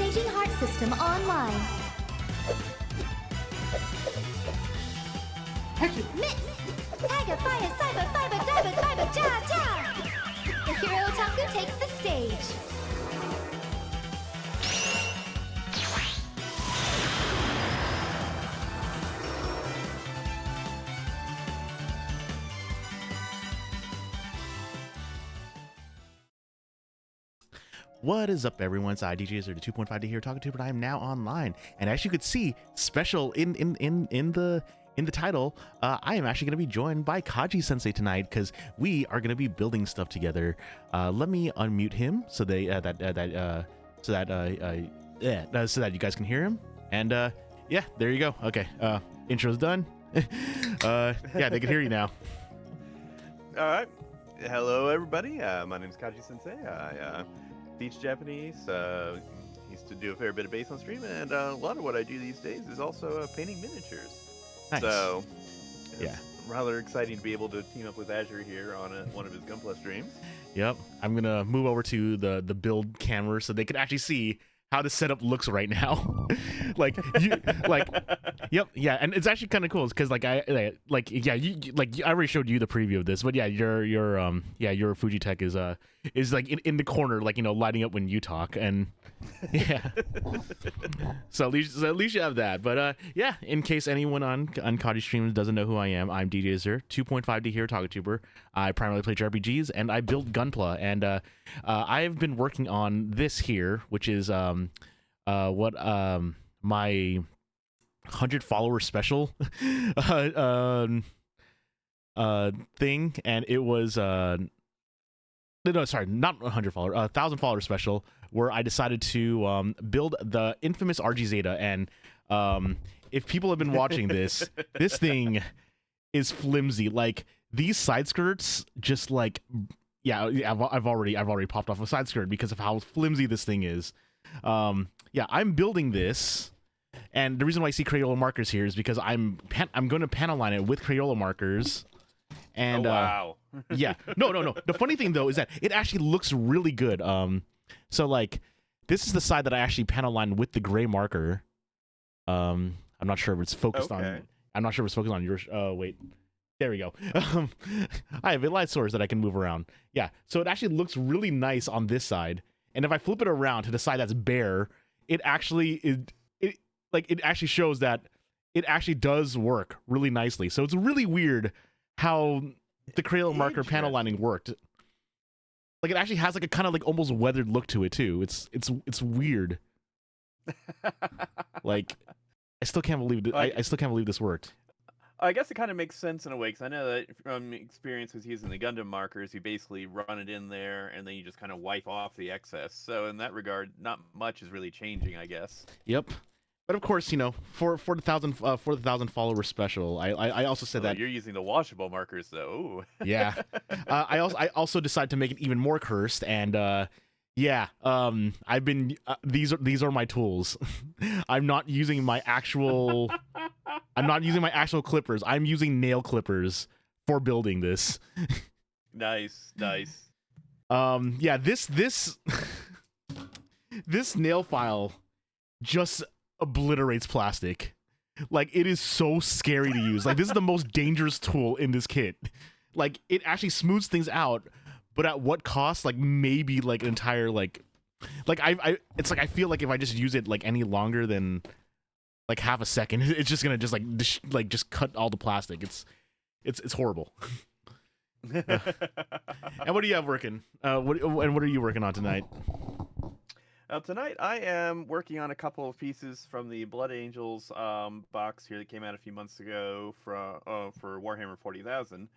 Changing heart system online. Miss! Tiger, fire, cyber, fiber, diver, fiber, ja, ja! The hero otaku takes the stage. What is up, everyone? It's IDJs or the 2.5D here talking to you, but I am now online. And as you could see, special in the title, I am actually going to be joined by Kaji Sensei tonight because we are going to be building stuff together. Let me unmute him so so that you guys can hear him. And yeah, there you go. Okay, intro's done. Yeah, they can hear you now. All right. Hello, everybody. My name is Kaji Sensei. I teach Japanese. Used to do a fair bit of bass on stream, and a lot of what I do these days is also painting miniatures. Nice. So, it's yeah, rather exciting to be able to team up with Azure here on one of his Gunpla streams. Yep, I'm gonna move over to the build camera so they can actually see how the setup looks right now. Yep, yeah, and it's actually kind of cool because I already showed you the preview of this, but yeah, your Fujitech is like in the corner, like, you know, lighting up when you talk, and yeah. so at least you have that. But yeah, in case anyone on Kaji streams doesn't know who I am, I'm DJ Zer, 2.5D here, TalkTuber. I primarily play JRPGs and I build Gunpla, and I have been working on this here, which is my 100 follower special thing, and it was no, sorry, not 100 follower, 1,000 follower special, where I decided to build the infamous RG Zeta. And if people have been watching this, this thing is flimsy. Like, these side skirts, just like, yeah, I've already popped off a side skirt because of how flimsy this thing is. Yeah, I'm building this, and the reason why I see Crayola markers here is because I'm going to panel line it with Crayola markers. And oh, wow. Yeah, no. The funny thing though is that it actually looks really good. So like, this is the side that I actually panel lined with the gray marker. I'm not sure if it's focused on. I'm not sure if it's focused on yours. Wait, there we go. I have a light source that I can move around. Yeah, so it actually looks really nice on this side. And if I flip it around to the side that's bare, it actually it actually shows that it actually does work really nicely. So it's really weird how the Crayola marker panel lining worked. Like, it actually has like a kind of like almost weathered look to it too. It's weird. Like, I still can't believe it. I still can't believe this worked. I guess it kind of makes sense in a way, because I know that from experience with using the Gundam markers, you basically run it in there and then you just kind of wipe off the excess. So in that regard, not much is really changing, I guess. Yep. But of course, you know, for the 1,000 follower special, I also said that you're using the washable markers, though. Ooh. Yeah. I also decided to make it even more cursed, and yeah, I've been these are my tools. I'm not using my actual clippers. I'm using nail clippers for building this. Nice. Yeah, this this nail file just obliterates plastic. Like, it is so scary to use. Like, this is the most dangerous tool in this kit. Like, it actually smooths things out, but at what cost? Like, maybe like an entire I it's like, I feel like if I just use it like any longer than like half a second, it's just gonna just cut all the plastic. It's horrible. And what do you have working? What are you working on tonight? Tonight I am working on a couple of pieces from the Blood Angels box here that came out a few months ago for Warhammer 40,000.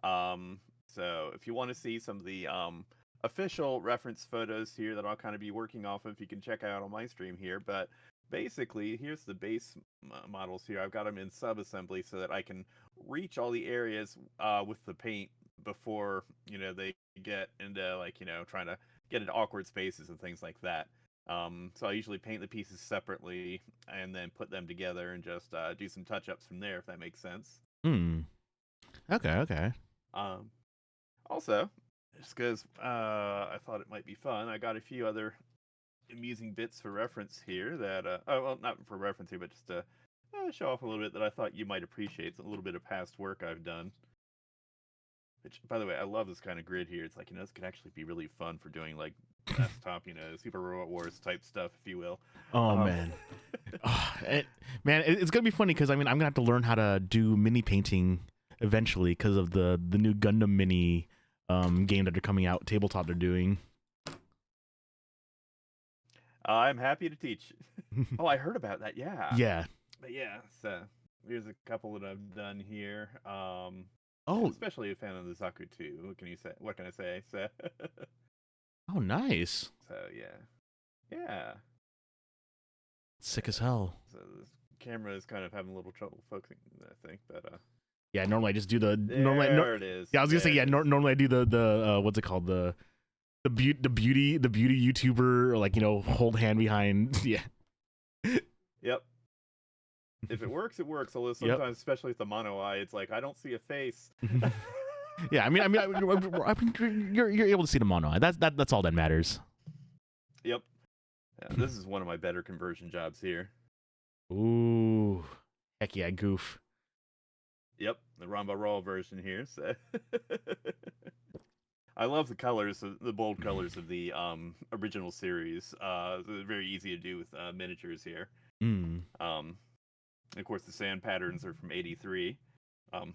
So if you want to see some of the official reference photos here that I'll kind of be working off of, you can check out on my stream here. But basically, here's the base models here. I've got them in sub-assembly so that I can reach all the areas with the paint before, you know, they get into, like, you know, trying to get into awkward spaces and things like that. So I usually paint the pieces separately and then put them together and just do some touch-ups from there, if that makes sense. Okay. Also, just because I thought it might be fun, I got a few other amusing bits for reference here that, oh, well, not for reference here, but just to show off a little bit that I thought you might appreciate. It's a little bit of past work I've done. Which, by the way, I love this kind of grid here. It's like, this could actually be really fun for doing, like, desktop, Super Robot Wars type stuff, if you will. Oh, man. It's going to be funny because, I'm going to have to learn how to do mini painting eventually because of the new Gundam mini game that they're coming out, tabletop they're doing. I'm happy to teach. Oh, I heard about that, yeah. Yeah. But yeah, so here's a couple that I've done here. Oh, especially a fan of the Zaku 2. What can you say? What can I say? So, oh, nice. So yeah. Sick as hell. So this camera is kind of having a little trouble focusing, I think, but yeah. Normally I just do the there it is. Yeah, I was gonna say yeah. Normally I do the what's it called, the beauty YouTuber, or like hold hand behind. Yeah. Yep. If it works, it works. Although sometimes, especially with the mono eye, it's like I don't see a face. Yeah, I mean, you're able to see the mono eye. That's all that matters. Yep. Yeah, this is one of my better conversion jobs here. Ooh, heck yeah, goof. Yep, the Ramba Raw version here. So I love the colors, the bold colors of the original series. They're very easy to do with miniatures here. Of course, the sand patterns are from '83. And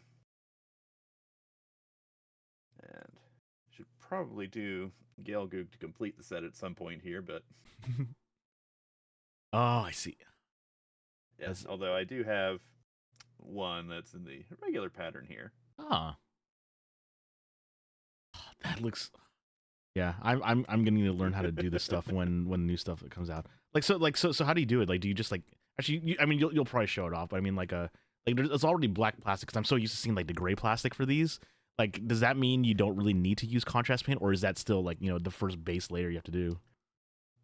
should probably do Gelgoog to complete the set at some point here, but oh, I see. Yes, although I do have one that's in the regular pattern here. Ah, that looks. Yeah, I'm gonna need to learn how to do this stuff when new stuff comes out. So how do you do it? Like, do you just like actually? You'll probably show it off, but I mean, it's already black plastic because I'm so used to seeing like the gray plastic for these. Like, does that mean you don't really need to use contrast paint, or is that still like the first base layer you have to do?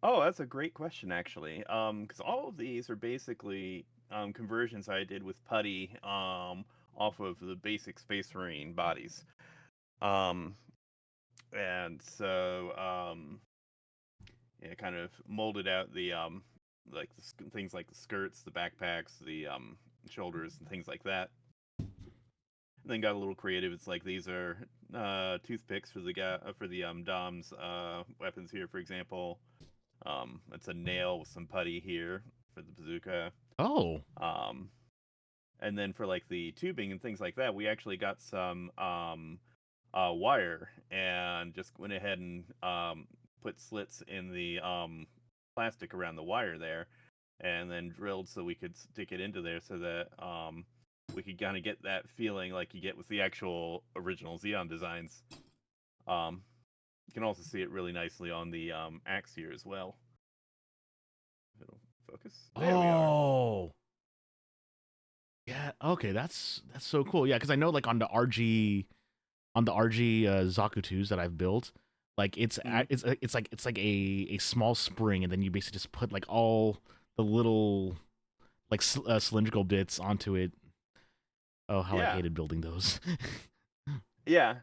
Oh, that's a great question, actually. Because all of these are basically conversions I did with putty off of the basic Space Marine bodies. And so kind of molded out the things like the skirts, the backpacks, the shoulders, and things like that. And then got a little creative. It's like these are toothpicks for the Dom's weapons here, for example. It's a nail with some putty here for the bazooka. Oh. And then for like the tubing and things like that, we actually got some wire and just went ahead and put slits in the plastic around the wire there, and then drilled so we could stick it into there so that we could kind of get that feeling like you get with the actual original Xeon designs. You can also see it really nicely on the axe here as well. It'll focus. There we are. Yeah. Okay. That's so cool. Yeah, because I know like on the RG Zaku 2s that I've built, like it's like a small spring, and then you basically just put like all the little like cylindrical bits onto it. Oh, how I hated building those. Yeah.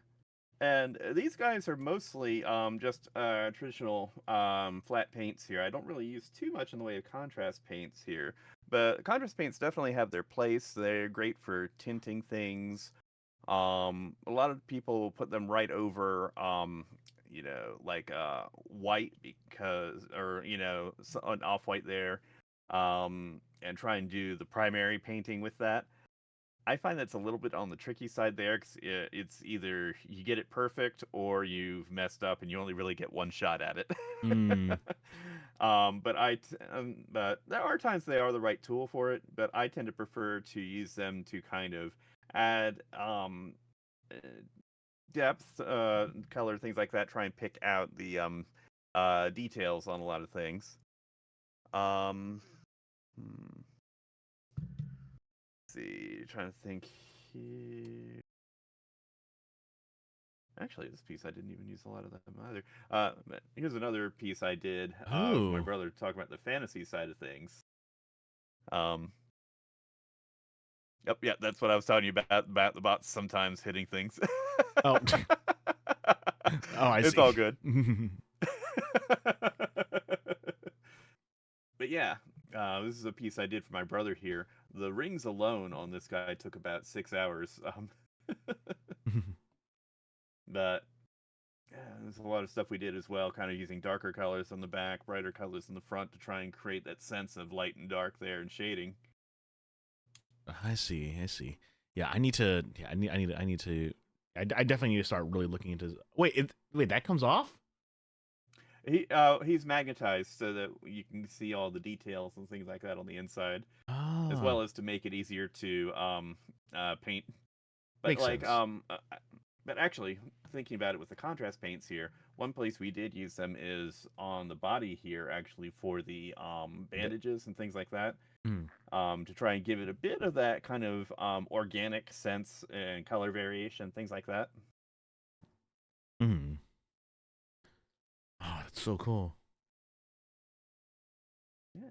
And these guys are mostly just traditional flat paints here. I don't really use too much in the way of contrast paints here. But contrast paints definitely have their place. They're great for tinting things. A lot of people will put them right over, white or an off-white there, and try and do the primary painting with that. I find that's a little bit on the tricky side there, because it's either you get it perfect or you've messed up and you only really get one shot at it. But there are times they are the right tool for it, but I tend to prefer to use them to kind of add depth, color, things like that, try and pick out the details on a lot of things. See, trying to think here. Actually, this piece I didn't even use a lot of them either. Here's another piece I did for my brother to talk about the fantasy side of things. Yep, yeah, that's what I was telling you about the bots sometimes hitting things. Oh, I see. It's all good. yeah, this is a piece I did for my brother here. The rings alone on this guy took about 6 hours. But yeah, there's a lot of stuff we did as well, kind of using darker colors on the back, brighter colors in the front to try and create that sense of light and dark there and shading. I see. I see. Yeah, I need to. Yeah, I need to. I definitely need to start really looking into. Wait, that comes off? He's magnetized so that you can see all the details and things like that on the inside, as Oh, well as to make it easier to paint. But makes like sense. but actually thinking about it with the contrast paints here, one place we did use them is on the body here, actually, for the bandages and things like that. Mm. To try and give it a bit of that kind of organic sense and color variation, things like that. Mm. Oh, that's so cool. Yeah.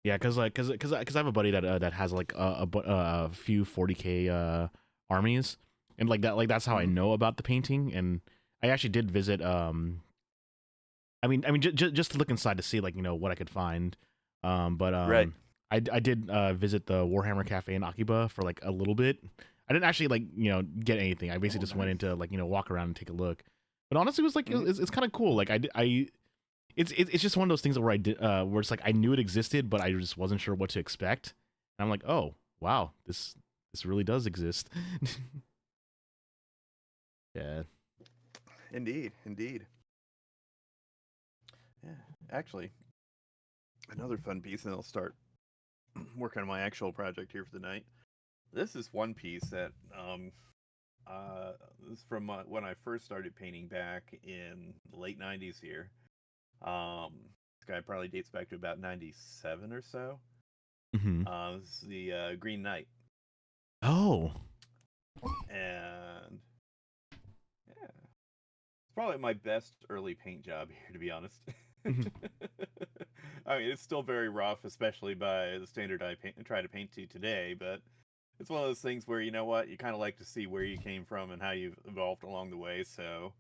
Yeah, cause I have a buddy that has like a few 40K armies, and that's how I Mhm. know about the painting. And I actually did visit. Just to look inside to see what I could find. But Right. I did visit the Warhammer Cafe in Akiba for like a little bit. I didn't actually get anything. I basically Oh, just went nice. into walk around and take a look. But honestly, it was like Mhm. it's kind of cool. Like it's just one of those things where where it's like I knew it existed, but I just wasn't sure what to expect. And I'm like, oh wow, this really does exist. Yeah. Indeed, indeed. Yeah. Actually, another fun piece, and I'll start working on my actual project here for the night. This is one piece that this is from when I first started painting back in the late '90s here. This guy probably dates back to about '97 or so. Hmm. This is the Green Knight, Oh. and yeah, it's probably my best early paint job here, to be honest. Mhm. I mean, it's still very rough, especially by the standard I try to paint to today. But it's one of those things where, you know what, you kind of like to see where you came from and how you've evolved along the way. So,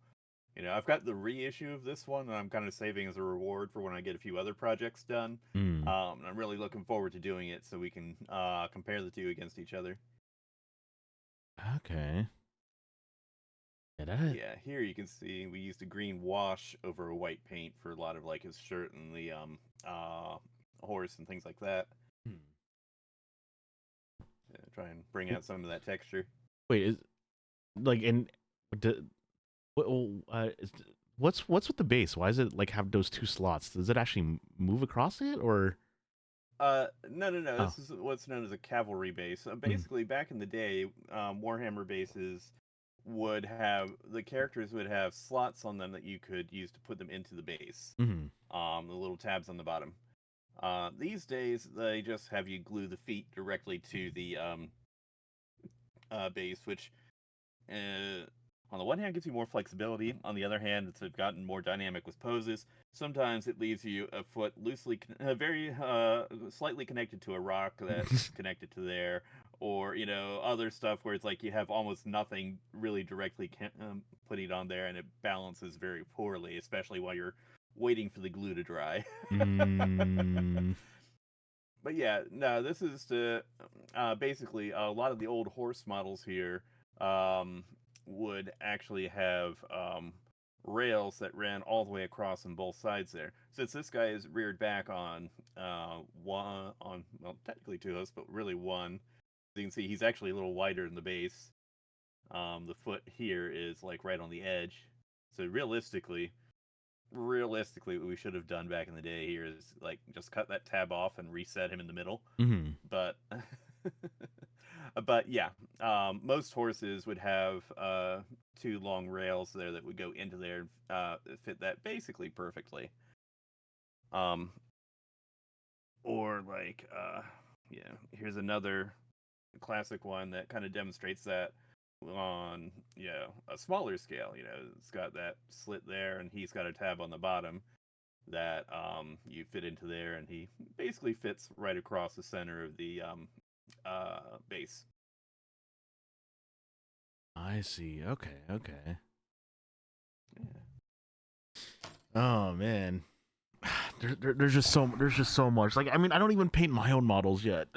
I've got the reissue of this one, and I'm kind of saving as a reward for when I get a few other projects done. Mm. And I'm really looking forward to doing it so we can compare the two against each other. Okay. Yeah, that. Yeah, here you can see we used a green wash over a white paint for a lot of like his shirt and the horse and things like that. Hmm. Try and bring out some of that texture. Wait, is like and d- what, what's with the base? Why does it like have those two slots? Does it actually move across it or? No, no, no. Oh. This is what's known as a cavalry base. Mm. Basically, back in the day, Warhammer bases would have the characters would have slots on them that you could use to put them into the base. Mm. The little tabs on the bottom. These days, they just have you glue the feet directly to the base, which on the one hand gives you more flexibility. On the other hand, it's gotten more dynamic with poses. Sometimes it leaves you a foot loosely, very slightly connected to a rock that's connected to there, or other stuff where it's like you have almost nothing really directly putting on there, and it balances very poorly, especially while you're waiting for the glue to dry. Mm. But yeah, no, this is to basically a lot of the old horse models here um, would actually have rails that ran all the way across on both sides there. Since this guy is reared back on well, technically two hooves, but really one. As you can see, he's actually a little wider in the base. The foot here is like right on the edge. So realistically, what we should have done back in the day here is like just cut that tab off and reset him in the middle. Mm. But but yeah, most horses would have two long rails there that would go into there that fit that basically perfectly. Um, or like yeah, here's another classic one that kind of demonstrates that on a smaller scale. It's got that slit there, and he's got a tab on the bottom that you fit into there, and he basically fits right across the center of the base. I see. Okay. Okay. Yeah. Oh man. there's just so much. Like, I mean, I don't even paint my own models yet,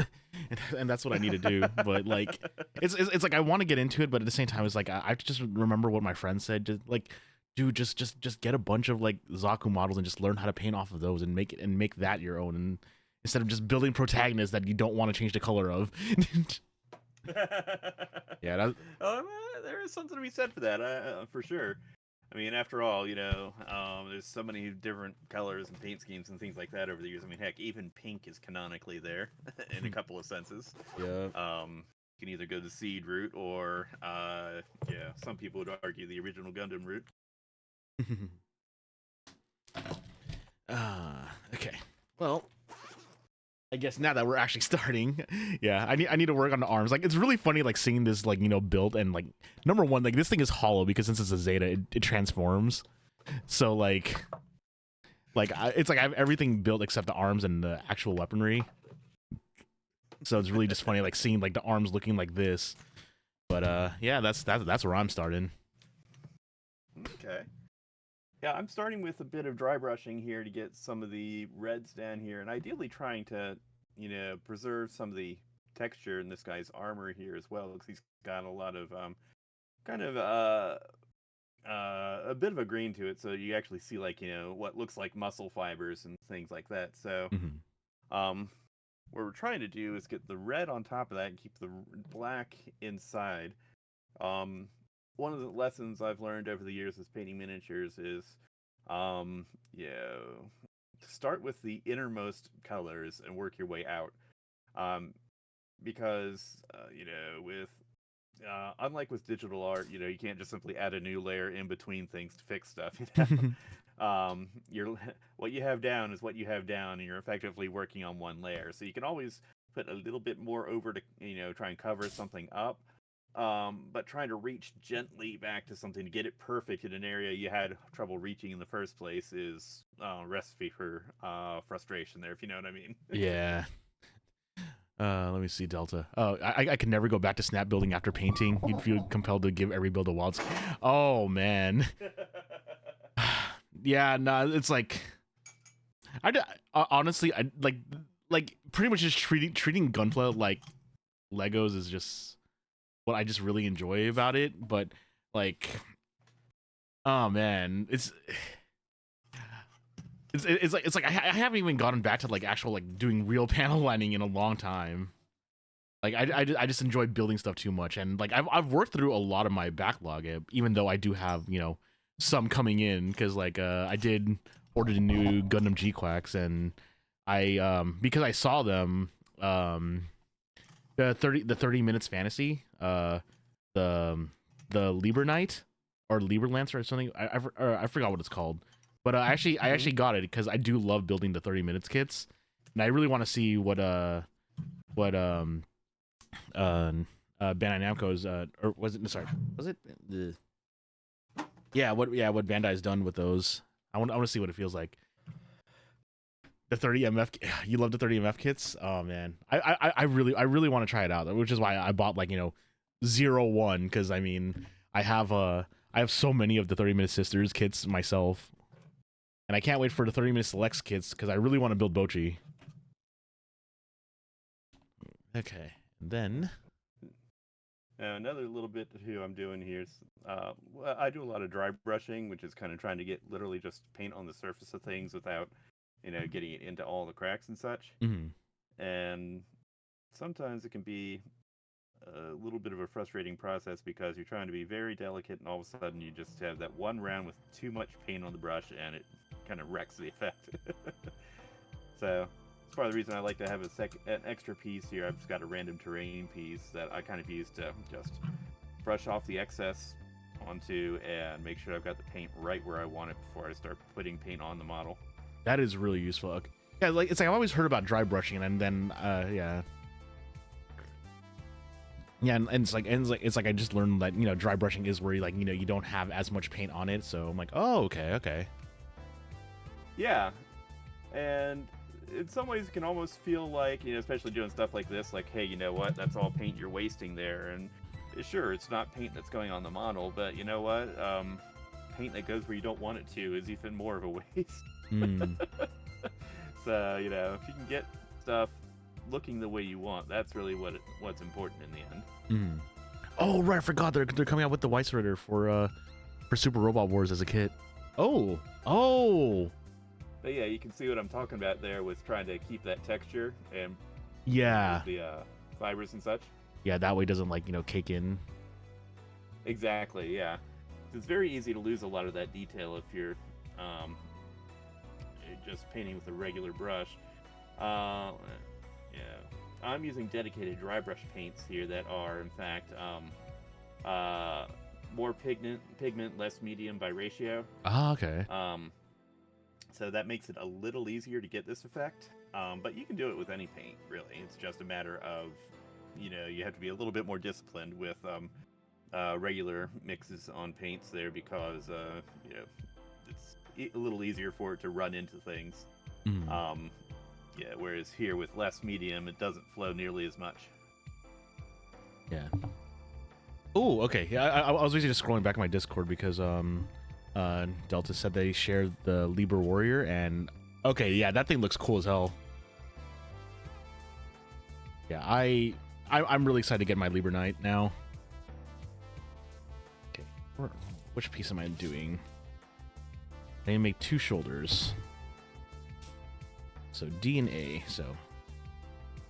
and that's what I need to do. But like, it's like I want to get into it, but at the same time, it's like I just remember what my friend said. Just like, dude, just get a bunch of like Zaku models and just learn how to paint off of those and make that your own, and instead of just building protagonists that you don't want to change the color of. Yeah, there is something to be said for that, for sure. I mean, after all, there's so many different colors and paint schemes and things like that over the years. I mean, heck, even pink is canonically there in a couple of senses. Yeah. You can either go the seed route or, some people would argue the original Gundam route. Okay. Well, I guess now that we're actually starting, yeah, I need to work on the arms. Like, it's really funny, like, seeing this, like, build, and like, number one, like, this thing is hollow because since it's a Zeta, it transforms. So like it's like I have everything built except the arms and the actual weaponry. So it's really just funny, like, seeing like the arms looking like this. But yeah, that's where I'm starting. Okay. Yeah, I'm starting with a bit of dry brushing here to get some of the reds down here, and ideally trying to, preserve some of the texture in this guy's armor here as well, because he's got a lot of a bit of a green to it, so you actually see like what looks like muscle fibers and things like that. So, what we're trying to do is get the red on top of that and keep the black inside. One of the lessons I've learned over the years as painting miniatures is, start with the innermost colors and work your way out. Because, with, unlike with digital art, you can't just simply add a new layer in between things to fix stuff. What you have down is what you have down, and you're effectively working on one layer. So you can always put a little bit more over to, try and cover something up. But trying to reach gently back to something to get it perfect in an area you had trouble reaching in the first place is a recipe for frustration there, if you know what I mean. Yeah. Let me see, Delta. Oh, I can never go back to snap building after painting. You'd feel compelled to give every build a wild. Oh man. Yeah, no, it's like honestly, I like pretty much just treating Gunpla like Legos is just what I just really enjoy about it. But like, oh man, it's like I haven't even gotten back to like actual like doing real panel lining in a long time. Like I just enjoy building stuff too much, and like I've worked through a lot of my backlog, even though I do have some coming in, because like I did order the new Gundam G-Quacks, and I because I saw them the 30 minutes fantasy, the Liber Knight or Liber Lancer or something. I forgot what it's called, but I actually got it because I do love building the 30 minutes kits, and I really want to see what Bandai Namco's or was it the what Bandai's done with those. I want to see what it feels like. The 30 MF, you love the 30 MF kits? Oh man, I really want to try it out, which is why I bought like 01, because I mean I have so many of the 30 Minute Sisters kits myself, and I can't wait for the 30 Minute Selects kits because I really want to build Bochi. Okay, and then another little bit who I'm doing here is I do a lot of dry brushing, which is kind of trying to get literally just paint on the surface of things without getting it into all the cracks and such. And sometimes it can be a little bit of a frustrating process because you're trying to be very delicate, and all of a sudden you just have that one round with too much paint on the brush, and it kind of wrecks the effect. So it's part of the reason I like to have an extra piece here. I've just got a random terrain piece that I kind of use to just brush off the excess onto and make sure I've got the paint right where I want it before I start putting paint on the model. That is really useful. Okay. Yeah, like it's like I've always heard about dry brushing, and then yeah, and it's like I just learned that dry brushing is where you don't have as much paint on it. So I'm like, oh, okay. Yeah, and in some ways it can almost feel like, especially doing stuff like this, like, hey, you know what? That's all paint you're wasting there. And sure, it's not paint that's going on the model, but you know what? Paint that goes where you don't want it to is even more of a waste. you know, if you can get stuff looking the way you want, that's really what's important in the end. Mm. Oh right, I forgot they're coming out with the White Rider for Super Robot Wars as a kit. Oh. But yeah, you can see what I'm talking about there with trying to keep that texture and Yeah. the fibers and such. Yeah, that way it doesn't cake in. Exactly. Yeah, it's very easy to lose a lot of that detail if you're just painting with a regular brush. Yeah, I'm using dedicated dry brush paints here that are in fact more pigment, less medium by ratio. Ah, okay. So that makes it a little easier to get this effect. But you can do it with any paint, really. It's just a matter of, you know, you have to be a little bit more disciplined with regular mixes on paints there because, you know, it's a little easier for it to run into things. Mm. Yeah, whereas here with less medium, it doesn't flow nearly as much. Yeah. Oh, okay. Yeah, I was basically just scrolling back in my Discord because Delta said they shared the Libra Warrior, and okay, yeah, that thing looks cool as hell. Yeah, I'm really excited to get my Libra Knight now. Okay, which piece am I doing? I need to make 2 shoulders. So D and A. So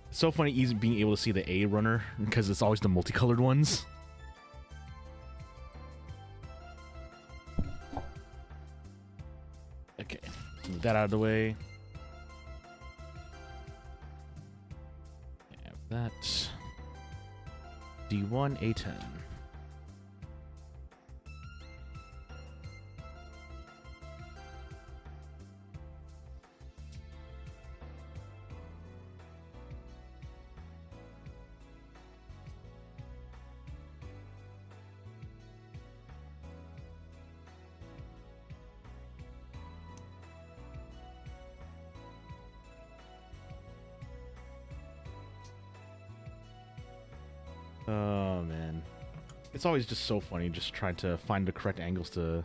it's so funny being able to see the A runner because it's always the multicolored ones. Okay, move that out of the way. Have that. D1 A10. Oh man, it's always just so funny just trying to find the correct angles to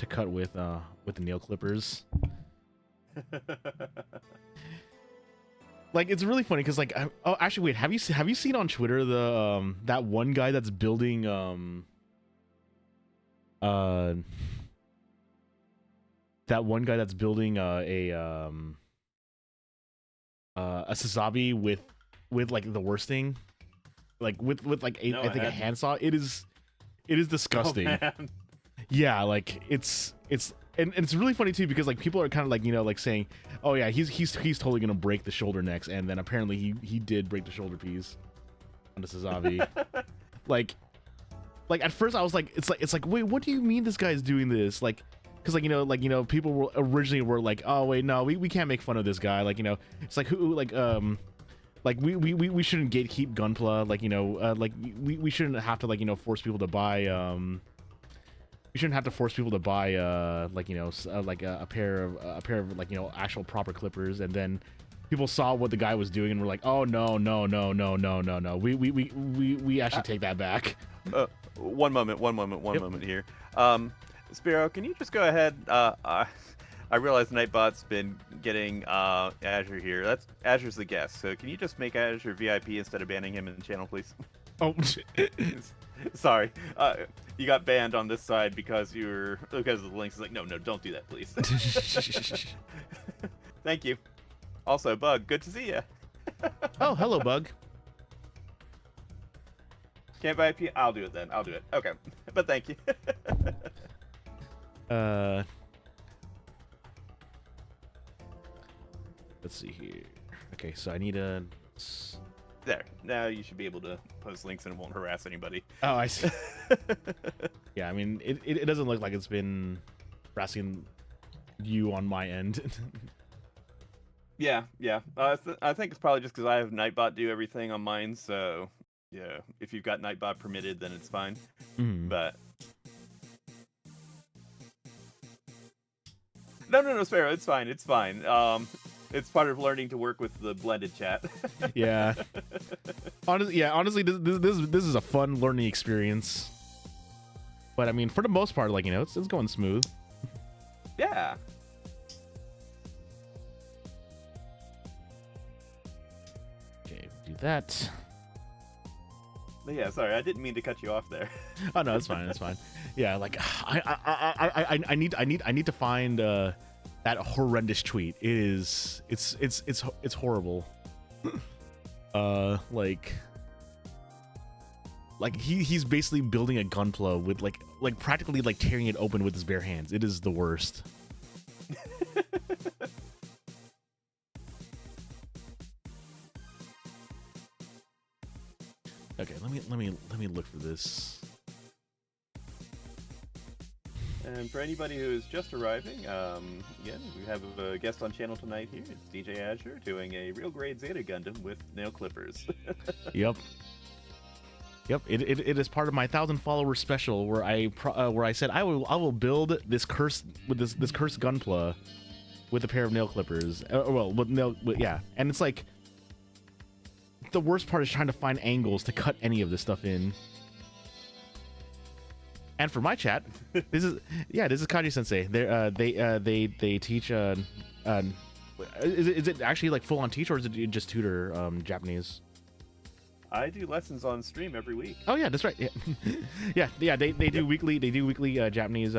cut with the nail clippers. Like it's really funny because oh actually wait, have you seen on Twitter the that one guy that's building a Sazabi with like the worsting? Like with like a, No, I think a handsaw. It is disgusting. Oh, man. Yeah, like it's and it's really funny too because like people are kind of like, you know, like saying, oh yeah, he's totally gonna break the shoulder next, and then apparently he did break the shoulder piece on the Sazabi. like at first I was like, it's like wait, what do you mean this guy's doing this? Like, because like you know people were originally like, oh wait, no, we can't make fun of this guy. Like, you know, it's like who like we shouldn't gatekeep Gunpla, like, you know, like we shouldn't have to, like, you know, force people to buy we shouldn't have to force people to buy like, you know, like a pair of like, you know, actual proper clippers. And then people saw what the guy was doing and were like, oh no, we actually take that back. One moment here. Spiro, can you just go ahead? I realize Nightbot's been getting Azure here. Azure's the guest, so can you just make Azure VIP instead of banning him in the channel, please? Oh, sorry. You got banned on this side because of the links. It's like, no, don't do that, please. Thank you. Also, Bug, good to see you. Oh, hello, Bug. Can't VIP? I'll do it then. I'll do it. Okay, but thank you. Let's see here. Okay, so I need a... There. Now you should be able to post links and it won't harass anybody. Oh, I see. Yeah, I mean, it doesn't look like it's been harassing you on my end. Yeah. I think it's probably just because I have Nightbot do everything on mine, so yeah, if you've got Nightbot permitted, then it's fine. But... No, Sparrow, it's fine. It's part of learning to work with the blended chat. Yeah. Honestly, this is a fun learning experience. But I mean, for the most part, like, you know, it's going smooth. Yeah. that. But yeah, sorry, I didn't mean to cut you off there. Oh no, it's fine. It's fine. Yeah, like I need to find that horrendous tweet. It's horrible. Like he's basically building a gunpla with like practically like tearing it open with his bare hands. It is the worst. Okay, let me look for this. And for anybody who is just arriving, again, we have a guest on channel tonight here. It's DJ Azure doing a real grade Zeta Gundam with nail clippers. Yep. It is part of my 1,000 follower special where I said I will build this curse with this cursed gunpla with a pair of nail clippers. Yeah, and it's like the worst part is trying to find angles to cut any of this stuff in. And for my chat, this is Kaji Sensei. They teach. Is it actually like full on teach, or is it just tutor Japanese? I do lessons on stream every week. Oh yeah, that's right. Yeah, They do weekly. They do weekly Japanese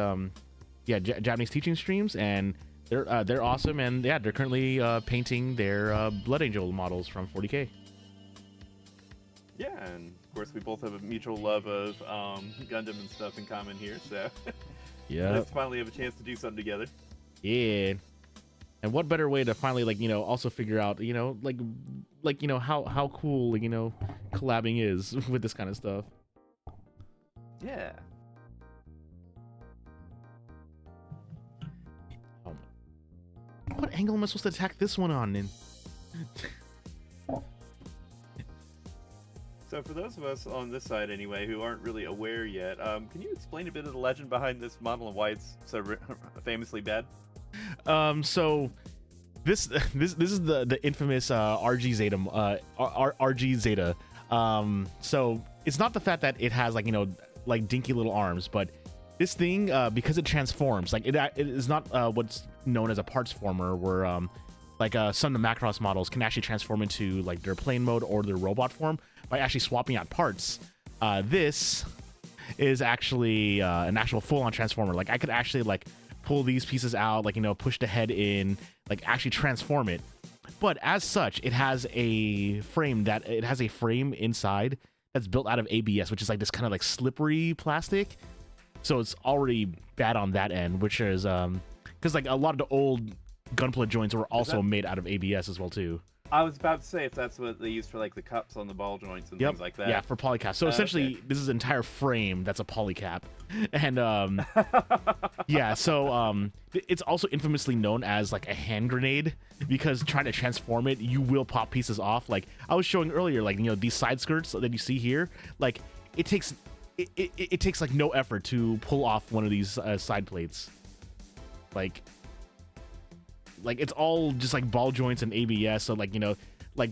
Japanese teaching streams, and they're awesome. And yeah, they're currently painting their Blood Angel models from 40K. Yeah, and of course we both have a mutual love of Gundam and stuff in common here, so yeah, let's finally have a chance to do something together. Yeah, and what better way to finally also figure out how cool collabing is with this kind of stuff. Yeah. What angle am I supposed to attack this one on then? So for those of us on this side anyway who aren't really aware yet, can you explain a bit of the legend behind this model and why it's so famously bad? So this is the infamous RG Zeta RG Zeta. So it's not the fact that it has like dinky little arms, but this thing because it transforms, like it is not what's known as a parts former, where some of the Macross models can actually transform into like their plane mode or their robot form by actually swapping out parts. This is actually an actual full-on transformer. Like I could actually pull these pieces out, push the head in, actually transform it. But as such, it has a frame inside that's built out of ABS, which is like this kind of like slippery plastic. So it's already bad on that end, which is because a lot of the old gunpla joints were also made out of ABS as well too. I was about to say if that's what they use for the cups on the ball joints and things like that. Yeah, for polycap. So essentially, this is an entire frame that's a polycap, and yeah. So it's also infamously known as a hand grenade, because trying to transform it, you will pop pieces off. Like I was showing earlier, these side skirts that you see here, it takes no effort to pull off one of these side plates. Like it's all just ball joints and ABS, so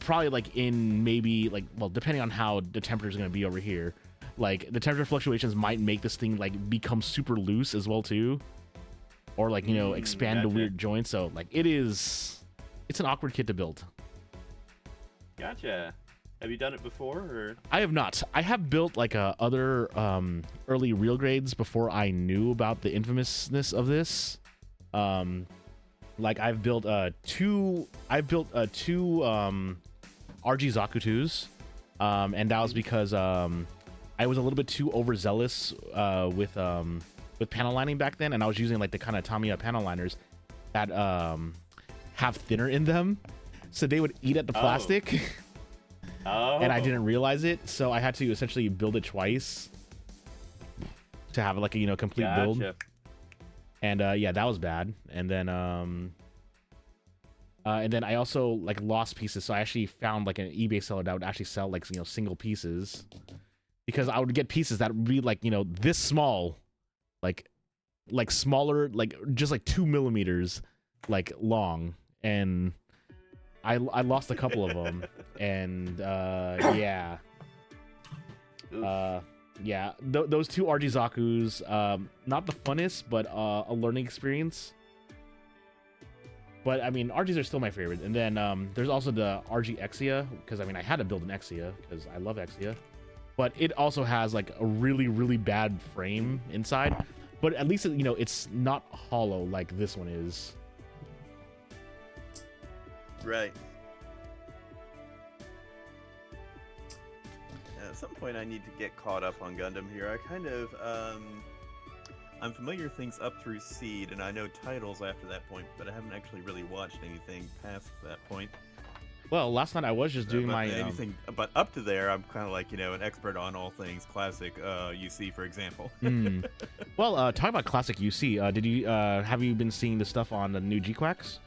probably in maybe depending on how the temperature is going to be over here, the temperature fluctuations might make this thing become super loose as well too, or expand the weird joints. So it's an awkward kit to build. Gotcha. Have you done it before, or? I have not. I have built other early real grades before I knew about the infamousness of this. I've built two RG Zakutus, and that was because I was a little bit too overzealous with panel lining back then, and I was using the kind of Tamiya panel liners that have thinner in them, so they would eat at the plastic. And I didn't realize it, so I had to essentially build it twice to have complete build. And yeah, that was bad. And then I also lost pieces, so I actually found an eBay seller that would actually sell single pieces, because I would get pieces that would be this small, smaller, just 2 millimeters long, and I lost a couple of them. And yeah. Yeah, those two RG Zakus, not the funnest, but a learning experience. But I mean, RGs are still my favorite. And then there's also the RG Exia, because I mean, I had to build an Exia because I love Exia. But it also has like a really, really bad frame inside. But at least, you know, it's not hollow like this one is. Right. At some point, I need to get caught up on Gundam here. I kind of, I'm familiar with things up through Seed, and I know titles after that point, but I haven't actually really watched anything past that point. Well, last night I was just doing my but up to there, I'm kind of like, you know, an expert on all things classic UC, for example. Well, talking about classic UC, did you have you been seeing the stuff on the new G-Quacks?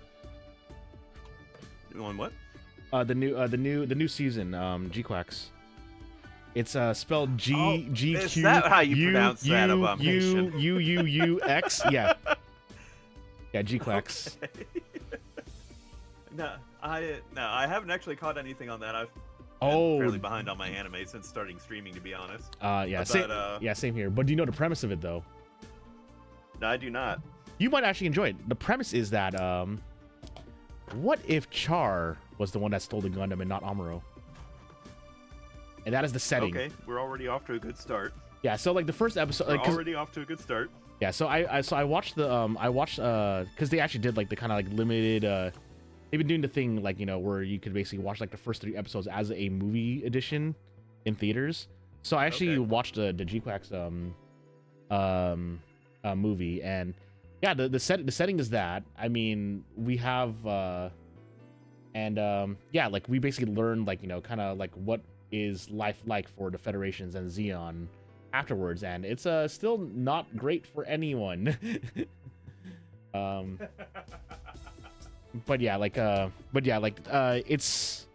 On what? The new season, G-Quacks. It's spelled G Q. Is that how you pronounce that? X. Yeah. Yeah, G-Quacks. Okay. No, I haven't actually caught anything on that. I've been fairly behind on my anime since starting streaming, to be honest. Same here. But do you know the premise of it though? No, I do not. You might actually enjoy it. The premise is that what if Char was the one that stole the Gundam and not Amuro? And that is the setting. Okay, we're already off to a good start. Yeah, so like the first episode, we're already off to a good start. Yeah, so I watched the because they actually did like the kind of like limited they've been doing the thing like, you know, where you could basically watch like the first 3 episodes as a movie edition in theaters. So I actually watched the G-Quacks movie, and yeah, the setting is that, I mean, we have yeah, like we basically learned like, you know, kind of like what is life like for the Federations and Zeon afterwards, and it's still not great for anyone. But yeah, it's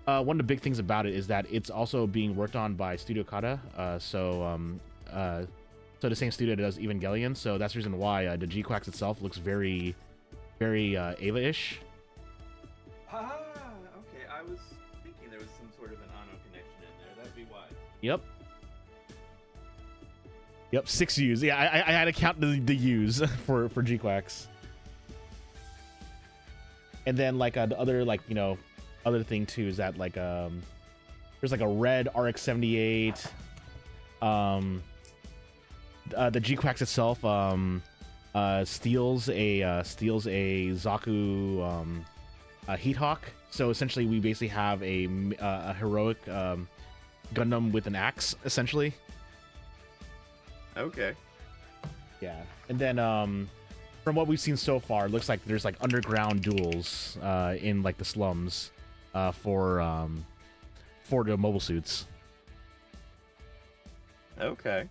one of the big things about it is that it's also being worked on by Studio Kata, so the same studio that does Evangelion, so that's the reason why the G-Quacks itself looks very, very Ava-ish. Okay, I was thinking there was some sort of an Anno connection in there. That'd be why. Yep, 6 U's. Yeah, I had to count the U's for G-Quacks. And then like the other, like, you know, other thing too is that like there's like a red RX-78. The G-Quacks itself steals a Zaku Heat Hawk. So essentially, we basically have a heroic Gundam with an axe, essentially. Okay. Yeah, and then from what we've seen so far, it looks like there's like underground duels in like the slums for the mobile suits. Okay.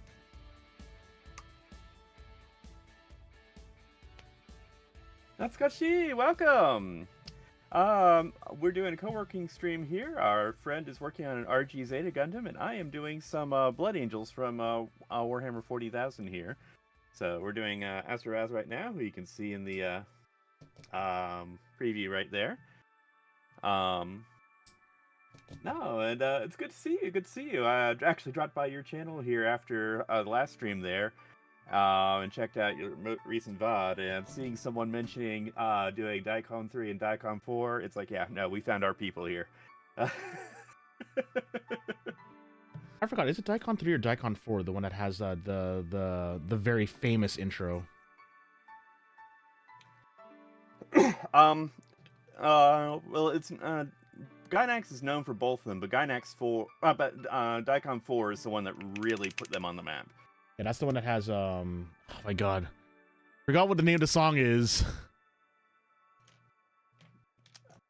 Natsukashi, welcome. We're doing a co-working stream here. Our friend is working on an RG Zeta Gundam, and I am doing some Blood Angels from Warhammer 40,000 here. So we're doing Astro Raz right now, who you can see in the preview right there. It's good to see you. Good to see you. I actually dropped by your channel here after the last stream there, and checked out your recent VOD. And seeing someone mentioning doing Daikon 3 and Daikon 4, it's like, yeah, no, we found our people here. I forgot. Is it Daikon 3 or Daikon 4, the one that has the very famous intro? Well, it's Gainax is known for both of them, but Daikon 4 is the one that really put them on the map. Yeah, that's the one that has oh my god, forgot what the name of the song is.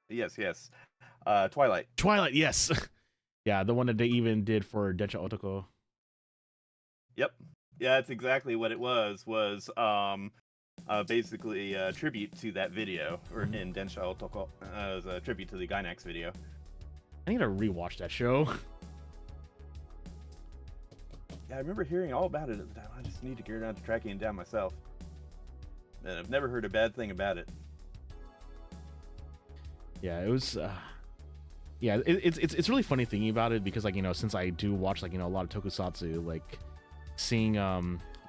Yes. Twilight. Twilight, yes. Yeah, the one that they even did for Densha Otoko. Yep. Yeah, that's exactly what it was. Basically a tribute to that video, or in Densha Otoko, as a tribute to the Gainax video. I need to rewatch that show. Yeah, I remember hearing all about it at the time. I just need to get around to tracking it down myself. And I've never heard a bad thing about it. Yeah, it was. Yeah, it's really funny thinking about it because, like, you know, since I do watch, like, you know, a lot of tokusatsu, like seeing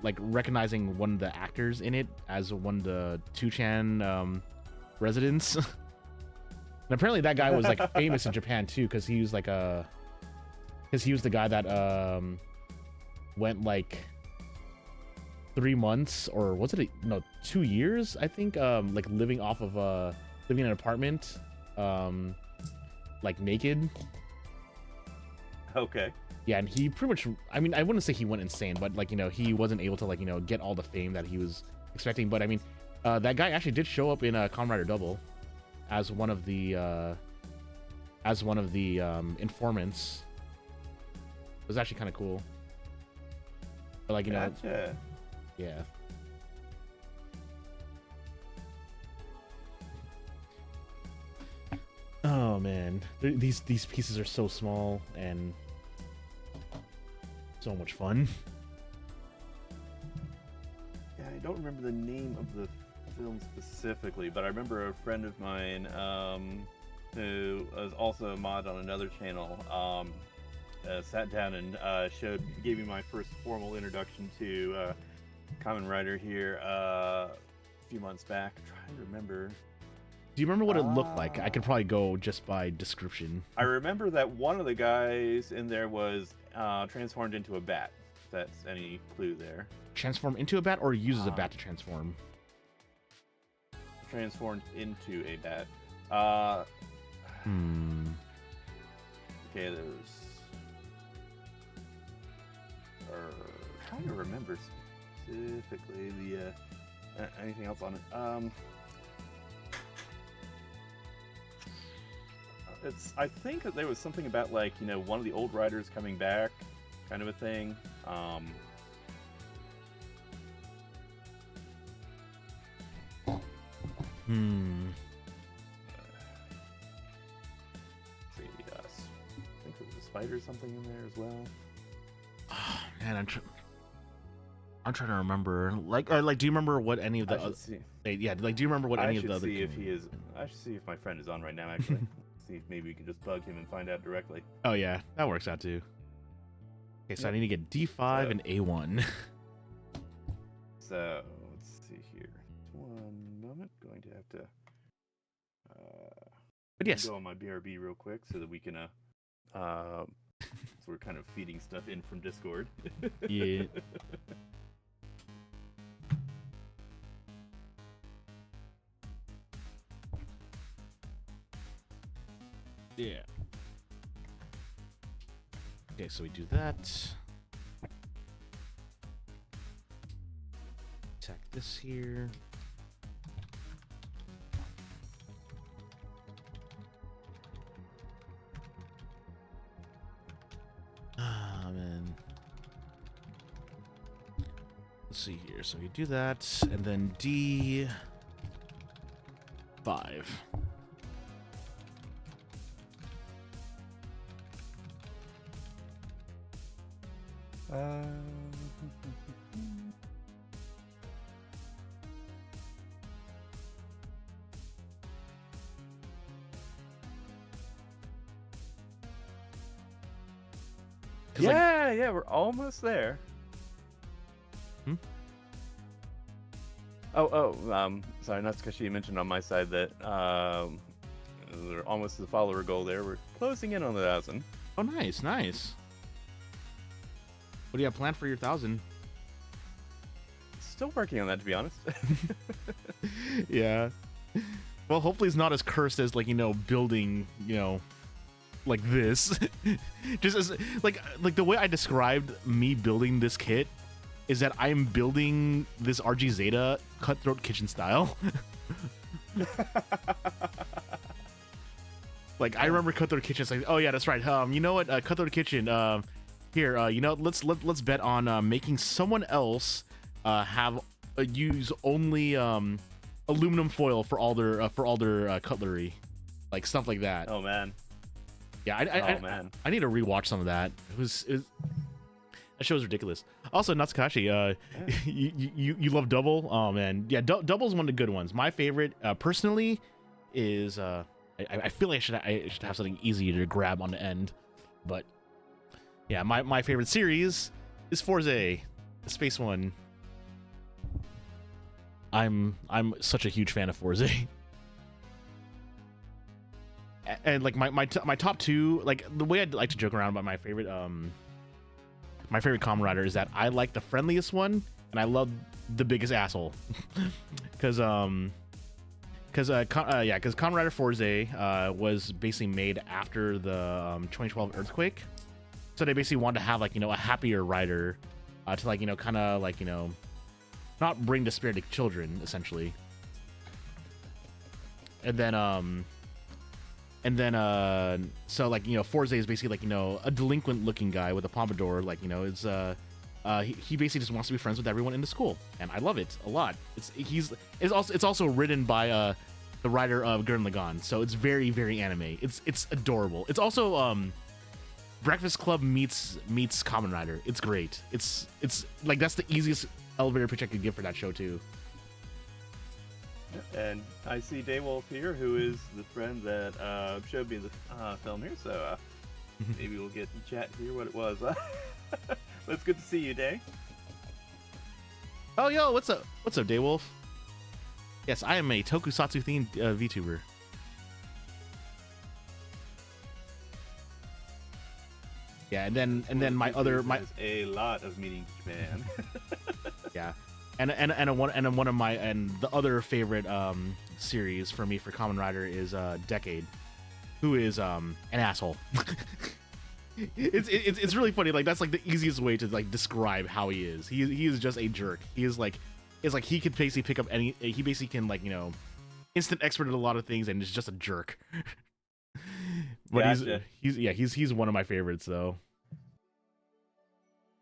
like recognizing one of the actors in it as one of the 2chan residence. And apparently that guy was like famous in Japan too, because he was like because he was the guy that went like 3 months, or was it no 2 years, I think, like living off of living in an apartment, like naked. Okay. Yeah, and he pretty much, I mean, I wouldn't say he went insane, but like, you know, he wasn't able to like, you know, get all the fame that he was expecting. But I mean, that guy actually did show up in Kamen Rider Double as one of the informants. It was actually kind of cool. But like, you know, Gotcha. yeah. Oh man, these pieces are so small and so much fun. Yeah, I don't remember the name of the film specifically, but I remember a friend of mine who was also a mod on another channel sat down and gave me my first formal introduction to Kamen Rider here a few months back. I'm trying to remember. Do you remember what it looked like? I could probably go just by description. I remember that one of the guys in there was transformed into a bat. If that's any clue there. Transform into a bat, or uses a bat to transform? Transformed into a bat. Okay, there's. Trying to remember specifically the anything else on it. I think that there was something about, like, you know, one of the old riders coming back, kind of a thing. See, yes. I think there was a spider or something in there as well. Oh, man, I'm trying to remember. Like, do you remember what any of the other? Yeah, like, do you remember what any of the other? I should see if my friend is on right now. Actually, see if maybe we can just bug him and find out directly. Oh yeah, that works out too. Okay, so I need to get D5 and A1. So let's see here. One moment. Going to have to. But yes, go on my BRB real quick so that we can. So we're kind of feeding stuff in from Discord. Yeah. Yeah. Okay, so we do that. Attack this here. Ah, man. Let's see here. So we do that, and then D5. Yeah, we're almost there. Sorry, Natsukashi mentioned on my side that we're almost to the follower goal there. We're closing in on 1,000. Oh, nice, nice. What do you have planned for your 1,000? Still working on that, to be honest. Yeah. Well, hopefully it's not as cursed as, like, you know, building, you know, like this. Just as like the way I described me building this kit is that I'm building this RG Zeta Cutthroat Kitchen style. Like, I remember Cutthroat Kitchen. It's like, oh yeah, that's right. You know what? Cutthroat Kitchen. Here, you know, let's bet on making someone else have use only aluminum foil for all their cutlery, like stuff like that. Oh man. Yeah, I need to rewatch some of that. That show is ridiculous. Also, Natsukashi, you love Double? Oh man, yeah, Double's one of the good ones. My favorite, personally, is I feel like I should have something easy to grab on the end, but yeah, my favorite series is Forza, the space one. I'm such a huge fan of Forza. And like my top two, like the way I like to joke around about my favorite Kamen Rider is that I like the friendliest one and I love the biggest asshole. Because Kamen Rider Forze was basically made after the 2012 earthquake, so they basically wanted to have like a happier rider to like kind of like not bring despair to children essentially. And then so like Forze is basically like a delinquent looking guy with a pompadour, like is he basically just wants to be friends with everyone in the school, and I love it a lot. It's also written by the writer of Gurren Lagann, so it's very, very anime. It's adorable. It's also Breakfast Club meets Kamen Rider. It's great. It's like that's the easiest elevator pitch I could give for that show too. And I see Daywolf here, who is the friend that showed me the film here, so maybe we'll get to chat and hear what it was. But it's good to see you, Day. Oh, yo, what's up? What's up, Daywolf? Yes, I am a tokusatsu themed VTuber. Yeah, and then my a lot of meaning to Japan. Yeah. And one of my the other favorite series for me for Kamen Rider is Decade, who is an asshole. It's really funny. Like that's like the easiest way to like describe how he is. He is just a jerk. He is like he could basically pick up any. He basically can like instant expert at a lot of things and is just a jerk. But gotcha. he's one of my favorites though.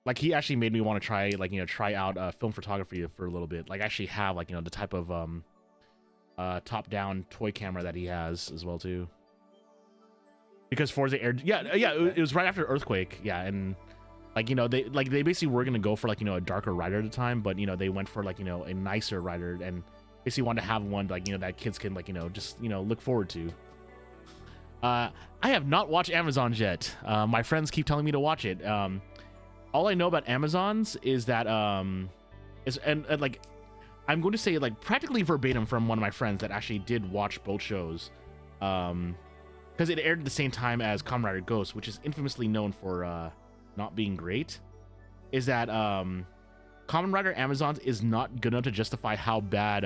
Like he actually made me want to try try out film photography for a little bit. Like actually have like the type of top-down toy camera that he has as well too. Because Forza aired, it was right after Earthquake, and like they basically were gonna go for like a darker rider at the time, but they went for like a nicer rider and basically wanted to have one like that kids can like just look forward to. I have not watched Amazons yet. My friends keep telling me to watch it. All I know about Amazons is that like I'm going to say like practically verbatim from one of my friends that actually did watch both shows, because it aired at the same time as Kamen Rider Ghost, which is infamously known for not being great. Is that Kamen Rider Amazons is not good enough to justify how bad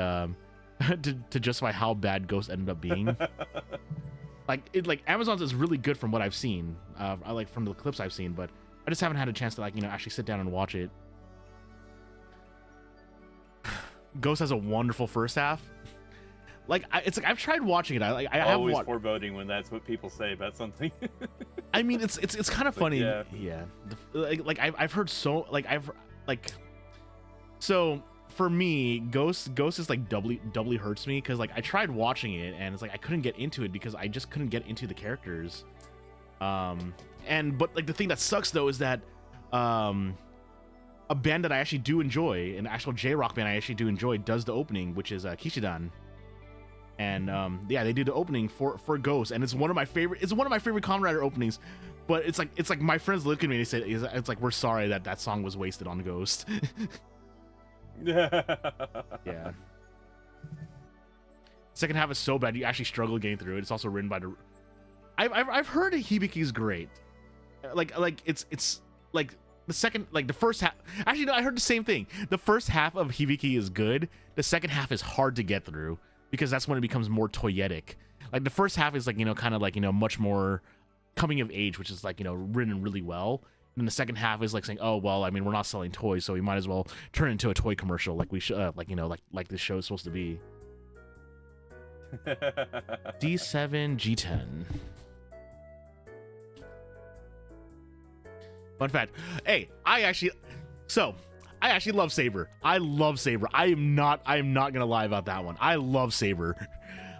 to justify how bad Ghost ended up being. Like Amazons is really good from what I've seen, I like from the clips I've seen, but I just haven't had a chance to like actually sit down and watch it. Ghost has a wonderful first half. Like it's like I've tried watching it. I always have foreboding when that's what people say about something. I mean, it's kind of funny. Yeah. Like I've heard so so for me, Ghost is like doubly hurts me because like I tried watching it and it's like I couldn't get into it because I just couldn't get into the characters. But like the thing that sucks though is that a band that I actually do enjoy, an actual J-rock band I actually do enjoy, does the opening, which is Kishidan. And they do the opening for Ghost, and it's one of my favorite Kamen Rider openings. But it's like my friends look at me and they say it's like we're sorry that song was wasted on Ghost. Yeah. Second half is so bad you actually struggle getting through it. It's also written by the. I've heard Hibiki's great. Like it's like the second, like the first half. Actually, no, I heard the same thing. The first half of Hibiki is good. The second half is hard to get through because that's when it becomes more toyetic. Like the first half is like kind of like much more coming of age, which is like written really well. And the second half is like saying, oh well, I mean we're not selling toys, so we might as well turn it into a toy commercial, like we should, like this show is supposed to be. D7 G10. Fun fact. Hey, I actually love Saber. I love Saber. I am not gonna lie about that one. I love Saber.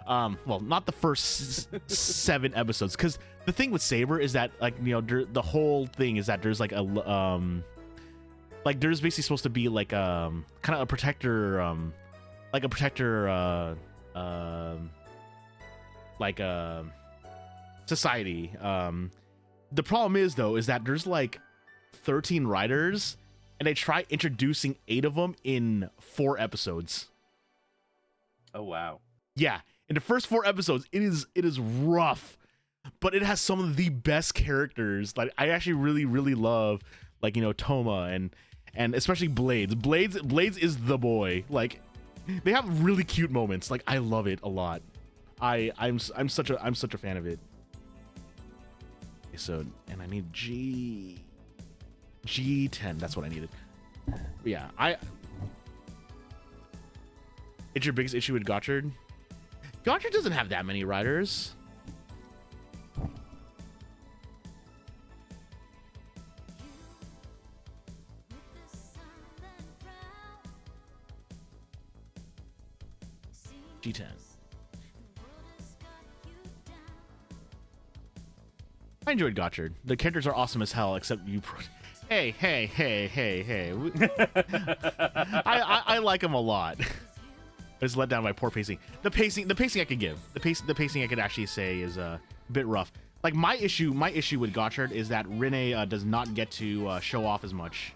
Well, not the first 7 episodes, because the thing with Saber is that like the whole thing is that there's like a like there's basically supposed to be like kind of a protector society. The problem is though is that there's like 13 writers and they try introducing 8 of them in 4 episodes. Oh wow. Yeah, in the first 4 episodes it is rough. but it has some of the best characters. Like I actually really love, like, you know, Toma and especially Blades. Blades is the boy. Like they have really cute moments. Like I love it a lot. I'm such a fan of it. Okay, so and I need G10. That's what I needed. But yeah, it's your biggest issue with Gotchard? Gotchard doesn't have that many riders. G10. I enjoyed Gotchard. The characters are awesome as hell, except you. Hey. I like him a lot. I was let down by poor pacing. The pacing I could give. The pacing I could actually say is a bit rough. Like my issue with Gotchard is that Rene does not get to show off as much.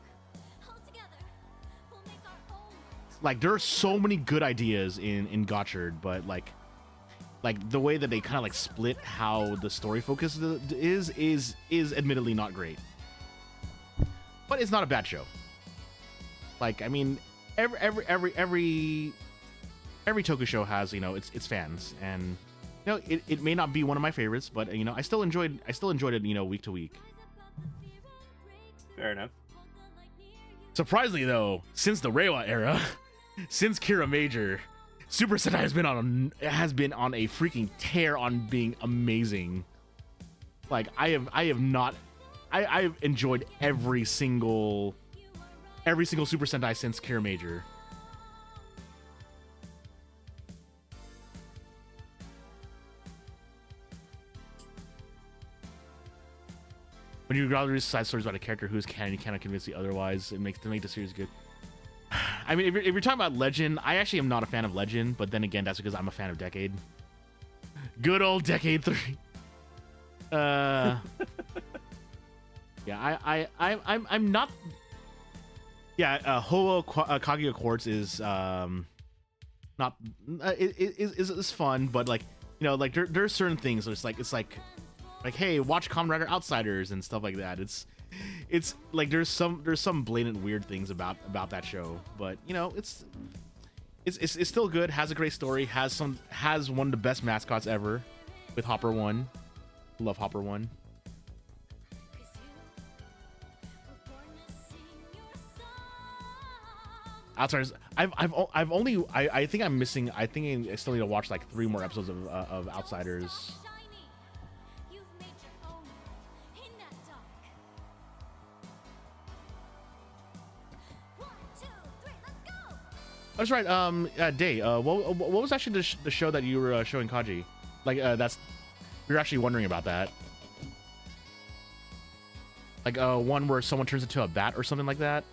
Like there are so many good ideas in Gotchard, but like the way that they kind of like split how the story focus is admittedly not great. But it's not a bad show. Like I mean, every Toku show has, you know, its fans, and you know it may not be one of my favorites, but you know I still enjoyed it, you know, week to week. Fair enough. Surprisingly though, since the Reiwa era, since Kira Major, Super Sentai has been on a freaking tear on being amazing. Like I've enjoyed every single Super Sentai since Kira Major. When you rather side stories about a character who's canon, you cannot convince you otherwise. It makes the series good. I mean, if you're talking about Legend, I actually am not a fan of Legend, but then again, that's because I'm a fan of Decade. Good old Decade 3. Yeah, I'm not. Yeah, Ho Kaguya Quartz is not is fun, but like, you know, like there are certain things where it's like hey, watch Kamen Rider Outsiders and stuff like that. It's like there's some blatant weird things about that show, but you know it's still good. Has a great story. Has one of the best mascots ever with Hopper 1. Love Hopper 1. Outsiders. I think I'm missing. I think I still need to watch like 3 more episodes of Outsiders. That's right. Day. What was actually the show that you were showing Kaji? Like you're actually wondering about that. Like one where someone turns into a bat or something like that.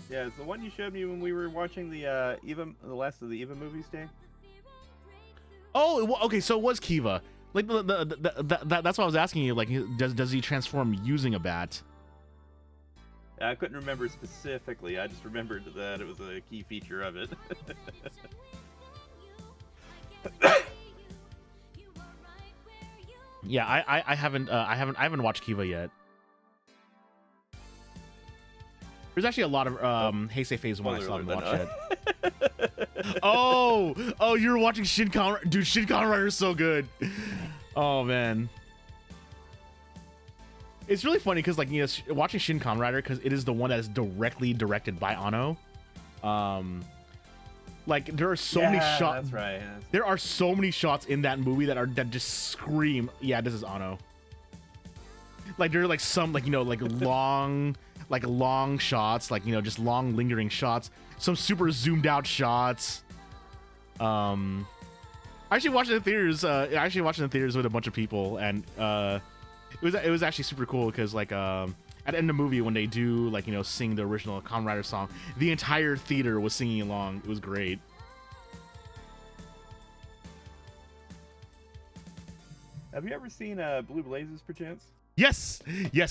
Yeah, it's the one you showed me when we were watching the last of the Eva movies, Day. Oh, okay. So it was Kiva. Like that's what I was asking you. Like, does he transform using a bat? I couldn't remember specifically. I just remembered that it was a key feature of it. Yeah, I haven't watched Kiva yet. There's actually a lot of Heisei Phase 1 I still haven't watched yet. Oh, you were watching Shin Kamen. Dude, Shin Kamen Rider is so good. Oh man. It's really funny because, like, you know, watching Shin Kamen Rider, because it is the one that is directly directed by Anno. Like there are so many shots. That's right. There are so many shots in that movie that just scream, yeah, this is Anno. Like there are like some, like, you know, like long shots, like, you know, just long lingering shots. Some super zoomed out shots. I actually watched it in theaters. With a bunch of people, and it was actually super cool because, like, at the end of the movie when they do, like, you know, sing the original Kamen Rider song, the entire theater was singing along. It was great. Have you ever seen Blue Blazes, perchance? Yes,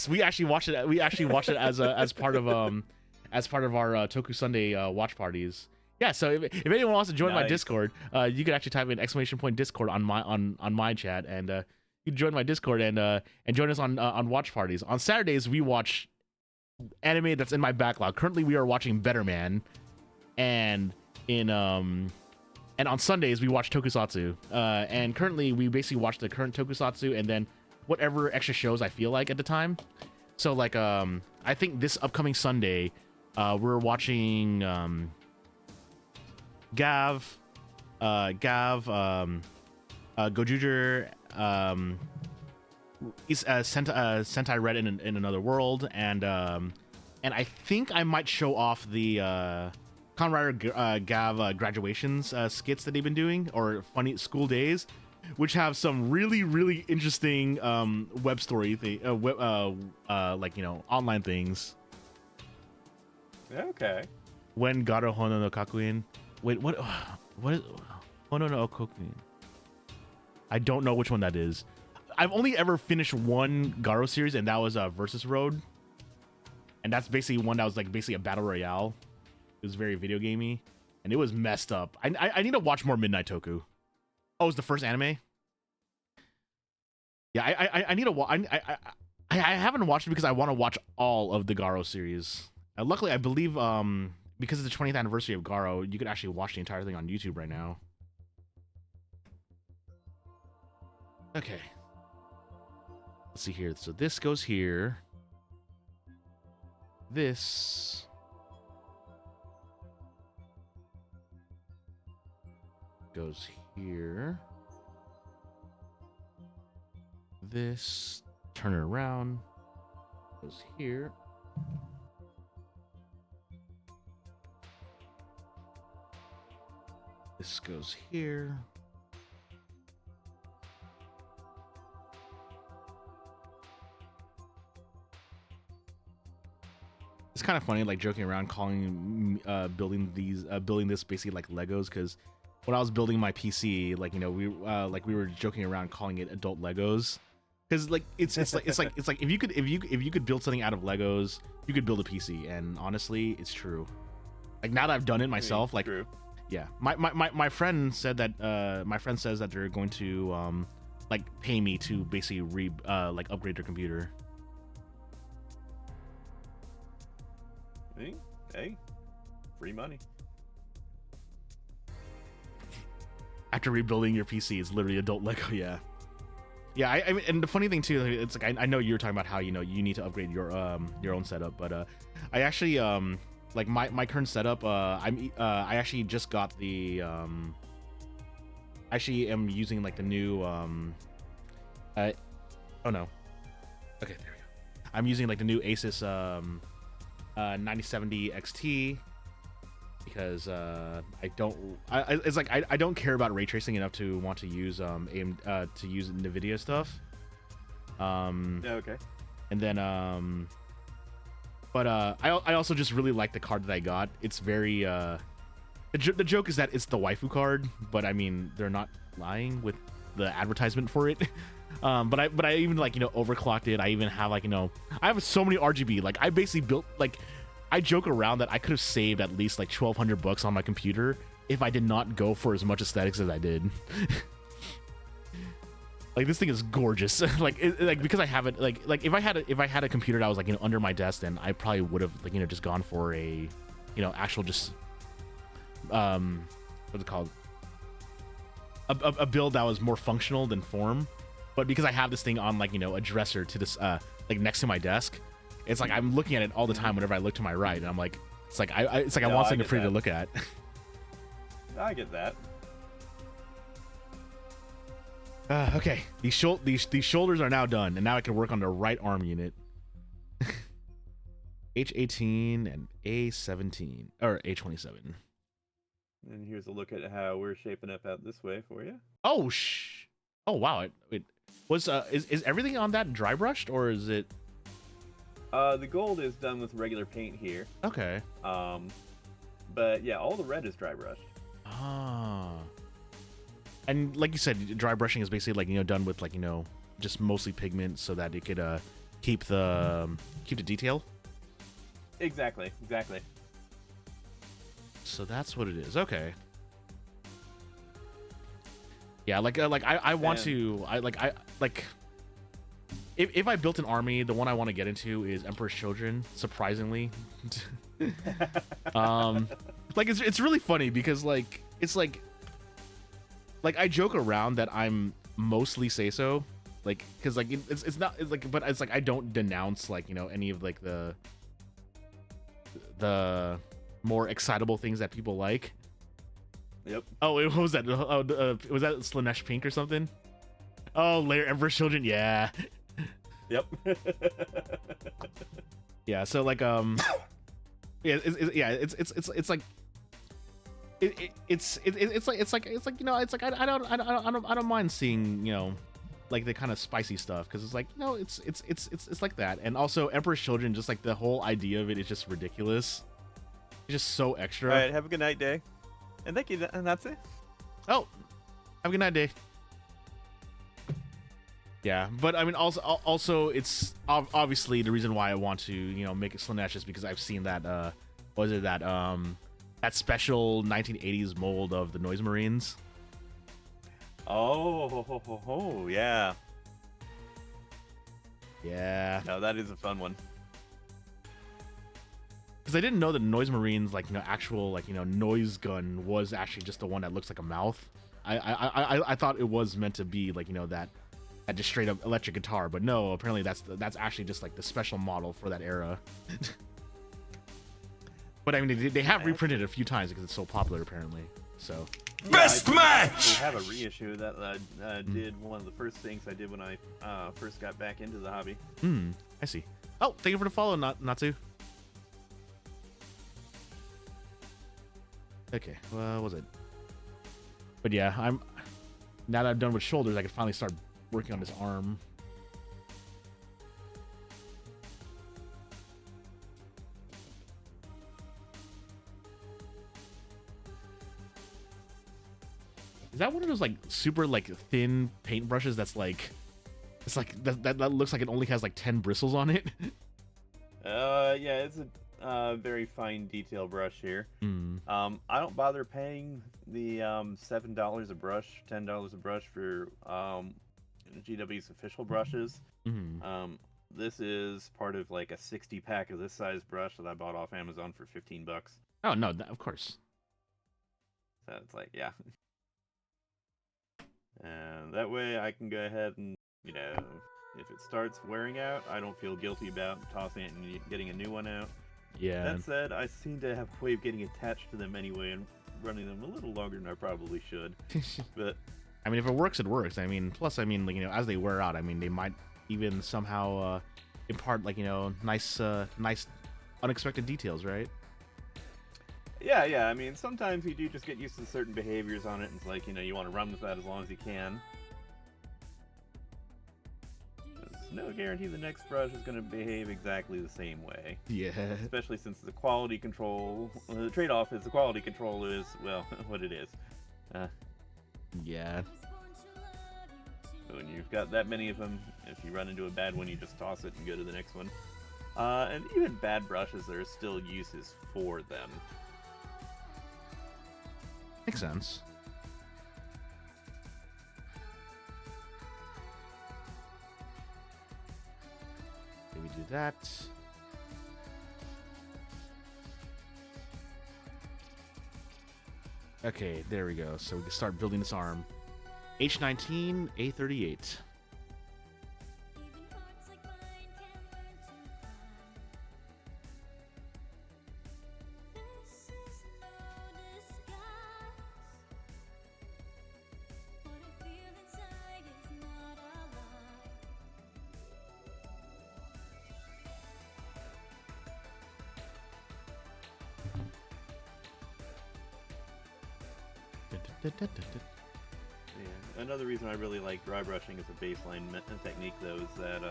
we actually watched it. We actually watched it as part of our Toku Sunday watch parties. Yeah, so if anyone wants to join my Discord, you can actually type in !Discord on my chat, and you join my Discord and join us on watch parties. On Saturdays we watch anime that's in my backlog. Currently we are watching Better Man, and and on Sundays we watch Tokusatsu. And currently we basically watch the current Tokusatsu and then whatever extra shows I feel like at the time. So like I think this upcoming Sunday we're watching Gav, Gojuger, Sentai Red in Another World, and I think I might show off the Kamen Rider Gav graduations skits that they've been doing, or funny school days, which have some really interesting web story thing, like online things. Okay. When Garo Hono no Kakuin. Wait, what is Hono no Kakuin? I don't know which one that is. I've only ever finished one Garo series, and that was Versus Road. And that's basically one that was like basically a battle royale. It was very video gamey, and it was messed up. I need to watch more Midnight Toku. Oh, it's the first anime? Yeah, I need to watch. I haven't watched it because I want to watch all of the Garo series. Luckily, I believe because it's the 20th anniversary of Garo, you could actually watch the entire thing on YouTube right now. Okay. Let's see here. So this goes here. This goes here. This, turn it around, goes here. This goes here. It's kind of funny, like joking around, calling building this basically like Legos, because when I was building my PC, like we were joking around calling it adult Legos, because like it's like if you could build something out of Legos, you could build a PC, and honestly, it's true. Like now that I've done it myself, like true. Yeah, my friend said that my friend says that they're going to like pay me to basically like upgrade their computer. Hey, free money. After rebuilding your PC, it's literally adult Lego. Yeah, I mean, and the funny thing too, it's like I know you were talking about how you need to upgrade your own setup, but I actually like my current setup, I actually just got the actually am using like the new oh no, okay, there we go. I'm using like the new Asus 9070 XT because it's like I don't care about ray tracing enough to want to use to use NVIDIA stuff. Okay. And then but I also just really like the card that I got. It's very the joke is that it's the waifu card, but I mean they're not lying with the advertisement for it. But I even like overclocked it. I even have like I have so many RGB. Like I basically built like I joke around that I could have saved at least like $1,200 on my computer if I did not go for as much aesthetics as I did. Like this thing is gorgeous. like because I have it like if I had a computer that was like under my desk, then I probably would have like just gone for a actual just what's it called, a build that was more functional than form. But because I have this thing on like a dresser to this like next to my desk, it's like I'm looking at it all the time whenever I look to my right, and I'm like it's like I want something pretty to look at. I get that. Okay, these shoulders are now done, and now I can work on the right arm unit. H18 and A17 or A27. And here's a look at how we're shaping up out this way for you. Oh oh wow! It was is everything on that dry brushed, or is it? The gold is done with regular paint here. Okay. But yeah, all the red is dry brushed. Ah. And like you said, dry brushing is basically like done with like just mostly pigment so that it could keep the detail. Exactly. So that's what it is. Okay. Yeah, I want And- to if I built an army, the one I want to get into is Emperor's Children. Surprisingly, like it's really funny because it's like I joke around that I'm mostly say so, like because like it's not it's like but it's like I don't denounce like any of like the more excitable things that people like. Yep. Oh, what was that? Was that Slanesh Pink or something? Oh, Lair Emperor's Children. Yeah. Yep. Yeah. So like yeah it's like it's like I don't mind seeing like the kind of spicy stuff because it's like it's like that. And also Emperor's Children, just like the whole idea of it is just ridiculous. It's just so extra. All right. Have a good night, Day. And thank you. And that's it. Oh, have a good night, Day. Yeah, but I mean, also, it's obviously the reason why I want to, make it Slanesh is because I've seen that, that special 1980s mold of the Noise Marines. Oh, yeah. Yeah. No, that is a fun one. Because I didn't know that Noise Marines, actual, noise gun was actually just the one that looks like a mouth. I thought it was meant to be, that just straight up electric guitar, but no, apparently that's actually just like the special model for that era. But I mean, they have reprinted it a few times because it's so popular apparently. So Best match. I have a reissue that I did. One of the first things I did when I first got back into the hobby. I see. Oh, thank you for the follow, Natsu. Okay, what was it? But yeah, now that I'm done with shoulders, I can finally start working on this arm. Is that one of those super thin paintbrushes that's it's that looks like it only has 10 bristles on it? Yeah, it's a very fine detail brush here. I don't bother paying the $7 a brush, $10 a brush for GW's official brushes. This is part of a 60 pack of this size brush that I bought off Amazon for $15. Oh no, of course. So it's yeah. And that way I can go ahead and if it starts wearing out, I don't feel guilty about tossing it and getting a new one out. Yeah. That said, I seem to have a way of getting attached to them anyway and running them a little longer than I probably should. But I mean, if it works, it works. I mean, plus, I mean, as they wear out, I mean, they might even somehow impart, nice unexpected details, right? Yeah. I mean, sometimes you do just get used to certain behaviors on it, and it's you want to run with that as long as you can. There's no guarantee the next brush is going to behave exactly the same way. Yeah. Especially since the quality control, the trade-off is the quality control is, well, what it is. Yeah. When you've got that many of them, if you run into a bad one, you just toss it and go to the next one. And even bad brushes, there are still uses for them. Makes sense. Maybe do that. Okay, there we go. So we can start building this arm. H19, A38. Yeah. Another reason I really like dry brushing as a baseline technique, though, is that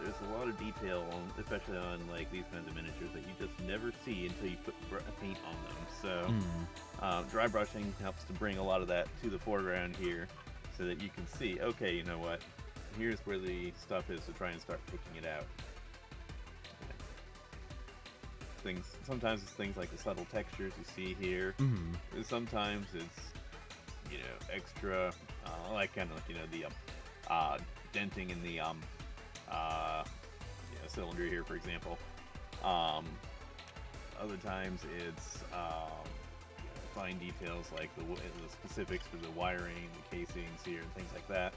there's a lot of detail, especially on these kinds of miniatures, that you just never see until you put paint on them. So dry brushing helps to bring a lot of that to the foreground here, so that you can see, okay, you know what, here's where the stuff is to try and start picking it out. Sometimes it's things like the subtle textures you see here. Sometimes it's extra, like kind of like the denting in the cylinder here, for example. Other times it's fine details like the specifics for the wiring, the casings here, and things like that.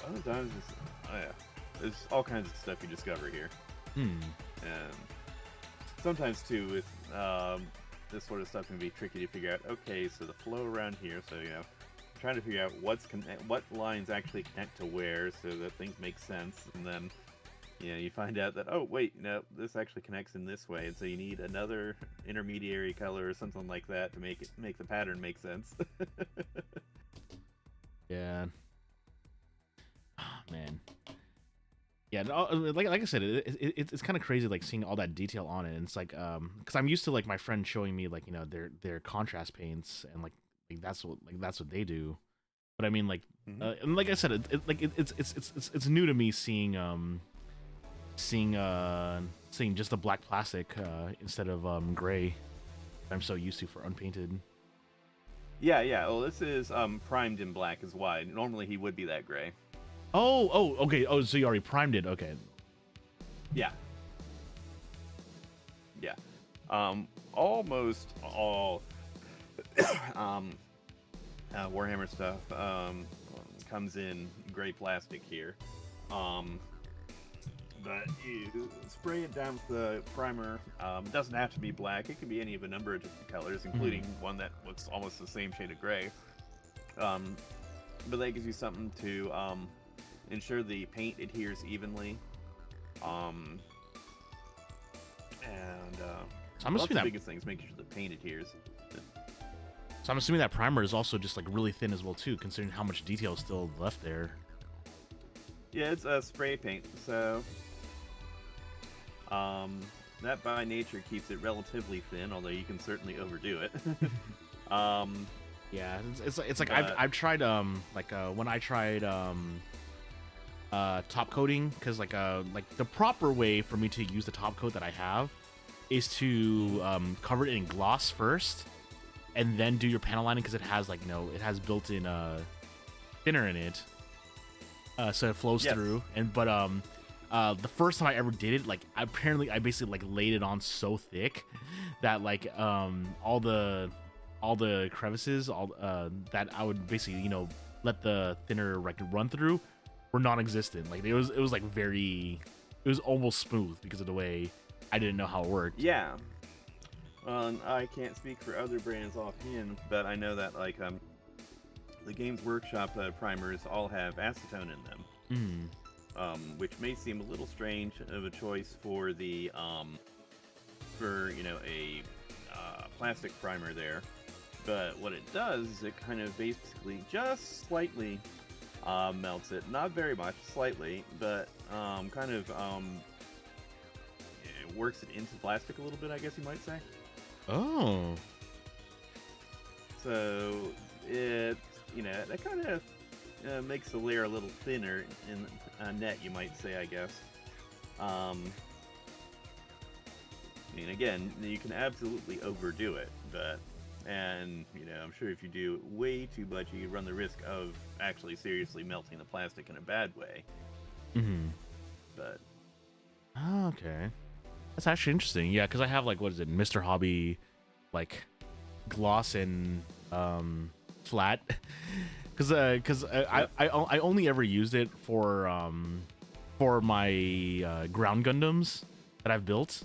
Other times it's, there's all kinds of stuff you discover here. And sometimes too, with this sort of stuff can be tricky to figure out. Okay, so the flow around here, so trying to figure out what lines actually connect to where, so that things make sense, and then you find out that, oh wait, no, this actually connects in this way, and so you need another intermediary color or something like that to make the pattern make sense. Yeah. Oh, man. Yeah, no, like I said, it's kind of crazy, like seeing all that detail on it. And it's like, because I'm used to like my friend showing me like their contrast paints, and like that's what they do. But I mean, like, and like I said, it's new to me seeing just the black plastic instead of gray. I'm so used to for unpainted. Yeah. Well, this is primed in black is why. Normally he would be that gray. Oh, okay. Oh, so you already primed it. Okay. Yeah. Almost all Warhammer stuff comes in gray plastic here. But you spray it down with the primer. It doesn't have to be black. It can be any of a number of different colors, including one that looks almost the same shade of gray. But that gives you something to ensure the paint adheres evenly. So I'm assuming the biggest thing is making sure the paint adheres. So I'm assuming that primer is also just like really thin as well too, considering how much detail is still left there. Yeah, it's a spray paint, so that by nature keeps it relatively thin, although you can certainly overdo it. Yeah, it's like I've tried when I tried top coating, because like the proper way for me to use the top coat that I have is to cover it in gloss first and then do your panel lining, because it has it has built-in thinner in it, so it flows through. And but the first time I ever did it, I basically laid it on so thick that all the crevices that I would basically let the thinner run through were non-existent. It was almost smooth because of the way I didn't know how it worked. Yeah. I can't speak for other brands offhand, but I know that the Games Workshop primers all have acetone in them, which may seem a little strange of a choice for the a plastic primer there. But what it does is it kind of basically just slightly melts it. Not very much, slightly, but it works it into plastic a little bit, I guess you might say. Oh. So it, that kind of makes the layer a little thinner in net, you might say, I guess. Again, you can absolutely overdo it, I'm sure if you do way too much, you run the risk of actually seriously melting the plastic in a bad way. But okay, that's actually interesting. Yeah, because I have what is it, Mr. Hobby, gloss and flat, because I only ever used it for my ground Gundams that I've built,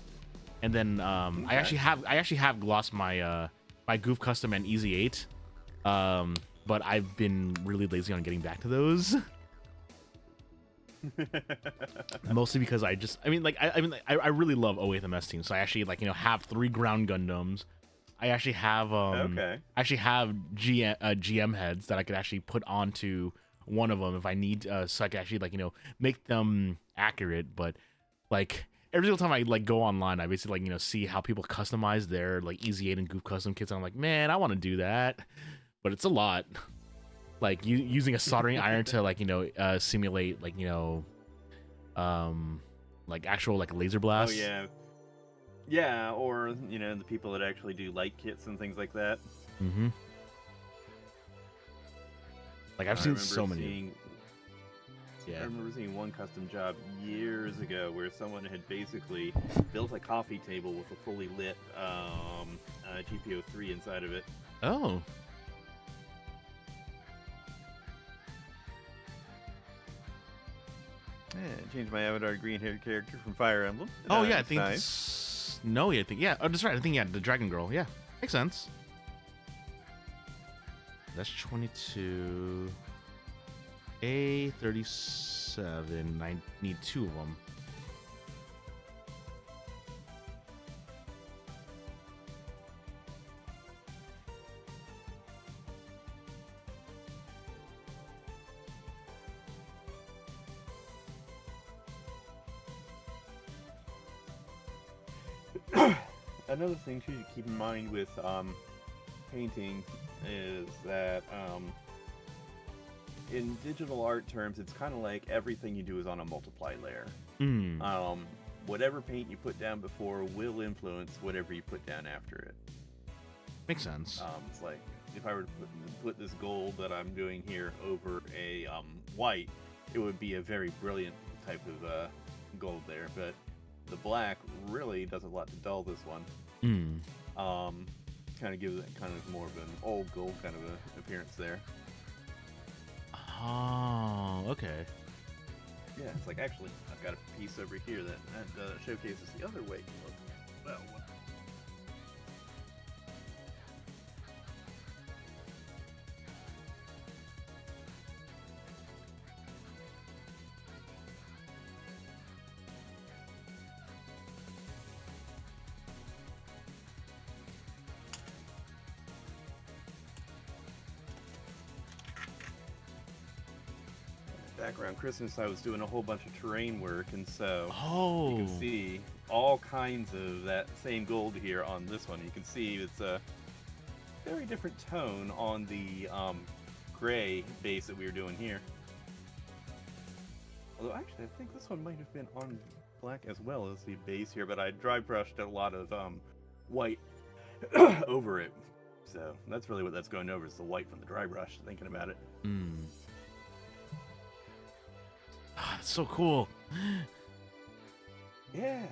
and then okay. I actually have glossed my my Goof Custom and Easy 8, but I've been really lazy on getting back to those. Mostly because I really love 08MS team, so I actually have 3 ground Gundams. I actually have GM heads that I could actually put onto one of them if I need, so I could actually make them accurate. But every single time I go online, I basically see how people customize their Easy 8 and Goof Custom kits. And I'm like, man, I want to do that, but it's a lot. Using a soldering iron to simulate actual laser blasts. Oh Yeah, or the people that actually do light kits and things like that. Mm-hmm. Like I've I seen remember so many. seeing. Yeah. I remember seeing one custom job years ago where someone had basically built a coffee table with a fully lit GPO3 inside of it. Oh. Yeah, changed my avatar to green-haired character from Fire Emblem. Oh yeah, I That's think. nice. No, yeah, I think yeah. Oh, that's right. I think yeah, the Dragon Girl. Yeah, makes sense. That's 22. A37. I need 2 of them. Another thing too to keep in mind with painting is that in digital art terms, it's kind of like everything you do is on a multiply layer. Hmm. Whatever paint you put down before will influence whatever you put down after it. Makes sense. It's like if I were to put this gold that I'm doing here over a white, it would be a very brilliant type of gold there, but the black really does a lot to dull this one. Kind of gives it kind of more of an old gold kind of a appearance there. Oh, okay. Yeah, it's like actually I've got a piece over here that showcases the other way you look. Well, background Christmas, I was doing a whole bunch of terrain work, and so you can see all kinds of that same gold here on this one. You can see it's a very different tone on the gray base that we were doing here. Although actually, I think this one might have been on black as well as the base here, but I dry brushed a lot of white over it. So that's really what that's going over, is the white from the dry brush, thinking about it. Ah, that's so cool. Yeah.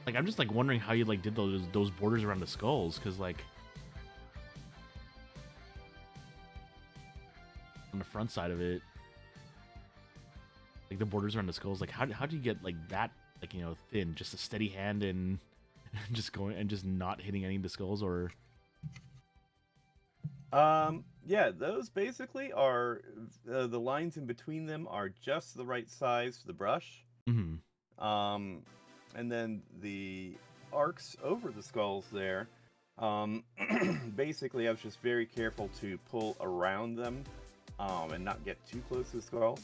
Like I'm just like wondering how you like did those borders around the skulls, because like on the front side of it, like the borders around the skulls, like how do you get like that, like thin, just a steady hand and just going and just not hitting any of the skulls? Or yeah, those basically are the lines in between them are just the right size for the brush. And then the arcs over the skulls there, basically I was just very careful to pull around them and not get too close to the skull.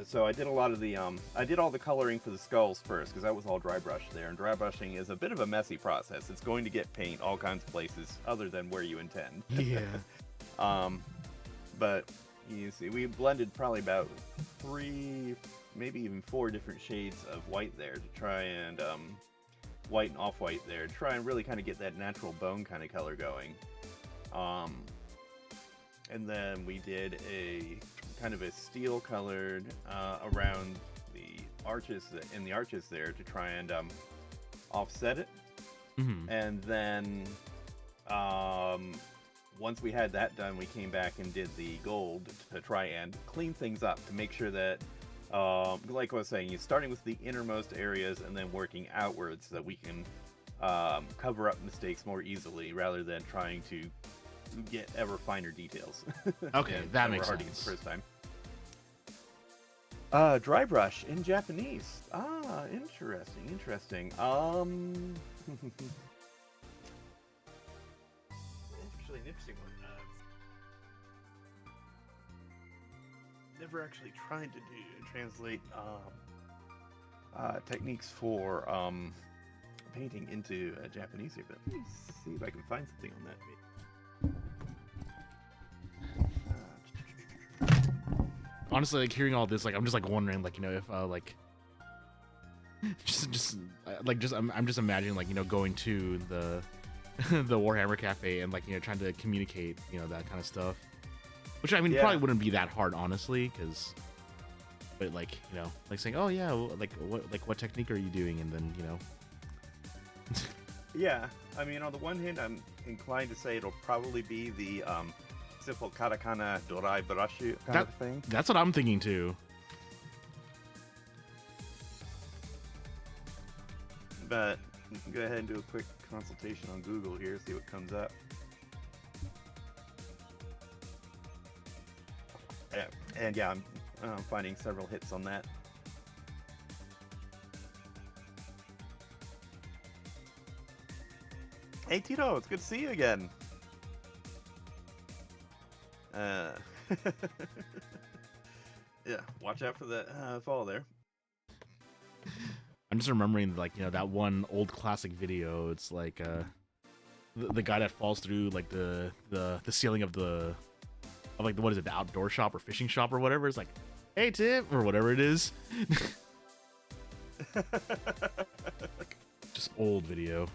So I did a lot of the I did all the coloring for the skulls first, because that was all dry brush there, and dry brushing is a bit of a messy process. It's going to get paint all kinds of places other than where you intend. yeah. But you see, we blended probably about 3, maybe even 4 different shades of white there to try and white and off-white there to try and really kind of get that natural bone kind of color going. And then we did a kind of a steel colored around the arches there to try and offset it. And then once we had that done, we came back and did the gold to try and clean things up, to make sure that like I was saying, you're starting with the innermost areas and then working outwards so that we can cover up mistakes more easily, rather than trying to get ever finer details. Okay, that makes sense. The first time. Dry brush in Japanese. Ah, interesting. Actually, an interesting one. Never actually tried to translate techniques for painting into Japanese here, but let me see if I can find something on that. honestly, like hearing all this, like I'm just like wondering, like if like I'm just imagining like going to the the Warhammer Cafe and like trying to communicate that kind of stuff, which I mean probably wouldn't be that hard honestly, because but like like saying, oh yeah, like what technique are you doing, and then Yeah, I mean, on the one hand, I'm inclined to say it'll probably be the simple katakana dorai barashu kind of thing. That's what I'm thinking too. But you can go ahead and do a quick consultation on Google here, see what comes up. Yeah, and yeah, I'm finding several hits on that. Hey Tito, it's good to see you again. Yeah, watch out for that fall there. I'm just remembering like that one old classic video. It's like the guy that falls through like the ceiling of like what is it, the outdoor shop or fishing shop or whatever. It's like, hey Tim, or whatever it is. Just old video.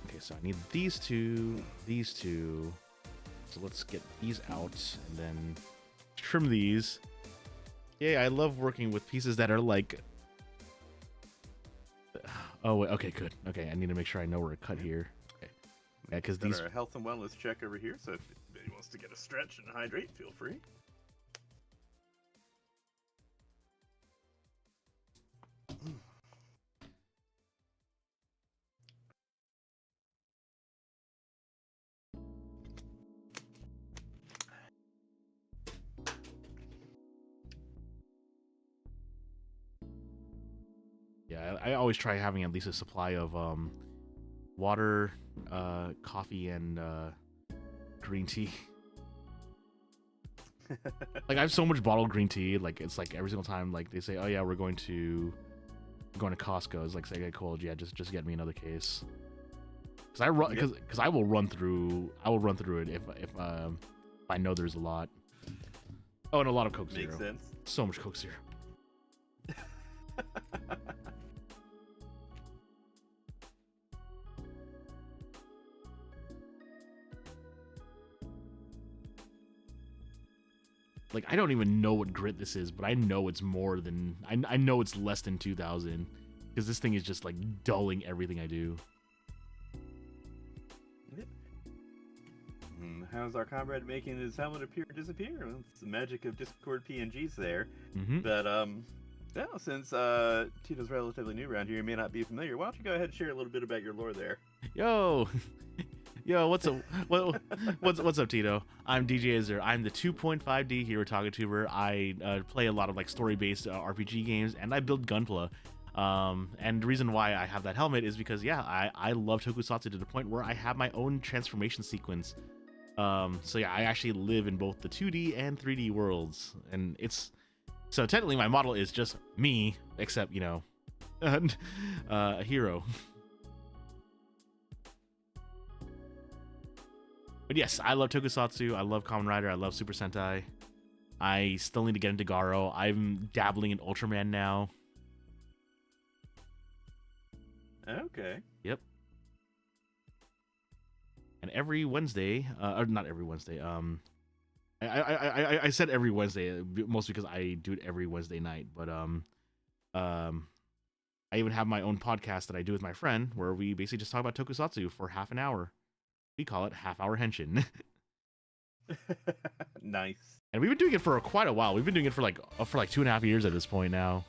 Okay, so I need these two. So let's get these out and then trim these. Yeah, I love working with pieces that are like... Oh, wait, okay, good. Okay, I need to make sure I know where to cut here. Okay. Yeah, because these... Our health and wellness check over here, so if anybody wants to get a stretch and hydrate, feel free. Yeah, I always try having at least a supply of water, coffee, and green tea. Like I have so much bottled green tea. Like it's like every single time, like they say, "Oh yeah, we're going to Costco." It's like, say, "Okay, cool. Yeah, just get me another case." Because I will run through it if I know there's a lot. Oh, and a lot of Coke Zero. Makes sense. So much Coke Zero. Like, I don't even know what grit this is, but I know it's more than... I know it's less than 2,000. Because this thing is just, like, dulling everything I do. Yep. How's our comrade making his helmet appear and disappear? Well, it's the magic of Discord PNGs there. Mm-hmm. But, yeah, since Tito's relatively new around here, you may not be familiar. Why don't you go ahead and share a little bit about your lore there? Yo! Yo, what's up? What's up, Tito? I'm DJ Azir. I'm the 2.5D hero Takutuber. I play a lot of like story-based RPG games, and I build Gunpla. And the reason why I have that helmet is because I love Tokusatsu to the point where I have my own transformation sequence. So yeah, I actually live in both the 2D and 3D worlds, and it's so technically my model is just me, except a hero. But yes, I love Tokusatsu, I love Kamen Rider, I love Super Sentai. I still need to get into Garo. I'm dabbling in Ultraman now. Okay. Yep. And every Wednesday, or not every Wednesday, I said every Wednesday, mostly because I do it every Wednesday night, but I even have my own podcast that I do with my friend where we basically just talk about Tokusatsu for half an hour. We call it Half Hour Henshin. Nice. And we've been doing it for quite a while. We've been doing it for like 2.5 years at this point now.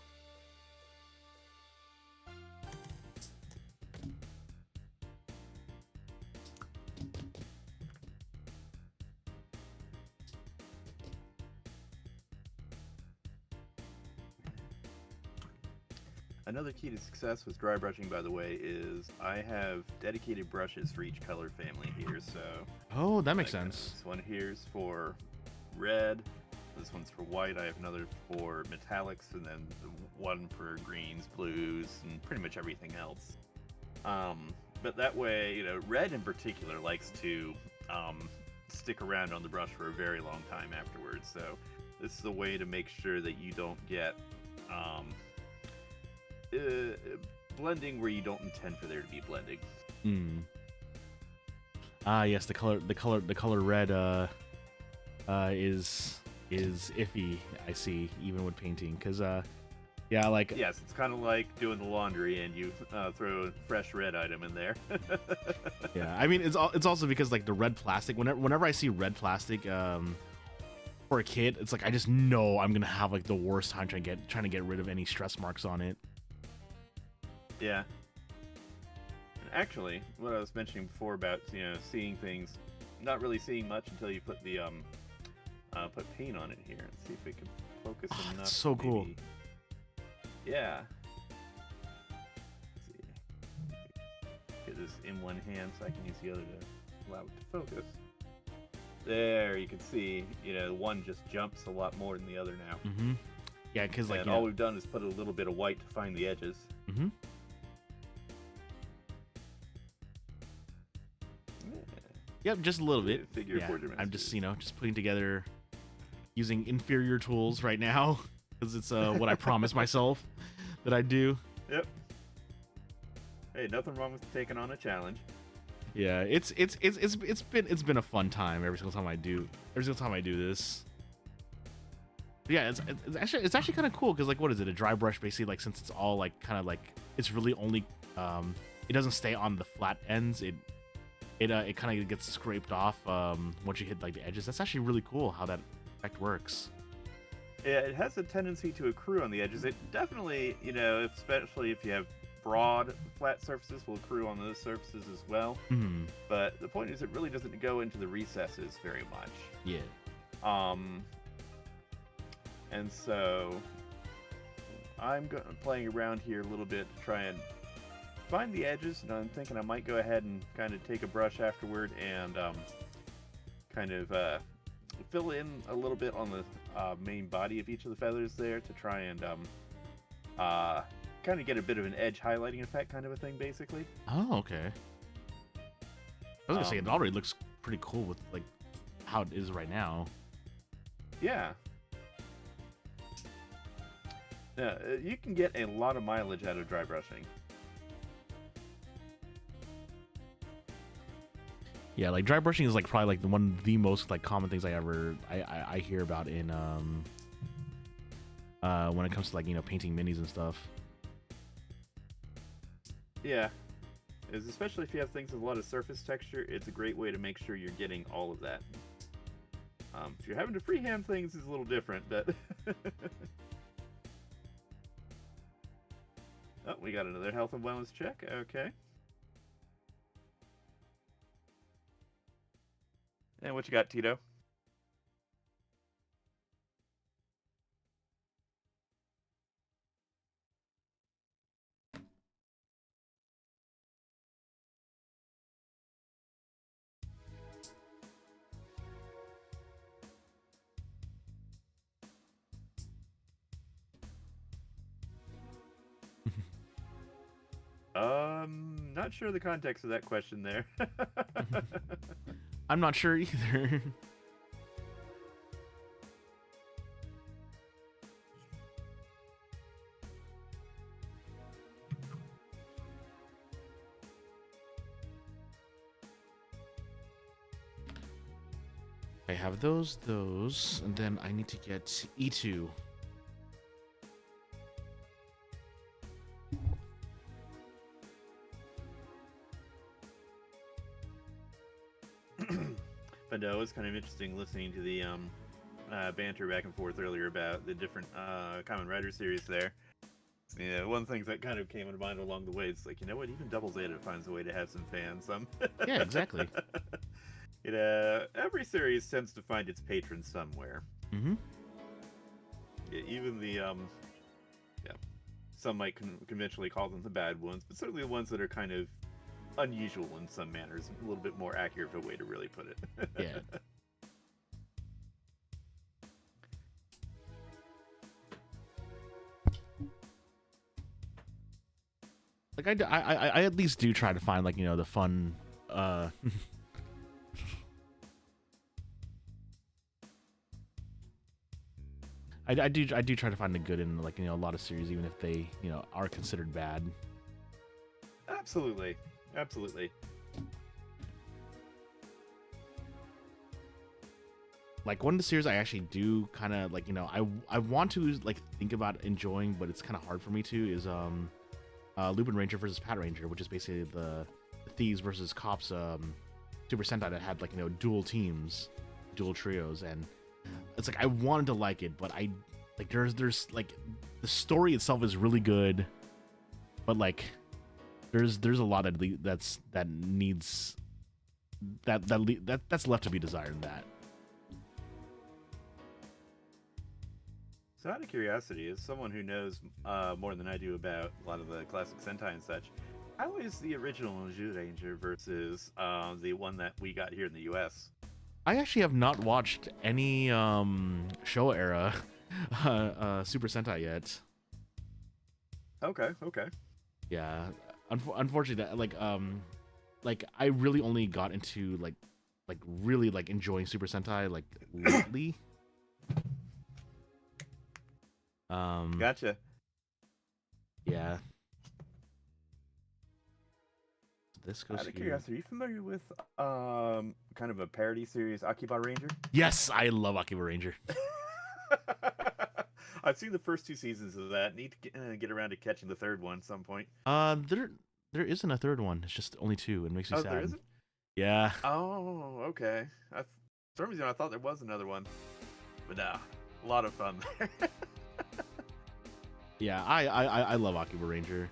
Another key to success with dry brushing, by the way, is I have dedicated brushes for each color family here. So, oh, that makes sense. This one here's for red. This one's for white. I have another for metallics, and then one for greens, blues, and pretty much everything else. But that way, red in particular likes to stick around on the brush for a very long time afterwards. So this is a way to make sure that you don't get blending where you don't intend for there to be blending. Ah, yes, the color red is iffy. I see, even with painting, because yeah, like yes, it's kind of like doing the laundry and you throw a fresh red item in there. yeah, I mean it's also because like the red plastic. Whenever I see red plastic, for a kid, it's like I just know I'm gonna have like the worst time trying to get rid of any stress marks on it. Yeah. And actually, what I was mentioning before about seeing things, not really seeing much until you put the put paint on it here. Let's see if we can focus enough. That's so cool. Maybe. Yeah. Let's see. Get this in one hand so I can use the other to allow it to focus. There, you can see, one just jumps a lot more than the other now. Mm-hmm. Yeah, because like all we've done is put a little bit of white to find the edges. Mm-hmm. Yep, just a little bit. Figure 4 I'm just just putting together using inferior tools right now because it's what I promised myself that I'd do. Yep. Hey, nothing wrong with taking on a challenge. Yeah, it's been a fun time every single time I do this. But yeah, it's actually kind of cool because like what is it, a dry brush basically, like since it's all like kind of like it's really only it doesn't stay on the flat ends, it kind of gets scraped off once you hit like the edges. That's actually really cool how that effect works. Yeah, it has a tendency to accrue on the edges. It definitely, especially if you have broad flat surfaces, will accrue on those surfaces as well. Mm-hmm. But the point is, it really doesn't go into the recesses very much. Yeah. And so I'm playing around here a little bit to try and find the edges, and I'm thinking I might go ahead and kind of take a brush afterward and kind of fill in a little bit on the main body of each of the feathers there to try and kind of get a bit of an edge highlighting effect kind of a thing, basically. Oh, okay. I was gonna say, it already looks pretty cool with like how it is right now. Yeah. Yeah, you can get a lot of mileage out of dry brushing. Yeah, like dry brushing is like probably like one of the most like common things I hear about in when it comes to like painting minis and stuff. Yeah, especially if you have things with a lot of surface texture, it's a great way to make sure you're getting all of that. If you're having to freehand things, it's a little different, but oh, we got another health and wellness check. Okay. And what you got, Tito? Not sure the context of that question there. I'm not sure either. I have those, and then I need to get E2. But no, it was kind of interesting listening to the banter back and forth earlier about the different Common Rider series there. Yeah, one of the things that kind of came into mind along the way is like, what, even Double Zeta finds a way to have some fans. Yeah, exactly. Every series tends to find its patron somewhere. Mm-hmm. Yeah, even the some might conventionally call them the bad ones, but certainly the ones that are kind of unusual in some manners, a little bit more accurate of a way to really put it. Yeah. Like I at least do try to find like the fun I do try to find the good in like a lot of series, even if they are considered bad. Absolutely, absolutely. Like one of the series I actually do kind of like I want to like think about enjoying, but it's kind of hard for me to is Lupin Ranger versus Pat Ranger, which is basically the thieves versus cops Super Sentai that had like dual teams, dual trios, and it's like I wanted to like it, but I like there's like the story itself is really good, but like there's a lot that needs that's left to be desired in that. So out of curiosity, as someone who knows more than I do about a lot of the classic Sentai and such, how is the original Ranger versus the one that we got here in the U.S.? I actually have not watched any Showa era Super Sentai yet. Okay. Yeah, unfortunately, like I really only got into like really like enjoying Super Sentai like lately. Gotcha. Yeah. This goes Out of here. curiosity, are you familiar with kind of a parody series, Akiba Ranger? Yes, I love Akiba Ranger. I've seen the first 2 seasons of that. Need to get around to catching the third one at some point. There isn't a third one. It's just only 2. It makes me sad. There isn't? Yeah. Oh, okay. For some reason, I thought there was another one. But nah, a lot of fun there. Yeah, I love Akiba Ranger.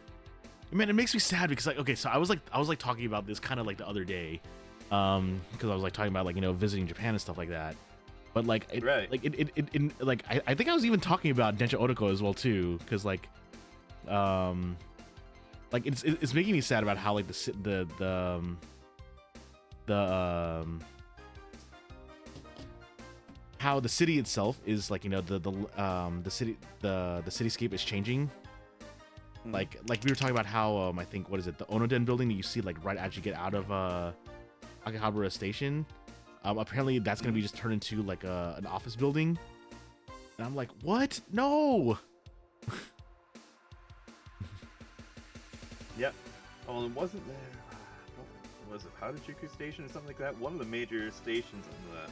Man, it makes me sad because like okay, so I was like talking about this kind of like the other day, because I was like talking about like visiting Japan and stuff like that. But like Right. like it like I think I was even talking about Densha Otoko as well too, because like it's making me sad about how like how the city itself is like the cityscape is changing. Like we were talking about how I think what is it, the Onoden building that you see like right as you get out of Akihabara Station, apparently that's gonna be just turned into like an office building, and I'm like, what? No. Yep. Well, it wasn't there. Was it Harajuku Station or something like that? One of the major stations in the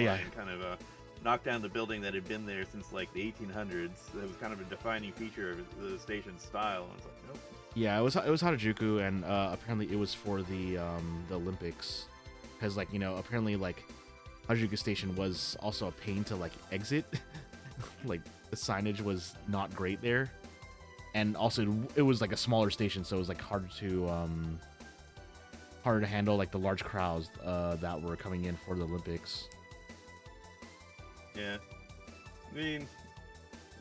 Yeah, kind of knocked down the building that had been there since like the 1800s. It was kind of a defining feature of the station's style. And I was like, nope. yeah, it was Harajuku, and apparently it was for the Olympics, because like apparently like Harajuku Station was also a pain to like exit. Like the signage was not great there, and also it was like a smaller station, so it was like harder to handle like the large crowds that were coming in for the Olympics. Yeah. I mean,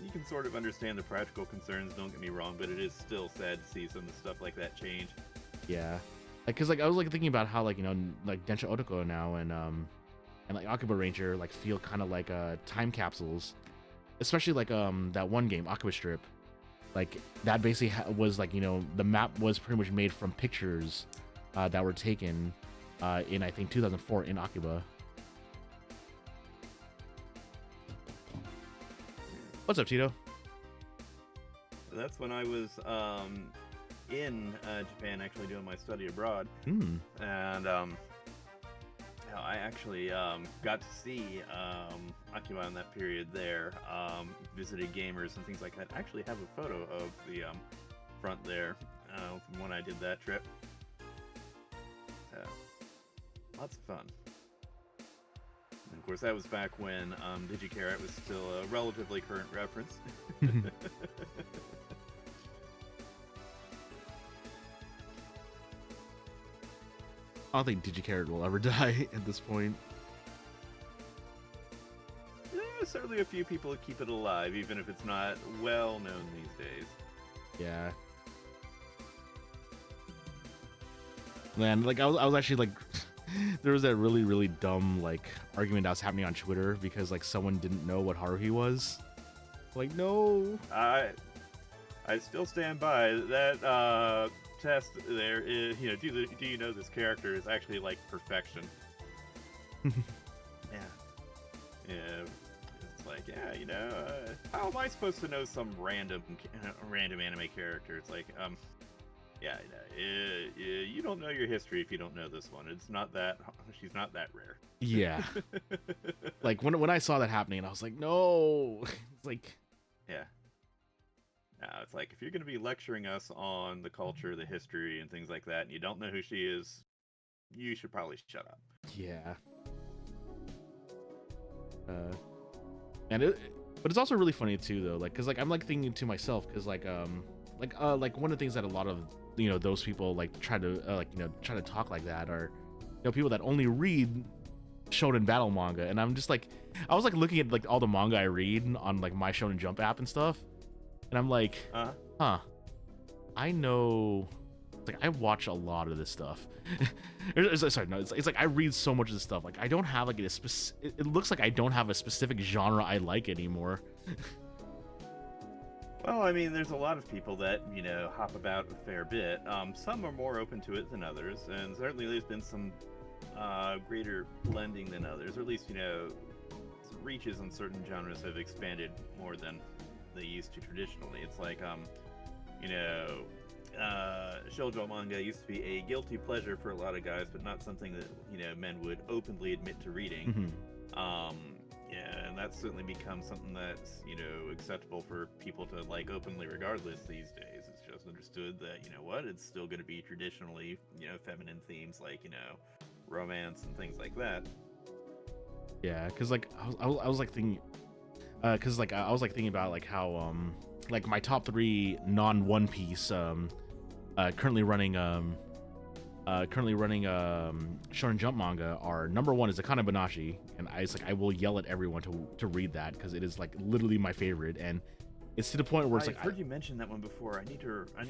you can sort of understand the practical concerns, don't get me wrong, but it is still sad to see some of the stuff like that change. Yeah. Because like I was like thinking about how like like Densha Otoko now and like Akiba Ranger like feel kind of like time capsules, especially like that one game Akiba Strip, like that basically was like the map was pretty much made from pictures that were taken in I think 2004 in Akiba. What's up, Tito? That's when I was in Japan, actually doing my study abroad, Hmm. and I actually got to see Akiba in that period there. Visited gamers and things like that. I actually have a photo of the front there from when I did that trip. Lots of fun. And of course, that was back when DigiCarrot was still a relatively current reference. I don't think DigiCarrot will ever die at this point. Certainly a few people keep it alive, even if it's not well known these days. Yeah. Man, like I was actually like there was that really dumb like argument that was happening on Twitter because like someone didn't know what Haruhi was. Like, no. I still stand by that test there is, do you know this character is actually like perfection. Yeah. It's like, yeah, how am I supposed to know some random anime character? It's like, yeah, you don't know your history if you don't know this one. It's not that she's not that rare. Yeah. Like when I saw that happening, I was like, no. It's like, yeah. No, it's like if you're going to be lecturing us on the culture, the history, and things like that, and you don't know who she is, you should probably shut up. Yeah. But it's also really funny too, though, like, cause like I'm like thinking to myself, cause like one of the things that a lot of those people like try to talk like that are people that only read shonen battle manga, and I'm just like, I was like looking at like all the manga I read on like my Shonen Jump app and stuff, and I'm like, I know, like I watch a lot of this stuff. Sorry, no, it's like I read so much of this stuff. Like I don't have like it looks like I don't have a specific genre I like anymore. Well, I mean, there's a lot of people that, hop about a fair bit. Some are more open to it than others, and certainly there's been some greater blending than others, or at least, reaches on certain genres have expanded more than they used to traditionally. It's like, shoujo manga used to be a guilty pleasure for a lot of guys, but not something that, men would openly admit to reading. Yeah, and that's certainly become something that's, acceptable for people to like openly regardless these days. It's just understood that, it's still going to be traditionally, feminine themes like, romance and things like that. Yeah, because like I was like thinking, I was like thinking about like how like my top 3 non-One Piece currently running Shonen Jump manga are, number 1 is Akane Banashi, and I will yell at everyone to read that because it is like literally my favorite, and it's to the point where it's like, I've heard you mention that one before. I need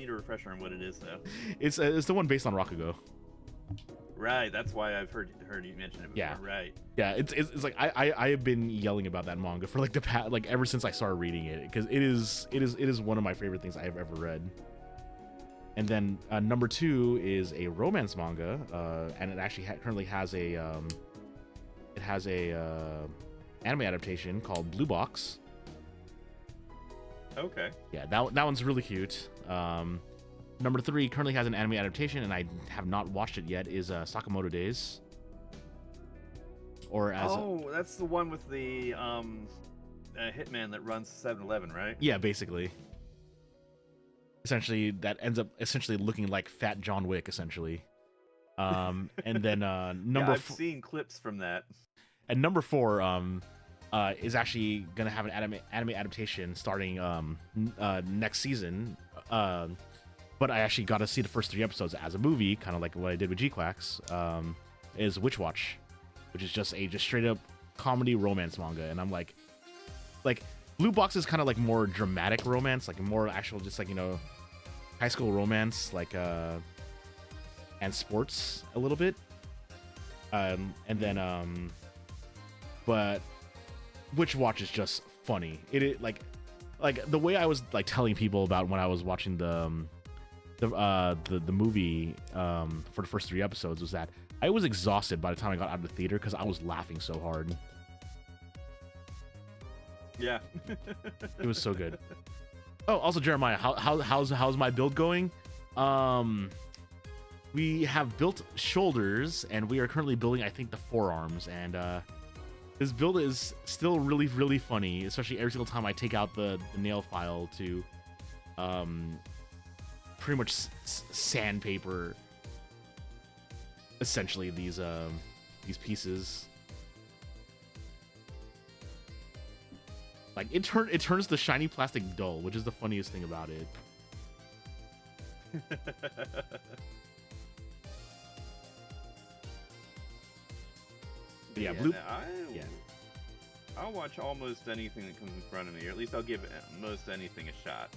a refresher on what it is though. It's the one based on Rakugo. Right, that's why I've heard you mention it before. Yeah. Right. Yeah, it's like I have been yelling about that manga for like the past, like ever since I started reading it, because it is one of my favorite things I have ever read. And then number 2 is a romance manga, and it actually currently has a anime adaptation called Blue Box. Okay. Yeah, that one's really cute. Number 3 currently has an anime adaptation, and I have not watched it yet, is Sakamoto Days. Or as that's the one with the hitman that runs 7-Eleven, right? Yeah, basically. Essentially, that ends up essentially looking like Fat John Wick, essentially. And then I've seen clips from that. And number 4 is actually gonna have an anime adaptation starting next season. But I actually got to see the first 3 episodes as a movie, kind of like what I did with G-Clax, is Witch Watch, which is just straight up comedy romance manga. And I'm like Blue Box is kind of like more dramatic romance, like more actual, just like, high school romance, like, and sports a little bit. And then, but Witch Watch is just funny. It like the way I was like telling people about when I was watching the movie for the first 3 episodes was that I was exhausted by the time I got out of the theater because I was laughing so hard. Yeah. It was so good. Oh, also Jeremiah, how's my build going? We have built shoulders, and we are currently building, I think, the forearms, and this build is still really, really funny, especially every single time I take out the nail file to pretty much sandpaper essentially these pieces. Like it turns the shiny plastic dull, which is the funniest thing about it. Yeah, blue. I'll watch almost anything that comes in front of me, or at least I'll give most anything a shot.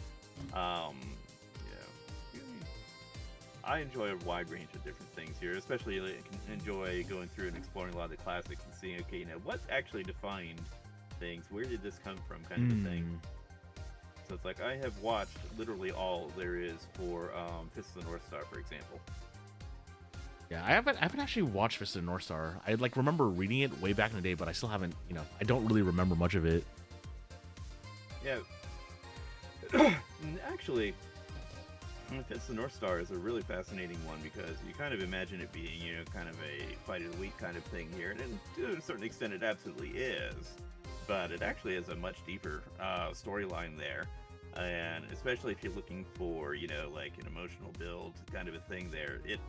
I enjoy a wide range of different things here, especially enjoy going through and exploring a lot of the classics and seeing, okay, what actually defined things? Where did this come from? Kind of a thing. So it's like I have watched literally all there is for Fist of the North Star, for example. Yeah, I haven't actually watched Fist of the North Star. I remember reading it way back in the day, but I still haven't. I don't really remember much of it. Yeah. Actually, Fist the North Star is a really fascinating one because you kind of imagine it being, kind of a fight of the week kind of thing here, and to a certain extent it absolutely is. But it actually has a much deeper storyline there, and especially if you're looking for, like an emotional build kind of a thing there, it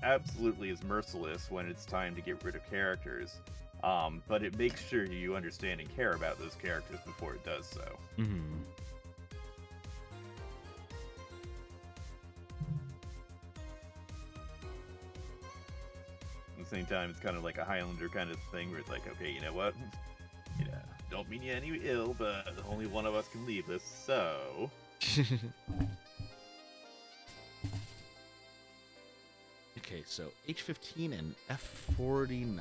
absolutely is merciless when it's time to get rid of characters. But it makes sure you understand and care about those characters before it does so. Mm-hmm. At the same time, it's kind of like a Highlander kind of thing where it's like, okay, you know what? Don't mean you any ill, but only one of us can leave this, so... Okay, so H15 and F49.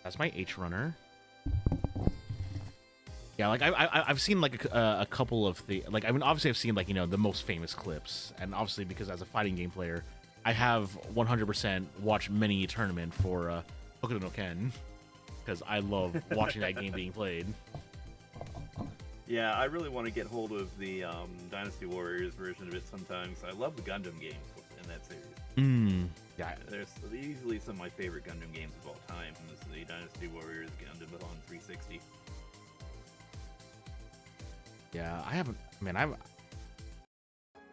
That's my H runner. Yeah, like I've seen like a couple of the obviously I've seen like the most famous clips, and obviously because as a fighting game player, I have 100% watched many a tournament for Hokuto no Ken because I love watching that game being played. Yeah, I really want to get hold of the Dynasty Warriors version of it sometimes. I love the Gundam games in that series. Yeah, there's easily some of my favorite Gundam games of all time. This is the Dynasty Warriors Gundam on 360. Yeah, I haven't. Man,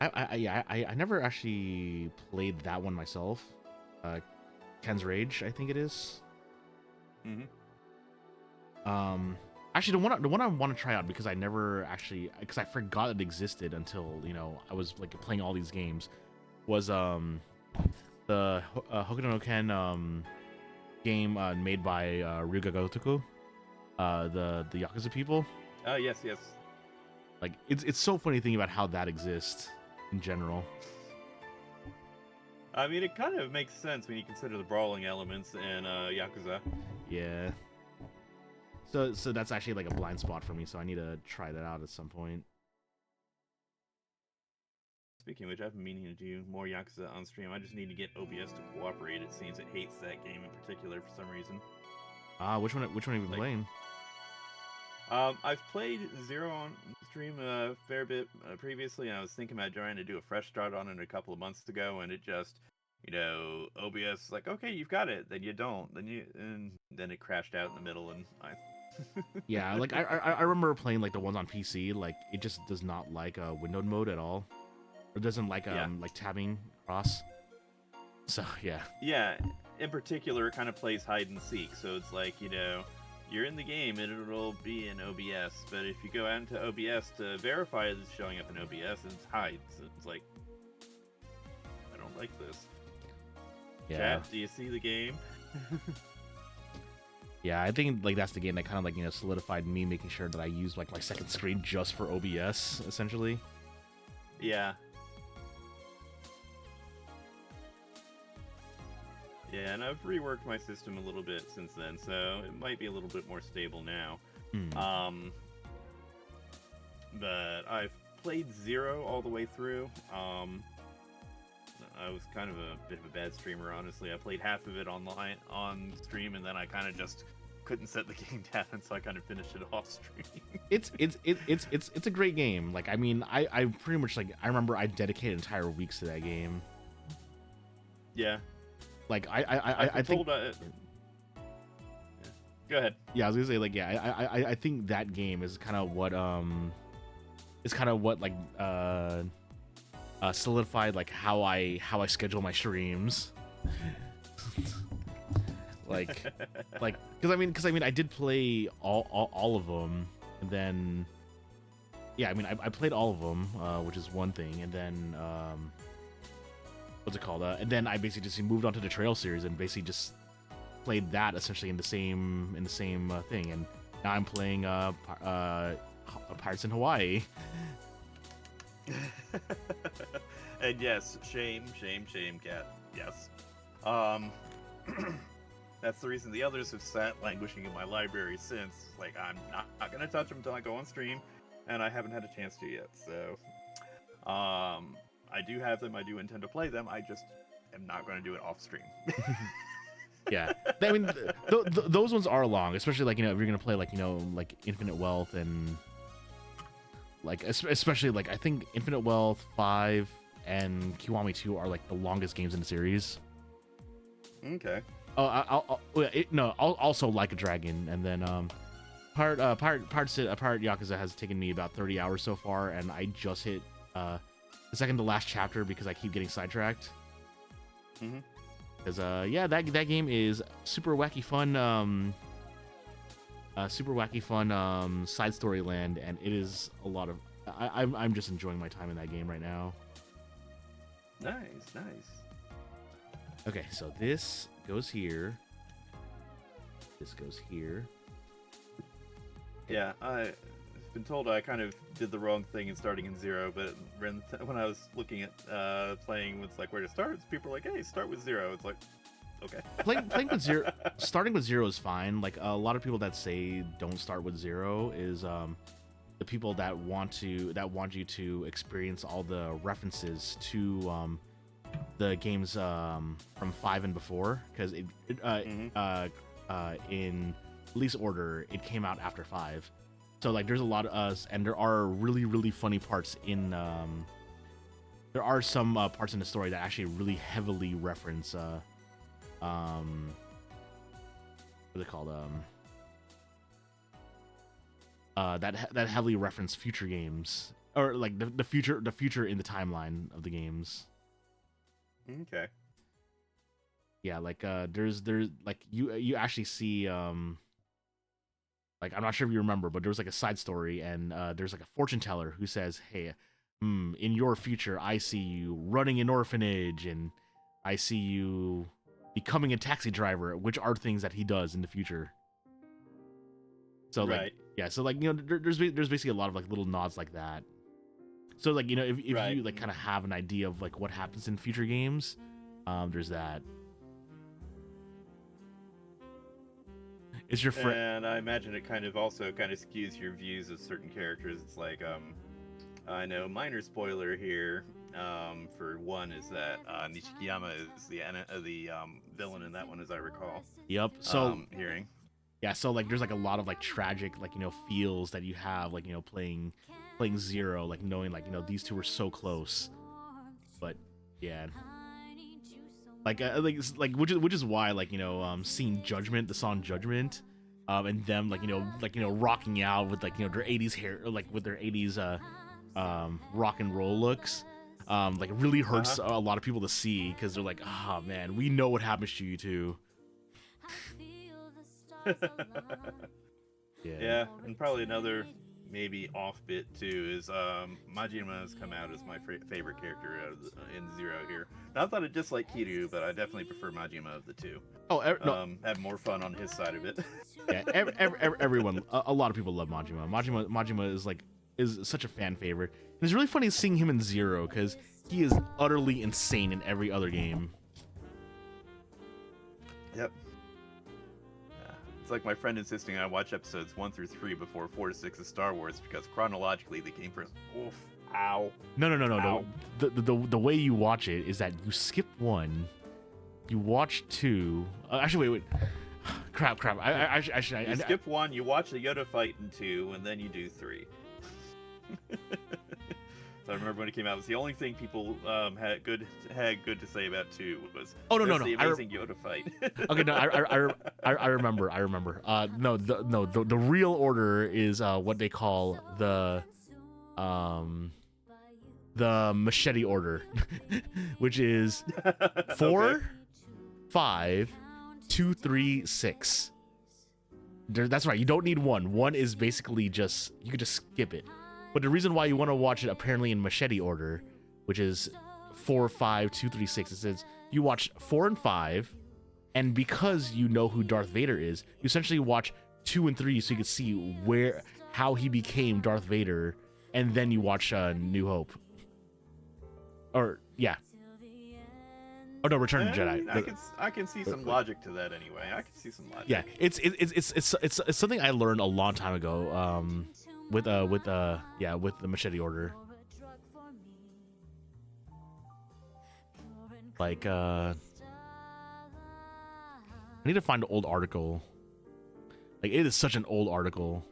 I never actually played that one myself. Ken's Rage, I think it is. Mm-hmm. Actually, the one I want to try out because I forgot it existed until I was like playing all these games, was the Hokuto no Ken game made by Ryuga Gotoku, the Yakuza people. Oh yes. Like it's so funny thinking about how that exists in general. I mean, it kind of makes sense when you consider the brawling elements in Yakuza. Yeah. So that's actually like a blind spot for me, so I need to try that out at some point. Speaking of which, I've been meaning to do more Yakuza on stream. I just need to get OBS to cooperate. It seems it hates that game in particular for some reason. Which one have you been playing? I've played Zero on stream a fair bit previously, and I was thinking about trying to do a fresh start on it a couple of months ago, and it just, OBS like, okay, you've got it, then you don't, and then it crashed out in the middle, and I. Yeah, like I remember playing like the ones on PC, like it just does not like windowed mode at all, or doesn't like like tabbing across. So yeah. Yeah, in particular, it kind of plays hide and seek, so it's like you're in the game and it'll be in OBS, but if you go out into OBS to verify that it's showing up in OBS, it hides. It's like, I don't like this. Yeah. Chat, do you see the game? Yeah, I think like that's the game that kind of like solidified me making sure that I use like my second screen just for OBS essentially. Yeah. Yeah, and I've reworked my system a little bit since then, so it might be a little bit more stable now. But I've played Zero all the way through. I was kind of a bit of a bad streamer, honestly. I played half of it online on stream, and then I kind of just couldn't set the game down, and so I kind of finished it off stream. It's a great game. Like I mean, I pretty much like I remember I dedicated entire weeks to that game. Yeah. Like I think. Yeah. Go ahead. Yeah, I was gonna say like yeah, I think that game is kind of what like solidified like how I schedule my streams. like because I mean I did play all of them, and then yeah, I mean I played all of them, which is one thing, and then what's it called? And then I basically just moved on to the Trail series and basically just played that essentially in the same thing, and now I'm playing Pirates in Hawaii. And yes, shame, cat. Yes. That's the reason the others have sat languishing in my library since. Like, I'm not gonna touch them until I go on stream, and I haven't had a chance to yet. So, I do have them. I do intend to play them. I just am not going to do it off stream. Yeah, I mean, those ones are long, especially like, you know, if you're gonna play like, you know, like Infinite Wealth and like especially like I think Infinite Wealth 5 and Kiwami 2 are like the longest games in the series. Okay. Oh, I'll also Like a Dragon, and then Pirate Yakuza has taken me about 30 hours so far, and I just hit the second to last chapter because I keep getting sidetracked. Mm-hmm. Because yeah, that game is super wacky fun. Super wacky fun side story land, and it is a lot of. I'm just enjoying my time in that game right now. Nice. Okay, so this goes here. This goes here. Yeah, I've been told I kind of did the wrong thing in starting in 0, but when I was looking at playing with like where to start, people were like, "Hey, start with 0." It's like, okay. playing with 0, starting with 0 is fine. Like a lot of people that say don't start with 0 is the people that want you to experience all the references to the games from 5 and before, because in release order it came out after 5, so like there's a lot of us, and there are really funny parts in there are some parts in the story that actually really heavily reference what is it called that heavily reference future games, or like the future in the timeline of the games. Okay. Yeah, like there's like you actually see like, I'm not sure if you remember, but there was like a side story, and there's like a fortune teller who says, "Hey, in your future, I see you running an orphanage, and I see you becoming a taxi driver," which are things that he does in the future. So like, right. yeah, so like, you know, there's basically a lot of like little nods like that. So like, you know, if Right. you like kind of have an idea of like what happens in future games, there's that. Is your friend? And I imagine it kind of skews your views of certain characters. It's like, I know, minor spoiler here. For one, is that Nishikiyama is the villain in that one, as I recall. Yep. So hearing. yeah, so like there's like a lot of like tragic, like, you know, feels that you have, like, you know, playing 0, like knowing like, you know, these two were so close, but yeah. Like which is why, like, you know, seeing Judgment, the song Judgment, and them like, you know, rocking out with like, you know, their 80s hair, like with their 80s rock and roll looks, like really hurts a lot of people to see, because they're like, oh man, we know what happens to you too. Yeah, and probably another maybe off bit too is Majima has come out as my favorite character in 0 here. Not that I dislike Kiryu, but I definitely prefer Majima of the two. Oh, no. Have more fun on his side of it. Yeah, everyone, a lot of people love Majima. Majima is such a fan favorite. And it's really funny seeing him in 0, because he is utterly insane in every other game. Yep. It's like my friend insisting I watch episodes 1 through 3 before 4 to 6 of Star Wars, because chronologically they came first. Oof. Ow. No. The way you watch it is that you skip 1, you watch 2. Actually, wait. Crap. You skip 1, you watch the Yoda fight in 2, and then you do 3. So I remember when it came out, it was the only thing people had good to say about 2 was the amazing Yoda fight. Okay, no, I remember. No, the real order is what they call the machete order, which is 4, Okay. 5, 2, 3, 6. That's right. You don't need 1. 1 is basically just, you could just skip it. But the reason why you want to watch it apparently in machete order, which is 4, 5, 2, 3, 6, it says you watch 4 and 5, and because you know who Darth Vader is, you essentially watch 2 and 3 so you can see how he became Darth Vader, and then you watch New Hope. Or yeah. Oh no, Return of the Jedi. I can see some logic to that anyway. I can see some logic. Yeah, it's something I learned a long time ago. With the machete order. Like I need to find an old article. Like, it is such an old article.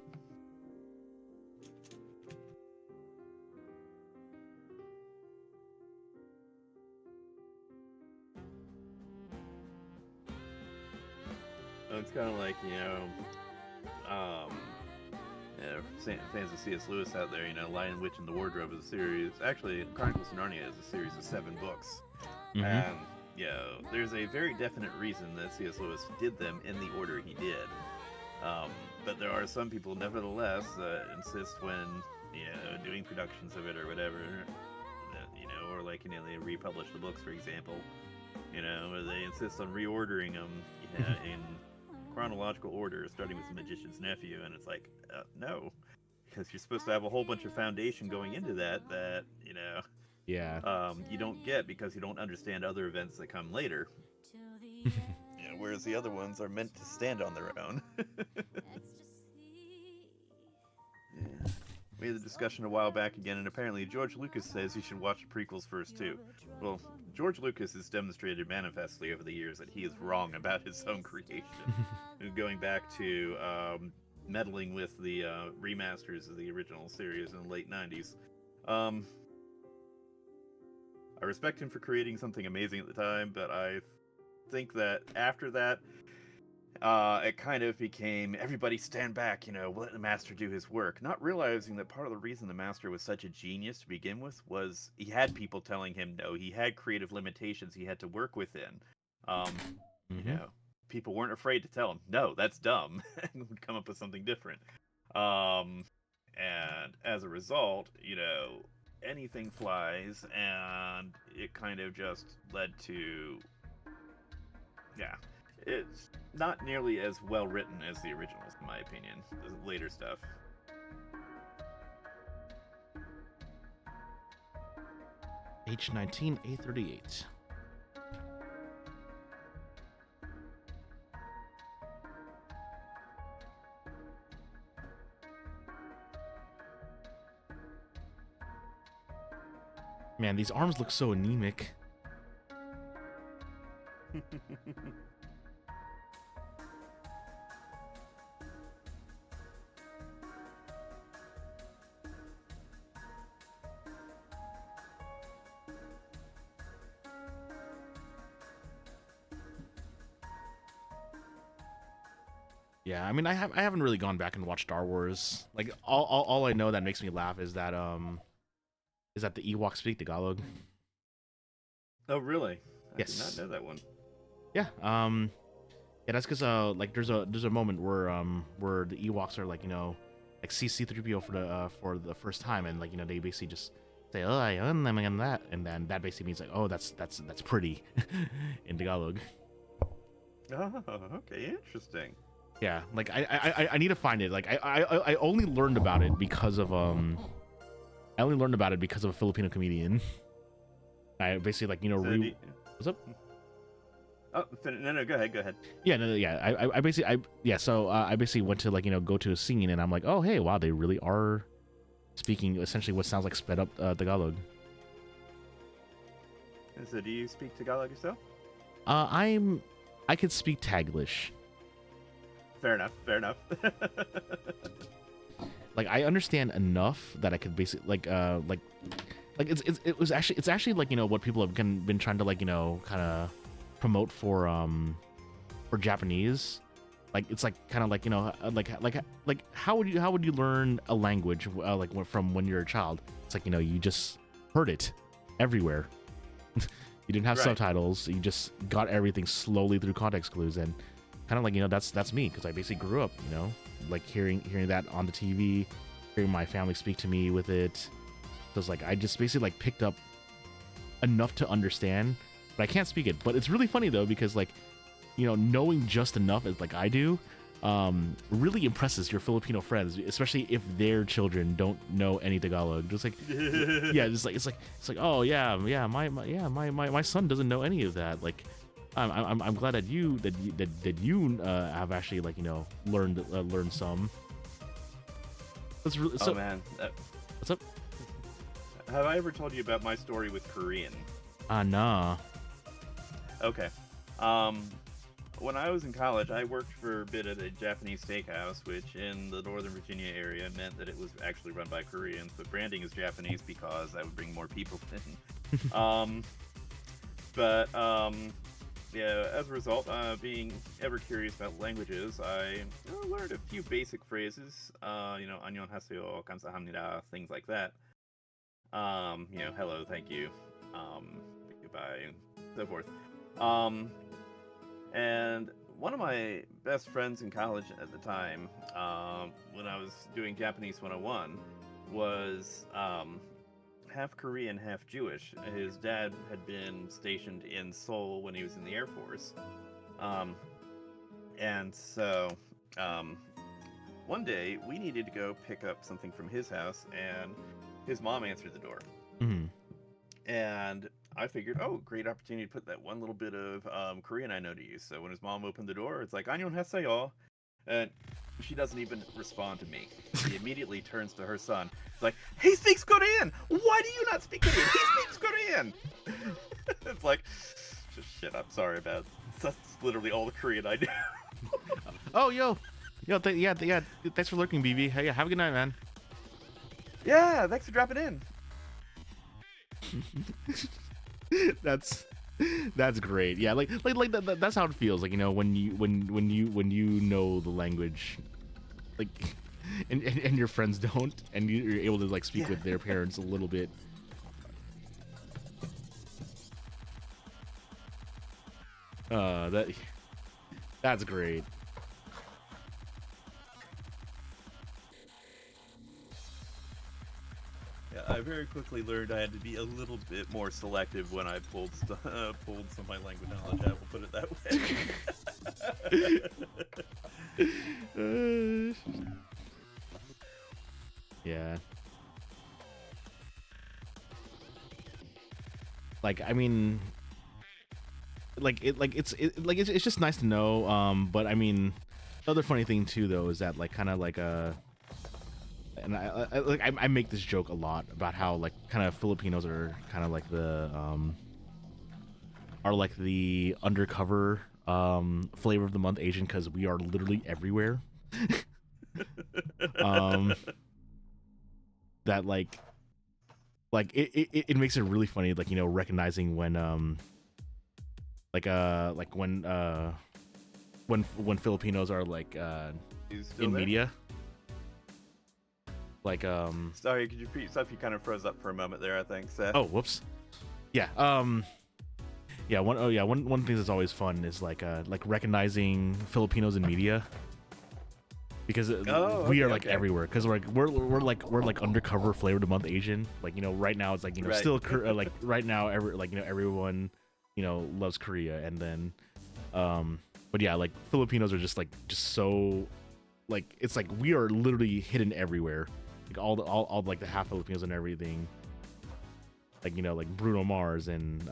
It's kind of like, fans of C.S. Lewis out there, Lion, Witch, and the Wardrobe is a series. Actually, Chronicles of Narnia is a series of 7 books. Mm-hmm. And, there's a very definite reason that C.S. Lewis did them in the order he did. But there are some people, nevertheless, insist when, doing productions of it or whatever, that, or like, they republish the books, for example, or they insist on reordering them, in chronological order, starting with The Magician's Nephew, and it's like, no, because you're supposed to have a whole bunch of foundation going into that, you don't get because you don't understand other events that come later. Whereas the other ones are meant to stand on their own. We had a discussion a while back again, and apparently George Lucas says you should watch the prequels first too. Well, George Lucas has demonstrated manifestly over the years that he is wrong about his own creation. Going back to meddling with the remasters of the original series in the late 90s. I respect him for creating something amazing at the time, but I think that after that, it kind of became everybody stand back, let the master do his work, not realizing that part of the reason the master was such a genius to begin with was he had people telling him no, he had creative limitations he had to work within. People weren't afraid to tell him no, that's dumb, and would come up with something different. And as a result, anything flies, and it kind of just led to it's not nearly as well written as the originals, in my opinion. The later stuff. H19 A38. Man, these arms look so anemic. Yeah, I mean, I haven't really gone back and watched Star Wars. Like, all I know that makes me laugh is that the Ewoks speak Tagalog. Oh, really? Yes. I did not know that one. Yeah. Yeah, that's because like there's a moment where the Ewoks are like like C3PO for the first time, and like they basically just say, oh, I own them and that, and then that basically means like, oh, that's pretty in Tagalog. Oh, okay, interesting. Yeah, like I need to find it. Like I only learned about it because of I only learned about it because of a Filipino comedian. I basically like what's up? Oh, no, go ahead. Yeah, no, yeah. I basically so I basically went to like go to a scene, and I'm like, oh hey, wow, they really are speaking essentially what sounds like sped up Tagalog. So do you speak Tagalog yourself? I could speak Taglish. Fair enough. Like I understand enough that I could basically like it's actually like what people have been trying to like kind of promote for Japanese. Like it's like kind of like like how would you learn a language like from when you're a child? It's like you just heard it everywhere. You didn't have subtitles. You just got everything slowly through context clues, and kind of like that's me, because I basically grew up like hearing that on the TV, hearing my family speak to me with it. So it's like I just basically like picked up enough to understand, but I can't speak it. But it's really funny though, because like knowing just enough as like I do really impresses your Filipino friends, especially if their children don't know any Tagalog. Just like yeah, it's like oh yeah my son doesn't know any of that. Like I'm glad that you have actually like learned some. That's really, so, oh man, what's up? Have I ever told you about my story with Korean? Nah. Okay. when I was in college, I worked for a bit at a Japanese steakhouse, which in the Northern Virginia area meant that it was actually run by Koreans, but branding is Japanese because that would bring more people in. Yeah, as a result, being ever curious about languages, I learned a few basic phrases. 안녕하세요, 감사합니다, things like that. Hello, thank you, goodbye, so forth. And one of my best friends in college at the time, when I was doing Japanese 101, was half Korean, half Jewish. His dad had been stationed in Seoul when he was in the Air Force. And so one day we needed to go pick up something from his house, and his mom answered the door. Mm-hmm. And I figured, oh, great opportunity to put that one little bit of Korean I know to use. So when his mom opened the door, it's like, 안녕하세요. And she doesn't even respond to me. She immediately turns to her son. It's like, he speaks Korean! Why do you not speak Korean? He speaks Korean! It's like, just shit, I'm sorry about it. That's literally all the Korean I know. Oh, yo, yeah. Thanks for lurking, BB. Hey, have a good night, man. Yeah, thanks for dropping in. That's great. Yeah, like that's how it feels. Like, when you know the language, like, and your friends don't, and you're able to like speak with their parents a little bit. That's great. Yeah, I very quickly learned I had to be a little bit more selective when I pulled some of my language knowledge out. We'll put it that way. Yeah. Like, I mean, it's just nice to know. But I mean, the other funny thing too, though, is that like kind of like and I make this joke a lot about how like kind of Filipinos are kind of like the undercover flavor of the month Asian, because we are literally everywhere. That like it makes it really funny, like, recognizing when when Filipinos are like in media. Like Sorry, could you repeat yourself? You kind of froze up for a moment there, I think, Seth. Oh, whoops. Yeah. One thing that's always fun is like recognizing Filipinos in media, because we are like everywhere, because we're like undercover flavor of the month Asian. Like, right now it's like, right. Still like right now everyone loves Korea, and then but yeah, like Filipinos are just so like, it's like we are literally hidden everywhere. Like all like the half Filipinos and everything, like like Bruno Mars, and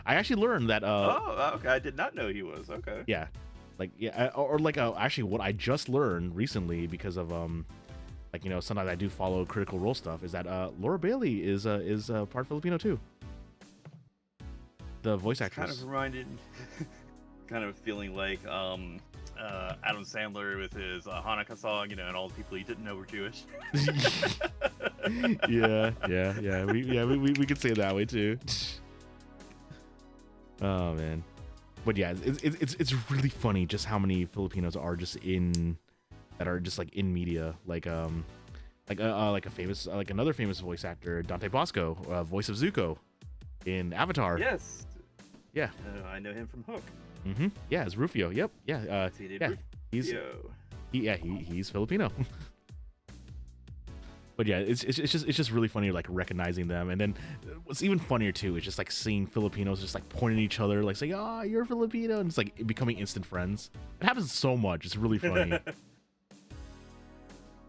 I actually learned that okay, I did not know he was. Okay. Yeah, like actually what I just learned recently, because of sometimes I do follow Critical Role stuff, is that Laura Bailey is part Filipino too. The voice actress. Kind of reminded, kind of feeling like Adam Sandler with his Hanukkah song, and all the people he didn't know were Jewish. yeah. We could say it that way too. Oh man, but yeah, it's really funny just how many Filipinos are just in media, like another famous voice actor, Dante Bosco, voice of Zuko in Avatar. Yes. Yeah. I know him from Hook. Mm-hmm. Yeah, it's Rufio. Yep. Yeah. He's Filipino. But yeah, it's just really funny, like recognizing them, and then what's even funnier too is just like seeing Filipinos just like pointing at each other, like saying, "Oh, you're Filipino," and it's like becoming instant friends. It happens so much. It's really funny.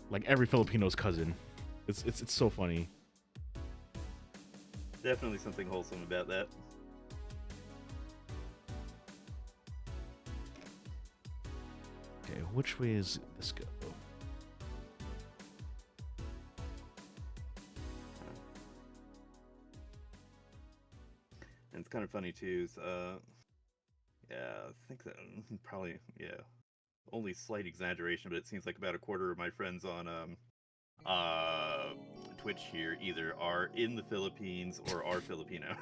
Like every Filipino's cousin. It's so funny. Definitely something wholesome about that. Okay, which way is this go? And it's kind of funny too. Is, Yeah, I think that probably, yeah, only slight exaggeration, but it seems like about a quarter of my friends on uh Twitch here either are in the Philippines or are Filipino.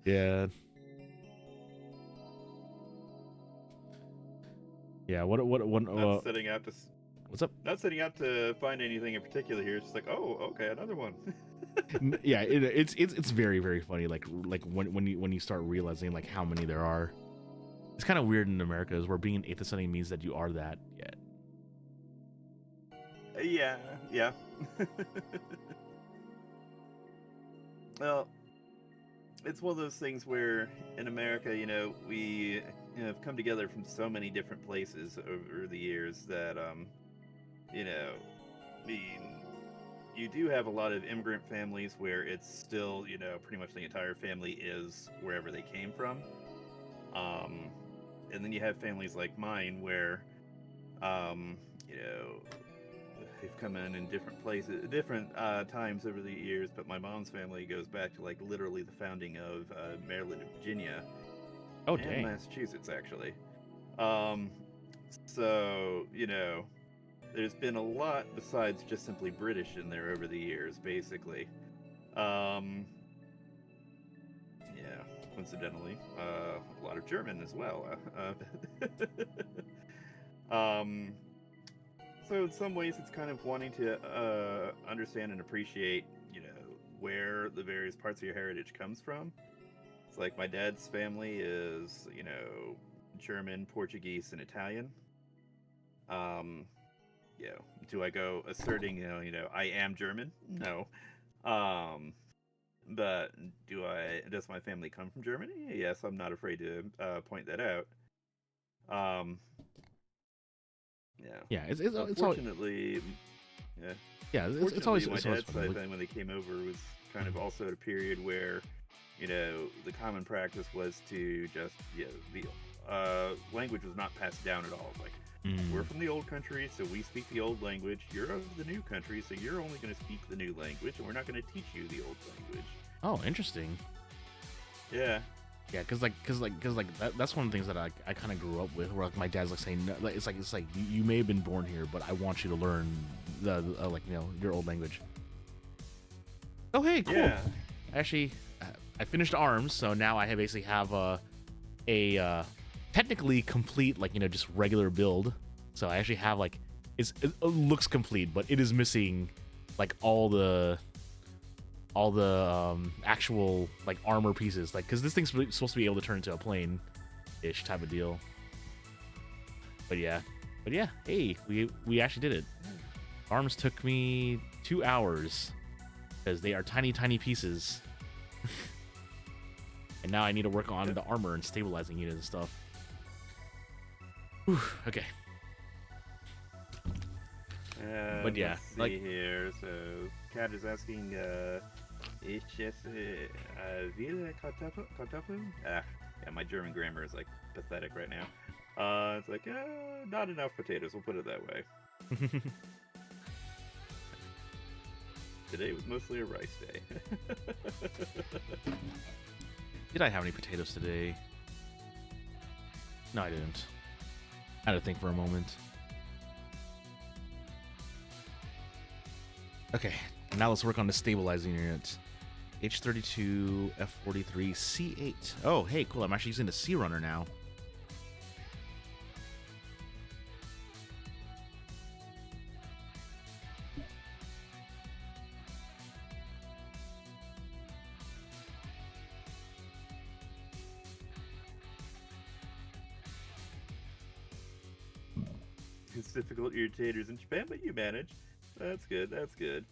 Yeah. Yeah. What? Not setting out to What's up? not setting out to find anything in particular here. It's just like, oh, okay, another one. Yeah, it's very very funny. Like when you start realizing like how many there are. It's kind of weird in America, is where being an eighth ascending means that you are that. Yeah. Yeah, yeah. Well, it's one of those things where in America, we have come together from so many different places over the years that, I mean, you do have a lot of immigrant families where it's still, pretty much the entire family is wherever they came from. And then you have families like mine where, um, you know, they've come in different places, different times over the years. But my mom's family goes back to like literally the founding of Maryland and Virginia, Oh and dang. Massachusetts actually. Um, so there's been a lot besides just simply British in there over the years, basically. Um, yeah, coincidentally, a lot of German as well. Um, so in some ways, it's kind of wanting to understand and appreciate, where the various parts of your heritage comes from. It's like my dad's family is, German, Portuguese, and Italian. Um, do I go asserting, I am German? No. Um, but does my family come from Germany? Yes, I'm not afraid to point that out. Um, yeah. Yeah, it's all Fortunately, yeah. yeah, it's Fortunately, always my it's always dad's fun. side Like, family when they came over was kind of also at a period where, the common practice was to just, the language was not passed down at all. Like, we're from the old country, so we speak the old language. You're of the new country, so you're only going to speak the new language, and we're not going to teach you the old language. oh, interesting. Yeah. Yeah, because that's one of the things that I kind of grew up with, where like my dad's like saying, no, like, it's like you may have been born here, but I want you to learn the like your old language. Oh hey, cool. Yeah. Actually, I finished arms, so now I basically have a technically complete like just regular build. So I actually have like it looks complete, but it is missing like all the actual like armor pieces, like because this thing's supposed to be able to turn into a plane ish type of deal. But yeah, hey, we actually did it. Arms took me 2 hours because they are tiny pieces. And now I need to work on the armor and stabilizing it and stuff. Whew, okay. But yeah, let's see like here. So, Kat is asking, "Ich esse viele Kartoffeln?" Ah, yeah, my German grammar is like pathetic right now. It's like, not enough potatoes. We'll put it that way. Today was mostly a rice day. did I have any potatoes today? No, I didn't. I had to think for a moment. Okay, now let's work on the stabilizing unit. H32, F43, C8. Oh, hey, cool. I'm actually using the C runner now. It's difficult irritators in Japan, but you manage. That's good. That's good.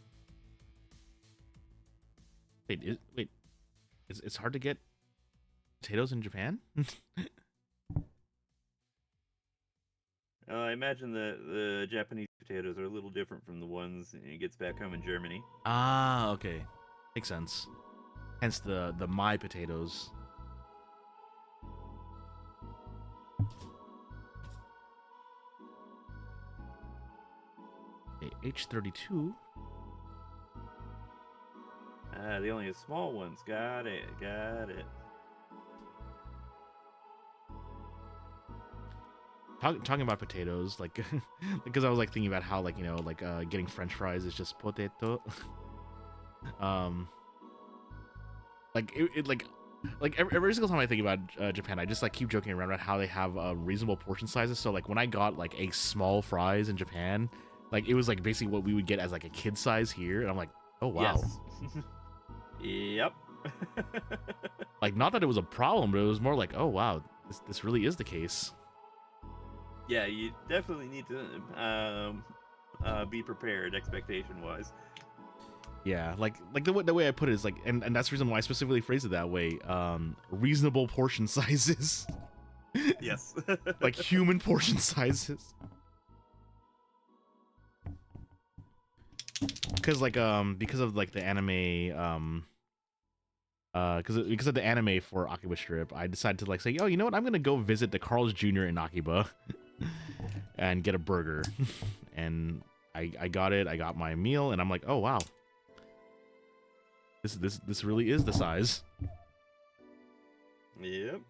Wait, it's hard to get potatoes in Japan? I imagine the Japanese potatoes are a little different from the ones it gets back home in Germany. Ah, okay. Makes sense. Hence the my potatoes. Okay, H32. Ah, they only have small ones. Got it. Got it. talking about potatoes, like, because I was like thinking about how like getting French fries is just potato. Like every single time I think about Japan, I just like keep joking around about how they have reasonable portion sizes. So like when I got like a small fries in Japan, like it was like basically what we would get as like a kid size here, and I'm like, oh wow. Yes. Yep. Like not that it was a problem, but it was more like, oh wow, this really is the case. Yeah, you definitely need to be prepared expectation wise. Yeah, like the way I put it is like, and that's the reason why I specifically phrased it that way. Reasonable portion sizes. Yes. Like human portion sizes. Because like because of like the anime because of the anime for Akiba Strip, I decided to like say, oh, you know what? I'm gonna go visit the Carl's Jr. in Akiba and get a burger. And I got it. I got my meal, and I'm like, oh wow, this really is the size. Yep.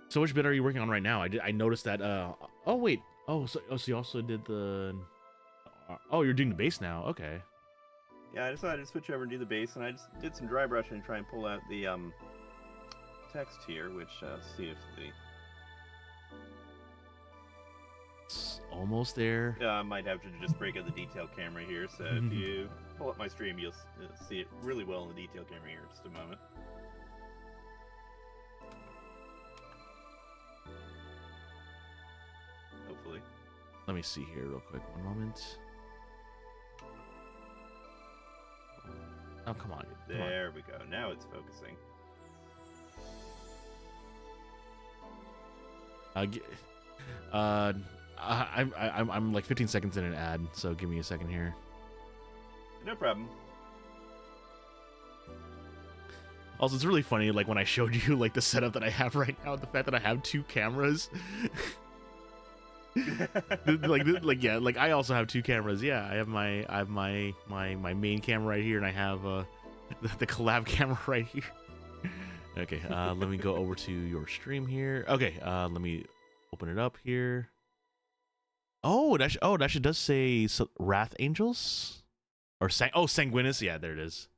So which bit are you working on right now? I noticed that. Oh wait. So you also did the. Oh, you're doing the base now. Okay. Yeah, I decided to switch over and do the base, and I just did some dry brushing and try and pull out the text here, which see if the. It's almost there. I might have to just break out the detail camera here. So if you pull up my stream, you'll see it really well in the detail camera here in just a moment. Hopefully. Let me see here real quick. One moment. Oh, come on. There we go. Now it's focusing. I'm like 15 seconds in an ad, so give me a second here. No problem. Also, it's really funny, like when I showed you like the setup that I have right now, the fact that I have two cameras. Like I also have two cameras. Yeah, I have my main camera right here, and I have the collab camera right here. Okay, let me go over to your stream here. Okay, let me open it up here. Oh, that actually does say Wrath Angels or Sanguinus. Yeah, there it is.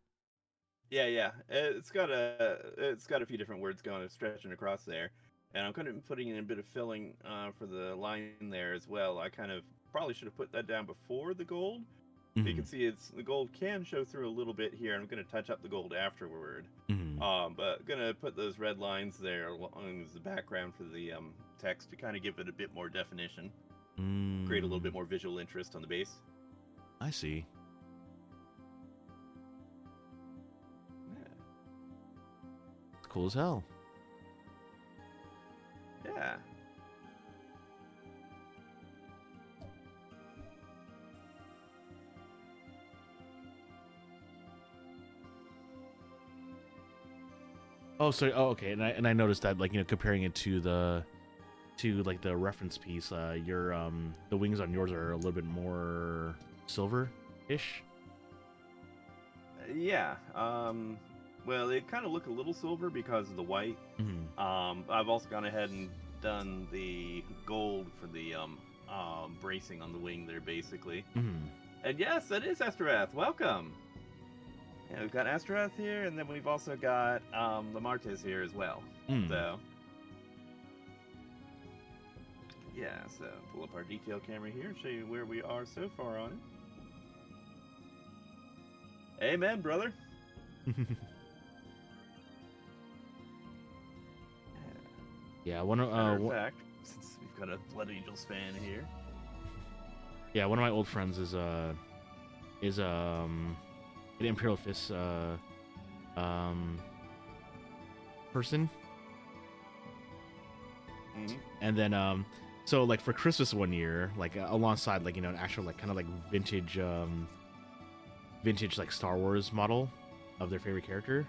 Yeah. It's got a few different words going stretching across there. And I'm kind of putting in a bit of filling for the line there as well. I kind of probably should have put that down before the gold. So you can see the gold can show through a little bit here. I'm going to touch up the gold afterward. But going to put those red lines there along as the background for the text to kind of give it a bit more definition. Create a little bit more visual interest on the base. I see. Yeah. It's cool as hell. Yeah. Oh, sorry. Oh, okay. And I noticed that, like, comparing it to the reference piece, your the wings on yours are a little bit more silver-ish. Yeah. Well, they kind of look a little silver because of the white. I've also gone ahead and done the gold for the bracing on the wing there, basically. And yes, that is Astrath. Welcome. Yeah, we've got Astrath here, and then we've also got Lamartes here as well. So, yeah, so pull up our detail camera here, show you where we are so far on it. Amen, brother. Yeah, one Matter of fact, since we've got a Blood Angels fan here. Yeah, one of my old friends is an Imperial Fist person. And then so like for Christmas one year, like alongside like an actual like kind of like vintage like Star Wars model of their favorite character,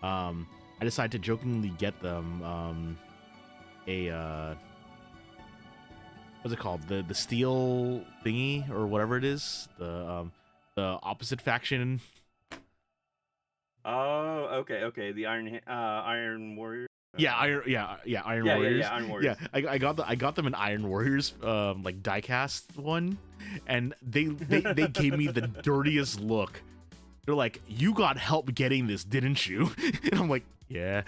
I decided to jokingly get them what's it called, the steel thingy or whatever it is, the opposite faction Oh, okay. The Iron Warrior. Yeah, Iron Warriors. Yeah, Iron Yeah, Warriors. I got them in Iron Warriors, like diecast one, and they gave me the dirtiest look. They're like, "You got help getting this, didn't you?" And I'm like, "Yeah,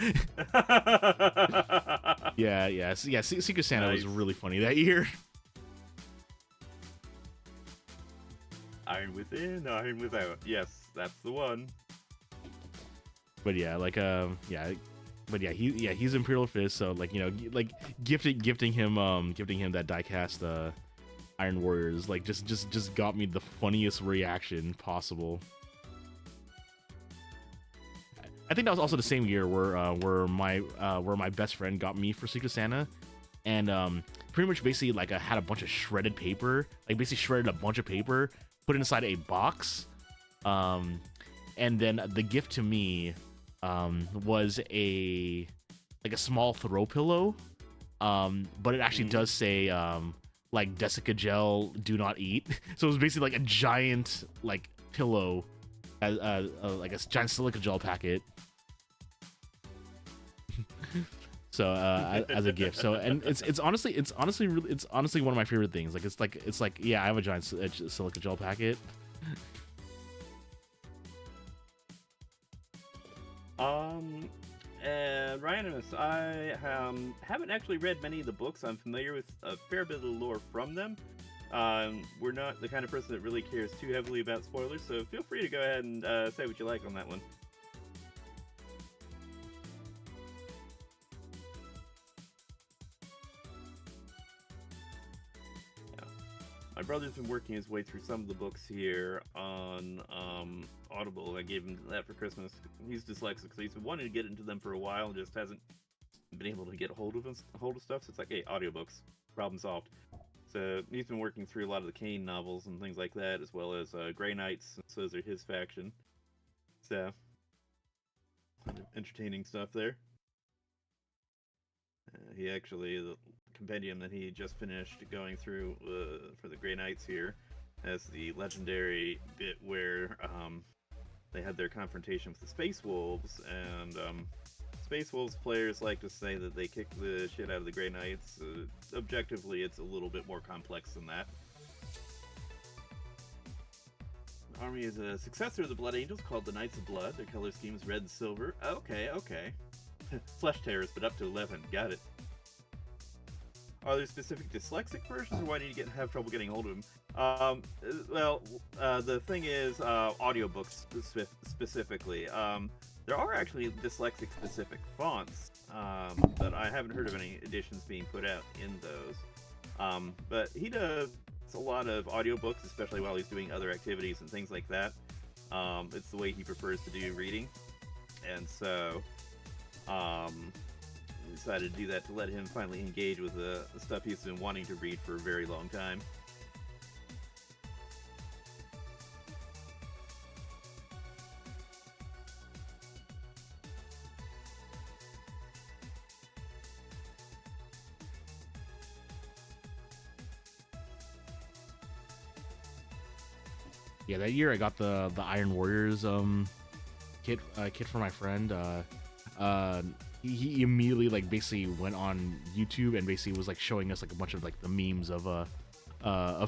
yeah." Secret Santa was Nice. really funny that year. Iron Within, Iron Without. Yes, that's the one. But yeah, like he's Imperial Fist, so like, you know, like gifting him that diecast Iron Warriors, like just got me the funniest reaction possible. I think that was also the same year where my best friend got me for Secret Santa, and pretty much basically like I had a bunch of shredded paper, like basically shredded a bunch of paper, put it inside a box, and then the gift to me was a small throw pillow, but it actually does say like Desica gel, do not eat. So it was basically like a giant like pillow, like a giant silica gel packet. So as a gift. So, and it's honestly one of my favorite things. It's like yeah, I have a giant silica gel packet. And Ryanus, I haven't actually read many of the books. I'm familiar with a fair bit of the lore from them. We're not the kind of person that really cares too heavily about spoilers, so feel free to go ahead and say what you like on that one. My brother's been working his way through some of the books here on Audible. I gave him that for Christmas. He's dyslexic, so he's been wanting to get into them for a while and just hasn't been able to get a hold of stuff. So it's like, hey, audiobooks, problem solved. So he's been working through a lot of the Kane novels and things like that, as well as Grey Knights, since those are his faction. So entertaining stuff there. He actually, the compendium that he just finished going through for the Grey Knights here has the legendary bit where they had their confrontation with the Space Wolves, and Space Wolves players like to say that they kicked the shit out of the Grey Knights. Objectively, it's a little bit more complex than that. The army is a successor of the Blood Angels called the Knights of Blood. Their color scheme is red and silver. Okay. Flesh Terrors, but up to 11. Got it. Are there specific dyslexic versions, or why do you have trouble getting hold of them? Well, the thing is, audiobooks specifically. There are actually dyslexic-specific fonts, but I haven't heard of any editions being put out in those. But he does a lot of audiobooks, especially while he's doing other activities and things like that. It's the way he prefers to do reading, and so decided to do that to let him finally engage with the stuff he's been wanting to read for a very long time. Yeah, that year I got the Iron Warriors kit for my friend. He immediately like basically went on YouTube and basically was like showing us like a bunch of like the memes of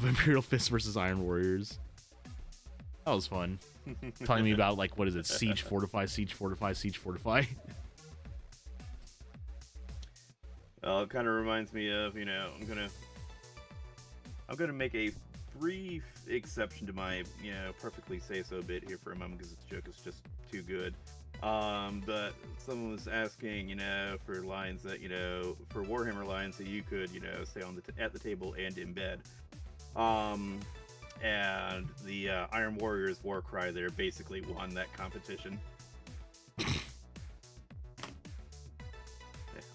Imperial Fist versus Iron Warriors. That was fun. Telling me about like, what is it, siege fortify. It kind of reminds me of, you know, I'm gonna make a brief exception to my, you know, perfectly say so bit here for a moment because this joke is just too good. But someone was asking, you know, for lines that, you know, for Warhammer lines that you could, you know, say on at the table and in bed. And the Iron Warriors war cry there basically won that competition.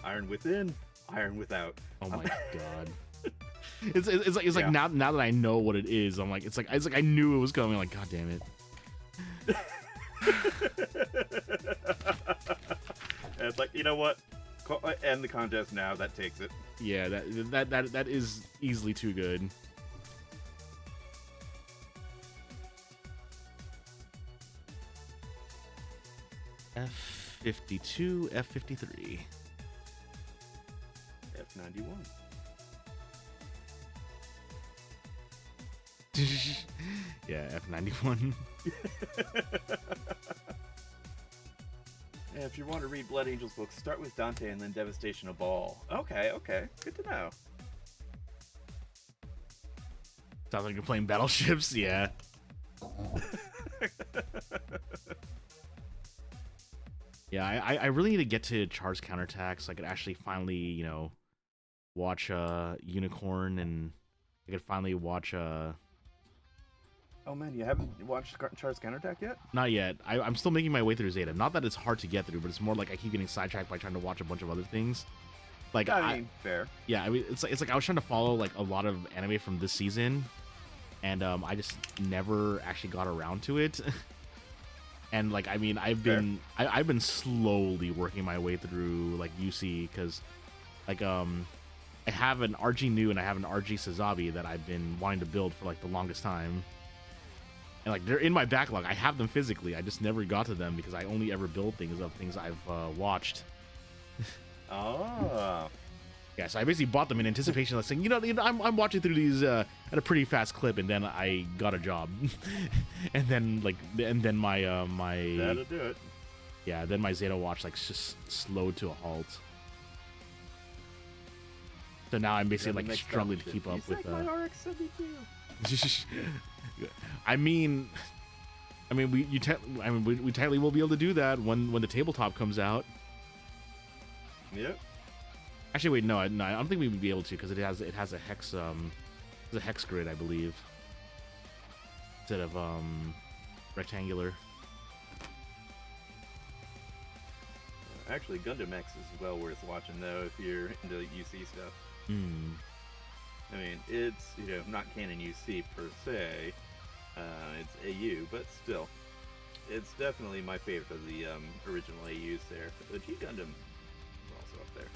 Iron within, iron without. Oh my god. It's like now that I know what it is, I'm like it's like I knew it was coming. Like, god damn it. And it's like, you know what? End the contest now. That takes it. Yeah, that is easily too good. F52, F53. F91. Yeah, F91. Yeah, if you want to read Blood Angels books, start with Dante and then Devastation of Baal. Okay, good to know. Sounds like you're playing battleships, yeah. Yeah, I really need to get to charge counterattacks so I could actually finally, you know, watch Unicorn, and I could finally watch Oh man, you haven't watched Char's Counterattack yet? Not yet. I'm still making my way through Zeta. Not that it's hard to get through, but it's more like I keep getting sidetracked by trying to watch a bunch of other things. Like I mean, fair. Yeah, I mean, it's like I was trying to follow like a lot of anime from this season, and I just never actually got around to it. And like, I mean, I've been slowly working my way through like UC, because like I have an RG New and I have an RG Sazabi that I've been wanting to build for like the longest time. And like they're in my backlog. I have them physically. I just never got to them because I only ever build things of things I've watched. Oh. Yeah, so I basically bought them in anticipation of saying, you know, I'm watching through these at a pretty fast clip, and then I got a job, and then my That'll do it. Yeah, then my Zeta watch like just slowed to a halt. So now I'm basically like struggling to keep up with. My RX-72. I mean, we technically will be able to do that when the tabletop comes out. Yep. Actually, wait, no, I don't think we would be able to, because it has a hex grid, I believe, instead of rectangular. Actually, Gundam X is well worth watching though if you're into UC stuff. Hmm. I mean, it's, you know, not canon UC per se. It's AU, but still, it's definitely my favorite of the original AUs there. The G Gundam is also up there.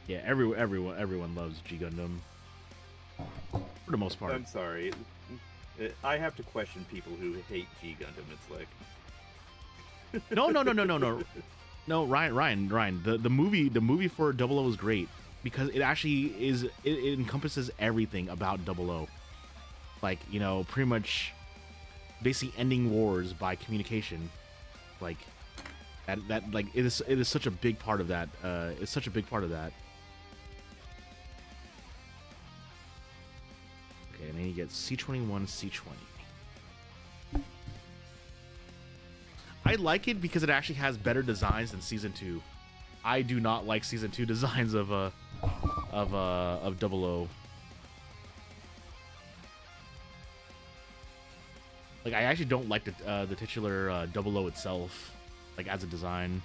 Yeah, everyone loves G Gundam for the most part. I'm sorry, I have to question people who hate G Gundam. It's like no, Ryan. The movie for 00 is great because it actually it encompasses everything about 00. Like, you know, pretty much basically ending wars by communication. Like that like it is such a big part of that. It's such a big part of that. Okay, and then you get C21, C20. I like it because it actually has better designs than Season 2. I do not like Season 2 designs of 00. Like, I actually don't like the titular 00 itself, like, as a design.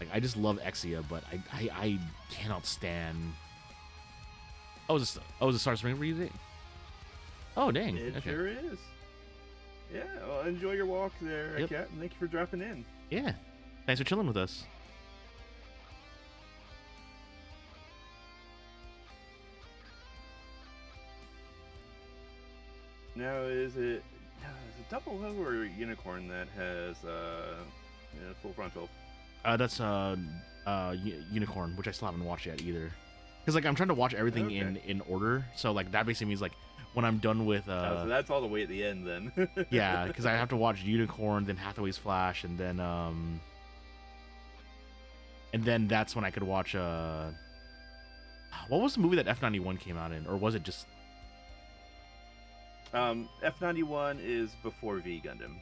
Like, I just love Exia, but I cannot stand. Oh, is a Star Spring read? Oh, dang. It Okay. sure is. Yeah, well, enjoy your walk there, Yep. Kat, and thank you for dropping in. Yeah. Thanks for chilling with us. Now, is it 00 or Unicorn that has full frontal? That's Unicorn, which I still haven't watched yet either. Because like I'm trying to watch everything in order, so like that basically means like when I'm done with so that's all the way at the end then. yeah, because I have to watch Unicorn, then Hathaway's Flash, and then that's when I could watch what was the movie that F91 came out in, or was it just F91 is before V Gundam.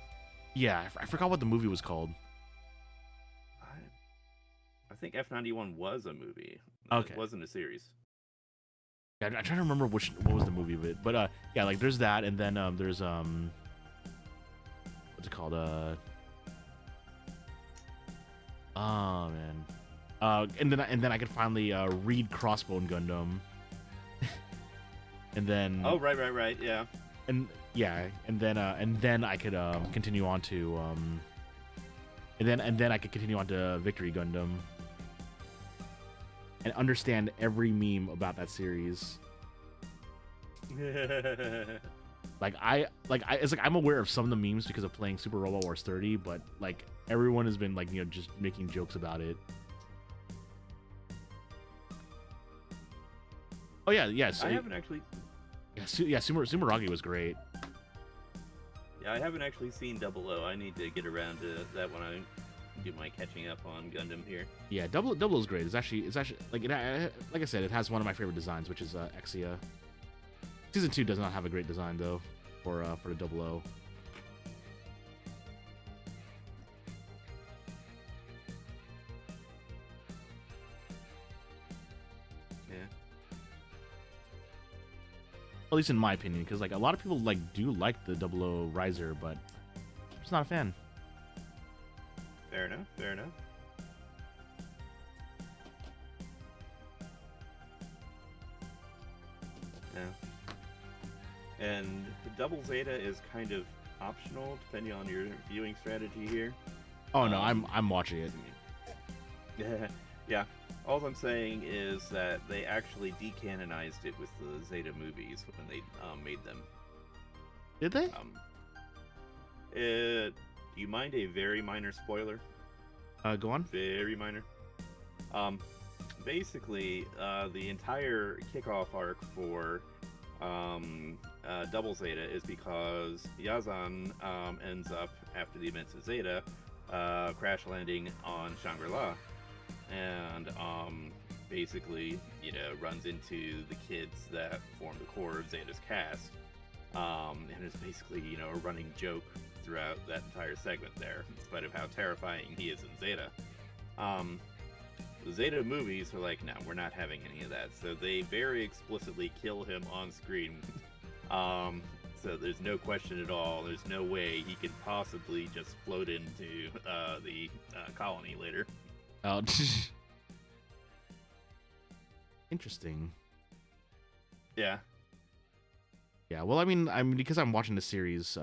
Yeah, I forgot what the movie was called. I think F91 was a movie. Okay. It wasn't a series. Yeah, I'm trying to remember what was the movie of it, but yeah, like there's that, and then there's what's it called? Oh man, and then I could finally read Crossbone Gundam, and then right, yeah, and then I could continue on to and then I could continue on to Victory Gundam. And understand every meme about that series. It's like I'm aware of some of the memes because of playing Super Robot Wars 30, but like everyone has been like just making jokes about it. Oh yeah. So, I haven't actually. yeah. Sumeragi was great. Yeah, I haven't actually seen 00. I need to get around to that when I do my catching up on Gundam here. Yeah, Double is great. It's actually like like I said, it has one of my favorite designs, which is Exia. Season 2 does not have a great design though for the 00. Yeah. At least in my opinion, because like a lot of people do like the 00 Riser, but I'm just not a fan. Fair enough. Fair enough. Yeah. And Double Zeta is kind of optional depending on your viewing strategy here. Oh no, I'm watching it. Yeah. Yeah. All I'm saying is that they actually decanonized it with the Zeta movies when they made them. Did they? Do you mind a very minor spoiler? Go on. Very minor. Basically, the entire kickoff arc for Double Zeta is because Yazan ends up, after the events of Zeta, crash landing on Shangri-La. And basically, runs into the kids that form the core of Zeta's cast. And it's basically, a running joke throughout that entire segment there, in spite of how terrifying he is in Zeta. The Zeta movies are like, no, we're not having any of that. So they very explicitly kill him on screen. So there's no question at all. There's no way he could possibly just float into the colony later. Oh, interesting. Yeah. Yeah, well, I mean, because I'm watching the series,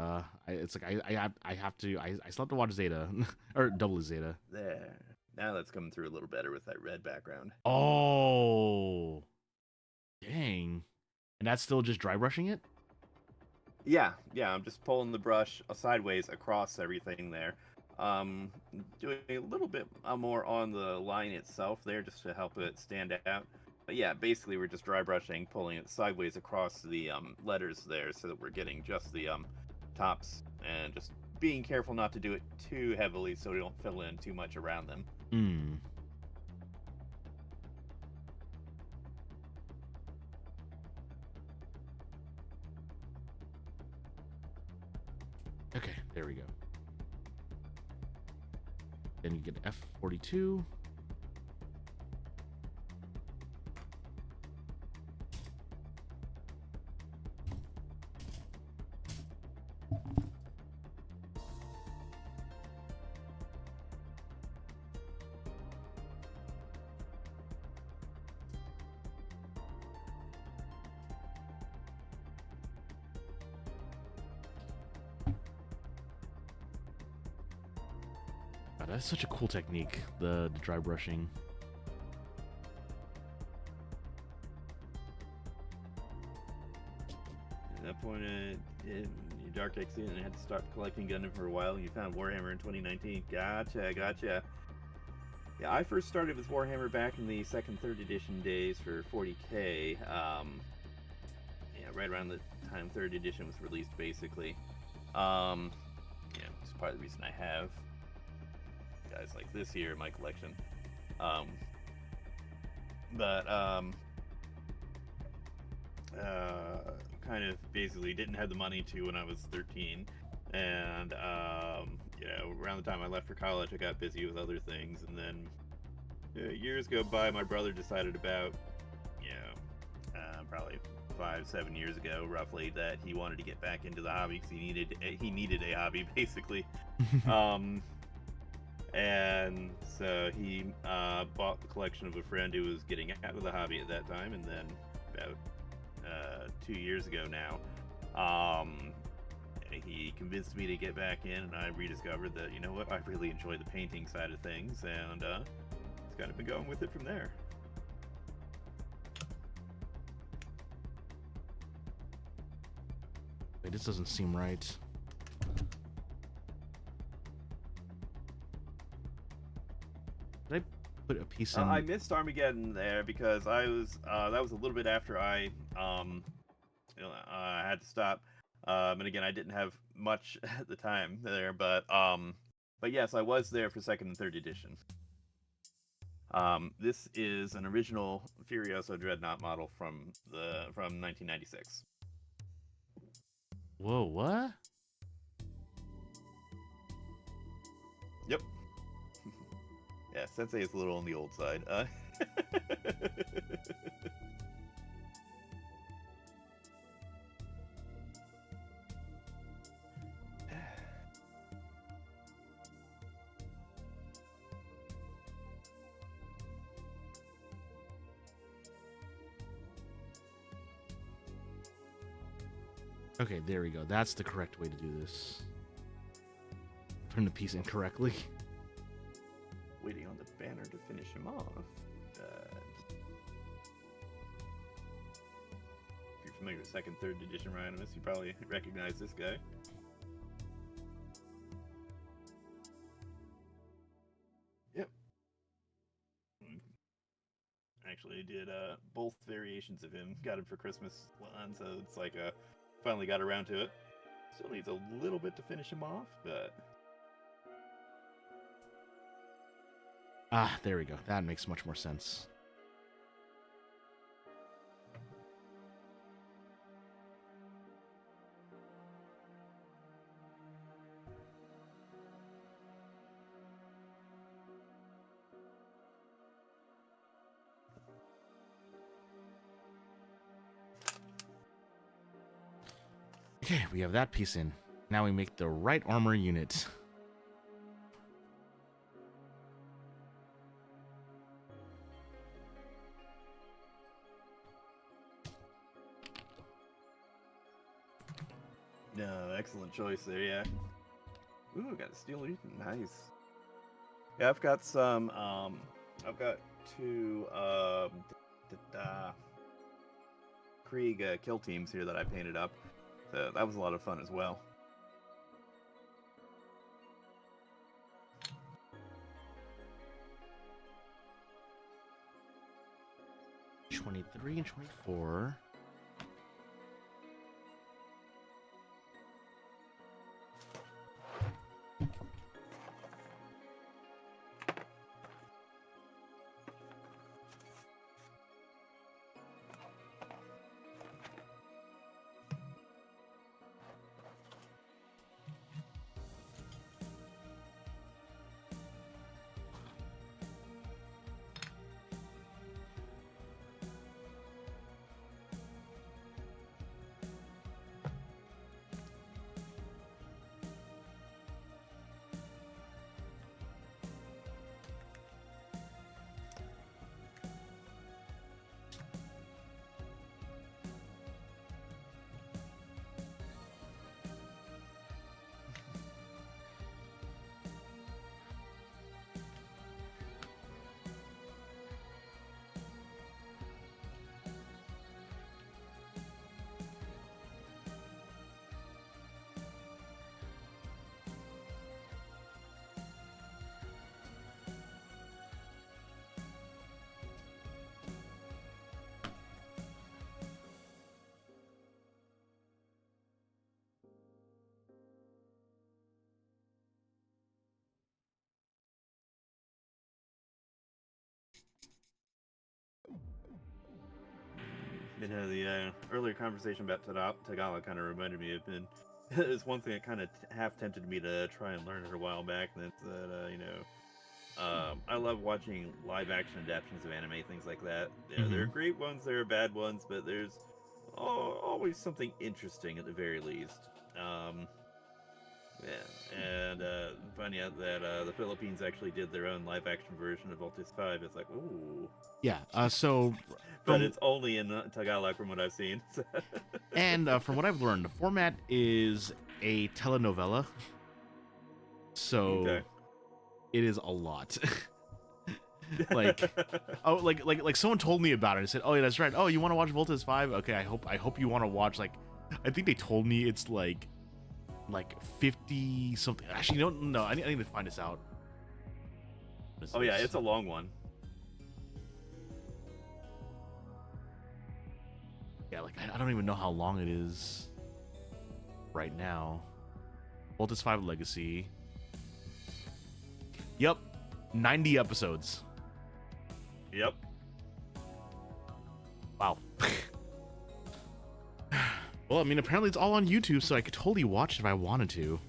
it's like I have to I still have to watch Zeta or Double Zeta. There. Now that's coming through a little better with that red background. Oh, dang! And that's still just dry brushing it. Yeah. I'm just pulling the brush sideways across everything there. Doing a little bit more on the line itself there, just to help it stand out. But yeah, basically we're just dry brushing, pulling it sideways across the letters there, so that we're getting just the tops, and just being careful not to do it too heavily, so we don't fill in too much around them. Hmm. Okay, there we go. Then you get F42. God, that's such a cool technique, the dry brushing. At that point, in your Dark X and had to start collecting Gundam for a while. You found Warhammer in 2019. Gotcha. Yeah, I first started with Warhammer back in the second, third edition days for 40K. Right around the time third edition was released, basically. It's part of the reason I have guys like this here in my collection. Kind of basically didn't have the money to when I was 13, and around the time I left for college, I got busy with other things, and then years go by. My brother decided about probably 5-7 years ago, roughly, that he wanted to get back into the hobby because he needed a hobby, basically. And so he bought the collection of a friend who was getting out of the hobby at that time, and then about 2 years ago now, he convinced me to get back in, and I rediscovered that, I really enjoy the painting side of things, and it's kind of been going with it from there. Wait, this doesn't seem right. Did I put a piece in? I missed Armageddon there because I was that was a little bit after I had to stop. And again, I didn't have much at the time there, but yes, I was there for second and third edition. This is an original Furioso Dreadnought model from 1996. Whoa, what? Yep. Yeah, Sensei is a little on the old side. Okay, there we go. That's the correct way to do this. Turn the piece incorrectly. Waiting on the banner to finish him off. If you're familiar with second, third edition Rhinomus, you probably recognize this guy. Yep. Actually, I did both variations of him. Got him for Christmas one, so it's like finally got around to it. Still needs a little bit to finish him off, but Ah, there we go. That makes much more sense. Okay, we have that piece in. Now we make the right armor unit. no, excellent choice there, yeah. Ooh, got a steel mutant, nice. Yeah, I've got some, I've got two, Krieg kill teams here that I painted up. So that was a lot of fun as well. — 23 and 24. The earlier conversation about Tagala kind of reminded me of been it's one thing that kind of half tempted me to try and learn it a while back, and that's that I love watching live action adaptations of anime, things like that. There are great ones, there are bad ones, but there's always something interesting at the very least. Yeah, and funny out that the Philippines actually did their own live action version of Voltes 5. It's like, ooh. Yeah, so... But it's only in Tagalog from what I've seen. And from what I've learned, the format is a telenovela. So Okay. it is a lot. Like, oh, like someone told me about it and said, "Oh, yeah, that's right. Oh, you want to watch Voltes 5? Okay, I hope you want to watch like I think they told me it's like 50 something. Actually, no, I need to find this out. Oh yeah, it's a long one. Yeah, like I don't even know how long it is right now. Voltus 5 Legacy. Yep, 90 episodes. Yep. Wow. Well, I mean, apparently it's all on YouTube, so I could totally watch it if I wanted to.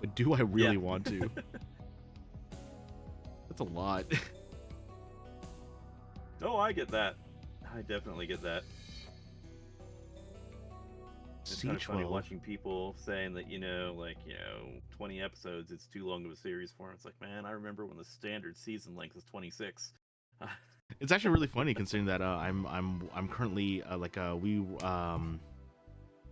But do I really want to? That's a lot. Oh, I get that. I definitely get that. It's kind of funny watching people saying that, 20 episodes, it's too long of a series for them. It's like, man, I remember when the standard season length was 26. It's actually really funny considering that I'm currently in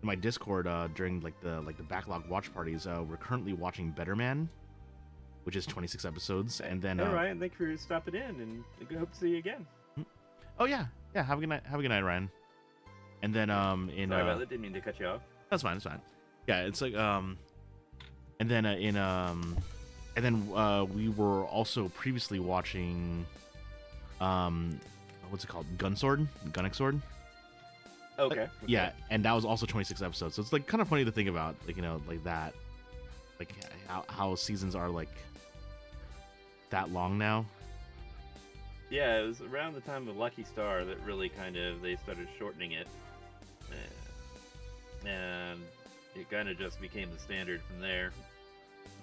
my Discord during the backlog watch parties, we're currently watching Better Man, which is 26 episodes, and then all right, and thank you for stopping in, and I hope to see you again. Oh yeah, have a good night, Ryan. And then Sorry about that, didn't mean to cut you off. That's fine. Yeah, it's like and then we were also previously watching what's it called? Gunnex Sword. Okay. Yeah, and that was also 26 episodes. So it's like kind of funny to think about, like that, like how seasons are like that long now. Yeah, it was around the time of Lucky Star that really they started shortening it, and it kind of just became the standard from there.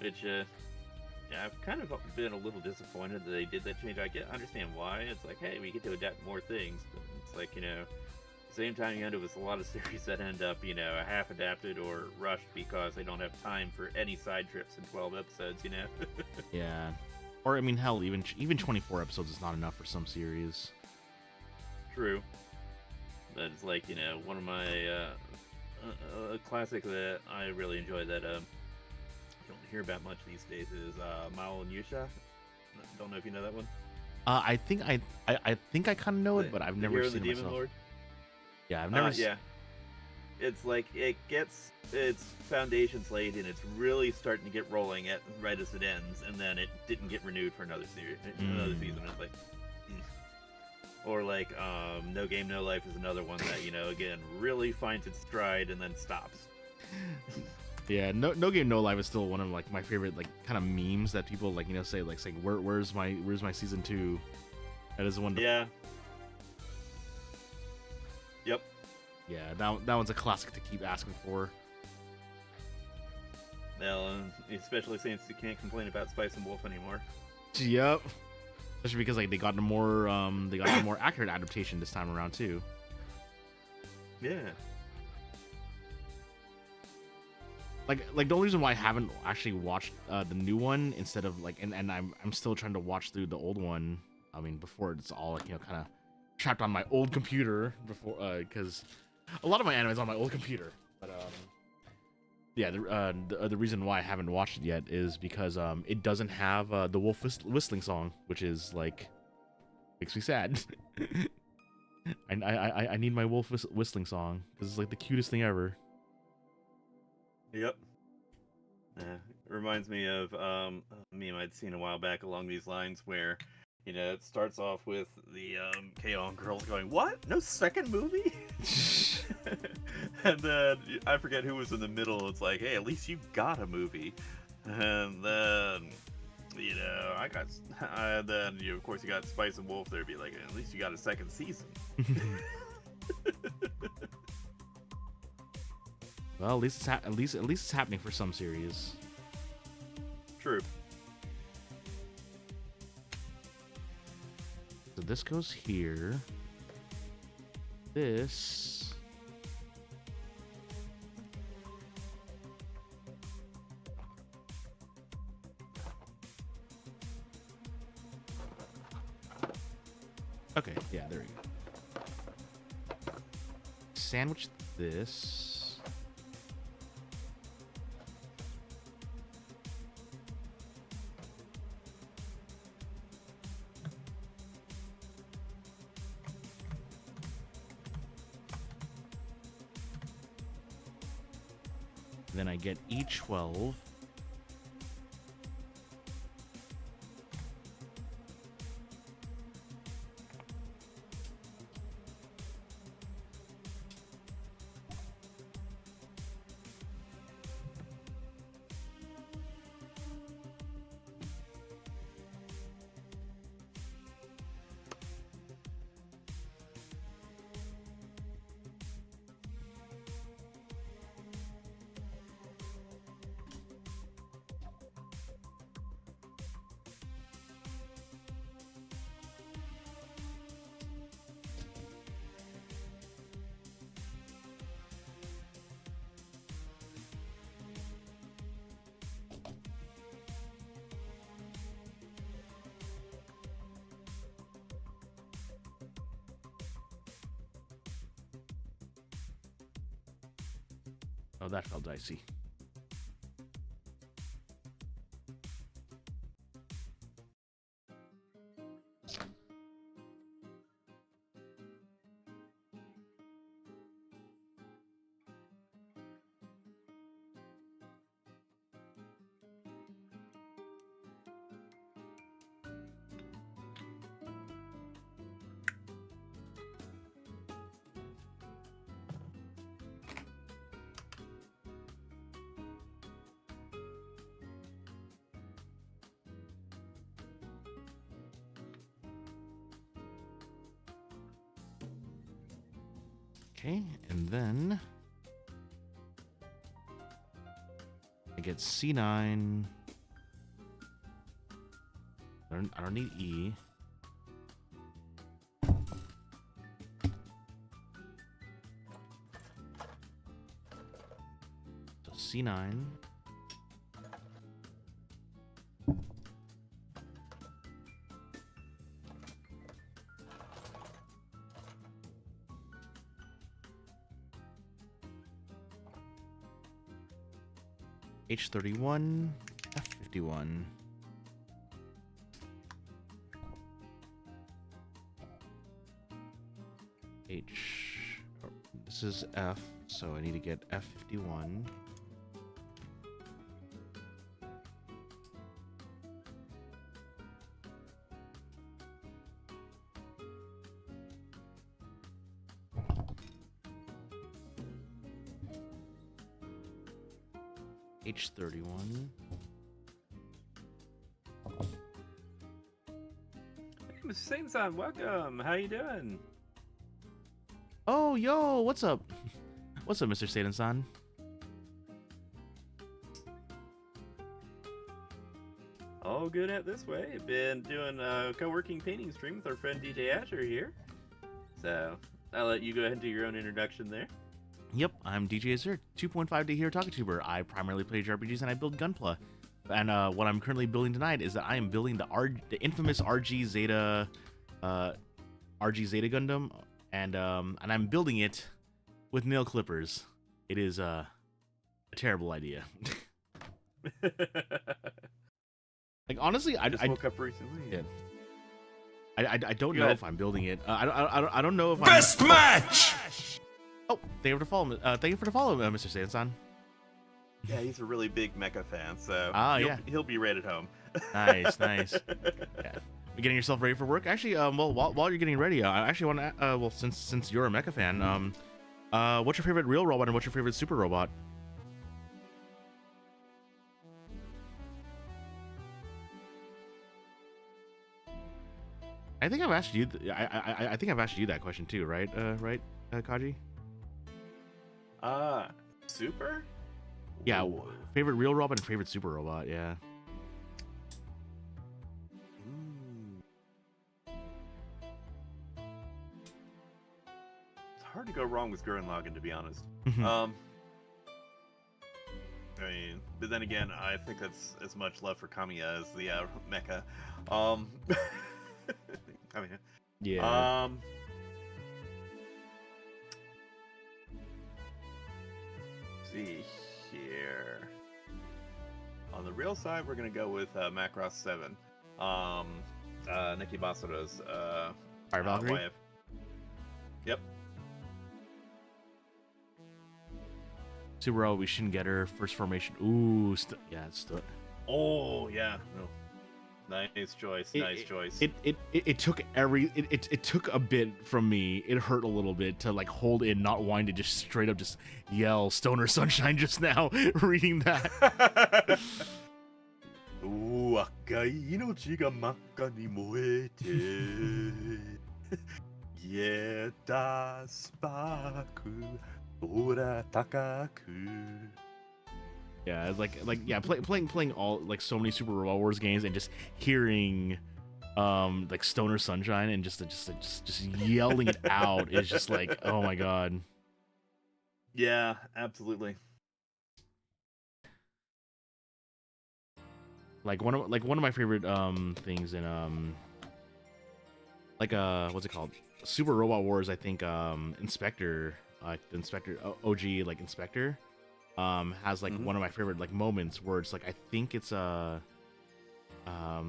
Which, I've kind of been a little disappointed that they did that change. I understand why. It's like, hey, we get to adapt more things, but it's like, at the same time you end up with a lot of series that end up, half adapted or rushed because they don't have time for any side trips in 12 episodes, Yeah. Or, I mean, hell, even 24 episodes is not enough for some series. True. But it's like, one of my, a classic that I really enjoy that, don't hear about much these days is Mao and Yusha. Don't know if you know that one. I think I kind of know it, but I've never seen it Demon myself. Lord? Yeah, I've never. Yeah, it's like it gets its foundations laid and it's really starting to get rolling right as it ends, and then it didn't get renewed for another series, another season. It's like, or like No Game No Life is another one that again really finds its stride and then stops. Yeah, no Game No Life is still one of my favorite kind of memes that people say saying where's my season 2? That is one. Yeah. Yep. Yeah, that one's a classic to keep asking for. Well, especially since you can't complain about Spice and Wolf anymore. Yep. Especially because they got a more accurate adaptation this time around too. Yeah. Like the only reason why I haven't actually watched the new one instead of and I'm still trying to watch through the old one. I mean, before it's all kind of trapped on my old computer before because a lot of my anime is on my old computer. But yeah, the reason why I haven't watched it yet is because it doesn't have the wolf whistling song, which is makes me sad. I need my wolf whistling song because it's the cutest thing ever. Yep. It reminds me of a meme I'd seen a while back along these lines where, it starts off with the K-On! Girls going, "What? No second movie?" And then I forget who was in the middle. It's like, hey, at least you got a movie. And then, of course you got Spice and Wolf. There'd be like, at least you got a second season. Well, at least it's happening for some series. True. So this goes here. This. Okay, yeah, there we go. Sandwich this. Then I get E12. Oh, that felt dicey. Okay, and then I get C9. I don't need E. So C9. H31, F51. This is F, so I need to get F51. H31. Hey, Mr. Satan-san, welcome. How you doing? Oh, yo, what's up? What's up, Mr. Satan-san? All good at this way. Been doing a co-working painting stream with our friend DJ Asher here. So I'll let you go ahead and do your own introduction there. Yep, I'm DJ Azure, 2.5D Hero Talk Tuber. I primarily play RPGs and I build Gunpla. And what I'm currently building tonight is that I am building the infamous RG Zeta Gundam, and I'm building it with nail clippers. It is a terrible idea. Like honestly, I woke up recently. Yeah. I don't know if I'm building it. I don't know if Best match. Oh, thank you for the follow. Thank you for the follow, Mr. Sansan. Yeah, he's a really big mecha fan, so he'll be right at home. Nice. Yeah. You getting yourself ready for work? Actually, well, while you're getting ready, I actually want to, well, since you're a mecha fan, what's your favorite real robot and what's your favorite super robot? I think I've asked you. I think I've asked you that question too, right? Kaji. Super? Yeah, Ooh. favorite real robot and favorite super robot. Yeah. It's hard to go wrong with Gurren Lagann, to be honest. I mean, but then again, I think that's as much love for Kamiya as the mecha. Kamiya. Yeah. See here. On the real side, we're gonna go with Macross 7. Nikki Basara's Fire Valkyrie? wife. Yep. Super Robot, we shouldn't get her. First formation. Ooh, yeah, Oh yeah, no. Nice choice. Nice choice. It took it took a bit from me. It hurt a little bit to like hold in, not wanting to just straight up just yell Stoner Sunshine just now reading that. 赤い命が真っ赤に燃えて消えたスパーク空高く Yeah, it's like yeah, playing all like so many Super Robot Wars games and just hearing like Stoner Sunshine and just yelling it out is just like, oh my god. Yeah, absolutely. Like one of my favorite things in like what's it called? Super Robot Wars, I think Inspector, the Inspector OG like Inspector has like one of my favorite like moments where it's like I think it's crap, I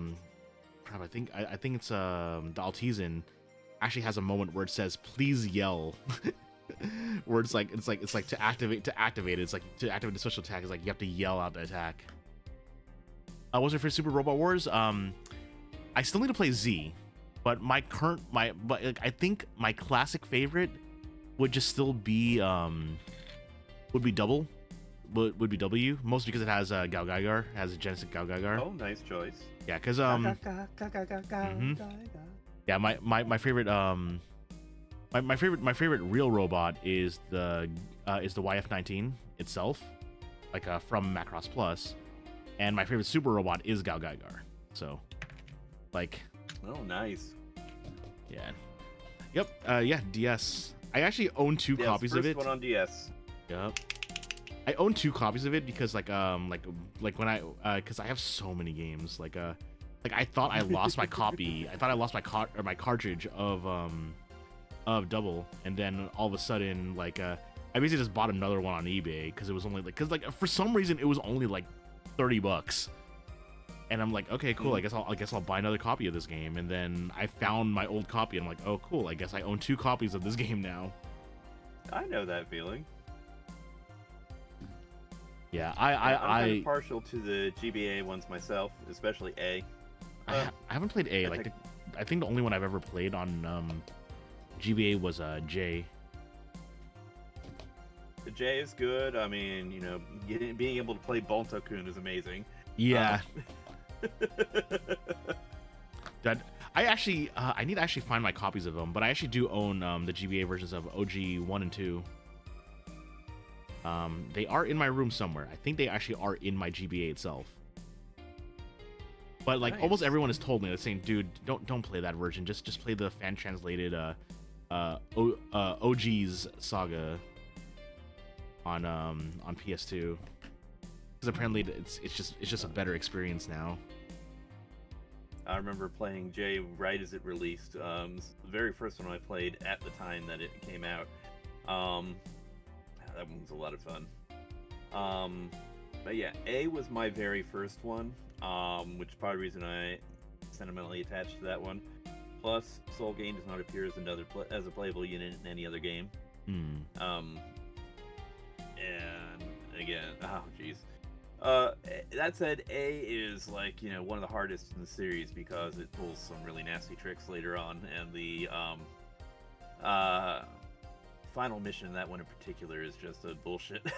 think it's the Altizen actually has a moment where it says please yell. Where it's like to activate it, it's like to activate the special attack is like you have to yell out the attack. What's my favorite Super Robot Wars? I still need to play Z, but I think my classic favorite would just still be would be W, mostly because it has Gal Gaigar, has a Genesis Gal Gaigar. Oh, nice choice. Yeah, because yeah, my favorite my favorite real robot is the YF-19 itself, like from Macross Plus. And my favorite super robot is Gal Gaigar. So, like... Oh, nice. Yeah. Yep. Yeah, DS. I actually own two copies of it. First one on DS. Yep. I own 2 copies of it because, like when I... Because I have so many games. Like I thought I lost my copy. I thought I lost my cartridge of Double. And then all of a sudden, like... I basically just bought another one on eBay because it was only, like... Because, like, for some reason, it was only, like... $30, and I'm like, okay, cool. I guess I'll buy another copy of this game. And then I found my old copy, and I'm like, oh, cool. I guess I own 2 copies of this game now. I know that feeling. Yeah, I'm kind of partial to the GBA ones myself, especially A. I haven't played A. I think the only one I've ever played on GBA was J. The J is good. I mean, you know, being able to play Bolto-kun is amazing. Yeah. That I actually I need to actually find my copies of them, but I actually do own the GBA versions of OG 1 and 2. They are in my room somewhere. I think they actually are in my GBA itself. But like almost everyone has told me, they're saying, dude, don't play that version. Just play the fan translated OG's Saga on PS2, because apparently it's just a better experience now. I remember playing J right as it released. The very first one I played at the time that it came out. That one was a lot of fun. But yeah, A was my very first one, which is part of the reason I sentimentally attached to that one. Plus, Soul Gain does not appear as a playable unit in any other game. And again, oh jeez. That said, A is like, you know, one of the hardest in the series because it pulls some really nasty tricks later on, and the final mission in that one in particular is just a bullshit.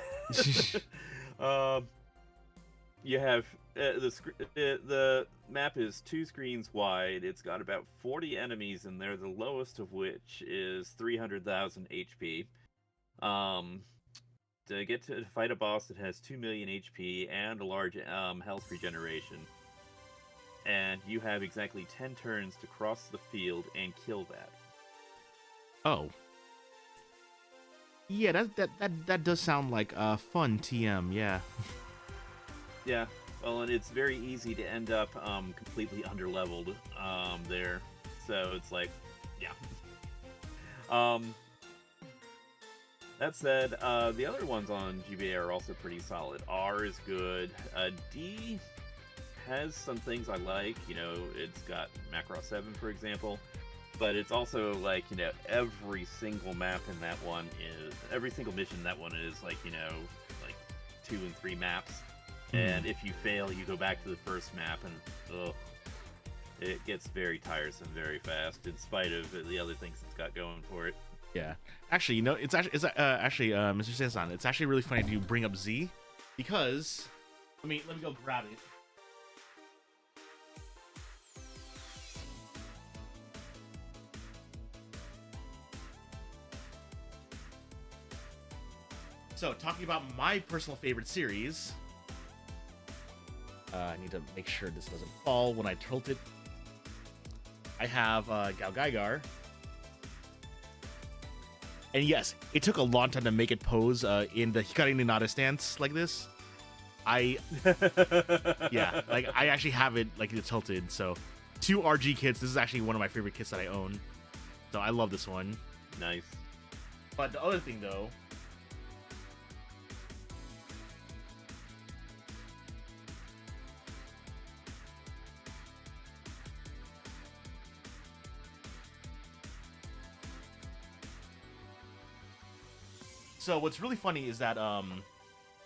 You have the map is 2 screens wide. It's got about 40 enemies in there, the lowest of which is 300,000 HP. To get to fight a boss that has 2 million HP and a large health regeneration. And you have exactly 10 turns to cross the field and kill that. Oh. Yeah, that does sound like fun TM, yeah. Yeah, well, and it's very easy to end up completely underleveled there. So it's like, yeah. That said, the other ones on GBA are also pretty solid. R is good. D has some things I like. You know, it's got Macross 7, for example. but it's also like, you know, every single map in that one is, every single mission in that one is like, you know, like 2 and 3 maps. And if you fail, you go back to the first map, and it gets very tiresome very fast, in spite of the other things it's got going for it. Yeah, actually, you know, it's actually Mr. Sansan, it's actually really funny to bring up Z, because let me go grab it. So, talking about my personal favorite series, I need to make sure this doesn't fall when I tilt it. I have Gal Gaigar. And yes, it took a long time to make it pose in the Hikari ni Nare stance like this. Yeah, like I actually have it like it's tilted. So 2 RG kits. This is actually one of my favorite kits that I own. So I love this one. Nice. But the other thing though, so what's really funny is that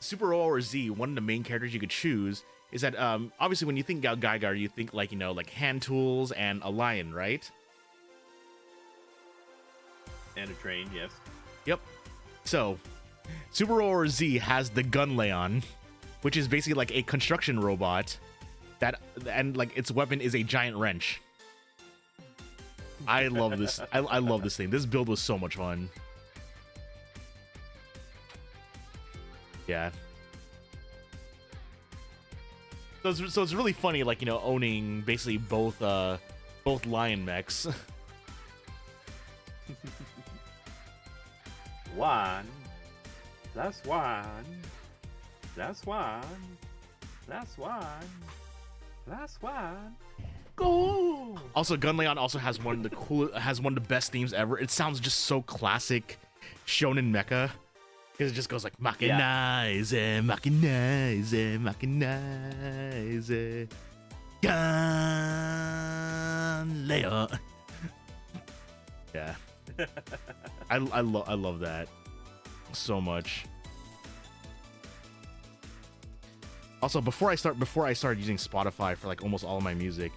Super O or Z, one of the main characters you could choose, is that obviously when you think Gal Gaigar, you think like, you know, like hand tools and a lion, right? And a train, yes. Yep. So Super O or Z has the Gunleon, which is basically like a construction robot that, and like its weapon is a giant wrench. I love this. I love this thing. This build was so much fun. Yeah. So it's really funny, like, you know, owning basically both lion mechs. 1 plus 1 plus 1 plus 1 plus 1. Go! Also, Gunleon also has one of the best themes ever. It sounds just so classic shonen mecha. Because it just goes like machinize, machinize, machinize, Gunleon. Yeah, I love that so much. Also, before I started using Spotify for like almost all of my music,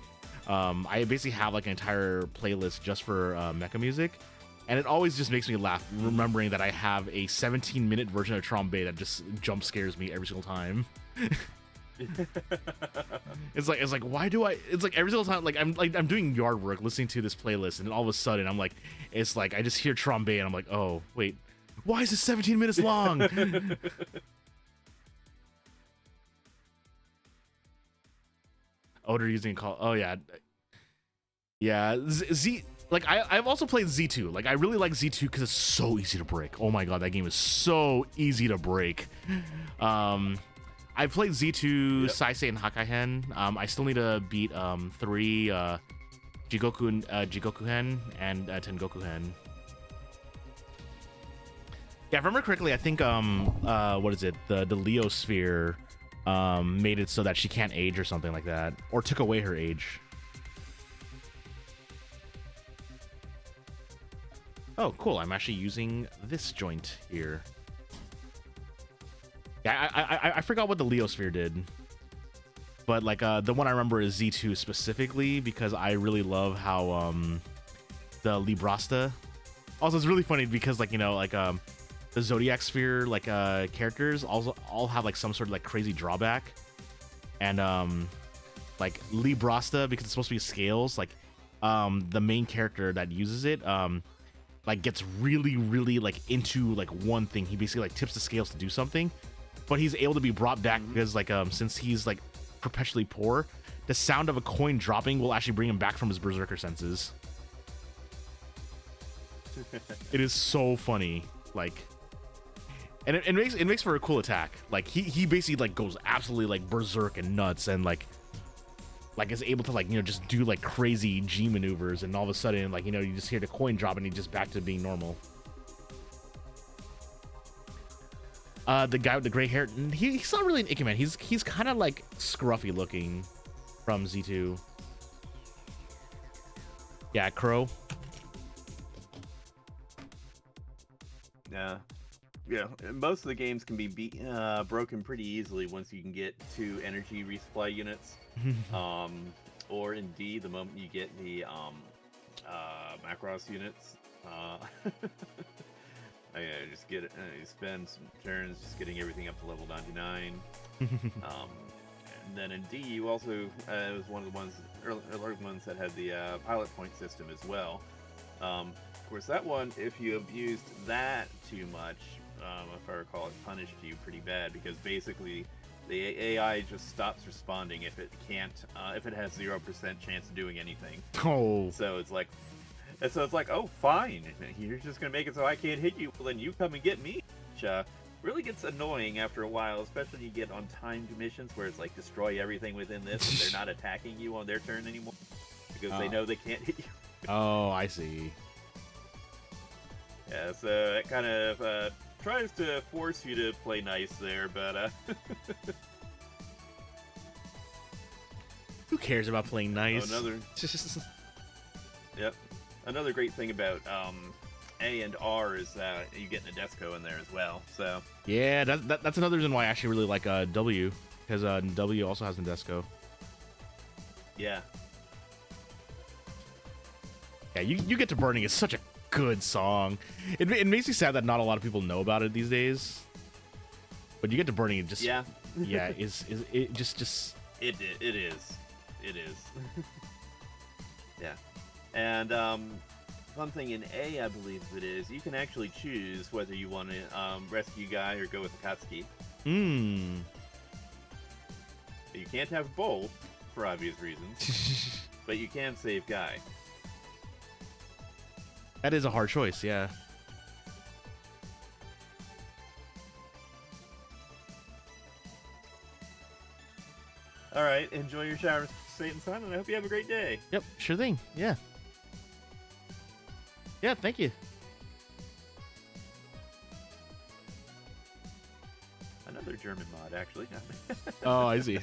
I basically have like an entire playlist just for mecha music. And it always just makes me laugh, remembering that I have a 17-minute version of Trombe that just jump scares me every single time. It's like why do I? It's like every single time, like I'm doing yard work, listening to this playlist, and then all of a sudden I'm like, it's like I just hear Trombe, and I'm like, oh wait, why is this 17 minutes long? Oh, they're using call. Oh yeah, yeah. Z. Like, I've also played Z2. Like, I really like Z2 because it's so easy to break. Oh my god, that game is so easy to break. I played Z2, Saisei, and Hakaihen. I still need to beat 3 Jigoku-hen and Tengoku-hen. Yeah, if I remember correctly, I think what is it? The Leo sphere made it so that she can't age or something like that, or took away her age. Oh, cool. I'm actually using this joint here. Yeah, I forgot what the Leosphere did. But, like, the one I remember is Z2 specifically, because I really love how, the Librasta... Also, it's really funny because, like, you know, like, the Zodiac Sphere, like, characters also all have, like, some sort of, like, crazy drawback. And, like, Librasta, because it's supposed to be scales, like, the main character that uses it, like gets really like into like one thing. He basically like tips the scales to do something, but he's able to be brought back because like since he's like perpetually poor, the sound of a coin dropping will actually bring him back from his berserker senses. It is so funny, like, and it makes for a cool attack. Like he basically like goes absolutely like berserk and nuts, and like is able to like, you know, just do like crazy G maneuvers, and all of a sudden, like, you know, you just hear the coin drop and he's just back to being normal. The guy with the gray hair, he's not really an Ikemen. He's kind of like scruffy looking from Z2. Yeah, Crow. yeah, most of the games can be broken pretty easily once you can get 2 energy resupply units. Or in D, the moment you get the Macross units, just get it. You spend some turns just getting everything up to level 99. And then in D, you also it was one of the ones early ones that had the pilot point system as well. Of course, that one, if you abused that too much, if I recall, it punished you pretty bad because basically the AI just stops responding if it can't, if it has 0% chance of doing anything. Oh. So it's like, oh, fine, you're just gonna make it so I can't hit you. Well, then you come and get me. Which really gets annoying after a while, especially when you get on timed missions where it's like destroy everything within this, and they're not attacking you on their turn anymore because they know they can't hit you. Oh, I see. Yeah, so it kind of tries to force you to play nice there, but who cares about playing nice? Yep. Another great thing about A and R is that you get Nadesco in there as well. So yeah, that's another reason why I actually really like W, because W also has Nadesco. Yeah. Yeah, you get to burning is such a good song. It makes me sad that not a lot of people know about it these days. But you get to burning it just yeah is it just it is yeah. And one thing in A, I believe it is, you can actually choose whether you want to rescue Guy or go with Akatsuki. You can't have both for obvious reasons, but you can save Guy. That is a hard choice, yeah. All right, enjoy your shower, Satan's son, and I hope you have a great day. Yep, sure thing. Yeah. Yeah, thank you. Another German mod, actually. Oh, I see.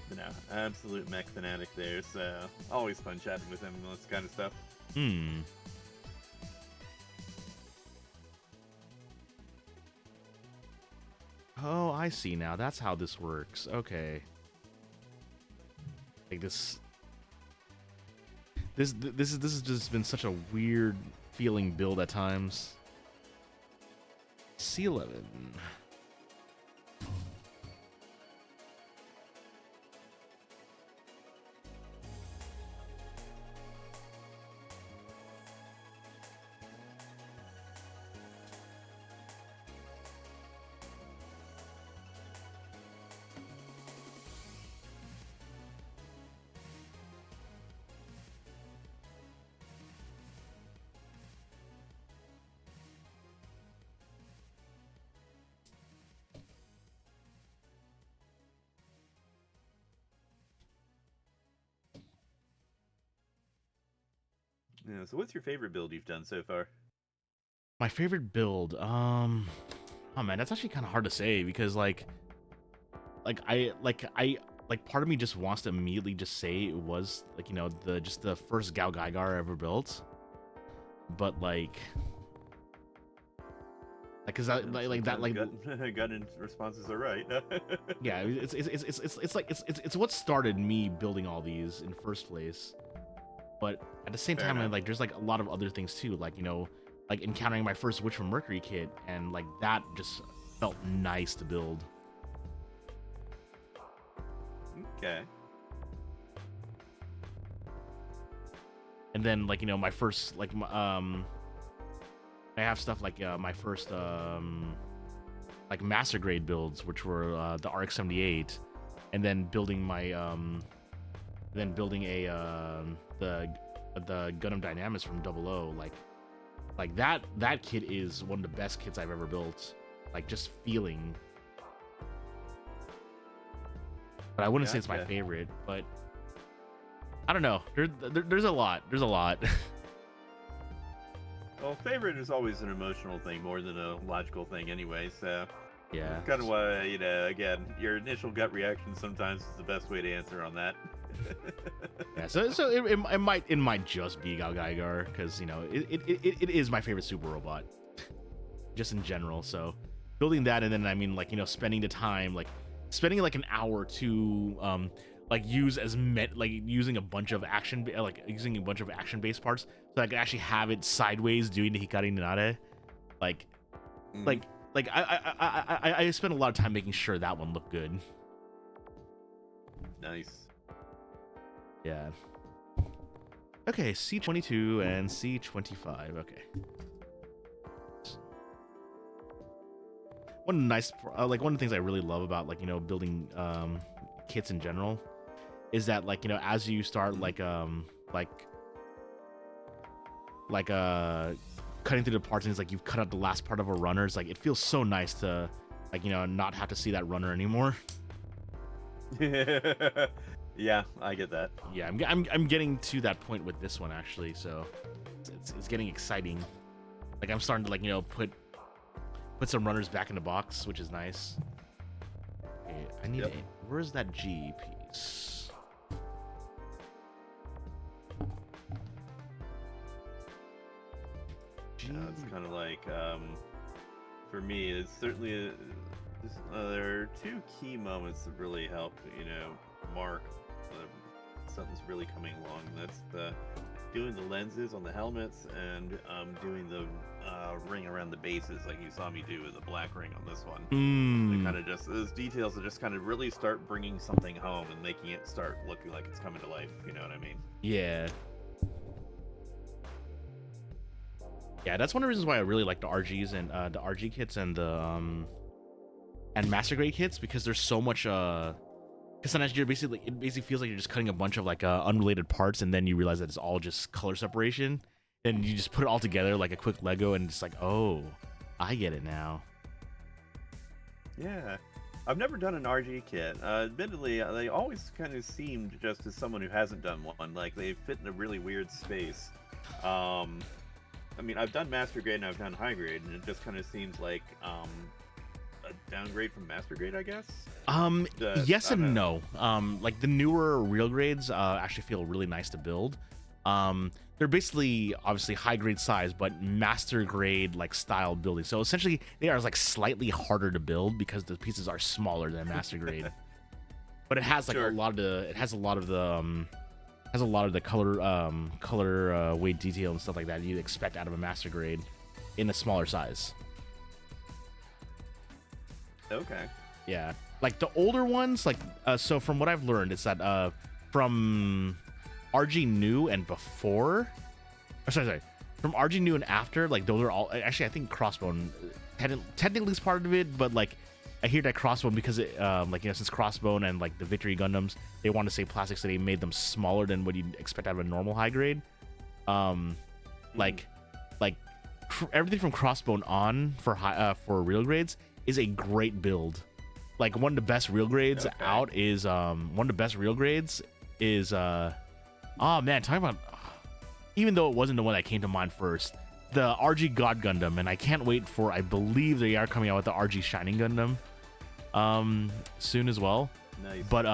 But no, absolute mech fanatic there, so always fun chatting with him and this kind of stuff. Oh, I see now. That's how this works. Okay. Like this has just been such a weird feeling build at times. C11. Yeah, so what's your favorite build you've done so far? My favorite build, oh man, that's actually kind of hard to say because like part of me just wants to immediately just say it was like, you know, the first Gao Gaigar I ever built, but like cause that gut responses are right. yeah, it's what started me building all these in first place. But at the same time, like there's like a lot of other things too, like, you know, like encountering my first Witch from Mercury kit, and like that just felt nice to build. Okay. And then like, you know, my first like I have stuff like my first like master grade builds, which were the RX-78, and then building my the Gundam Dynamis from 00, like that kit is one of the best kits I've ever built. Like just feeling, but I wouldn't say it's my favorite. But I don't know. There's a lot. Well, favorite is always an emotional thing more than a logical thing, anyway. So yeah, kind of why, you know, again, your initial gut reaction sometimes is the best way to answer on that. Yeah, so it might just be Gal Gaigar because you know it is my favorite super robot, just in general. So building that, and then I mean like you know spending the time like spending like an hour to like use as like using a bunch of action like using a bunch of action based parts so I can actually have it sideways doing the Hikari Ninare, like Mhm. like I spent a lot of time making sure that one looked good. Nice. Yeah. Okay, C22 and C25. Okay. One nice, like one of the things I really love about like you know building kits in general is that like you know as you start like cutting through the parts and it's like you've cut out the last part of a runner. It's like it feels so nice to like you know not have to see that runner anymore. Yeah, I get that. Yeah, I'm getting to that point with this one actually, so it's getting exciting. Like I'm starting to like you know put some runners back in the box, which is nice. Okay, I need where's that G piece? G. It's kind of like for me, it's certainly there are two key moments that really help, you know, mark something's really coming along. That's doing the lenses on the helmets and doing the ring around the bases, like you saw me do with the black ring on this one. Kind of just those details that just kind of really start bringing something home and making it start looking like it's coming to life. You know what I mean? Yeah. Yeah, that's one of the reasons why I really like the RGs and the RG kits and the and master grade kits, because there's so much because sometimes you're basically it basically feels like you're just cutting a bunch of like unrelated parts and then you realize that it's all just color separation and you just put it all together like a quick Lego and it's like, oh, I get it now. Yeah. I've never done an RG kit. Admittedly, they always kind of seemed, just as someone who hasn't done one, like they fit in a really weird space. I mean, I've done master grade and I've done high grade, and it just kind of seems like a downgrade from master grade, I guess. Yes and no. Like the newer real grades actually feel really nice to build. They're basically obviously high grade size, but master grade like style building. So essentially, they are like slightly harder to build because the pieces are smaller than master grade. But it has like a lot of the color weight detail and stuff like that you'd expect out of a master grade in a smaller size. Okay. Yeah, like the older ones, like so from what I've learned, it's that from RG new and before, sorry, from RG new and after, like those are all actually I think Crossbone technically is part of it, but like I hear that Crossbone because it like you know since Crossbone and like the Victory Gundams, they want to say plastic, so they made them smaller than what you'd expect out of a normal high grade. Like everything from Crossbone on for real grades is a great build. Like one of the best real grades out is oh man, talking about even though it wasn't the one that came to mind first, the RG God Gundam, and I can't wait for, I believe they are coming out with the RG Shining Gundam soon as well. Nice. But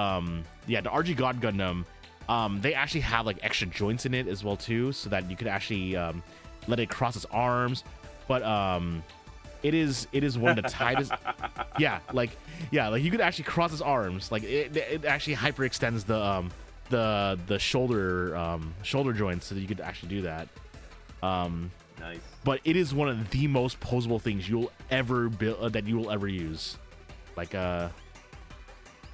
yeah, the RG God Gundam, they actually have like extra joints in it as well too, so that you could actually let it cross its arms. But it is one of the tightest. Like you could actually cross its arms. Like it actually hyperextends the shoulder joints so that you could actually do that. Nice. But it is one of the most posable things you'll ever build that you will ever use. Like yeah,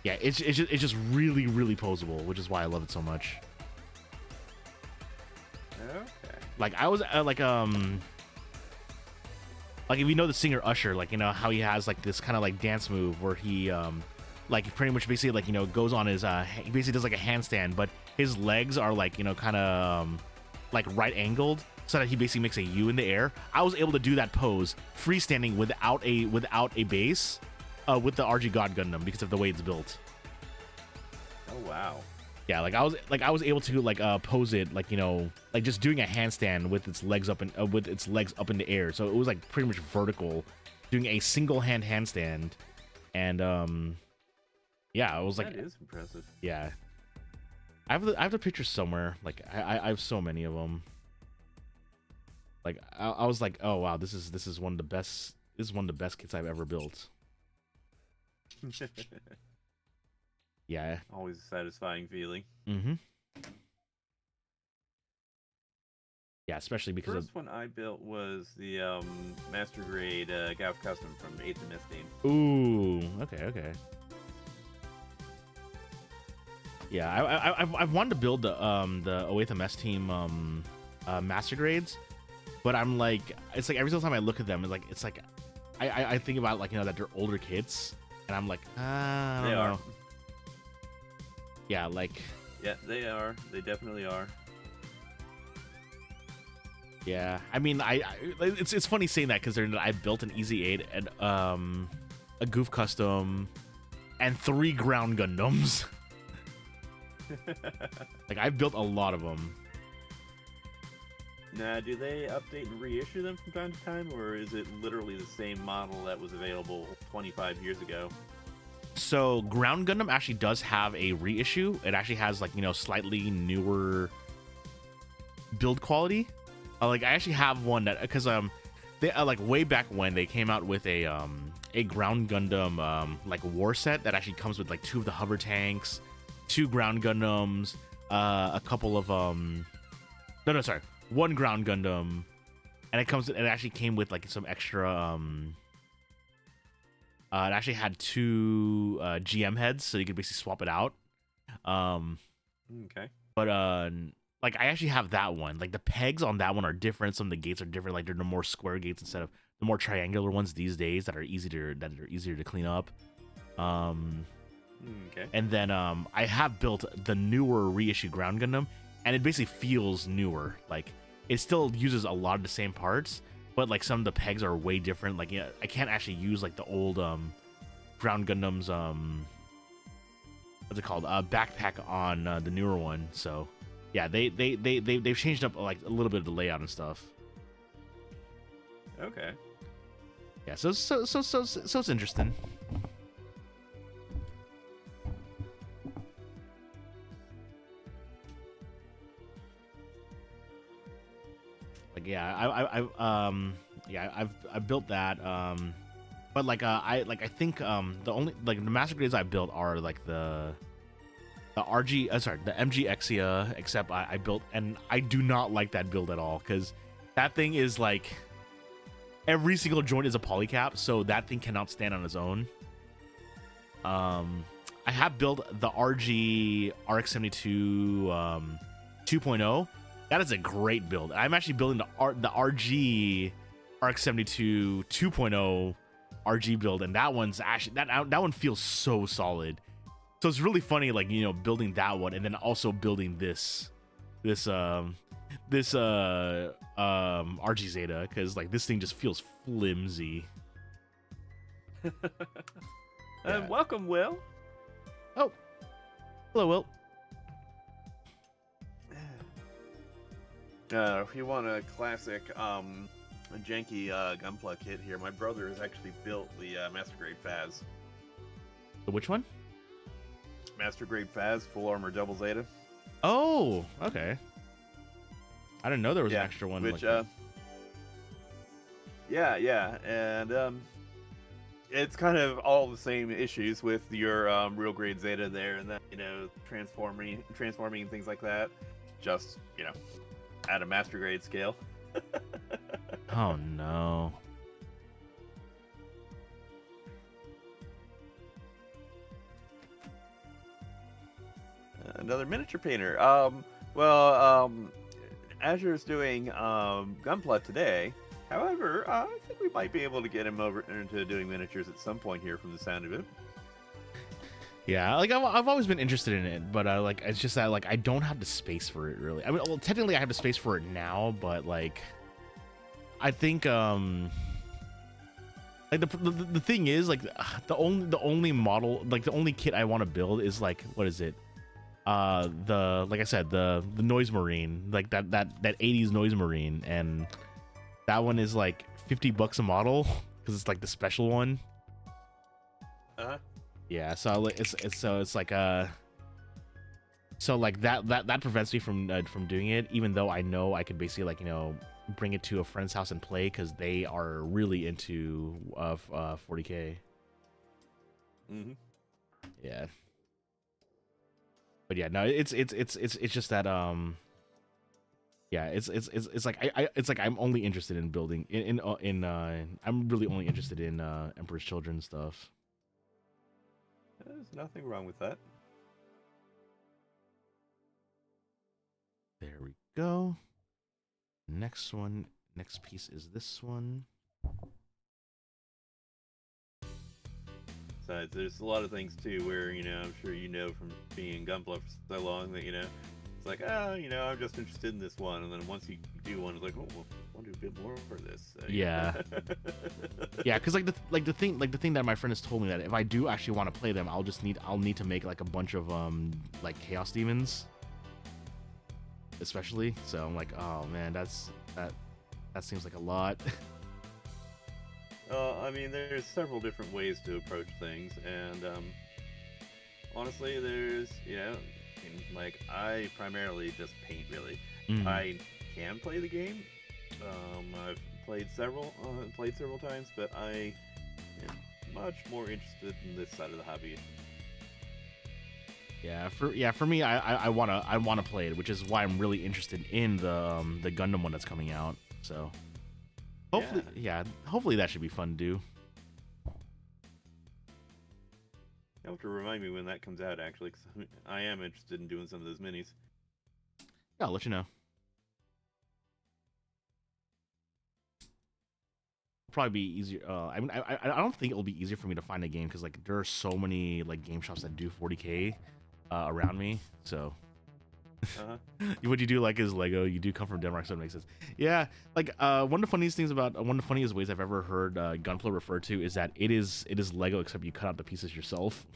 it's just really really posable, which is why I love it so much. Okay. Like I was like if you know the singer Usher, like you know how he has like this kind of like dance move where he like pretty much basically like you know goes on his he basically does like a handstand, but his legs are like you know kind of like right angled so that he basically makes a U in the air. I was able to do that pose freestanding without a base with the RG God Gundam because of the way it's built. Oh wow. Yeah, like I was able to like pose it like you know like just doing a handstand with its legs up in the air. So it was like pretty much vertical, doing a single handstand, and yeah, I was like that is impressive. Yeah, I have the pictures somewhere. Like I have so many of them. Like I was like, oh wow, this is one of the best. This is one of the best kits I've ever built. Yeah. Always a satisfying feeling. Mm-hmm. Yeah, especially because First one I built was the Master Grade Gav Custom from 8th MS team. Ooh, okay. Yeah, I've wanted to build the 8th MS team Master Grades, but I'm like, it's like every single time I look at them, it's like I think about, like, you know, that they're older kits, and I'm like, I don't know. Yeah, like. Yeah, they are. They definitely are. Yeah, I mean, it's funny saying that because I built an Easy 8 and a Goof Custom and 3 Ground Gundams. Like, I've built a lot of them. Now, do they update and reissue them from time to time, or is it literally the same model that was available 25 years ago? So, Ground Gundam actually does have a reissue. It actually has, like, you know, slightly newer build quality. Like, I actually have one that, because they like way back when they came out with a Ground Gundam like war set that actually comes with like 2 of the hover tanks, 2 Ground Gundams, a couple of 1 Ground Gundam, and it actually came with like some extra it actually had 2 GM heads, so you could basically swap it out. Okay. But like, I actually have that one. Like, the pegs on that one are different. Some of the gates are different. Like, they're the more square gates instead of the more triangular ones these days that are easier to clean up. Okay. And then I have built the newer reissue Ground Gundam, and it basically feels newer. Like, it still uses a lot of the same parts, but like some of the pegs are way different. Like, yeah, I can't actually use like the old Ground Gundam's what's it called? Backpack on the newer one. So. Yeah, they've changed up like a little bit of the layout and stuff. Okay. Yeah, so it's interesting. Like, yeah, I've built that. But like I think the only like the master grades I built are like the MG Exia, except I built, and I do not like that build at all, because that thing is like, every single joint is a polycap, so that thing cannot stand on its own. I have built the RG RX-72 2.0. That is a great build. I'm actually building the RG RX-72 2.0 RG build, and that one's actually, that one feels so solid. So it's really funny, like, you know, building that one and then also building this RG Zeta, because like this thing just feels flimsy. Yeah. Welcome, Will. Oh, hello, Will. If you want a classic janky Gunpla kit here, my brother has actually built the Master Grade Phaz. Which one? Master Grade Phaz, full armor double Zeta. Oh, okay. I didn't know there was an extra one. Which, like yeah, and it's kind of all the same issues with your real grade Zeta there, and that, you know, transforming and things like that. Just, you know, at a Master Grade scale. Oh no. Another miniature painter. Azure's doing Gunpla today. However, I think we might be able to get him over into doing miniatures at some point here, from the sound of it. Yeah, like I've always been interested in it, but like it's just that like I don't have the space for it really. I mean, well, technically I have the space for it now, but like I think like the thing is, like the only model, like the only kit I want to build is like, what is it? Like I said, the Noise Marine, like that 80s Noise Marine, and that one is like $50 a model because it's like the special one. Uh-huh. Yeah, so it's like So like that prevents me from doing it, even though I know I could basically like bring it to a friend's house and play because they are really into 40K. Mm-hmm. Yeah. But yeah, no, it's just that yeah, it's like it's like I'm only interested in building I'm really only interested in Emperor's Children stuff. There's nothing wrong with that. There we go. Next piece is this one. Besides, there's a lot of things too where, I'm sure from being in Gunpla for so long that, it's like, I'm just interested in this one. And then once you do one, it's like, oh, well, I want to do a bit more for this. Yeah. Yeah, because the thing that my friend has told me that if I do actually want to play them, I'll need to make like a bunch of like Chaos Demons. Especially. So I'm like, oh man, that seems like a lot. I mean, there's several different ways to approach things, and honestly, there's like I primarily just paint really. Mm. I can play the game. I've played several times, but I am much more interested in this side of the hobby. For me, I wanna play it, which is why I'm really interested in the Gundam one that's coming out. So hopefully that should be fun to do. You'll have to remind me when that comes out, actually, because I am interested in doing some of those minis. Yeah, I'll let you know. Probably be easier. I mean, I don't think it'll be easier for me to find a game because like there are so many like game shops that do 40K around me. So what you do like is Lego. You do come from Denmark, so it makes sense. Yeah, like one of the funniest ways I've ever heard Gunpla referred to is that it is Lego except you cut out the pieces yourself.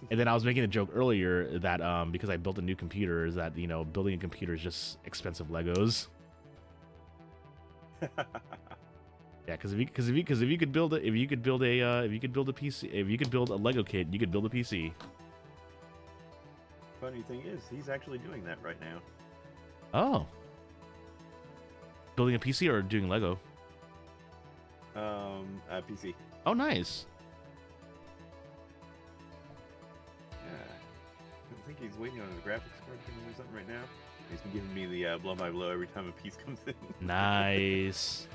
And then I was making a joke earlier that because I built a new computer, is that building a computer is just expensive Legos. Yeah, because if you could build a PC, if you could build a Lego kit, you could build a PC. Funny thing is, he's actually doing that right now. Oh, building a PC or doing Lego? PC. Oh, nice. Yeah, I think he's waiting on his graphics card to do something right now. He's been giving me the blow by blow every time a piece comes in. Nice.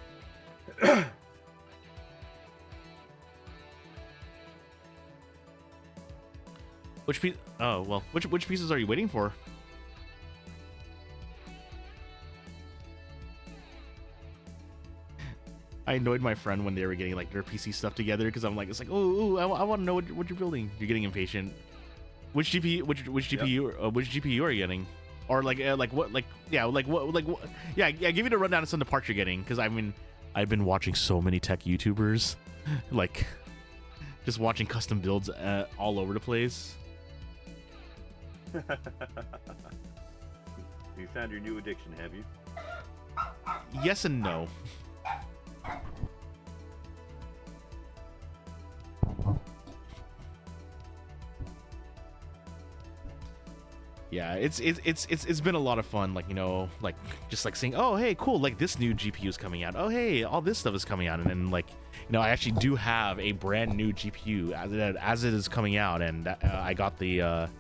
Which piece? Oh well, which pieces are you waiting for? I annoyed my friend when they were getting like their PC stuff together because I'm like, it's like, oh, I want to know what you're building. You're getting impatient. Which GPU? Which GPU are you getting? Or like what? Yeah. Give me the rundown of some of the parts you're getting, because I mean, I've been watching so many tech YouTubers, like just watching custom builds all over the place. You found your new addiction, have you? Yes and no. Yeah, it's been a lot of fun, like like just like saying, oh hey, cool, like this new GPU is coming out. Oh hey, all this stuff is coming out, and then like I actually do have a brand new GPU as it is coming out, and I got the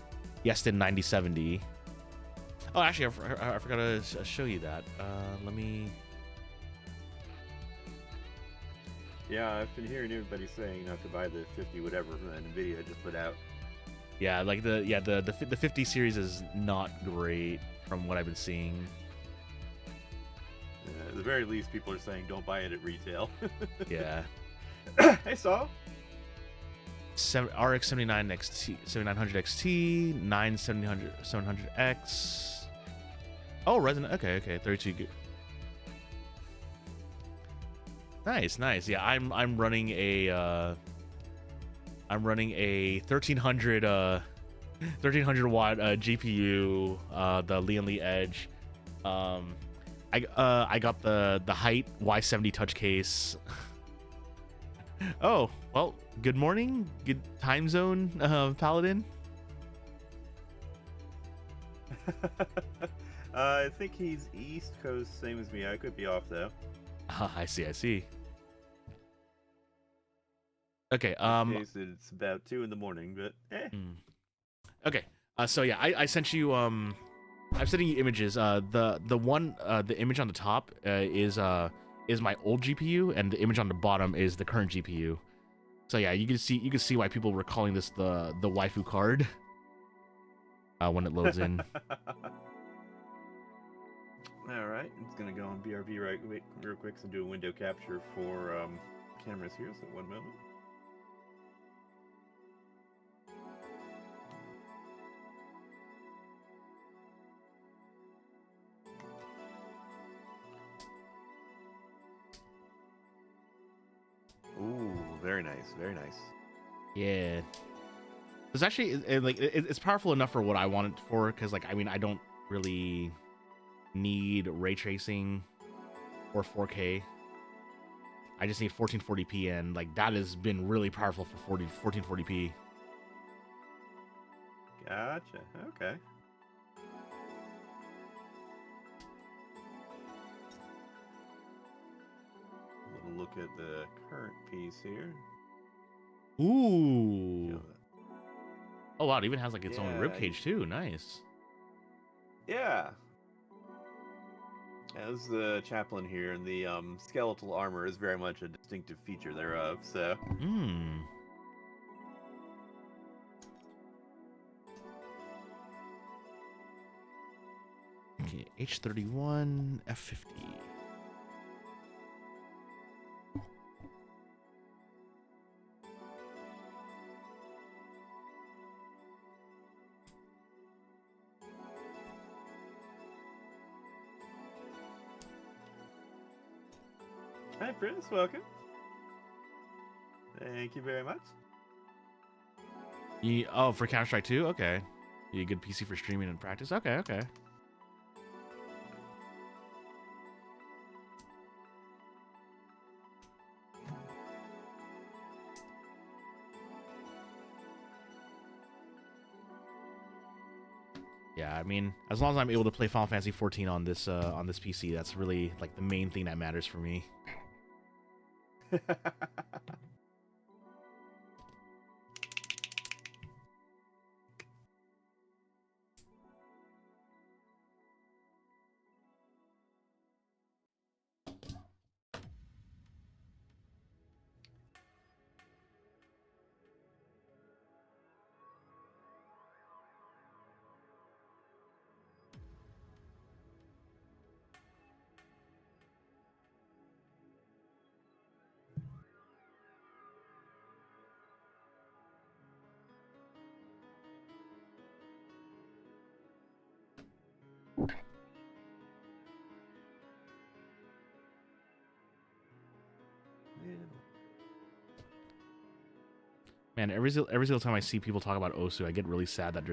Yeston 9070. Oh, actually, I forgot to show you that. Let me. Yeah, I've been hearing everybody saying not to buy the 50 whatever that Nvidia just put out. Yeah, like the 50 series is not great from what I've been seeing. At the very least, people are saying don't buy it at retail. Yeah. Hey, Saul. RX 79 XT, 7900 XT, 700X. Oh, Resonant. Okay, 32 good. Nice. Yeah, I'm running a 1300 watt GPU, the Lian Li Edge. I got the Height Y70 touch case. Oh, well, good morning, good time zone, Paladin. I think he's East Coast, same as me. I could be off though. I see. I see. Okay. In case it's about 2 in the morning, but Okay. So yeah, I sent you I'm sending you images. The image on the top is my old GPU, and the image on the bottom is the current GPU. So yeah, you can see why people were calling this the waifu card when it loads in. All right, I'm just gonna go on BRB real quick and do a window capture for cameras here. So 1 moment. Ooh, very nice, very nice. Yeah. It's actually it's powerful enough for what I want it for, because like I mean I don't really need ray tracing or 4K. I just need 1440p, and like that has been really powerful for 1440p. Gotcha. Okay. A little look at the current piece here. Ooh. Oh wow, it even has like its own rib cage too. Nice. Yeah. As the chaplain here, and the skeletal armor is very much a distinctive feature thereof. So. Okay, H31 F50. Hi, Prince. Welcome. Thank you very much. Oh, for Counter-Strike 2? Okay. You a good PC for streaming and practice? Okay, okay. Yeah, I mean, as long as I'm able to play Final Fantasy 14 on this PC, that's really like the main thing that matters for me. Man, every single time I see people talk about Osu, I get really sad that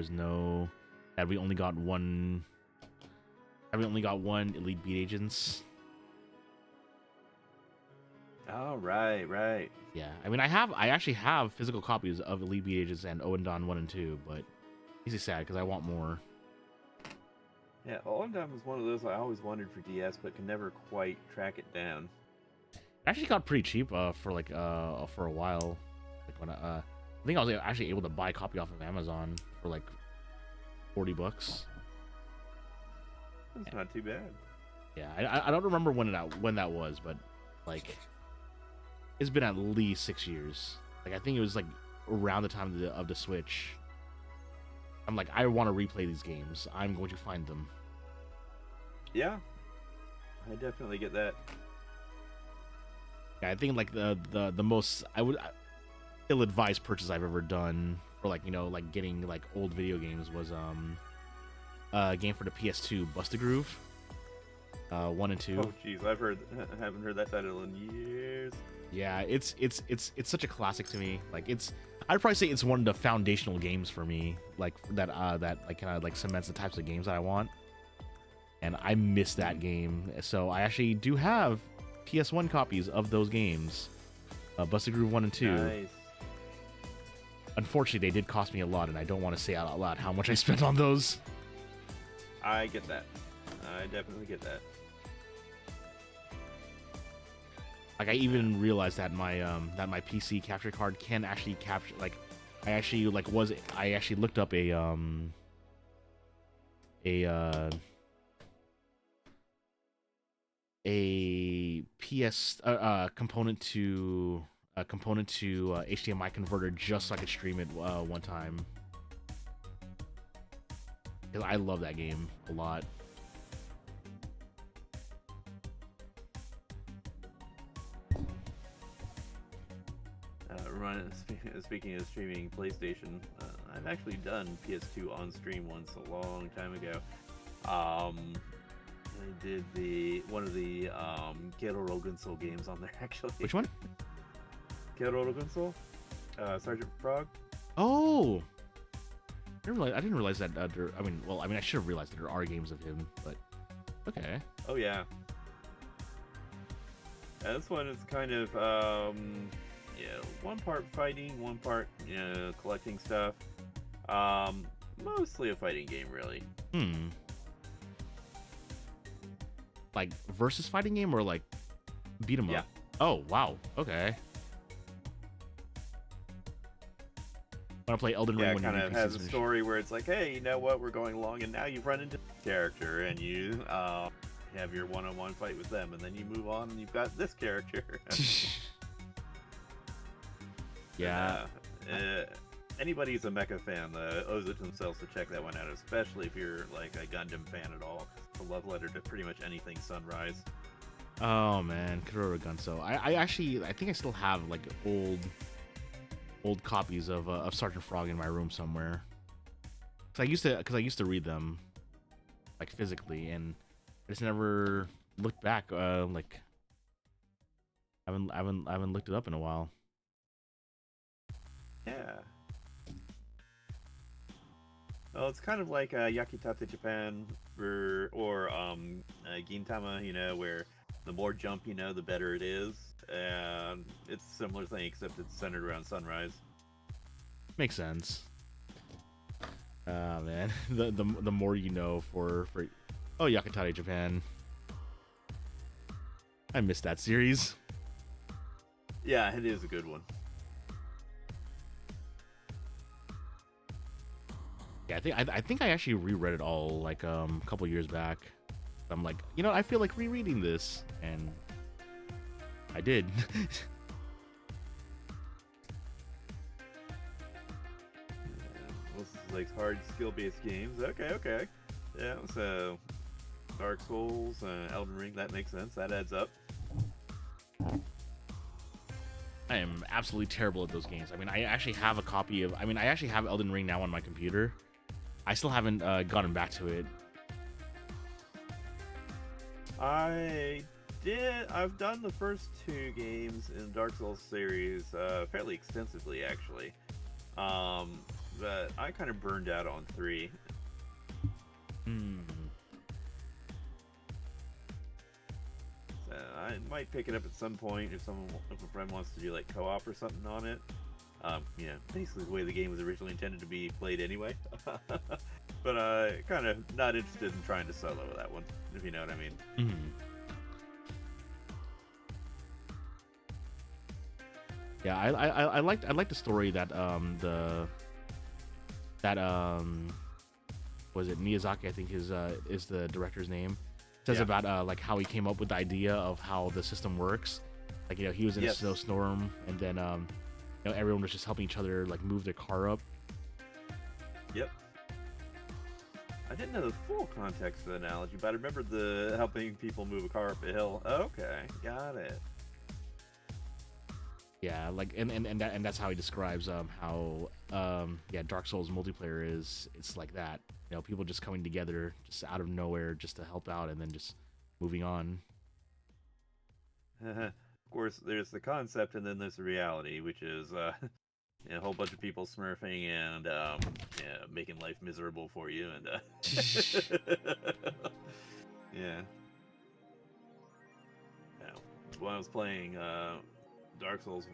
we only got one elite beat agents. Oh, right. Yeah, I mean, I actually have physical copies of elite beat agents and Oendon 1 and 2, but it's sad because I want more. Yeah, Gundam was one of those I always wanted for DS, but could never quite track it down. It actually got pretty cheap for a while. Like when I think I was actually able to buy a copy off of Amazon for like $40. That's not too bad. Yeah, I don't remember when that was, but like it's been at least 6 years. Like I think it was like around the time of the Switch. I'm like, I want to replay these games. I'm going to find them. Yeah, I definitely get that. Yeah, I think like the most ill-advised purchase I've ever done for like like getting like old video games was a game for the PS2, Busted Groove, 1 and 2. Oh jeez, I haven't heard that title in years. Yeah, it's such a classic to me. Like I'd probably say it's one of the foundational games for me, like that like kind of like cements the types of games that I want. And I miss that game, so I actually do have PS1 copies of those games, Busted Groove 1 and 2. Nice. Unfortunately, they did cost me a lot, and I don't want to say out loud how much I spent on those. I get that. I definitely get that. Like I even realized that my PC capture card can actually capture, like I actually looked up a PS component to HDMI converter just so I could stream it one time, because I love that game a lot. Speaking of streaming PlayStation, I've actually done PS2 on stream once a long time ago. I did one of the Keroro Gunsol games on there actually. Which one? Keroro Gunsol, Sergeant Frog. Oh, I didn't realize that. I should have realized that there are games of him, but okay. Oh yeah. This one is kind of one part fighting, one part collecting stuff. Mostly a fighting game, really. Like versus fighting game or like beat 'em up? Yeah. Oh wow. Okay. Want to play Elden Ring? Yeah, when kind your of PC has a finished? story where it's like, hey, you know what? We're going along, and now you've run into this character, and you have your one-on-one fight with them, and then you move on, and you've got this character. Yeah. Anybody who's a mecha fan owes it to themselves to check that one out, especially if you're like a Gundam fan at all. It's a love letter to pretty much anything Sunrise. Oh man, Kuroro Gunso. I think I still have like old copies of Sergeant Frog in my room somewhere. Cause I used to read them like physically, and I just never looked back. Like I haven't looked it up in a while. Yeah. Well, it's kind of like Yakitate Japan or Gintama, where the more jump the better it is. And it's a similar thing, except it's centered around Sunrise. Makes sense. Man, the more you know for Yakitate Japan. I missed that series. Yeah, it is a good one. Yeah, I think I actually reread it all like a couple years back. I'm like, I feel like rereading this, and I did. This is like hard skill-based games. Okay. Yeah, so Dark Souls, Elden Ring, that makes sense. That adds up. I am absolutely terrible at those games. I actually have a copy of. I actually have Elden Ring now on my computer. I still haven't gotten back to it. I've done the first 2 games in the Dark Souls series fairly extensively, actually. But I kind of burned out on 3. So I might pick it up at some point if a friend wants to do like co-op or something on it. Basically the way the game was originally intended to be played anyway. But kind of not interested in trying to solo that one, if you know what I mean. Yeah, I liked the story that was it Miyazaki, I think is the director's name, says about like how he came up with the idea of how the system works. Like he was in a snowstorm, and then everyone was just helping each other like move their car up. Yep. I didn't know the full context of the analogy, but I remember the helping people move a car up a hill. Okay, got it. Yeah, like and that's how he describes how Dark Souls multiplayer is. It's like that. People just coming together just out of nowhere just to help out, and then just moving on. Of course, there's the concept, and then there's the reality, which is a whole bunch of people smurfing and making life miserable for you, and yeah. When I was playing Dark Souls,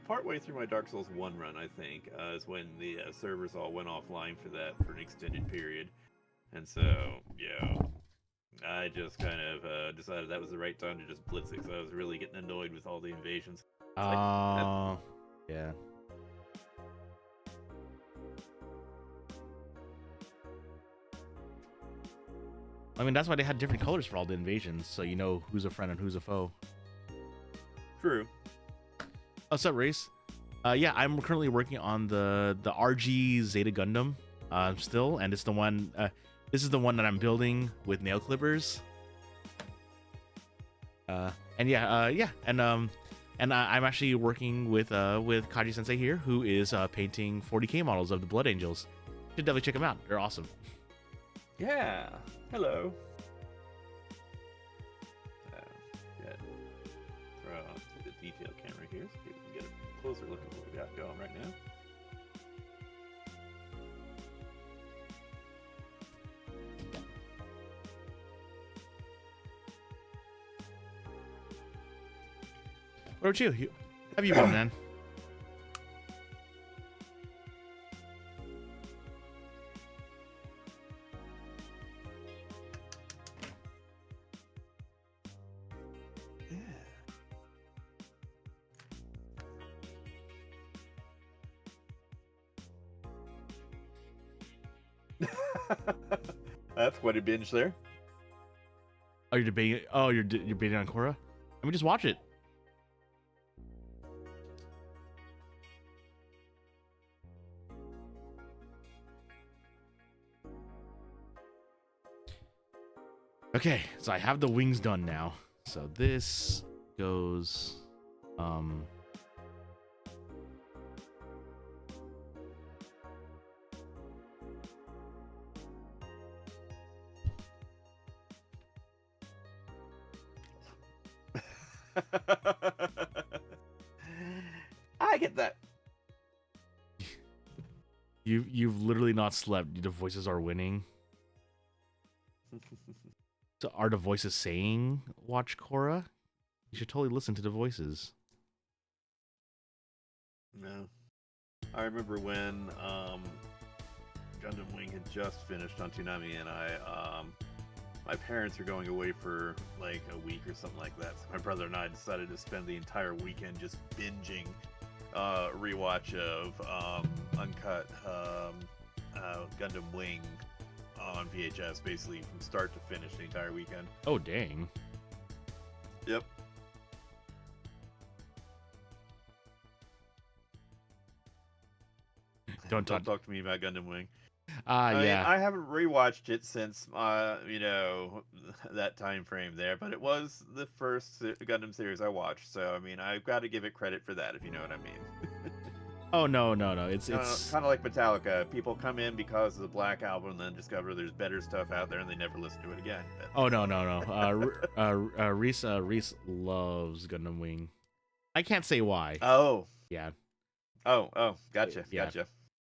partway through my Dark Souls 1 run, I think, is when the servers all went offline for an extended period. And so, I just kind of decided that was the right time to just blitz it, because I was really getting annoyed with all the invasions. Oh, yeah. I mean, that's why they had different colors for all the invasions, so you know who's a friend and who's a foe. True. What's up, Race? Yeah, I'm currently working on the RG Zeta Gundam still, and it's the one. This is the one that I'm building with nail clippers. And I'm actually working with Kaji Sensei here, who is painting 40K models of the Blood Angels. You should definitely check them out. They're awesome. Yeah. Hello. Good. Throw onto the detail camera here so people can get a closer look at what we got going right now. What about you? How have you been, man? That's quite a binge there. Oh, you're debating. Oh, you're debating on Korra. Let me just watch it. Okay, so I have the wings done now. So this goes, I get that. You've literally not slept. The voices are winning. So are the voices saying watch Korra? You should totally listen to the voices. No. I remember when Gundam Wing had just finished on Toonami, and my parents were going away for like a week or something like that. So my brother and I decided to spend the entire weekend just binging rewatch of uncut Gundam Wing on VHS, basically from start to finish the entire weekend. Oh, dang. Yep. Don't talk to me about Gundam Wing. Yeah. mean, I haven't rewatched it since that time frame there, but it was the first Gundam series I watched, so I mean, I've got to give it credit for that, if you know what I mean. Oh no. It's kind of like Metallica. People come in because of the Black Album, and then discover there's better stuff out there, and they never listen to it again. But... Oh no. Reese loves Gundam Wing. I can't say why. Oh. Yeah. Oh. Gotcha. Yeah. Gotcha.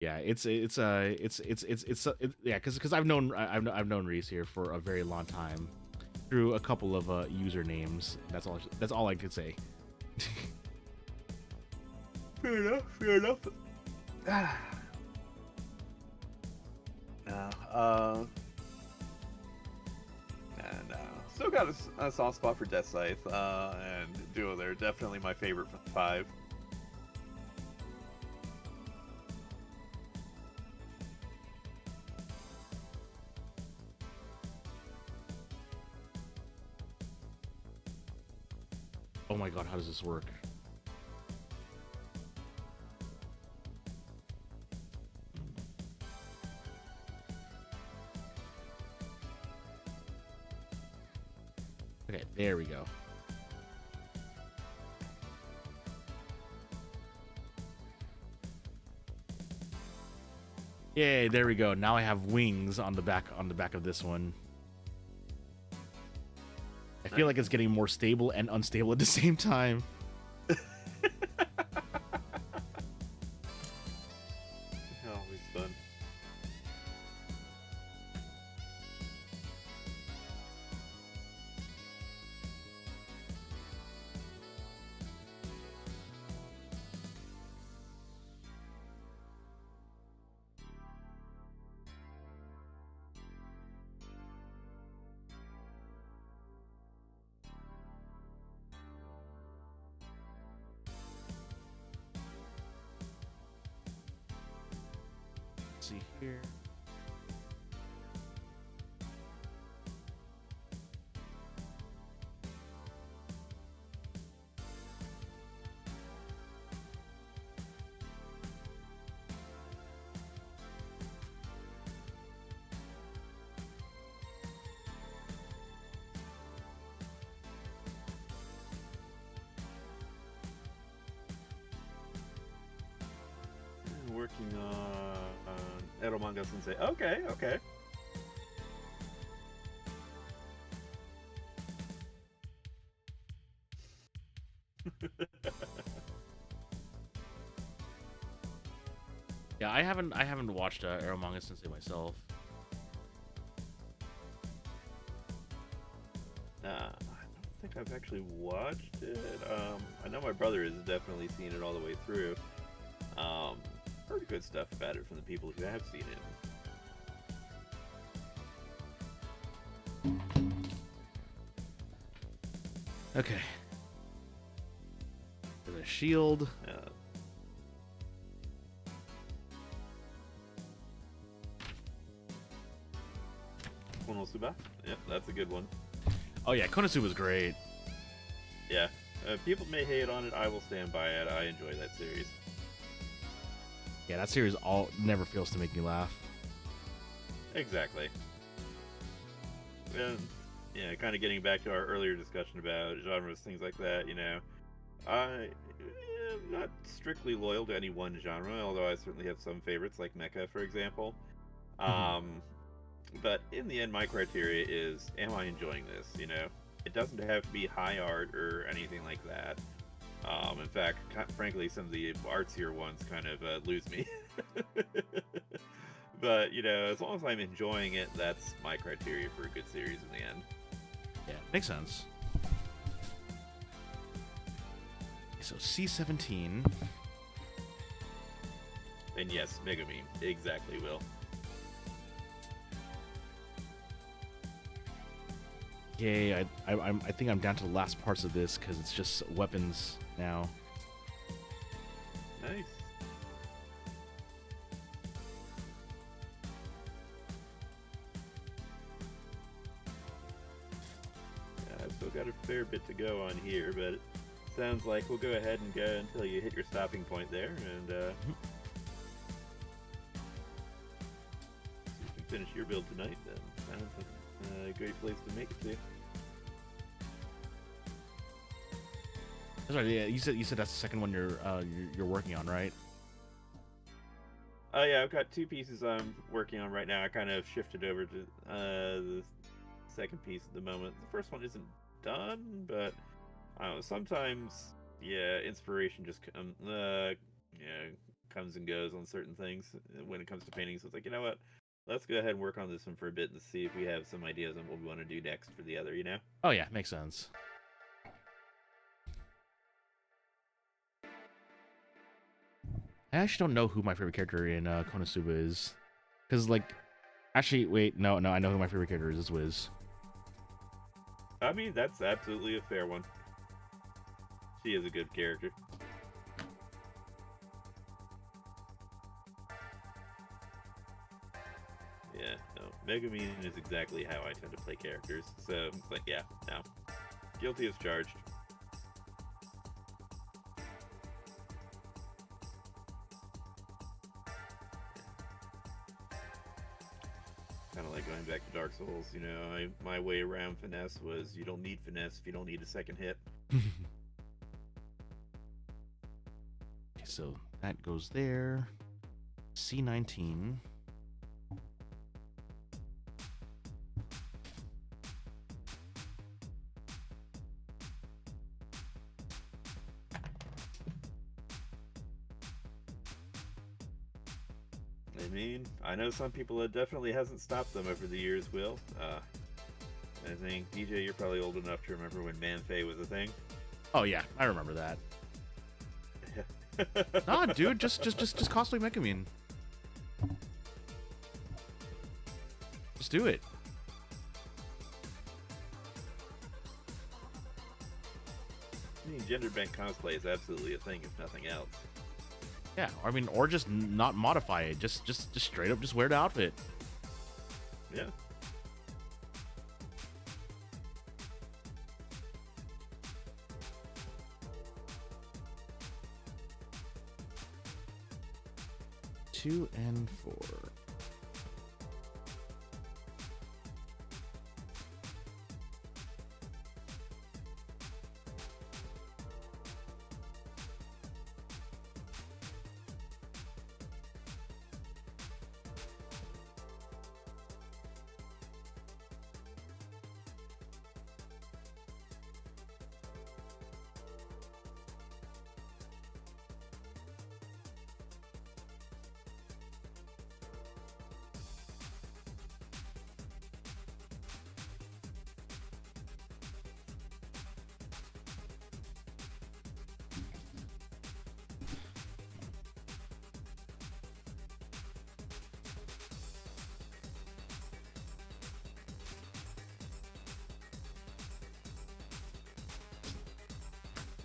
Yeah, it's yeah, because I've known Reese here for a very long time through a couple of usernames. That's all I could say. Fair enough. No. Still got a soft spot for Death Scythe and Duo. They're definitely my favorite from the 5. Oh my god, how does this work? Okay, there we go. Yay, there we go. Now I have wings on the back of this one. I feel like it's getting more stable and unstable at the same time. Always fun. Let's see here. Working on Eromanga Sensei. Okay, okay. Yeah, I haven't watched Eromanga Sensei myself. I don't think I've actually watched it. I know my brother has definitely seen it all the way through. Heard good stuff about it from the people who have seen it. Okay. There's a shield. Konosuba? Yep, that's a good one. Oh yeah, Konosuba was great. Yeah. People may hate on it. I will stand by it. I enjoy that series. Yeah, that series never fails to make me laugh. Exactly. And yeah, kind of getting back to our earlier discussion about genres, things like that, you know. I am not strictly loyal to any one genre, although I certainly have some favorites, like mecha, for example. But in the end, my criteria is, am I enjoying this, you know? It doesn't have to be high art or anything like that. In fact, frankly, some of the artsier ones kind of lose me. But, you know, as long as I'm enjoying it, that's my criteria for a good series in the end. Yeah, makes sense. So C17. And yes, Megami, exactly, Will. Yay, I think I'm down to the last parts of this because it's just weapons now. Nice. Yeah, I've still got a fair bit to go on here, but it sounds like we'll go ahead and go until you hit your stopping point there, and so you can finish your build tonight. Then sounds like a great place to make it to. That's right. Yeah, you said that's the second one you're working on, right? Oh yeah, I've got two pieces I'm working on right now. I kind of shifted over to the second piece at the moment. The first one isn't done, but I don't know. Sometimes, yeah, inspiration just comes and goes on certain things when it comes to painting. So it's like, you know what? Let's go ahead and work on this one for a bit and see if we have some ideas on what we want to do next for the other, you know? Oh yeah, makes sense. I actually don't know who my favorite character in Konosuba is. Because, like, actually, wait, no, I know who my favorite character is. It's Wiz. I mean, that's absolutely a fair one. She is a good character. Yeah, no, Megami is exactly how I tend to play characters. So, but yeah, no. Guilty as charged. Kind of like going back to Dark Souls, you know, my way around finesse was you don't need finesse if you don't need a second hit. Okay, so that goes there. C19. I mean, I know some people it definitely hasn't stopped them over the years, Will. I think, DJ, you're probably old enough to remember when Manfei was a thing. Oh yeah, I remember that. Nah, dude, just cosplay Megumin. Just do it. I mean, gender bent cosplay is absolutely a thing, if nothing else. Yeah, I mean, or just not modify it. Just straight up, just wear the outfit. Yeah. Two and four.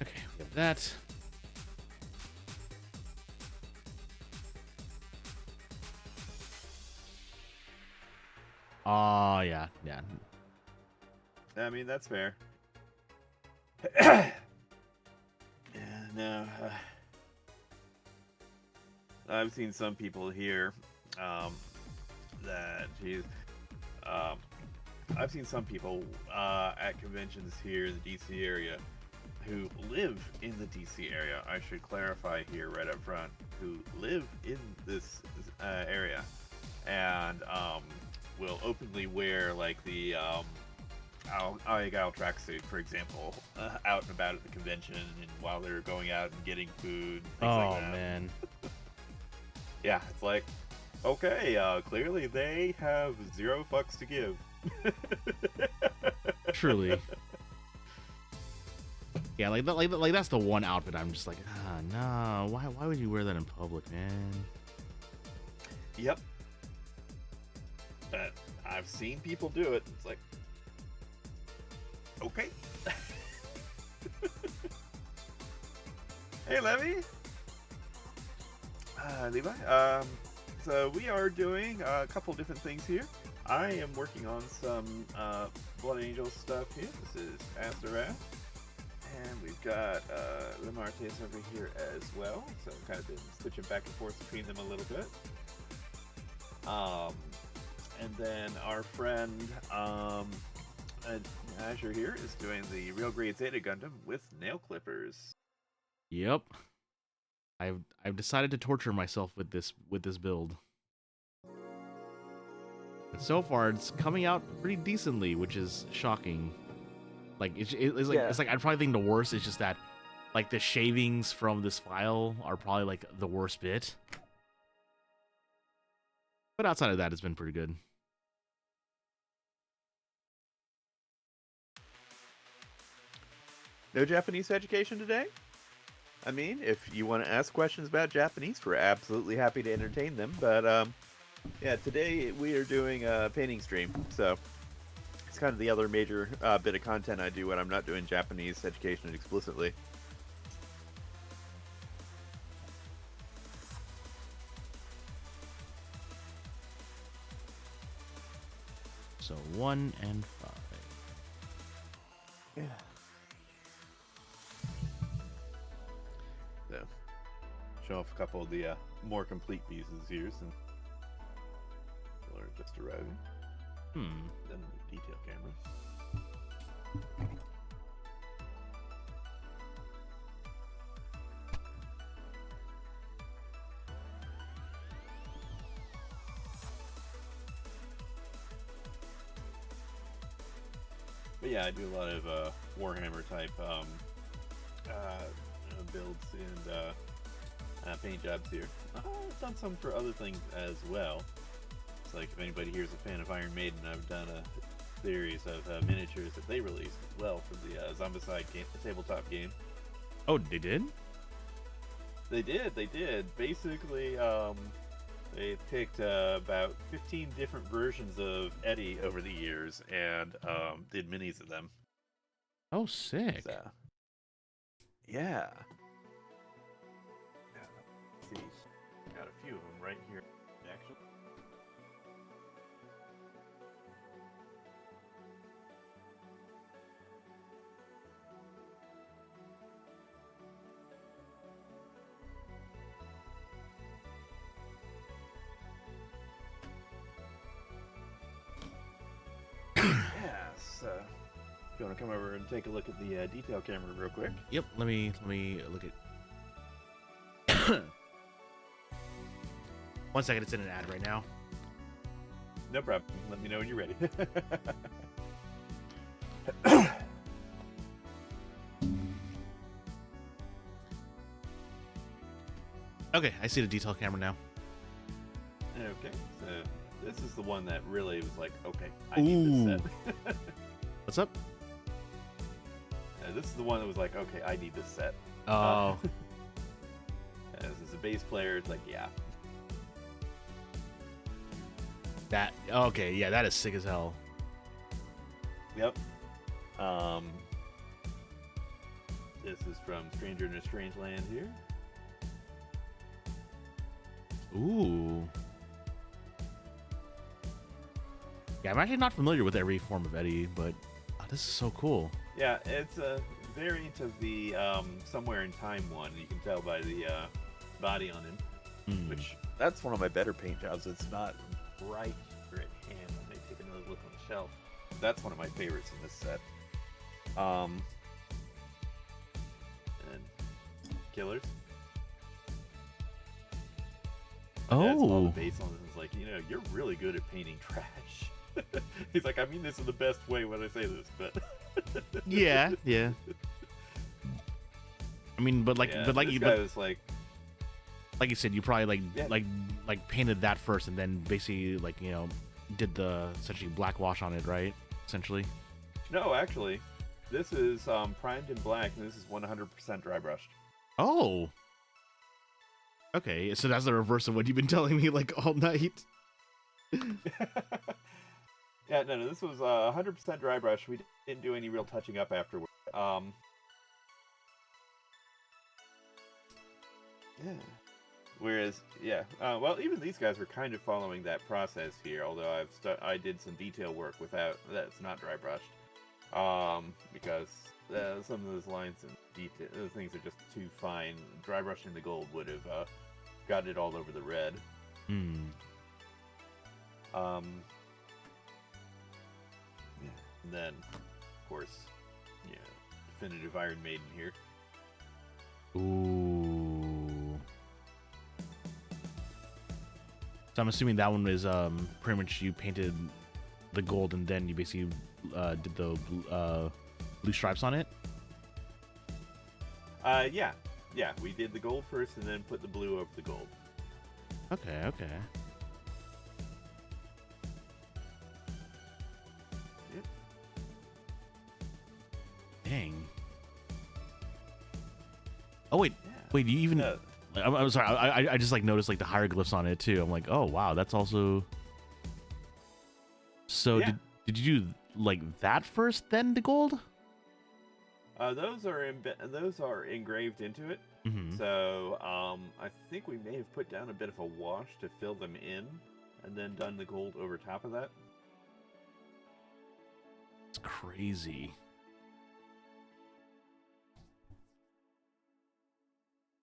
Okay, we have that. Oh, yeah. I mean, that's fair. Yeah, no. I've seen some people here that, geez, I've seen some people at conventions here in the DC area who live in the DC area. I should clarify here right up front, who live in this area and will openly wear like the Gal tracksuit, for example, out and about at the convention and while they're going out and getting food. Things like that. Man. Yeah, it's like, okay, clearly they have 0 fucks to give. Truly. Yeah, like that's the one outfit I'm just like, no. Why would you wear that in public, man? Yep. But I've seen people do it. It's like, okay. Hey, Levy. Levi. So we are doing a couple different things here. I am working on some Blood Angel stuff here. This is Astaroth. And we've got Lamartes over here as well. So I've kind of been switching back and forth between them a little bit. And then our friend Azure here is doing the Real Grade Zeta Gundam with nail clippers. Yep. I've decided to torture myself with this build. But so far, it's coming out pretty decently, which is shocking. Like it's like Yeah. it's like I'd probably think the worst is just that, like the shavings from this file are probably like the worst bit. But outside of that, it's been pretty good. No Japanese education today? I mean, if you want to ask questions about Japanese, we're absolutely happy to entertain them. But yeah, today we are doing a painting stream, so it's kind of the other major bit of content I do when I'm not doing Japanese education explicitly. So 1 and 5. Yeah. So, show off a couple of the more complete pieces here since people are just arriving. Then the detail camera. But yeah, I do a lot of Warhammer type builds and paint jobs here. I've done some for other things as well. It's like if anybody here is a fan of Iron Maiden, I've done a series of miniatures that they released as well for the Zombicide game, the tabletop game. Oh, they did? They did. Basically, they picked about 15 different versions of Eddie over the years and did minis of them. Oh, sick. So, yeah. Let's see. few of them right here, actually. Yes. If you want to come over and take a look at the detail camera real quick. Yep. Let me look at. 1 second. It's in an ad right now. No problem. Let me know when you're ready. Okay, I see the detail camera now. Okay, so this is the one that really was like, okay, I need this set. What's up? This is the one that was like, okay, I need this set. Oh. As a bass player, it's like, yeah. That okay, yeah, that is sick as hell. Yep. This is from Stranger in a Strange Land here. Ooh. Yeah, I'm actually not familiar with every form of Eddie, but this is so cool. Yeah, it's a variant of the Somewhere in Time one. You can tell by the body on him. Which, that's one of my better paint jobs. It's not right here at hand. Let me take another look on the shelf. That's one of my favorites in this set. And Killers. That's all the base on it. It's like, you're really good at painting trash. He's like, I mean this in the best way when I say this, but yeah. I mean, but like this guy was like you said, you probably like painted that first, and then basically did the essentially black wash on it, right? Essentially. No, actually, this is primed in black, and this is 100% dry brushed. Oh. Okay, so that's the reverse of what you've been telling me like all night. Yeah, no, this was 100% dry brush. We didn't do any real touching up afterward. Yeah. Whereas, yeah, well, even these guys were kind of following that process here. Although I did some detail work without that's not dry brushed, because some of those lines and detail, those things are just too fine. Dry brushing the gold would have got it all over the red. Yeah. And then, of course, definitive Iron Maiden here. Ooh. So I'm assuming that one is pretty much you painted the gold and then you basically did the blue stripes on it. Yeah. We did the gold first and then put the blue over the gold. Okay. Yep. Dang. Oh wait, you even? I'm sorry. I just noticed the hieroglyphs on it too. I'm like, oh wow, that's also. So yeah. did you do that first, then the gold? Those are engraved into it. Mm-hmm. So I think we may have put down a bit of a wash to fill them in, and then done the gold over top of that. It's crazy.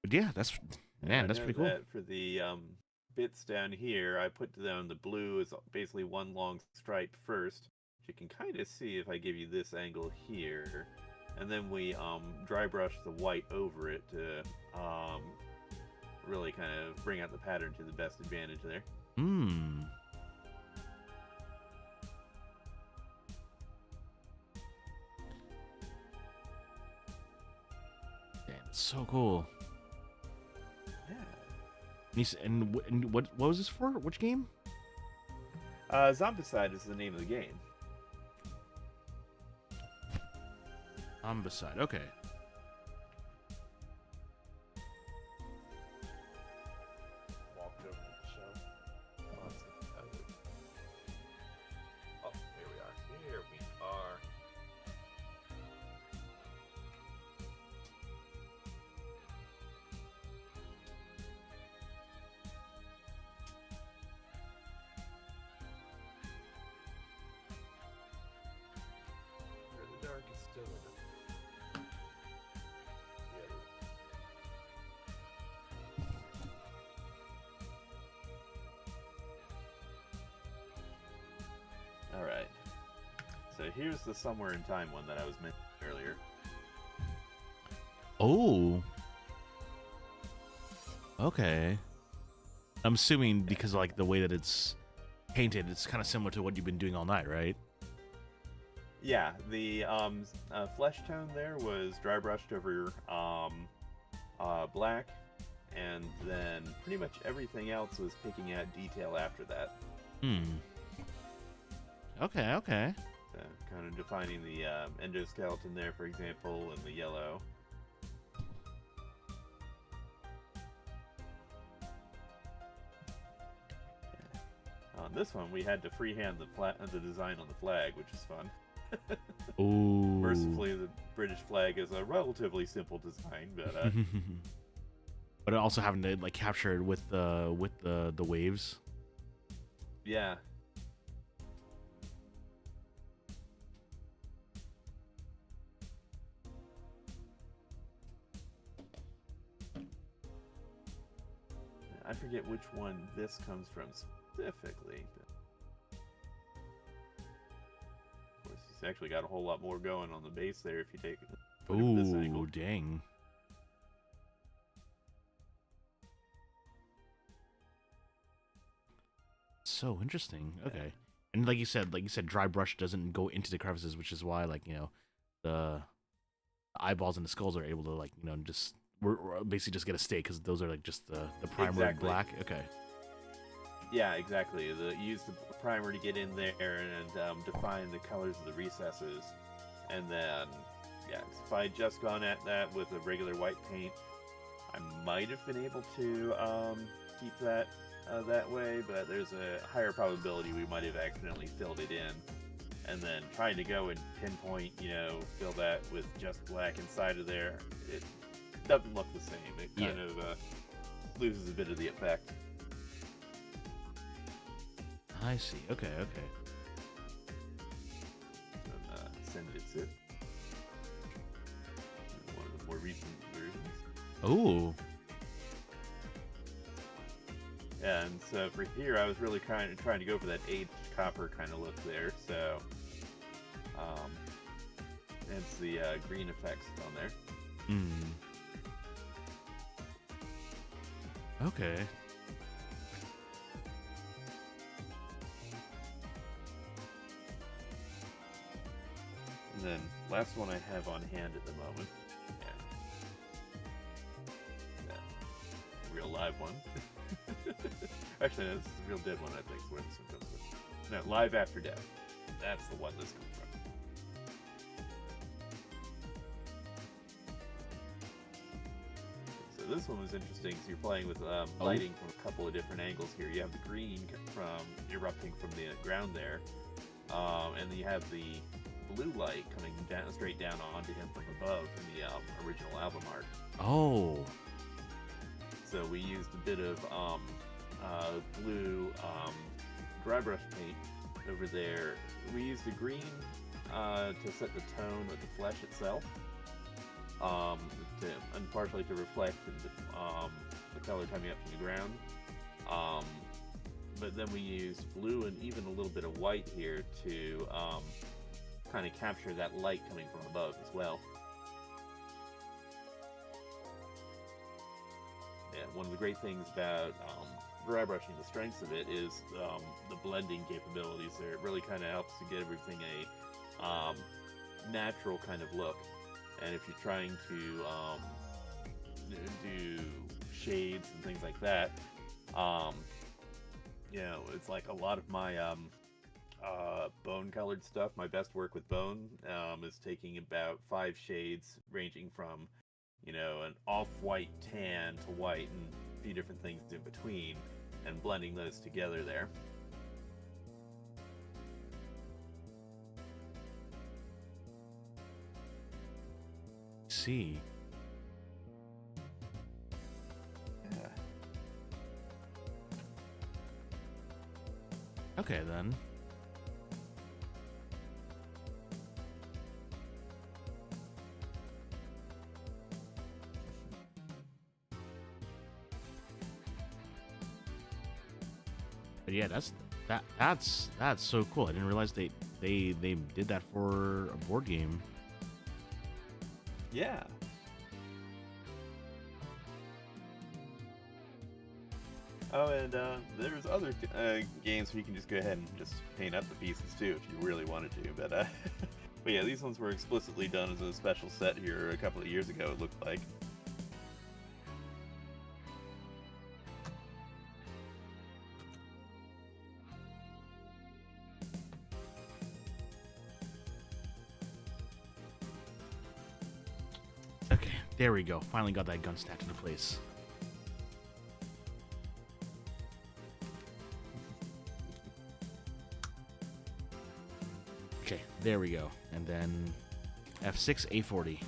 But yeah, that's pretty cool. For the bits down here, I put down the blue as basically one long stripe first, which you can kind of see if I give you this angle here. And then we dry brush the white over it to really kind of bring out the pattern to the best advantage there. Damn, it's so cool. Yeah. And what was this for? Which game? Zombicide is the name of the game. Zombicide, okay. Walked over to the shelf. Oh, here we are. Here we are. here's the Somewhere in Time one that I was mentioning earlier. Oh. Okay. I'm assuming because of, like, the way that it's painted, it's kind of similar to what you've been doing all night, right? Yeah, the flesh tone there was dry brushed over black, and then pretty much everything else was picking out detail after that. Okay, okay. So kind of defining the endoskeleton there, for example, in the yellow. On this one, we had to freehand the design on the flag, which is fun. Ooh. Mercifully, the British flag is a relatively simple design, but but also having to like capture it with the waves. Yeah. I forget which one this comes from specifically. But of course, it's actually got a whole lot more going on the base there if you take it from this angle. Ooh, dang. So interesting. Okay. And like you said, dry brush doesn't go into the crevices, which is why, like, you know, the eyeballs and the skulls are able to, like, you know, just we're basically just get a stay because those are like just the primer Exactly. black. Okay. Yeah, exactly. Use the primer to get in there and define the colors of the recesses, and then yeah, if I had just gone at that with a regular white paint, I might have been able to keep that that way, but there's a higher probability we might have accidentally filled it in. And then trying to go and pinpoint, you know, fill that with just black inside of there, it doesn't look the same. It kind of loses a bit of the effect. I see. Okay, okay. Senjutsu. One of the more recent versions. Oh. Yeah, and so for here, I was really kind of trying to go for that aged copper kind of look there. So, hence the green effects on there. Okay. And then last one I have on hand at the moment. Yeah. Real live one. Actually, no, this is a real dead one, I think, where this one comes from. No, Live After Death. That's the one this comes from. So this one was interesting, so you're playing with lighting from a couple of different angles here. You have the green from erupting from the ground there, and then you have the blue light coming down straight down onto him from above in the original album art. Oh. So we used a bit of blue dry brush paint over there. We used the green to set the tone of the flesh itself, and partially to reflect the color coming up from the ground. But then we used blue and even a little bit of white here to kind of capture that light coming from above as well. Yeah, one of the great things about dry brushing, the strengths of it, is the blending capabilities there. It really kind of helps to get everything a natural kind of look. And if you're trying to do shades and things like that, you know, it's like a lot of my bone colored stuff. My best work with bone is taking about 5 shades ranging from, you know, an off-white tan to white and a few different things in between, and blending those together there. See. Yeah. Okay then. But yeah, that's That's so cool. I didn't realize they did that for a board game. Yeah. Oh, and there's other games where you can just go ahead and just paint up the pieces too if you really wanted to. But but yeah, these ones were explicitly done as a special set here a couple of years ago. It looked like. Okay, there we go. Finally got that gun stacked into place. Okay, there we go. And then F6 A40.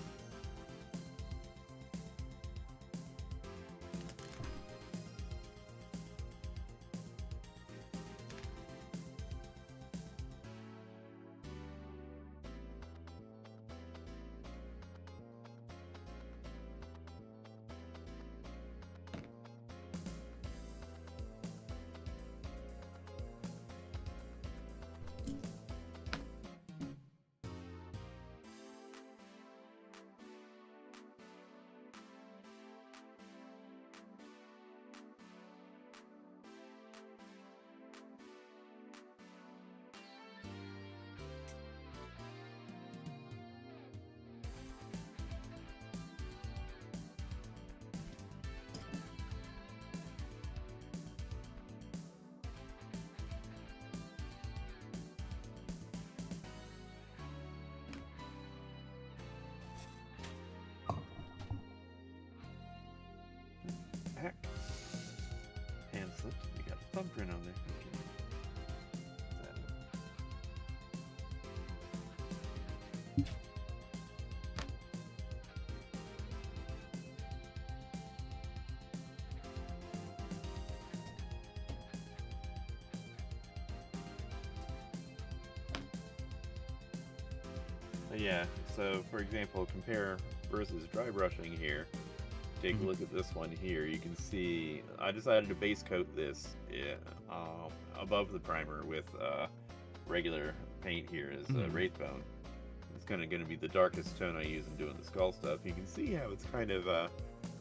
Heck. Hand slipped. You got a thumbprint on there. Yeah, so for example, compare versus dry brushing here. Take a look at this one here. You can see I decided to base coat this above the primer with regular paint here as Wraithbone. It's kind of going to be the darkest tone I use in doing the skull stuff. You can see how it's kind of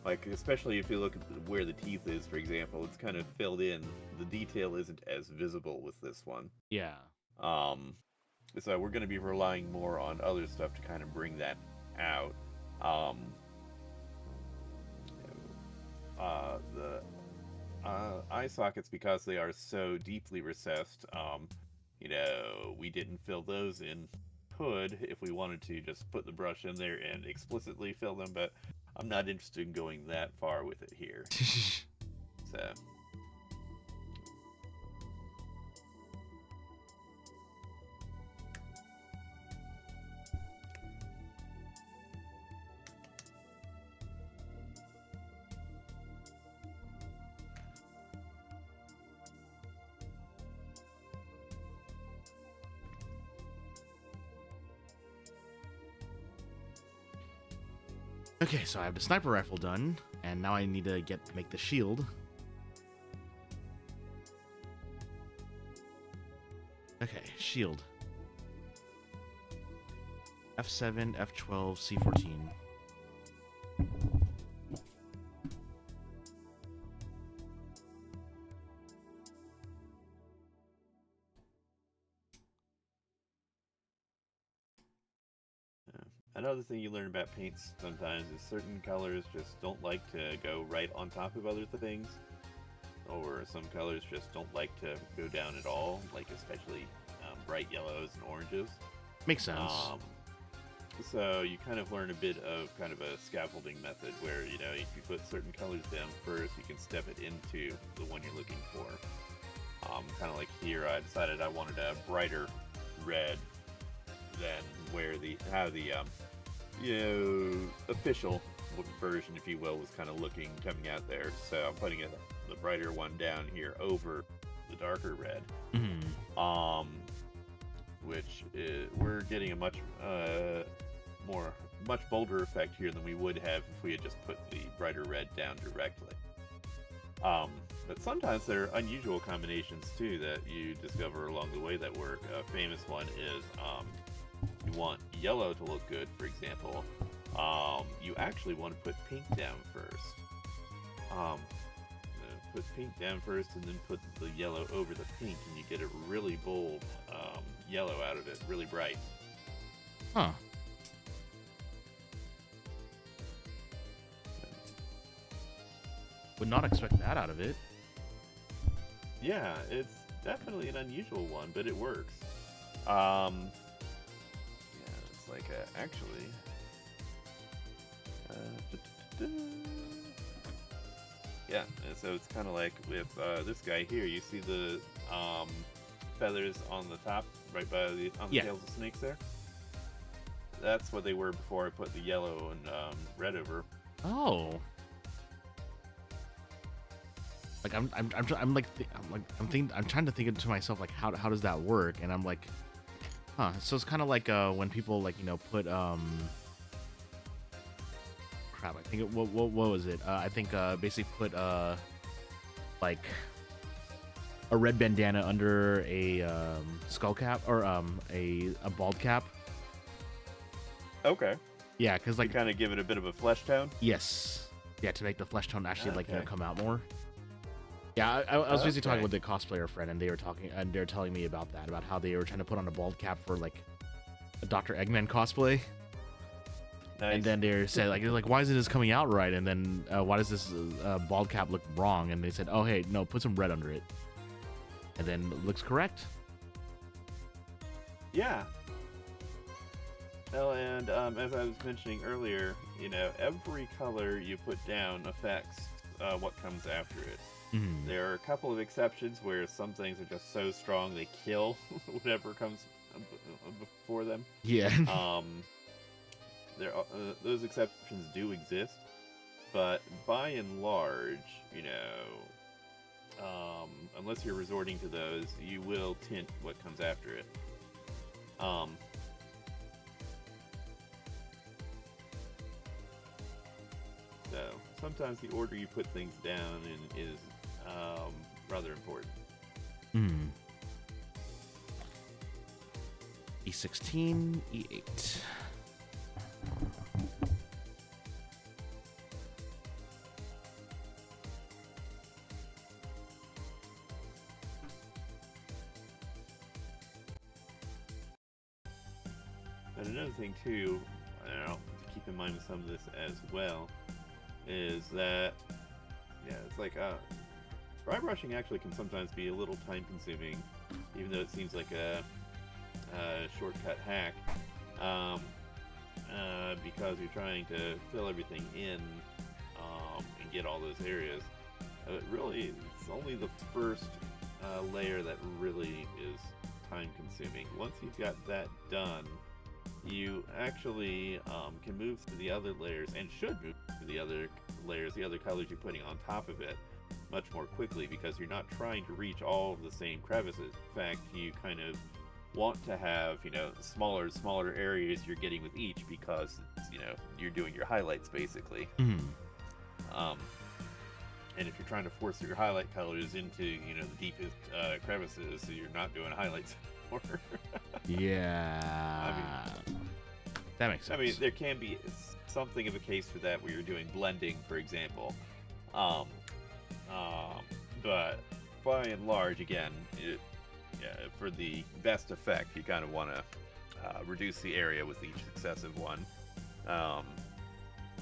like, especially if you look at where the teeth is, for example, it's kind of filled in. The detail isn't as visible with this one. Yeah. So we're going to be relying more on other stuff to kind of bring that out. The eye sockets, because they are so deeply recessed, we didn't fill those in. Could, if we wanted to, just put the brush in there and explicitly fill them, but I'm not interested in going that far with it here. So... Okay, so I have the sniper rifle done, and now I need to make the shield. Okay, shield. F7, F12, C14. Another thing you learn about paints sometimes is certain colors just don't like to go right on top of other things, or some colors just don't like to go down at all, like especially bright yellows and oranges. Makes sense. So you kind of learn a bit of kind of a scaffolding method where, if you put certain colors down first, you can step it into the one you're looking for. Kind of like here, I decided I wanted a brighter red than how the official version, if you will, was kind of coming out there. So I'm putting the brighter one down here over the darker red. Which we're getting a much bolder effect here than we would have if we had just put the brighter red down directly. But sometimes there are unusual combinations too that you discover along the way that work. A famous one is you want yellow to look good, for example. You actually want to put pink down first. Put pink down first and then put the yellow over the pink, and you get a really bold yellow out of it, really bright. Huh. Would not expect that out of it. Yeah, it's definitely an unusual one, but it works. Yeah, it's like actually. Yeah, and so it's kind of like with this guy here. You see the feathers on the top, right by the tails of snakes there. That's what they were before I put the yellow and red over. Oh. Like I'm trying to think to myself like how does that work, and I'm like, huh. So it's kind of like when people like put crap. I think what was it? I think basically put like a red bandana under a skull cap or a bald cap. Okay. Yeah, because like you kind of give it a bit of a flesh tone. Yes. Yeah, to make the flesh tone actually like Okay. come out more. Yeah, I was basically talking with a cosplayer friend, and they were telling me about that, about how they were trying to put on a bald cap for like a Dr. Eggman cosplay. Nice. And then they said like why isn't this coming out right? And then why does this bald cap look wrong? And they said, oh hey, no, put some red under it, and then it looks correct. Yeah. Well, and as I was mentioning earlier, every color you put down affects what comes after it. Mm-hmm. There are a couple of exceptions where some things are just so strong they kill whatever comes before them. Yeah. Those exceptions do exist, but by and large, unless you're resorting to those, you will tint what comes after it. So sometimes the order you put things down in is rather important. E16, E8. And another thing too, keep in mind with some of this as well, is that it's like dry brushing actually can sometimes be a little time consuming, even though it seems like a shortcut hack, because you're trying to fill everything in and get all those areas. Really, it's only the first layer that really is time consuming. Once you've got that done, you actually can move to the other layers, and should move to the other layers, the other colors you're putting on top of it, much more quickly, because you're not trying to reach all of the same crevices. In fact, you kind of want to have smaller areas you're getting with each, because you're doing your highlights basically. And if you're trying to force your highlight colors into the deepest crevices, so you're not doing highlights anymore. Yeah. That makes sense. I mean, there can be something of a case for that where you're doing blending, for example. But by and large, again, for the best effect, you kind of want to reduce the area with each successive one. And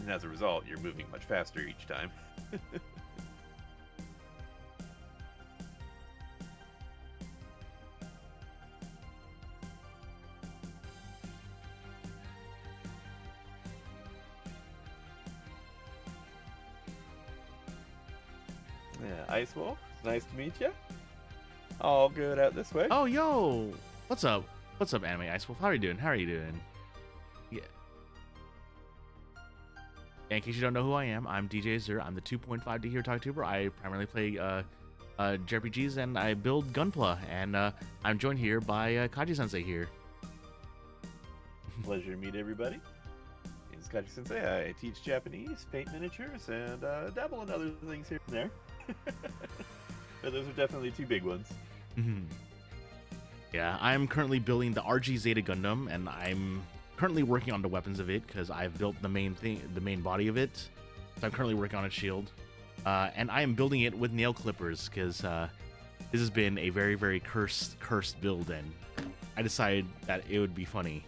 as a result, you're moving much faster each time. Yeah, Ice Wolf, nice to meet you. All good out this way. Oh, yo! What's up? What's up, Anime Ice Wolf? How are you doing? Yeah. In case you don't know who I am, I'm DJ Zer. I'm the 2.5D Hero Talktuber. I primarily play JRPGs, and I build Gunpla. And I'm joined here by Kaji-sensei here. Pleasure to meet everybody. It's Kaji Sensei. I teach Japanese, paint miniatures, and dabble in other things here and there. But those are definitely two big ones. Mhm. Yeah, I'm currently building the RG Zeta Gundam, and I'm currently working on the weapons of it because I've built the main body of it. So I'm currently working on its shield, and I am building it with nail clippers because this has been a very, very cursed build, and I decided that it would be funny.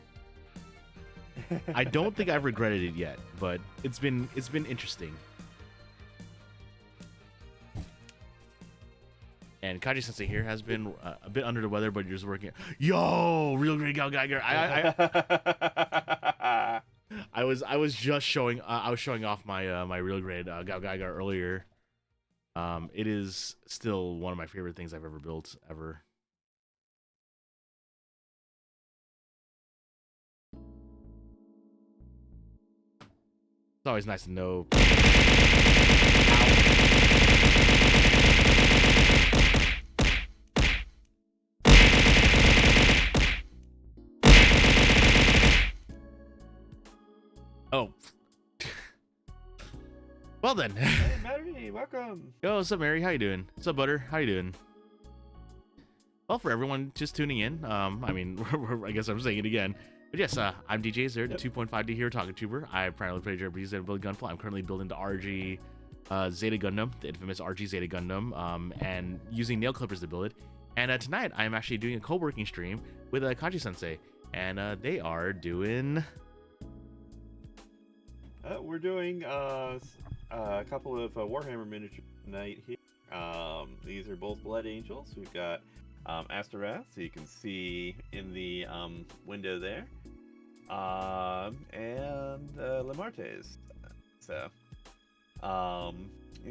I don't think I've regretted it yet, but it's been interesting. And Kaji Sensei here has been a bit under the weather, but you're just working. Yo, real great Gal Geiger. I was just showing off my my real grade Gal Geiger earlier. It is still one of my favorite things I've ever built ever. It's always nice to know. Oh. Well then. Hey, Mary, welcome. Yo, what's up, Mary? How you doing? What's up, Butter? How you doing? Well, for everyone just tuning in, I mean, I guess I'm saying it again. But yes, I'm DJ Zero, the 2.5D Hero Talking Tuber. I primarily play JRPGs and build Gunpla. I'm currently building the RG Zeta Gundam, the infamous RG Zeta Gundam, and using nail clippers to build it. And tonight, I'm actually doing a co-working stream with Kaji Sensei, and they are doing. We're doing a couple of Warhammer miniatures tonight here. These are both Blood Angels. We've got Astaroth, so you can see in the window there, and Lamartes. So, a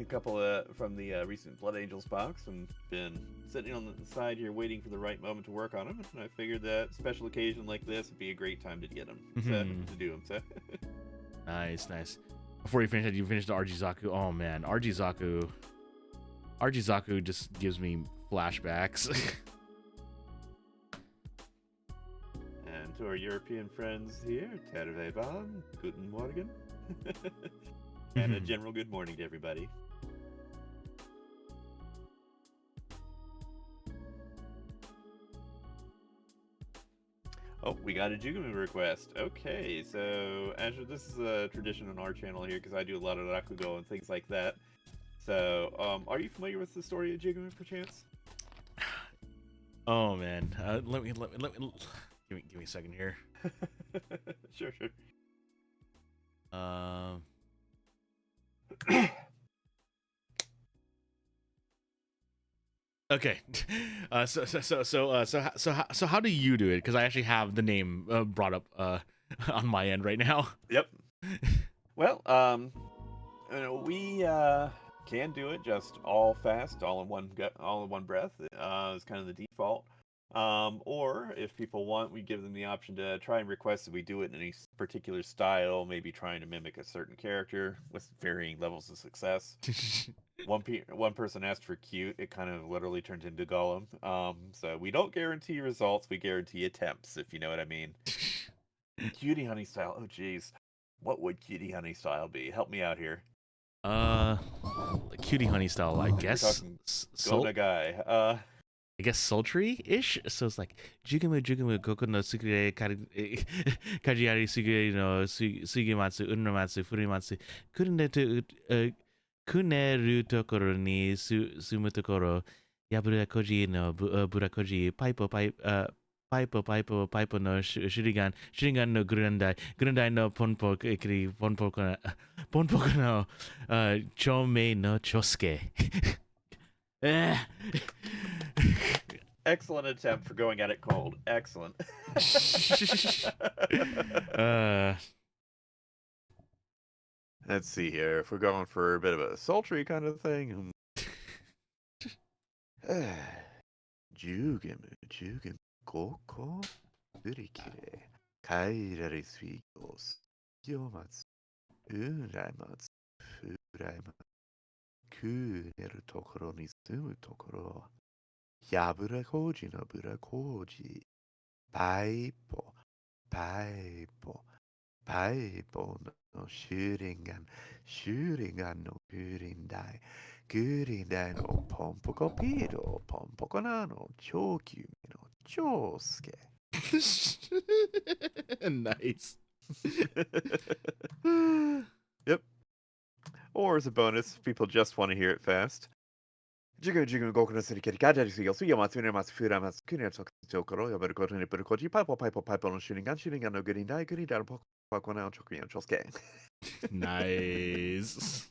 couple from the recent Blood Angels box, and been sitting on the side here waiting for the right moment to work on them. And I figured that special occasion like this would be a great time to get them to do them. So. Nice. Before you finish, you finished the RG Zaku. Oh man, RG Zaku just gives me flashbacks. And to our European friends here, Terveban, Guten Morgen. And a general good morning to everybody. Oh, we got a Jugumi request. Okay, so Azure, this is a tradition on our channel here because I do a lot of Rakugo and things like that. So, are you familiar with the story of Jugumi, perchance? Oh man, let me give me a second here. Sure. Okay. So how do you do it? Because I actually have the name brought up on my end right now. Yep. Well, we can do it just all fast, all in one breath. Is kind of the default. Or if people want, we give them the option to try and request that we do it in a particular style, maybe trying to mimic a certain character with varying levels of success. One person asked for cute. It kind of literally turned into Gollum. So we don't guarantee results. We guarantee attempts, if you know what I mean. Cutie honey style. Oh, geez. What would cutie honey style be? Help me out here. Cutie honey style, I guess. Golda guy. I guess sultry-ish. So it's like Jugumu Koko no Sugure Kajiari Sugure no Sugimatsu Unamatsu Furimatsu Kuneru Tokoro ni Sumu Tokoro Yabura Koji no Burakoji Paipo no Shurigan no Grundai no Ponpoko no Chomei no Chosuke. Excellent attempt for going at it cold. Excellent. Let's see here. If we're going for a bit of a sultry kind of thing. Jugemu, Koko, Urikire, Kairari Suigos, Yomatsu, Uraimatsu, Furaimatsu, Kuneru Tokoro ni Sumu Tokoro, Yabura Koji no Burakoji, Paipo no Shuringan no Kurindai, グリダのポンポコピード、ポンポコナの超級の超スケ。Nice. Yep. Or as a bonus, if people just want to hear it fast. 授業授業ごくのすりけりかじゃりすぎよすよまつみますふらますくにゃそくちょころよべることにぶるこじパイポパイポパイポのシュリンガンシュリンガンのグリーンダイグリーンダイのポコナのチョクリアンチョスケ。Nice.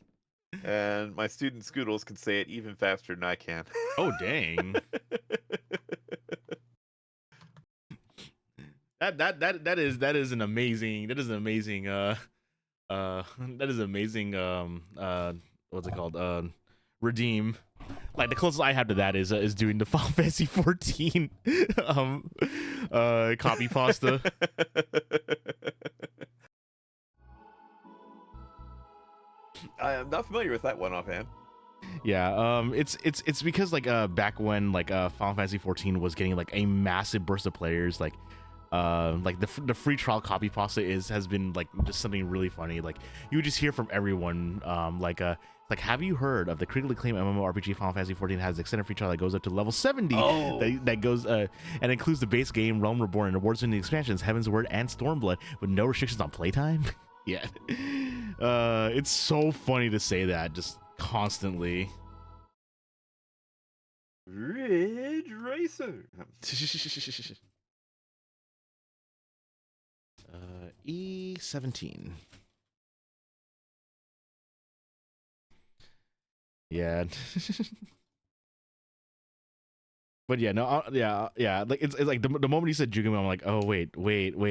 And my student Scoodles can say it even faster than I can. Oh dang. That is an amazing what's it called, redeem. Like the closest I have to that is doing the Final Fantasy 14 copy pasta. I am not familiar with that one offhand. Yeah, it's because like back when like Final Fantasy 14 was getting like a massive burst of players, like the free trial copy pasta has been like just something really funny. Like you would just hear from everyone, like have you heard of the critically acclaimed MMORPG Final Fantasy 14 has extended free trial that goes up to level 70 that goes and includes the base game Realm Reborn and awards in the expansions Heaven's Word and Stormblood with no restrictions on playtime. Yeah, it's so funny to say that just constantly. Ridge Racer. E17. Yeah. But yeah, no, yeah. Like it's like the moment you said Jugumi, I'm like, oh wait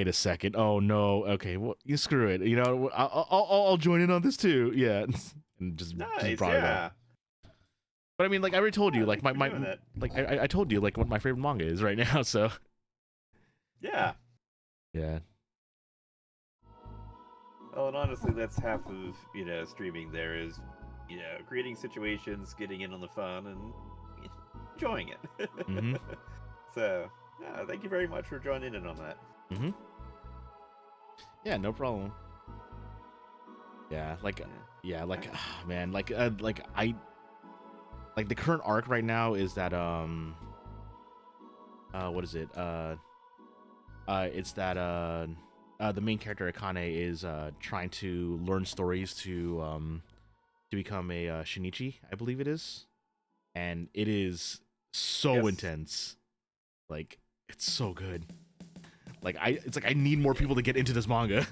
a second. Oh no, okay, well you screw it. You know, I'll join in on this too. Yeah, and just brought it up. But I mean, like I already told you, like I told you like what my favorite manga is right now. So yeah. Well, and honestly, that's half of streaming. There is creating situations, getting in on the fun, and enjoying it. Mm-hmm. So, thank you very much for joining in on that. Mm-hmm. Yeah, no problem. Yeah, man, like the current arc right now is that what is it? It's that the main character Akane is trying to learn stories to become a Shinichi, I believe it is, and it is so intense. Like it's so good. Like it's like I need more people to get into this manga.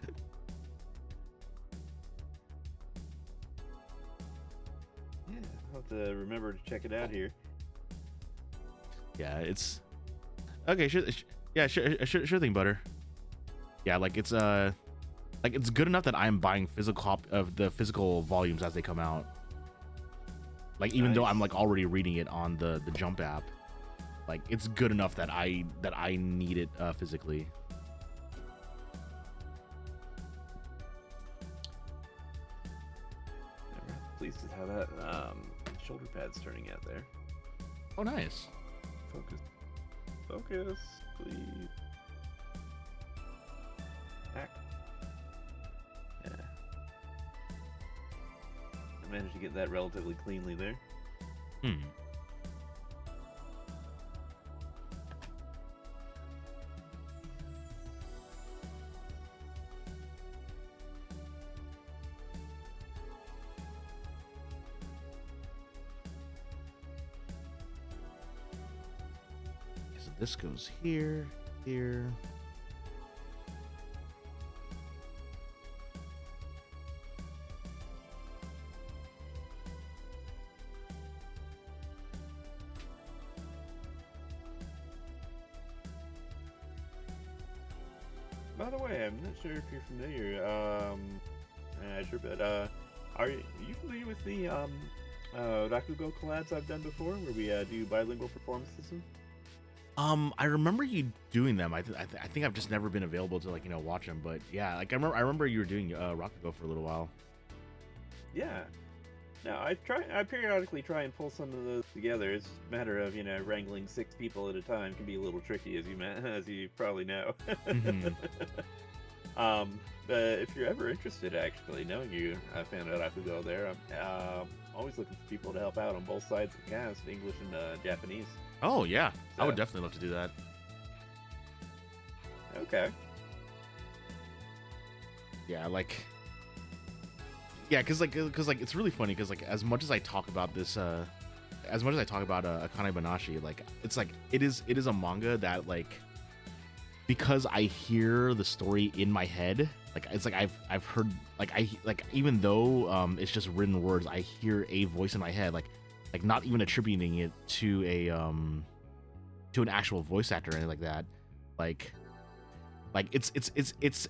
Yeah, I'll have to remember to check it out here. Yeah, it's okay. Sure thing, Butter. Yeah, like it's good enough that I'm buying the physical volumes as they come out. Like even though I'm like already reading it on the Jump app, like it's good enough that I need it physically. Pleased with how that shoulder pad's turning out there. Oh, nice. Focus, please. Back. Yeah. I managed to get that relatively cleanly there. So this goes here. By the way, I'm not sure if you're familiar. Are you familiar with the Rakugo collabs I've done before, where we do bilingual performances? I remember you doing them. I think I've just never been available to watch them. But yeah, like I remember you were doing Rakugo for a little while. Yeah. No, I periodically try and pull some of those together. It's a matter of wrangling 6 people at a time can be a little tricky, as you probably know. If you're ever interested, actually, knowing you, a fan of Rakugo there, I'm always looking for people to help out on both sides of the cast, English and Japanese. Oh yeah, I would So- definitely love to do that. Okay. Yeah, like, yeah, cause like it's really funny because like as much as I talk about this, as much as I talk about Akane Banashi, like it's like it is a manga that like because I hear the story in my head, like it's like I've heard like even though it's just written words, I hear a voice in my head, like not even attributing it to an actual voice actor or anything like that, like it's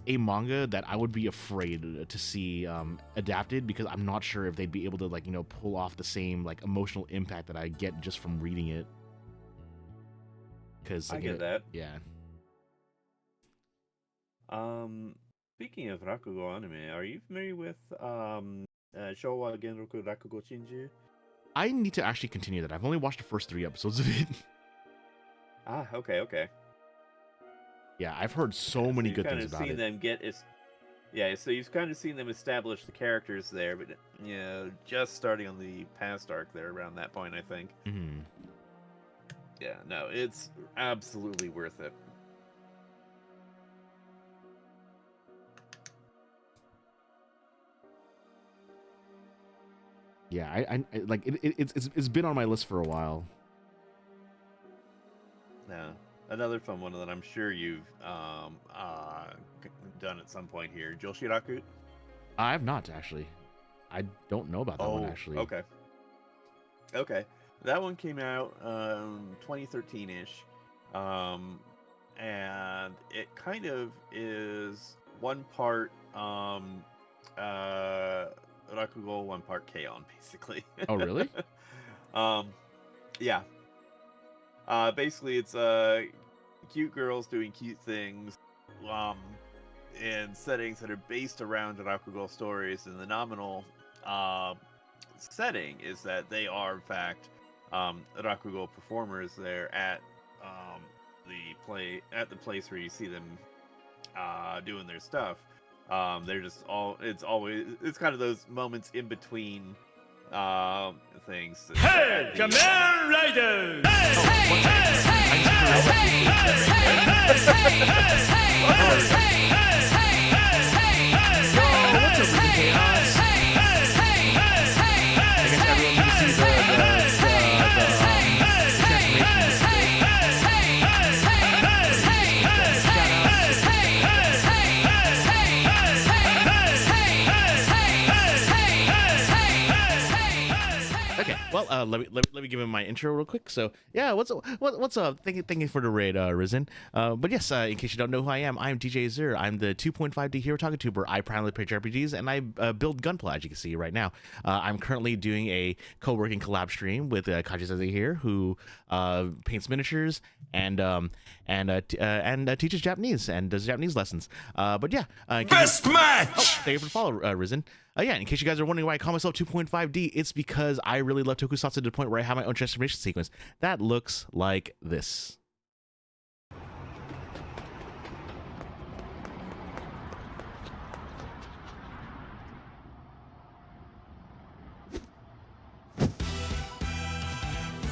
a manga that I would be afraid to see adapted because I'm not sure if they'd be able to like pull off the same like emotional impact that I get just from reading it. Because I get that. Yeah. Speaking of Rakugo anime, are you familiar with Showa Genroku Rakugo Shinju? I need to actually continue that. I've only watched the first 3 episodes of it. Ah, okay. Yeah, I've heard so many good things about it. Them get yeah, so you've kind of seen them establish the characters there, but just starting on the past arc there around that point, I think. Mm-hmm. Yeah, no, it's absolutely worth it. Yeah, I like it's been on my list for a while. Yeah, another fun one that I'm sure you've done at some point here, Joshiraku. I have not actually. I don't know about that one actually. Okay. That one came out 2013-ish. And it kind of is one part Rakugo, one part K-On, basically. Oh, really? Yeah. Basically, it's cute girls doing cute things in settings that are based around Rakugo stories, and the nominal setting is that they are, in fact, Rakugo performers there at the place where you see them doing their stuff. They're just it's kind of those moments in between things. Hey, Kamen Riders! Okay, well, let me give him my intro real quick. So, yeah, what's up? Thank you for the raid, Risen. But yes, in case you don't know who I am DJ Azur. I'm the 2.5D Hero Talk tuber. I primarily play RPGs and I build Gunpla, as you can see right now. I'm currently doing a co-working collab stream with Kaji Sensei here, who paints miniatures and teaches Japanese and does Japanese lessons. But yeah, Best match! thank you for the follow, Risen. Yeah, in case you guys are wondering why I call myself 2.5D, it's because I really love tokusatsu to the point where I have my own transformation sequence. That looks like this.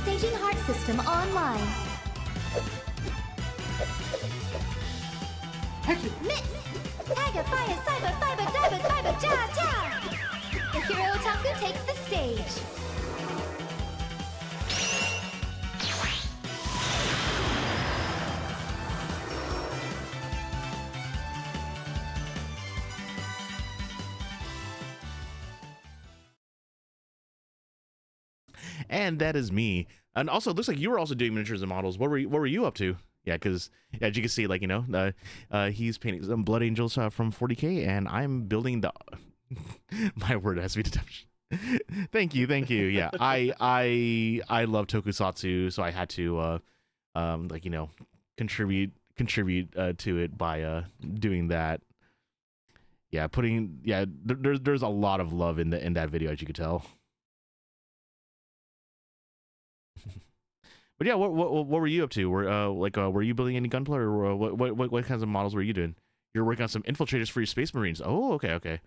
Staging heart system online. Miss! Tiger, fire, cyber, fiber, diver, fiber, ja, ja! The hero otaku takes the stage. And that is me. And also, it looks like you were also doing miniatures and models. What were you up to? Yeah, because as you can see, like, he's painting some Blood Angels from 40K, and I'm building the. My word has to be deception. Thank you. Yeah, I love tokusatsu, so I had to contribute to it by doing that. Yeah, there's a lot of love in that video, as you could tell. But yeah, what were you up to? Were you building any Gunpla, or what kinds of models were you doing? You're working on some infiltrators for your Space Marines. Oh, okay, okay.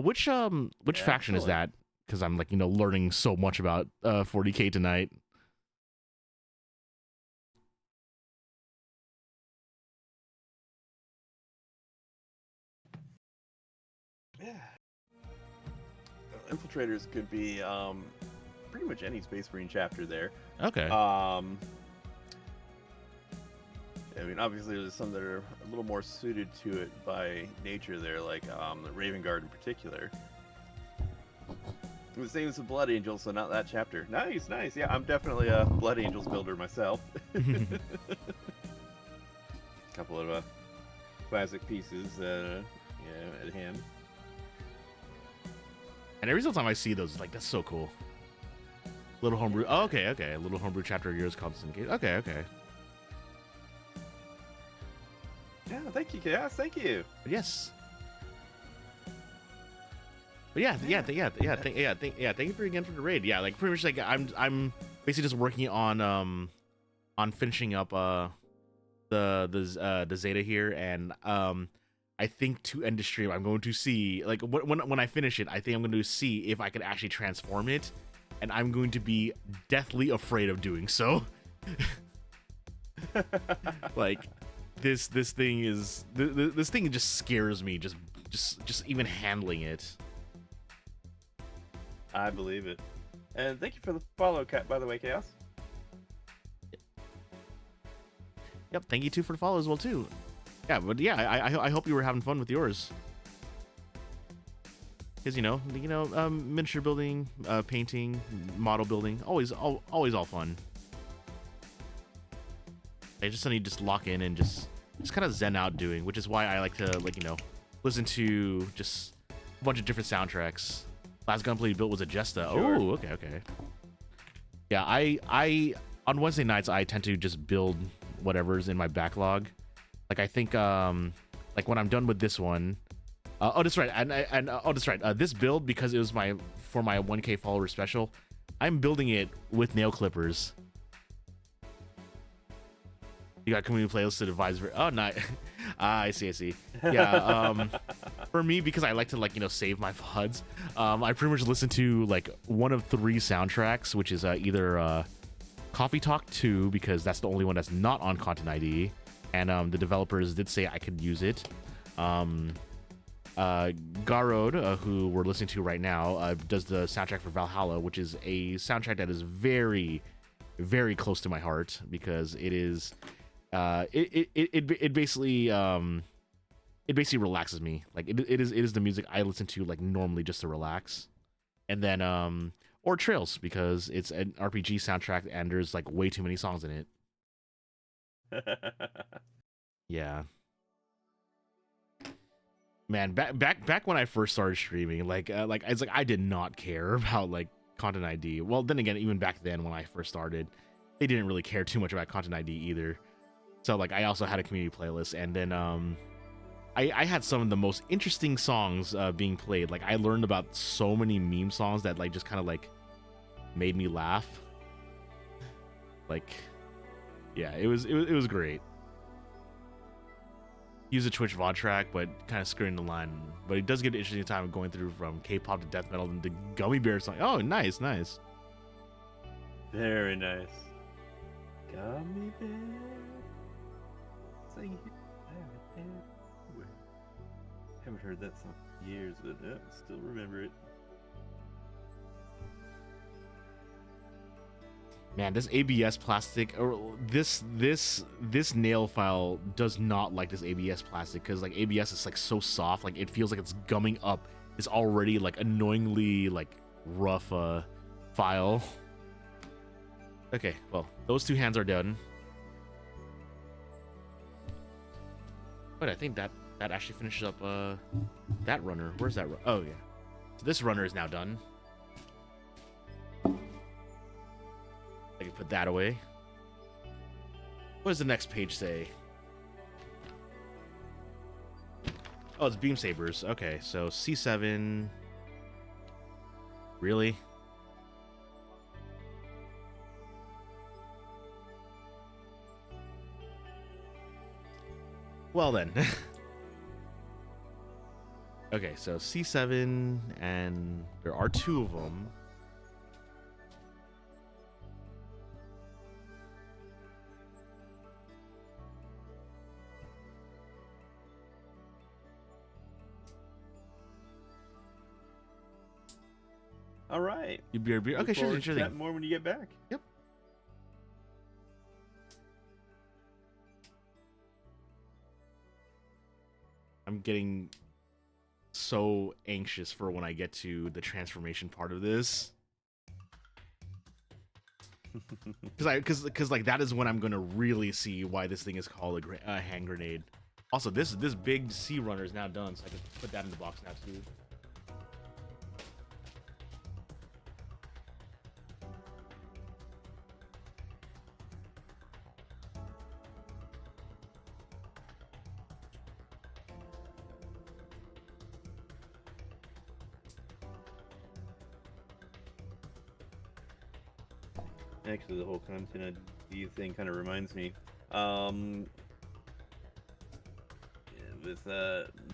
Which faction is Excellent. that? Because I'm like, learning so much about 40K tonight. Yeah. Infiltrators could be pretty much any Space Marine chapter there. Okay. I mean, obviously, there's some that are a little more suited to it by nature there, like the Raven Guard in particular. The same as the Blood Angels, so not that chapter. Nice, nice. Yeah, I'm definitely a Blood Angels builder myself. Couple of classic pieces at hand. And every single time I see those, like, that's so cool. Little homebrew. Oh, okay, okay. Little homebrew chapter of yours comes in case. Okay, okay. Yeah, thank you, Chaos. Thank you. Yes. But yeah, thank you for again for the raid. Yeah, like pretty much like I'm basically just working on finishing up the Zeta here, and I think to end the stream I'm going to see, like, when I finish it, I think I'm going to see if I can actually transform it, and I'm going to be deathly afraid of doing so. Like this thing just scares me, just even handling it. I believe it. And thank you for the follow, by the way, Chaos. Yep, thank you too for the follow as well too. Yeah, but yeah, I hope you were having fun with yours. Because miniature building, painting, model building, always all fun. I just need to just lock in and just kind of zen out doing, which is why I like to listen to just a bunch of different soundtracks. Last gunplay built was a Jesta. Sure. Oh, okay, okay. Yeah, I on Wednesday nights I tend to just build whatever's in my backlog. Like I think like when I'm done with this one. That's right. And that's right. This build, because it was for my 1K follower special, I'm building it with nail clippers. You got community playlists to advise. Oh, not. I see. Yeah. For me, because I like to save my VODs, I pretty much listen to like one of 3 soundtracks, which is either Coffee Talk 2, because that's the only one that's not on Content ID, and the developers did say I could use it. Garrod, who we're listening to right now, does the soundtrack for Valhalla, which is a soundtrack that is very, very close to my heart, because it is. It basically relaxes me. Like it is the music I listen to like normally just to relax, and then or Trails, because it's an RPG soundtrack and there's like way too many songs in it. Yeah. Man, back when I first started streaming, it's like I did not care about like Content ID. Well, then again, even back then when I first started, they didn't really care too much about Content ID either. So like I also had a community playlist, and then I had some of the most interesting songs being played. Like I learned about so many meme songs that like just kind of like made me laugh. Like, yeah, it was great. Use a Twitch VOD track, but kind of skirting the line. But it does get an interesting time going through from K-pop to death metal and the Gummy Bear song. Oh, nice. Very nice. Gummy Bear. Haven't heard that song in years, but still remember it. Man, this ABS plastic, or this nail file does not like this ABS plastic, because like ABS is like so soft, like it feels like it's gumming up this already like annoyingly like rough file. Okay, well, those 2 hands are done. But I think that actually finishes up that runner. Where's that runner? Oh yeah. So this runner is now done. I can put that away. What does the next page say? Oh, it's beam sabers. Okay, so C7. Really? Well then. Okay, so C7, and there are 2 of them. All right. Okay, Look sure, forward sure to thing. that more when you get back. Yep. I'm getting so anxious for when I get to the transformation part of this. Because like that is when I'm gonna really see why this thing is called a hand grenade. Also, this big sea runner is now done, so I can put that in the box now too. Actually, the whole content ID thing kind of reminds me. With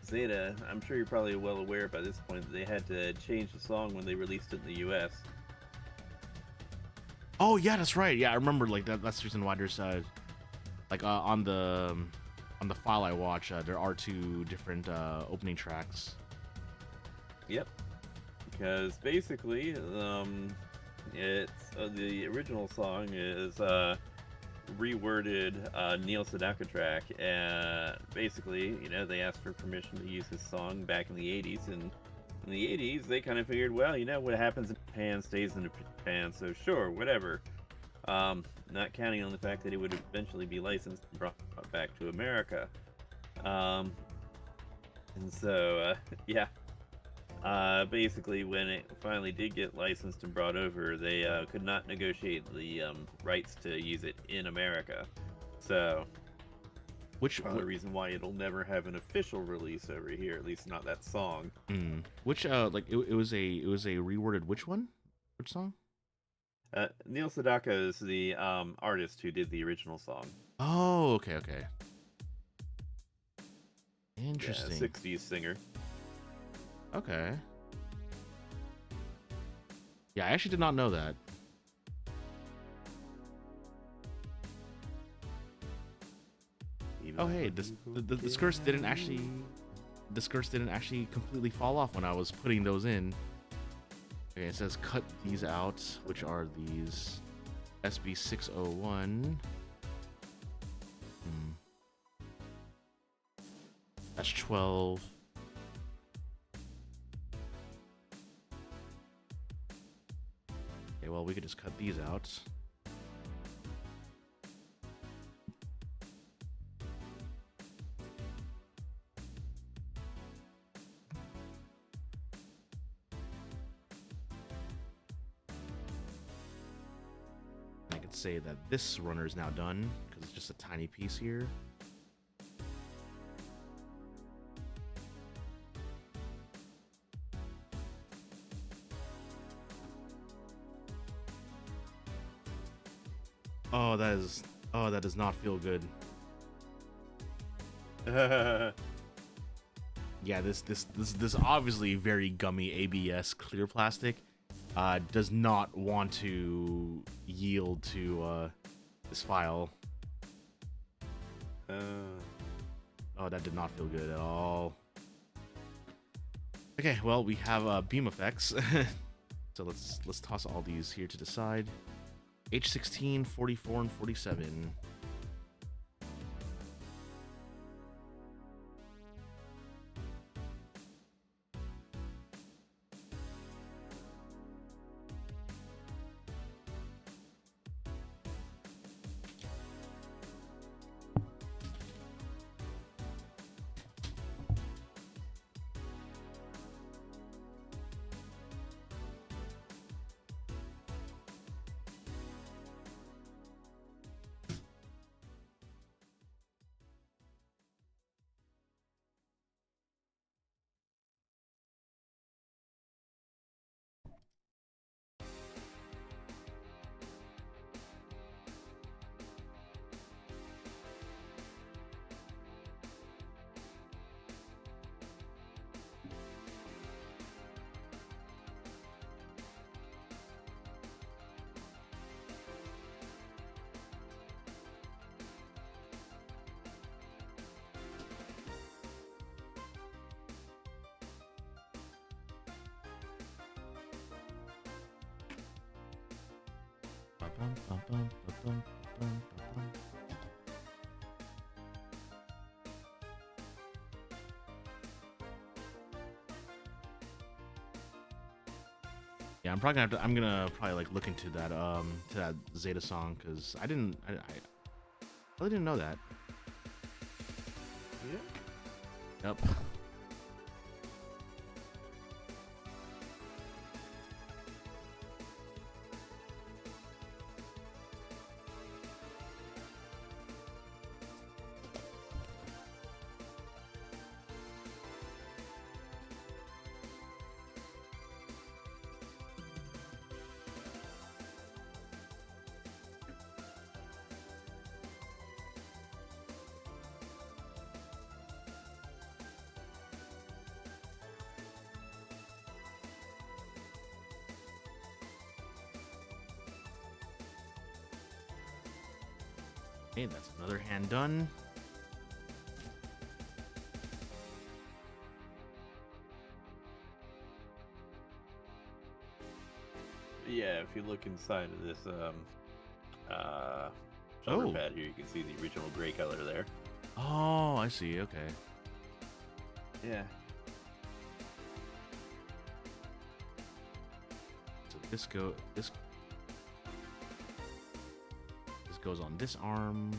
Zeta, I'm sure you're probably well aware by this point that they had to change the song when they released it in the U.S. Oh yeah, that's right. Yeah, I remember like that. That's the reason why there's like on the file I watch, there are 2 different opening tracks. Yep. Because basically, it's the original song is reworded Neil Sedaka track, and basically, they asked for permission to use his song back in the 80s, and in the 80s they kind of figured, well, what happens in Japan stays in Japan, so sure, whatever. Not counting on the fact that it would eventually be licensed and brought back to America. And so, yeah. Basically, when it finally did get licensed and brought over, they could not negotiate the rights to use it in America. So, the reason why it'll never have an official release over here, at least not that song. Which like it was a reworded which one? Which song? Neil Sedaka is the artist who did the original song. Oh, okay. Interesting. Yeah, 60s singer. Okay. Yeah, I actually did not know that. Oh hey, the skirts didn't actually completely fall off when I was putting those in. Okay, it says cut these out, which are these SB601. That's 12. Okay, well, we could just cut these out. I could say that this runner is now done because it's just a tiny piece here. Oh, that does not feel good. Yeah, this obviously very gummy ABS clear plastic does not want to yield to this file. Oh, that did not feel good at all. Okay, well, we have beam effects. So let's toss all these here to the side. H16, 44, and 47. Yeah, I'm probably gonna have to. I'm gonna probably like look into that to that Zeta song because I really didn't know that. Yeah. Yep. Okay, that's another hand done. Yeah, if you look inside of this shoulder Oh. pad here, you can see the original gray color there. Oh, I see. Okay. Yeah. So this goes on this arm.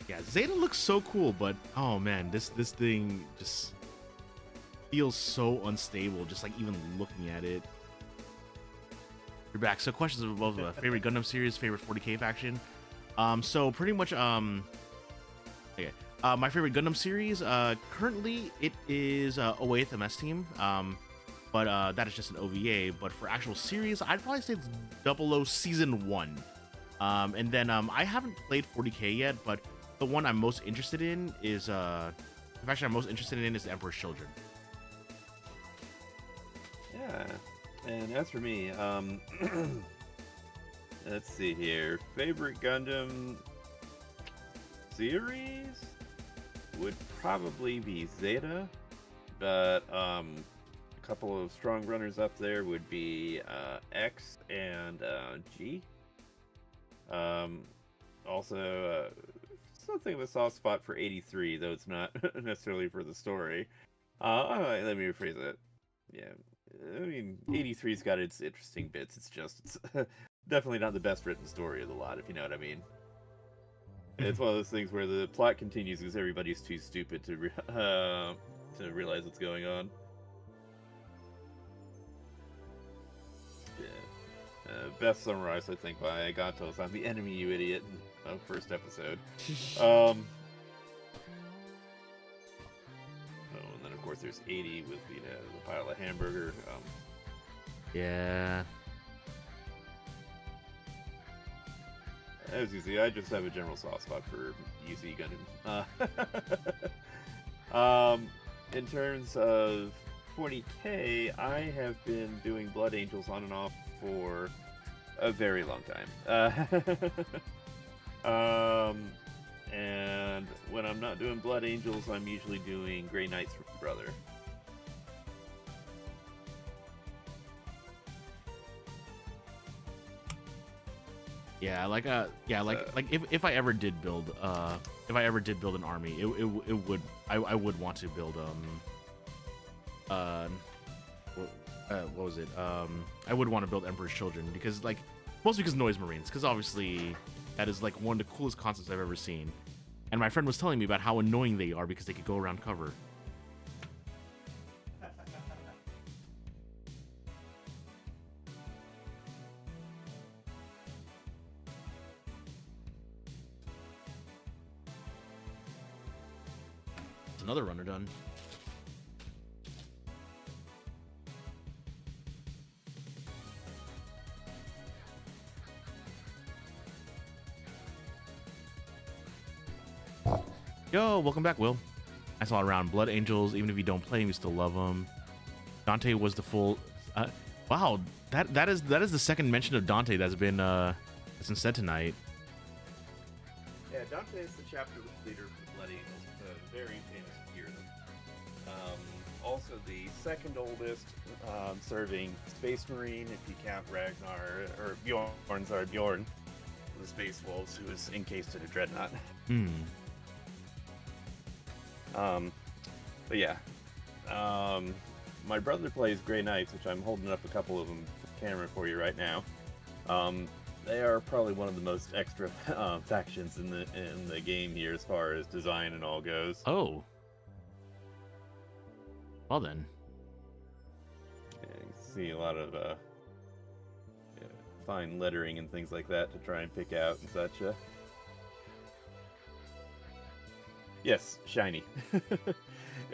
Yeah, Zeta looks so cool, but oh man, this thing just feels so unstable. Just like even looking at it. You're back. So questions about favorite Gundam series, favorite 40k faction. So pretty much okay. My favorite Gundam series, currently it is 08th MS Team. But that is just an OVA. But for actual series, I'd probably say it's 00 Season 1. And then I haven't played 40k yet, but the one I'm most interested in is the faction I'm most interested in is the Emperor's Children. Yeah. And as for me, let's see here. Favorite Gundam series would probably be Zeta, but a couple of strong runners up there would be X and G. Also, something of a soft spot for 83, though it's not necessarily for the story. Let me rephrase it. Yeah, I mean, 83's got its interesting bits. It's definitely not the best written story of the lot, if you know what I mean. It's one of those things where the plot continues because everybody's too stupid to realize what's going on. Yeah. Best summarized, I think, by Gatos. I'm the enemy, you idiot. First episode. Oh, and then of course there's 80 with the pile of hamburger. Yeah. As you see, I just have a general soft spot for UC Gundam. In terms of 40k, I have been doing Blood Angels on and off for a very long time. And when I'm not doing Blood Angels, I'm usually doing Grey Knights from Brother. Yeah, like if I ever did build an army, I would want to build what was it? I would want to build Emperor's Children because mostly because Noise Marines, because obviously that is like one of the coolest concepts I've ever seen. And my friend was telling me about how annoying they are because they could go around cover. It's another runner done. Yo, welcome back, Will. I saw around Blood Angels. Even if you don't play him, you still love him. Dante was the full. Wow, that is the second mention of Dante that's been said tonight. Yeah, Dante is the chapter leader for Blood Angels, a very famous hero. Also the second oldest serving Space Marine, if you count Ragnar, or Bjorn, the Space Wolves, who is encased in a dreadnought. But yeah, my brother plays Grey Knights, which I'm holding up a couple of them for camera for you right now. They are probably one of the most extra factions in the game here as far as design and all goes. Oh. Well then. Yeah, you can see a lot of fine lettering and things like that to try and pick out and such. Yes, shiny.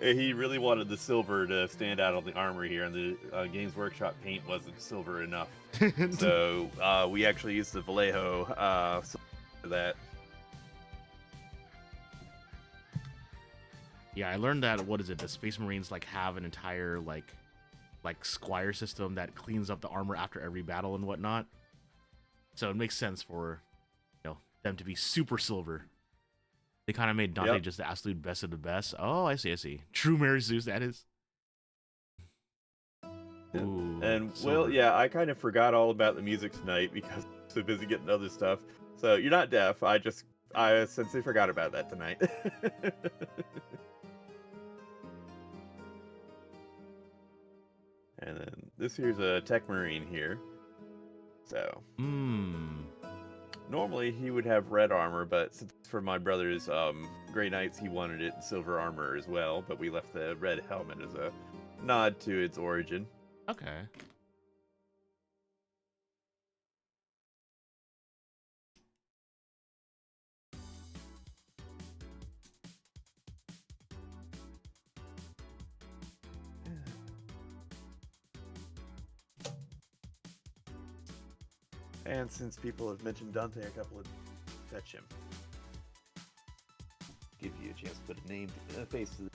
He really wanted the silver to stand out on the armor here, and the Games Workshop paint wasn't silver enough. So we actually used the Vallejo for that. Yeah, I learned that, what is it, the Space Marines like have an entire like Squire system that cleans up the armor after every battle and whatnot. So it makes sense for them to be super silver. They kind of made Dante just the absolute best of the best. Oh, I see. True Mary Zeus, that is. Ooh, and silver. Will, yeah, I kind of forgot all about the music tonight because I'm so busy getting other stuff. So you're not deaf. I simply forgot about that tonight. And then this here's a Tech Marine here. So normally he would have red armor, but since for my brother's Grey Knights, he wanted it in silver armor as well. But we left the red helmet as a nod to its origin. Okay. And since people have mentioned Dante a couple of, fetch him. Give you a chance to put a name, a face to the.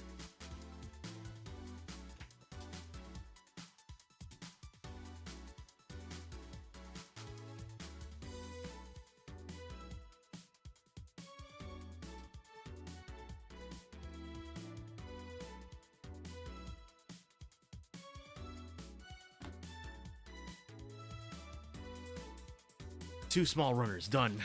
Two small runners, done.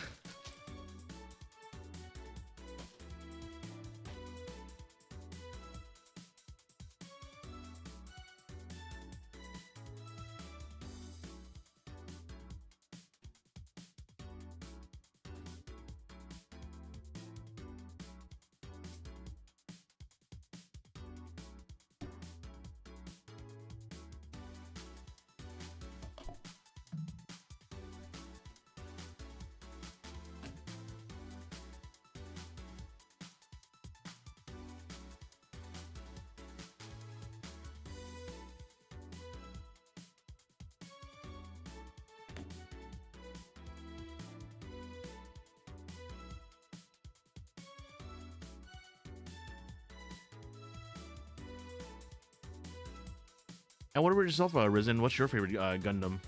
And what about yourself, Risen? What's your favorite Gundam?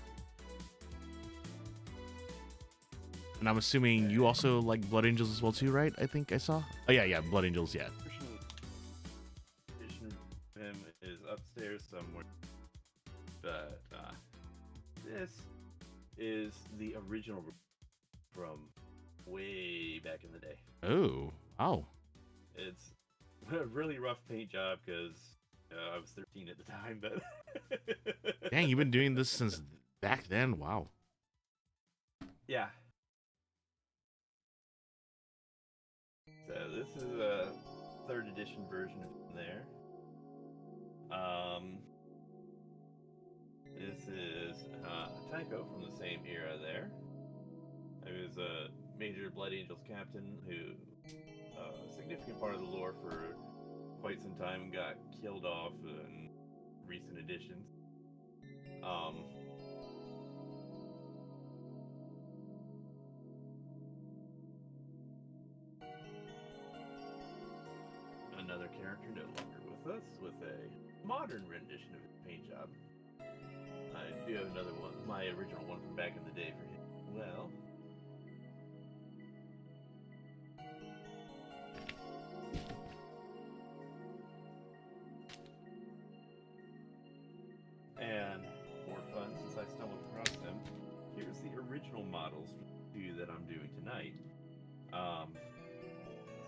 And I'm assuming you also like Blood Angels as well too, right? I think I saw. Oh yeah, Blood Angels, yeah. Edition of him is upstairs somewhere, but this is the original from way back in the day. Oh, wow. It's a really rough paint job because I was 13 at the time, but Dang, you've been doing this since back then. Wow. yeah. So this is a 3rd edition version of there. This is Tycho from the same era there. He was a major Blood Angels captain who, a significant part of the lore for quite some time, got killed off in recent editions. another character no longer with us, with a modern rendition of his paint job. I do have another one, my original one from back in the day for him as well. And for fun, since I stumbled across them, here's the original models for the two that I'm doing tonight.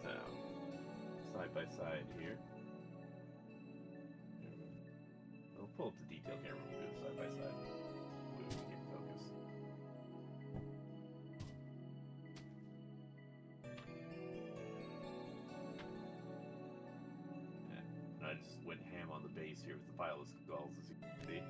So, side by side here. I'll pull up the detail camera, we'll do it side by side. We can get focus. And I just went ham on the base here with the pile of skulls, as you can see.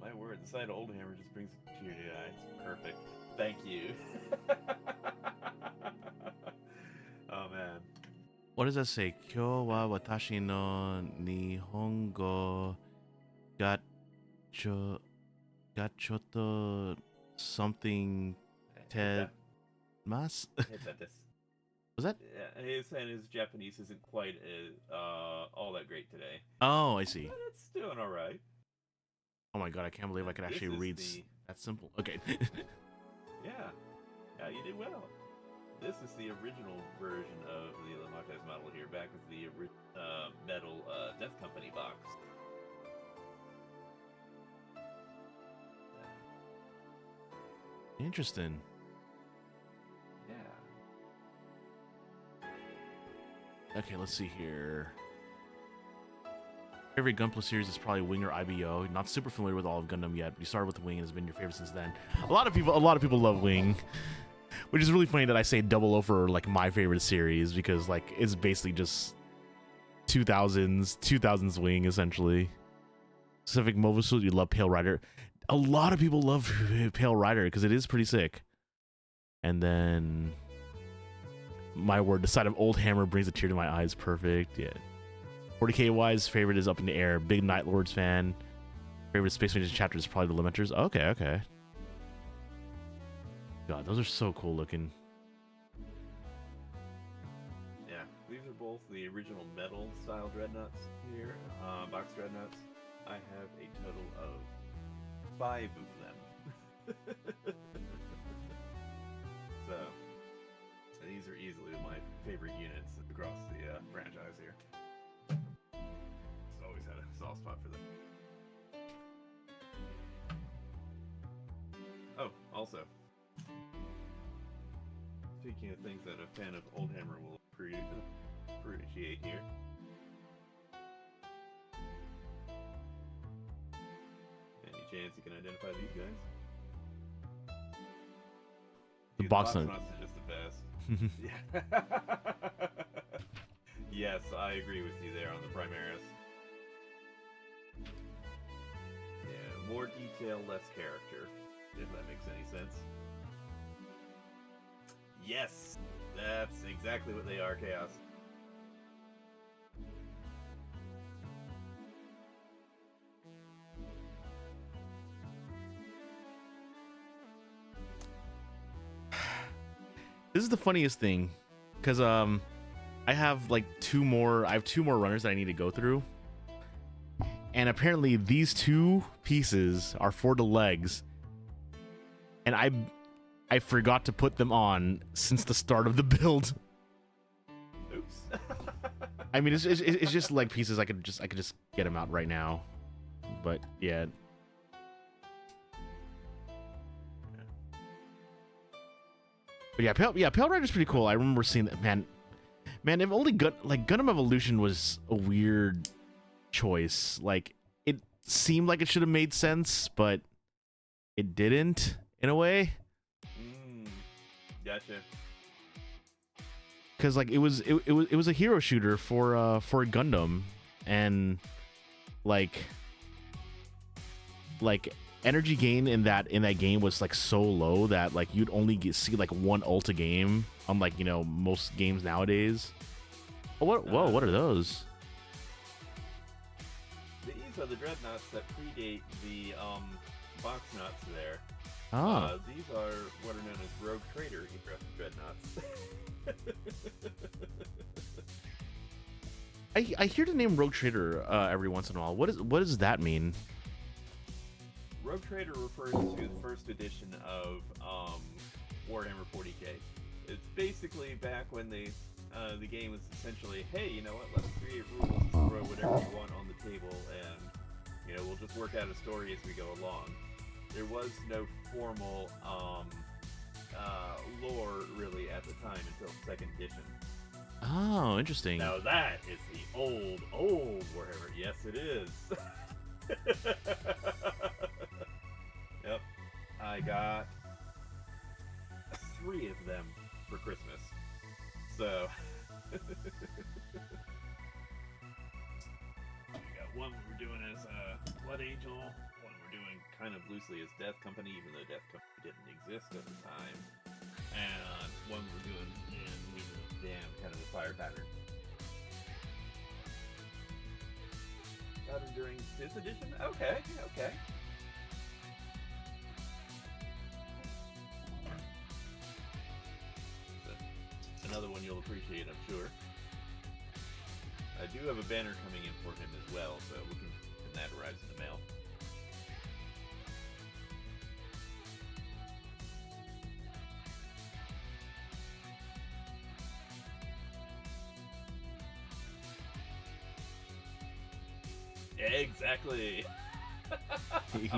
My word, the sight of Old Hammer just brings a tear to your eye. It's perfect. Thank you. Oh man. What does that say? Kyo wa watashi no nihongo gachoto something ted mas? Was that? Yeah, he's saying his Japanese isn't quite all that great today. Oh, I see. But it's doing all right. Oh my god, I can't believe I could actually read that simple. Okay. Yeah. Yeah, you did well. This is the original version of the Lamarte's model here, back with the metal Death Company box. Interesting. Yeah. Okay, let's see here. Favorite Gunpla series is probably Wing or IBO. Not super familiar with all of Gundam yet, but you started with Wing and has been your favorite since then. A lot of people love Wing, which is really funny that I say 00 for like my favorite series, because like it's basically just 2000s Wing essentially. Pacific Mobile Suit, you love Pale Rider. A lot of people love Pale Rider because it is pretty sick. And then, my word, the sight of Old Hammer brings a tear to my eyes. Perfect. Yeah. 40k wise, favorite is Up in the Air. Big Night Lords fan. Favorite Space Ranger chapter is probably the Limiters. Okay. God, those are so cool looking. Yeah, these are both the original metal style dreadnoughts here, box dreadnoughts. I have a total of 5 of them. So these are easily my favorite units across the franchise here. Always had a soft spot for them. Oh, also, speaking of things that a fan of Old Hammer will appreciate here. Any chance you can identify these guys? The These box knots are just the best. Yeah. Yes, I agree with you there on the Primaris. Yeah, more detail, less character, if that makes any sense. Yes, that's exactly what they are, Chaos. This is the funniest thing, because I have like two more runners that I need to go through, and apparently these 2 pieces are for the legs, and I forgot to put them on since the start of the build. Oops. I mean, it's just leg pieces. I could just get them out right now, but yeah. But yeah, Pale Rider's pretty cool. I remember seeing that. Man, if only Gundam Evolution was a weird choice. Like, it seemed like it should have made sense, but it didn't in a way. Gotcha. Because like it was a hero shooter for Gundam, and like energy gain in that game was like so low that like you'd only see like one ult a game, unlike most games nowadays. Oh, what are those? These are the dreadnoughts that predate the box nuts there. These are what are known as Rogue Trader Hero Dreadnoughts. I hear the name Rogue Trader every once in a while. What does that mean? Rogue Trader refers to the first edition of Warhammer 40k. It's basically back when the game was essentially, hey, you know what? Let's create rules to throw whatever you want on the table, and we'll just work out a story as we go along. There was no formal lore really at the time until second edition. Oh, interesting. Now that is the old Warhammer. Yes, it is. Yep. I got 3 of them for Christmas. So we got one we're doing as Blood Angel, one we're doing kind of loosely as Death Company, even though Death Company didn't exist at the time, and one we're doing in Legion of the Damned, kind of a fire pattern. Got him during 5th edition? Okay. Another one you'll appreciate, I'm sure. I do have a banner coming in for him as well, so we can when that arrives in the mail. Exactly.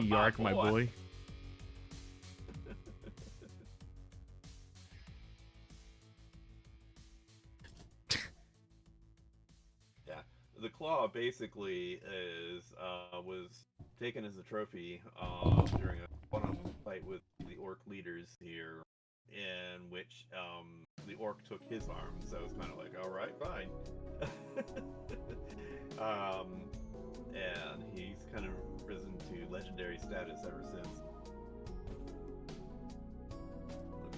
Yark, my boy. Yeah, the claw basically was taken as a trophy during a one-on-one fight with the orc leaders here, in which the orc took his arm, so it's kind of like, all right, fine. And he's kind of risen to legendary status ever since.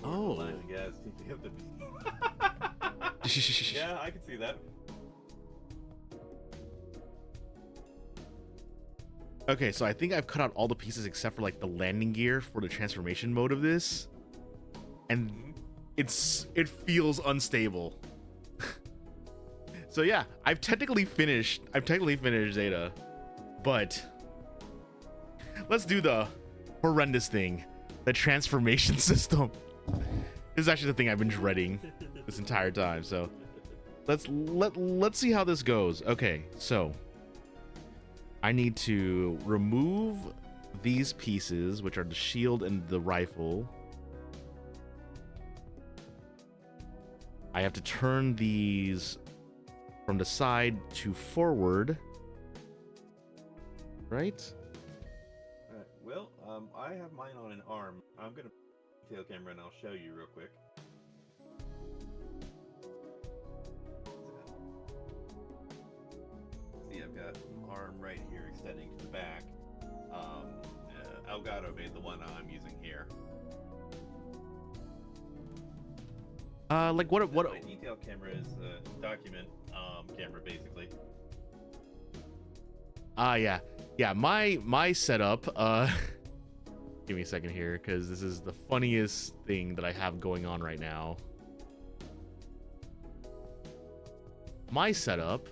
Oh. Guys, yeah, I can see that. Okay, so I think I've cut out all the pieces except for like the landing gear for the transformation mode of this, and it feels unstable. So yeah, I've technically finished Zeta, but let's do the horrendous thing, the transformation system. This is actually the thing I've been dreading this entire time. So let's see how this goes. Okay, so I need to remove these pieces, which are the shield and the rifle. I have to turn these from the side to forward, right? Alright, well, I have mine on an arm. I'm gonna tail camera and I'll show you real quick. See, I've got an arm right here extending to the back. Elgato made the one I'm using here. Like what? My detail camera is a document camera, basically. Yeah. My setup. Give me a second here, because this is the funniest thing that I have going on right now. My setup.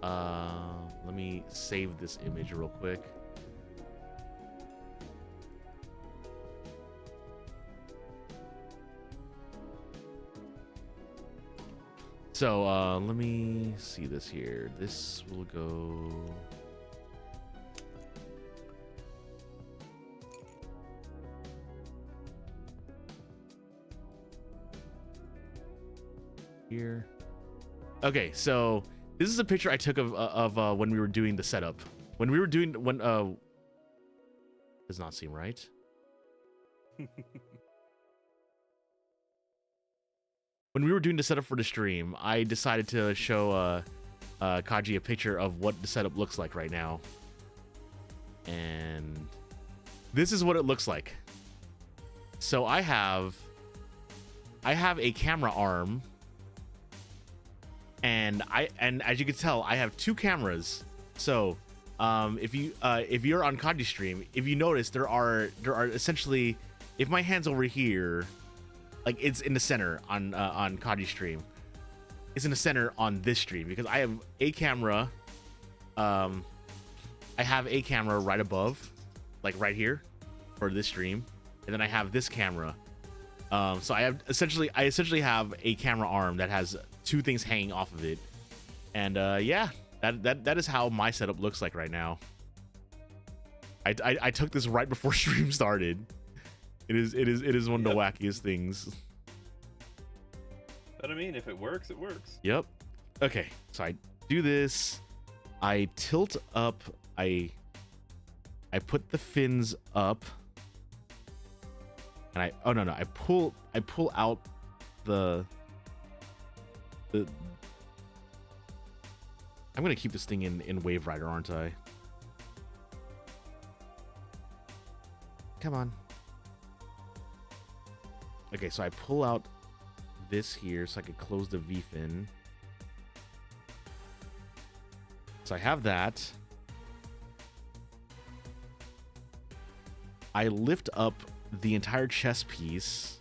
Let me save this image real quick. So let me see this here. This will go. Here. Okay, so this is a picture I took of when we were doing the setup. When does not seem right. When we were doing the setup for the stream, I decided to show Kaji a picture of what the setup looks like right now. And this is what it looks like. So I have a camera arm, and as you can tell, I have 2 cameras. So if you're on Kaji stream, if you notice there are essentially, if my hand's over here, like it's in the center on Kaji stream, it's in the center on this stream because I have a camera. I have a camera right above, like right here, for this stream, and then I have this camera. So I essentially have a camera arm that has two things hanging off of it, and yeah, that is how my setup looks like right now. I took this right before stream started. It is one of the wackiest things. But I mean, if it works, it works. Yep. Okay, so I do this. I tilt up. I put the fins up. And I pull out the I'm gonna keep this thing in Wave Rider, aren't I? Come on. Okay, so I pull out this here so I could close the V fin. So I have that. I lift up the entire chest piece.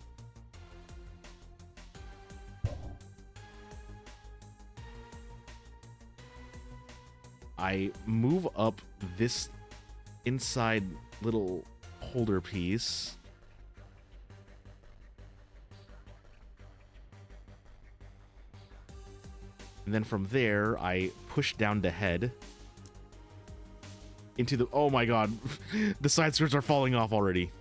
I move up this inside little holder piece. And then from there, I push down the head into the... Oh my god. The side skirts are falling off already.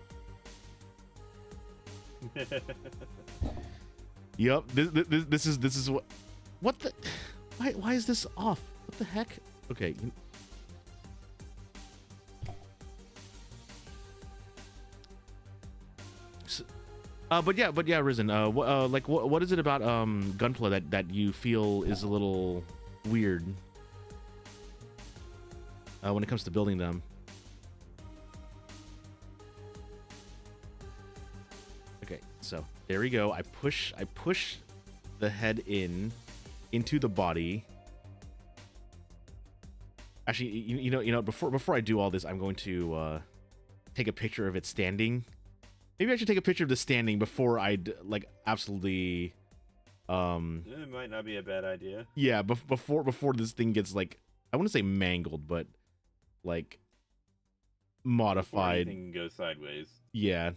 Yep. This is what the... Why is this off? What the heck? Okay. So, but yeah, Risen. What is it about Gunpla that you feel is a little weird when it comes to building them? Okay, so there we go. I push the head into the body. Actually, you know, before I do all this, I'm going to take a picture of it standing. Maybe I should take a picture of the standing before I like absolutely. It might not be a bad idea. Yeah, before this thing gets like, I wouldn't say mangled, but like modified. Before anything goes sideways. Yeah.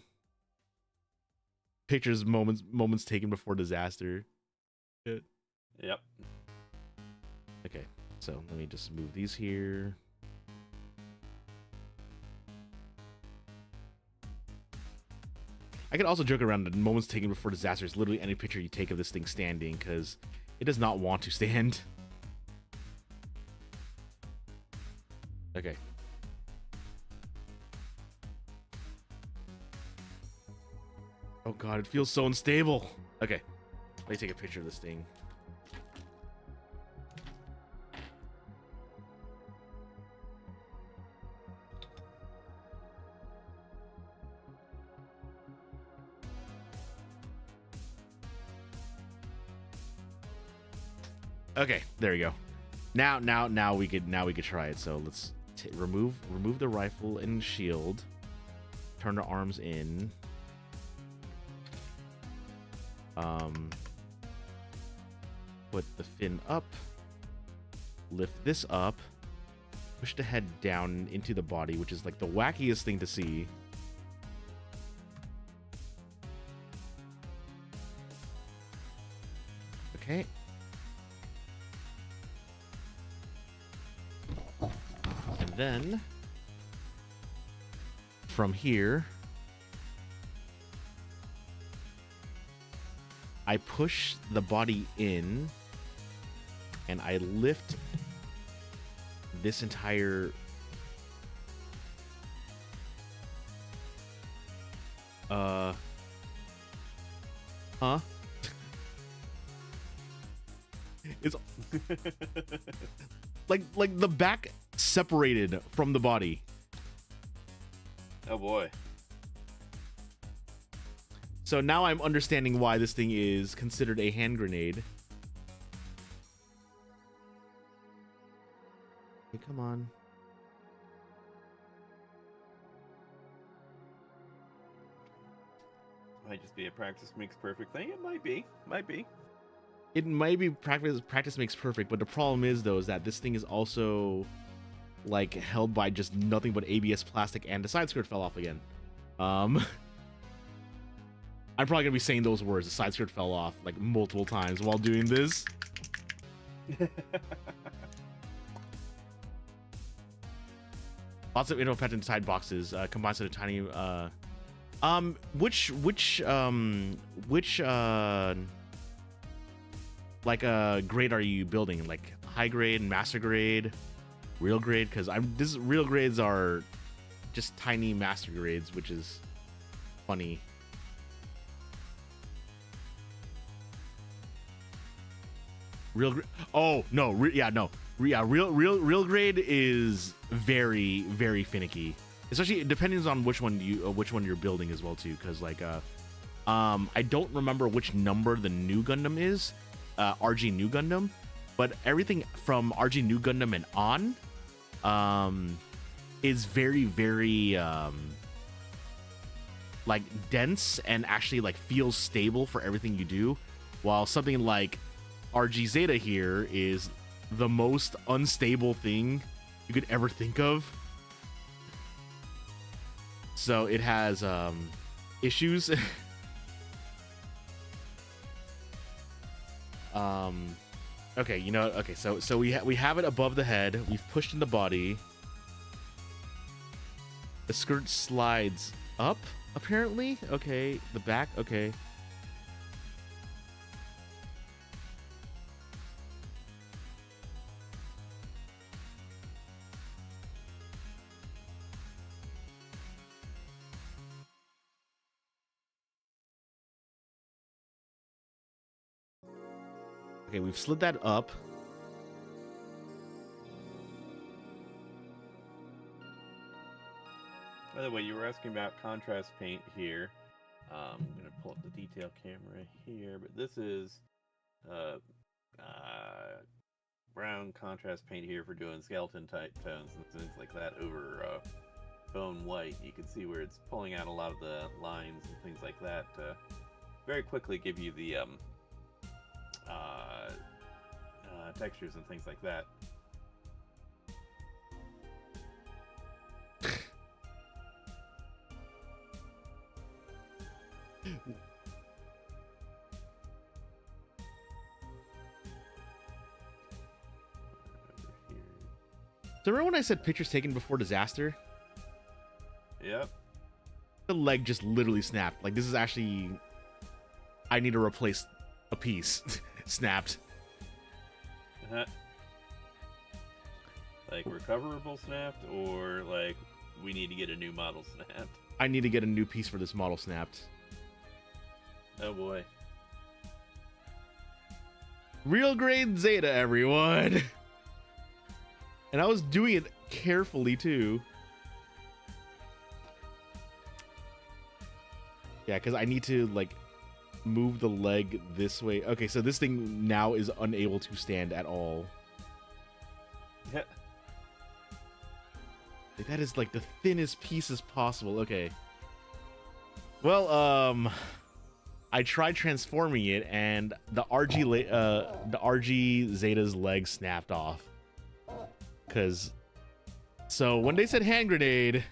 Pictures, moments taken before disaster. Yep. Okay, so let me just move these here. I could also joke around that moments taken before disaster is literally any picture you take of this thing standing, because it does not want to stand. Okay. Oh god, it feels so unstable. Okay, let me take a picture of this thing. Okay, there we go. Now we could try it. So let's remove the rifle and shield. Turn the arms in. Put the fin up. Lift this up. Push the head down into the body, which is like the wackiest thing to see. Okay. And then from here, I push the body in and I lift this entire it's like the back separated from the body. Oh boy. So now I'm understanding why this thing is considered a hand grenade. Hey, come on. Might just be a practice makes perfect thing. It might be. Might be. It might be practice makes perfect, but the problem is though is that this thing is also like held by just nothing but ABS plastic, and the side skirt fell off again. I'm probably gonna be saying those words. The side skirt fell off like multiple times while doing this. Lots of patent tied boxes combined to the tiny. Which like grade are you building? Like high grade, master grade, real grade? Because real grades are just tiny master grades, which is funny. Oh no, real grade is very, very finicky, especially depending on which one you're building as well too. Because like I don't remember which number the new Gundam is, RG New Gundam, but everything from RG New Gundam and on is very, very like dense and actually like feels stable for everything you do, while something like RG Zeta here is the most unstable thing you could ever think of. So it has issues. Okay, you know, okay, so we have it above the head. We've pushed in the body. The skirt slides up, apparently. Okay, the back, okay. Okay, we've slid that up. By the way, you were asking about contrast paint here. I'm going to pull up the detail camera here, but this is brown contrast paint here for doing skeleton type tones and things like that over bone white. You can see where it's pulling out a lot of the lines and things like that to very quickly give you the textures and things like that. So remember when I said pictures taken before disaster? Yep. The leg just literally snapped. Like, this is actually... I need to replace a piece. Snapped. Like recoverable snapped, or like we need to get a new model snapped? I need to get a new piece for this model snapped. Oh boy. Real grade Zeta, everyone. And I was doing it carefully too. Yeah, because I need to like move the leg this way. Okay, so this thing now is unable to stand at all. Yeah. Like, that is like the thinnest piece as possible. Okay. Well, I tried transforming it, and the RG Zeta's leg snapped off. So when they said hand grenade,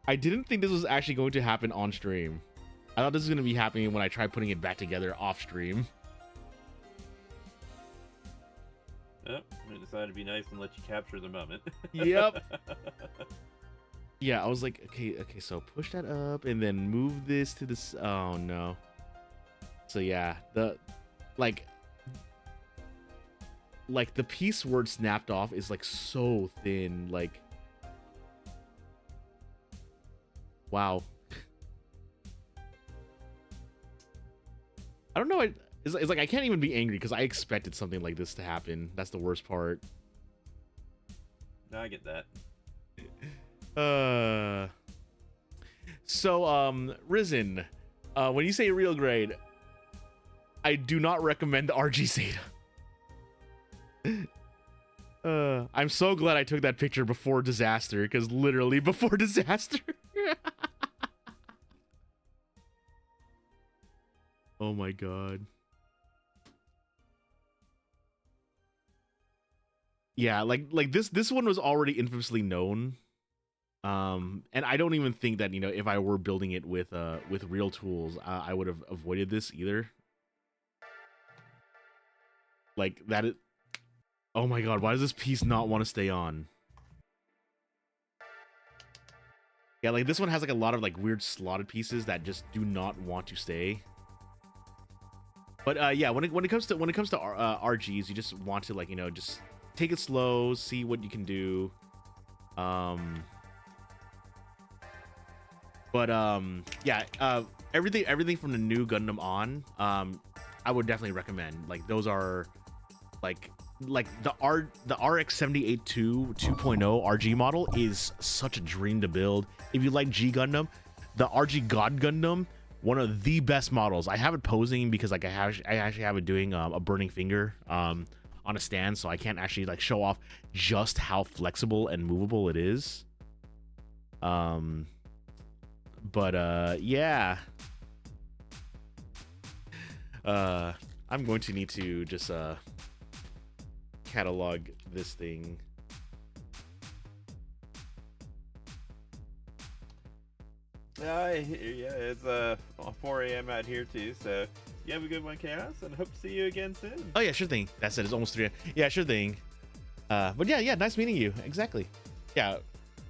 I didn't think this was actually going to happen on stream. I thought this was going to be happening when I tried putting it back together off stream. Yep, I decided to be nice and let you capture the moment. Yep. Yeah, I was like, okay, so push that up and then move this to this. Oh no. So yeah, the piece where it snapped off is like so thin, like, wow. I don't know. It's like I can't even be angry because I expected something like this to happen. That's the worst part. No, I get that. So Risen, when you say real grade, I do not recommend the RG Zeta. I'm so glad I took that picture before disaster, because literally before disaster. Oh my god. Yeah, like this one was already infamously known. And I don't even think that, you know, if I were building it with real tools, I would have avoided this either. Like that is, oh my god, why does this piece not want to stay on? Yeah, like this one has like a lot of like weird slotted pieces that just do not want to stay. But yeah, when it comes to RGs, you just want to, like, you know, just take it slow, see what you can do. Yeah, everything from the new Gundam on, I would definitely recommend. Like those are like the RX-78 2.0 RG model is such a dream to build. If you like G Gundam, the RG God Gundam, one of the best models. I have it posing because like I actually have it doing a burning finger on a stand, so I can't actually like show off just how flexible and movable it is. But yeah. I'm going to need to just catalog this thing. Yeah, it's 4 a.m. out here too, so you have a good one, Chaos, and hope to see you again soon. Oh yeah, sure thing. That's it. It's almost 3. Yeah, sure thing. But yeah, nice meeting you. Exactly. Yeah.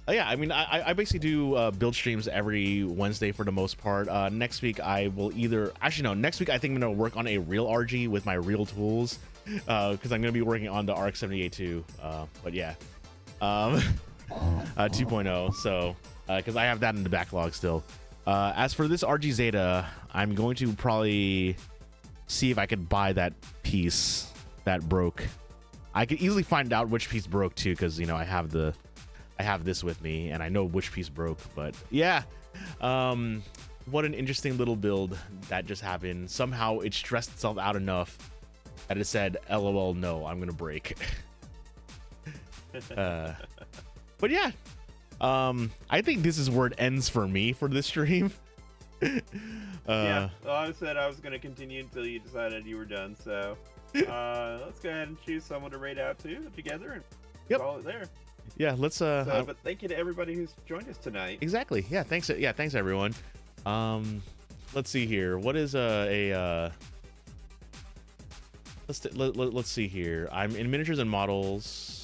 Yeah, I mean, I basically do build streams every Wednesday for the most part. Next week I will next week I think I'm gonna work on a real RG with my real tools, because I'm gonna be working on the RX-78 too. But yeah, 2.0. So because I have that in the backlog still. As for this RG Zeta, I'm going to probably see if I could buy that piece that broke. I could easily find out which piece broke too, because, you know, I have this with me and I know which piece broke. But yeah, what an interesting little build that just happened. Somehow it stressed itself out enough that it said, LOL, no, I'm gonna break. But yeah, I think this is where it ends for me for this stream. Yeah, well, I said I was going to continue until you decided you were done, so let's go ahead and choose someone to raid out to together and call it there. Yeah, let's but thank you to everybody who's joined us tonight. Exactly. Yeah, thanks everyone. Let's see here. What is let's see here. I'm in miniatures and models.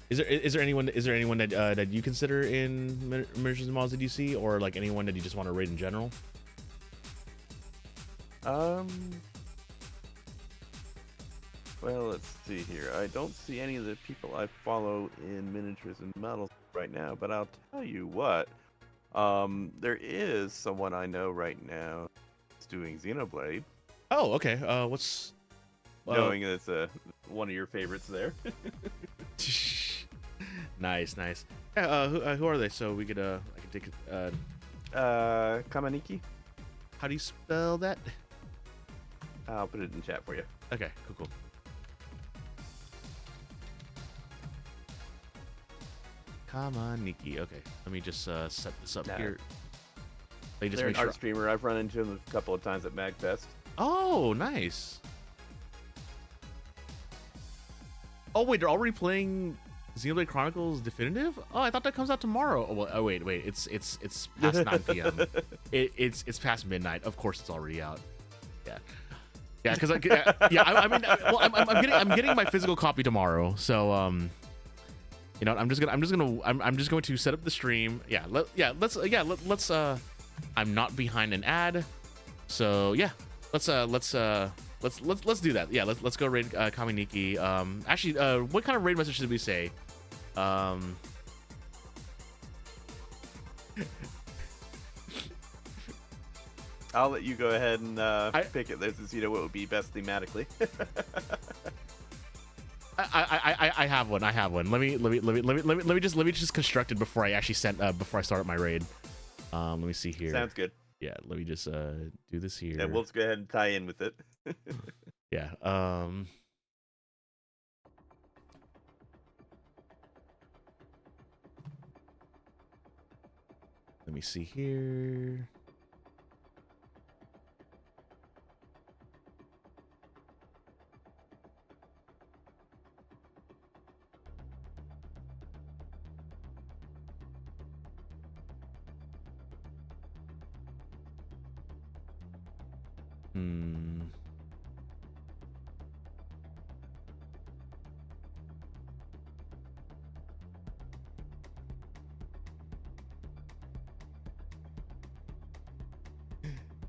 Is there anyone that you consider in miniatures and models that you see, or like anyone that you just want to rate in general? Well, let's see here. I don't see any of the people I follow in miniatures and models right now, but I'll tell you what. There is someone I know right now that's doing Xenoblade. Oh, okay. What's knowing it's one of your favorites there. Nice. Yeah, who are they? So we could I could take Kamaniki. How do you spell that? I'll put it in chat for you. Okay, cool. Kamaniki. Okay, let me just set this up here. They're an art streamer. I've run into them a couple of times at MagFest. Oh, nice. Oh wait, they're already playing Xenoblade Chronicles Definitive? Oh, I thought that comes out tomorrow. Oh, well, oh wait, it's past 9 p.m. It's past midnight. Of course, it's already out. Yeah, because I mean, well, I'm getting my physical copy tomorrow. So you know, I'm just going to set up the stream. Let's I'm not behind an ad, so yeah, let's do that. Yeah, let's go raid Kaminiki. Actually, what kind of raid message should we say? I'll let you go ahead and pick it. Since you know what would be best thematically. I have one. Let me just construct it before I actually before I start up my raid. Let me see here. Sounds good. Yeah, let me just do this here. Yeah, we'll just go ahead and tie in with it. Yeah. me see here.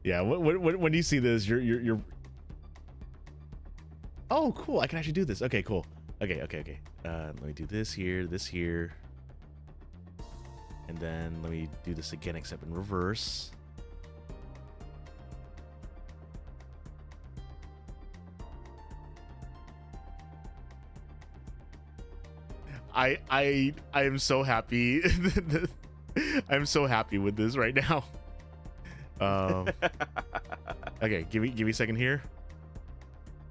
Yeah, when you see this, you're. Oh, cool! I can actually do this. Okay, cool. Okay. Let me do this here, and then let me do this again, except in reverse. I am so happy. I'm so happy with this right now. Okay, give me a second here.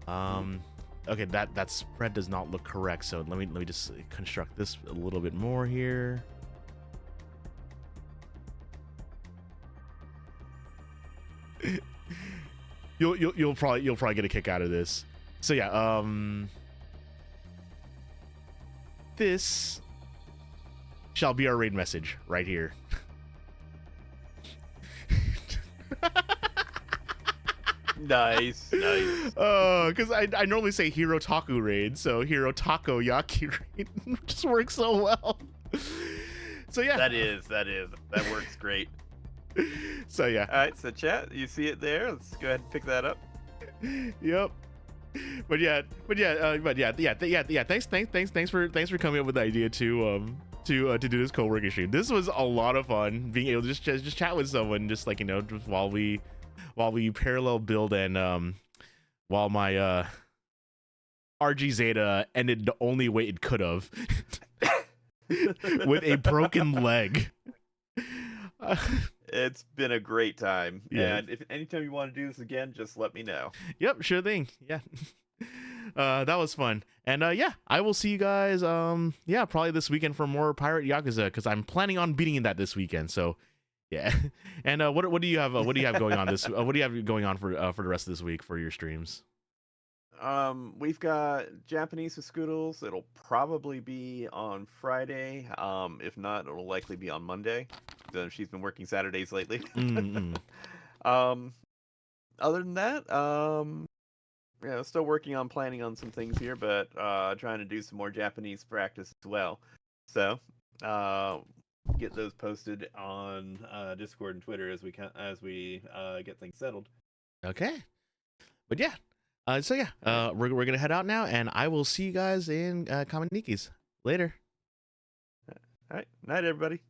Okay, that spread does not look correct, so let me just construct this a little bit more here. You'll probably get a kick out of this. So yeah, this shall be our raid message right here. Nice. Because I normally say Hiro Taku raid, so Hiro Taco Yaki raid just works so well. So yeah, that works great. So yeah. All right, so chat, you see it there? Let's go ahead and pick that up. Yep. But yeah. Thanks for coming up with the idea to do this co-working stream. This was a lot of fun, being able to just chat with someone, just like, you know, just while we parallel build, and while my RG Zeta ended the only way it could have with a broken leg. It's been a great time. Yeah. And if anytime you want to do this again, just let me know. Yep, sure thing. Yeah. That was fun. And yeah, I will see you guys probably this weekend for more Pirate Yakuza, because I'm planning on beating that this weekend. So yeah. And what do you have going on this what do you have going on for the rest of this week for your streams? We've got Japanese with Scoodles. It'll probably be on Friday. If not, it'll likely be on Monday. She's been working Saturdays lately. Other than that, yeah, still working on planning on some things here, but trying to do some more Japanese practice as well. So, get those posted on Discord and Twitter as we get things settled. Okay. But yeah. So yeah, we're gonna head out now, and I will see you guys in Kamenikis later. All right, night everybody.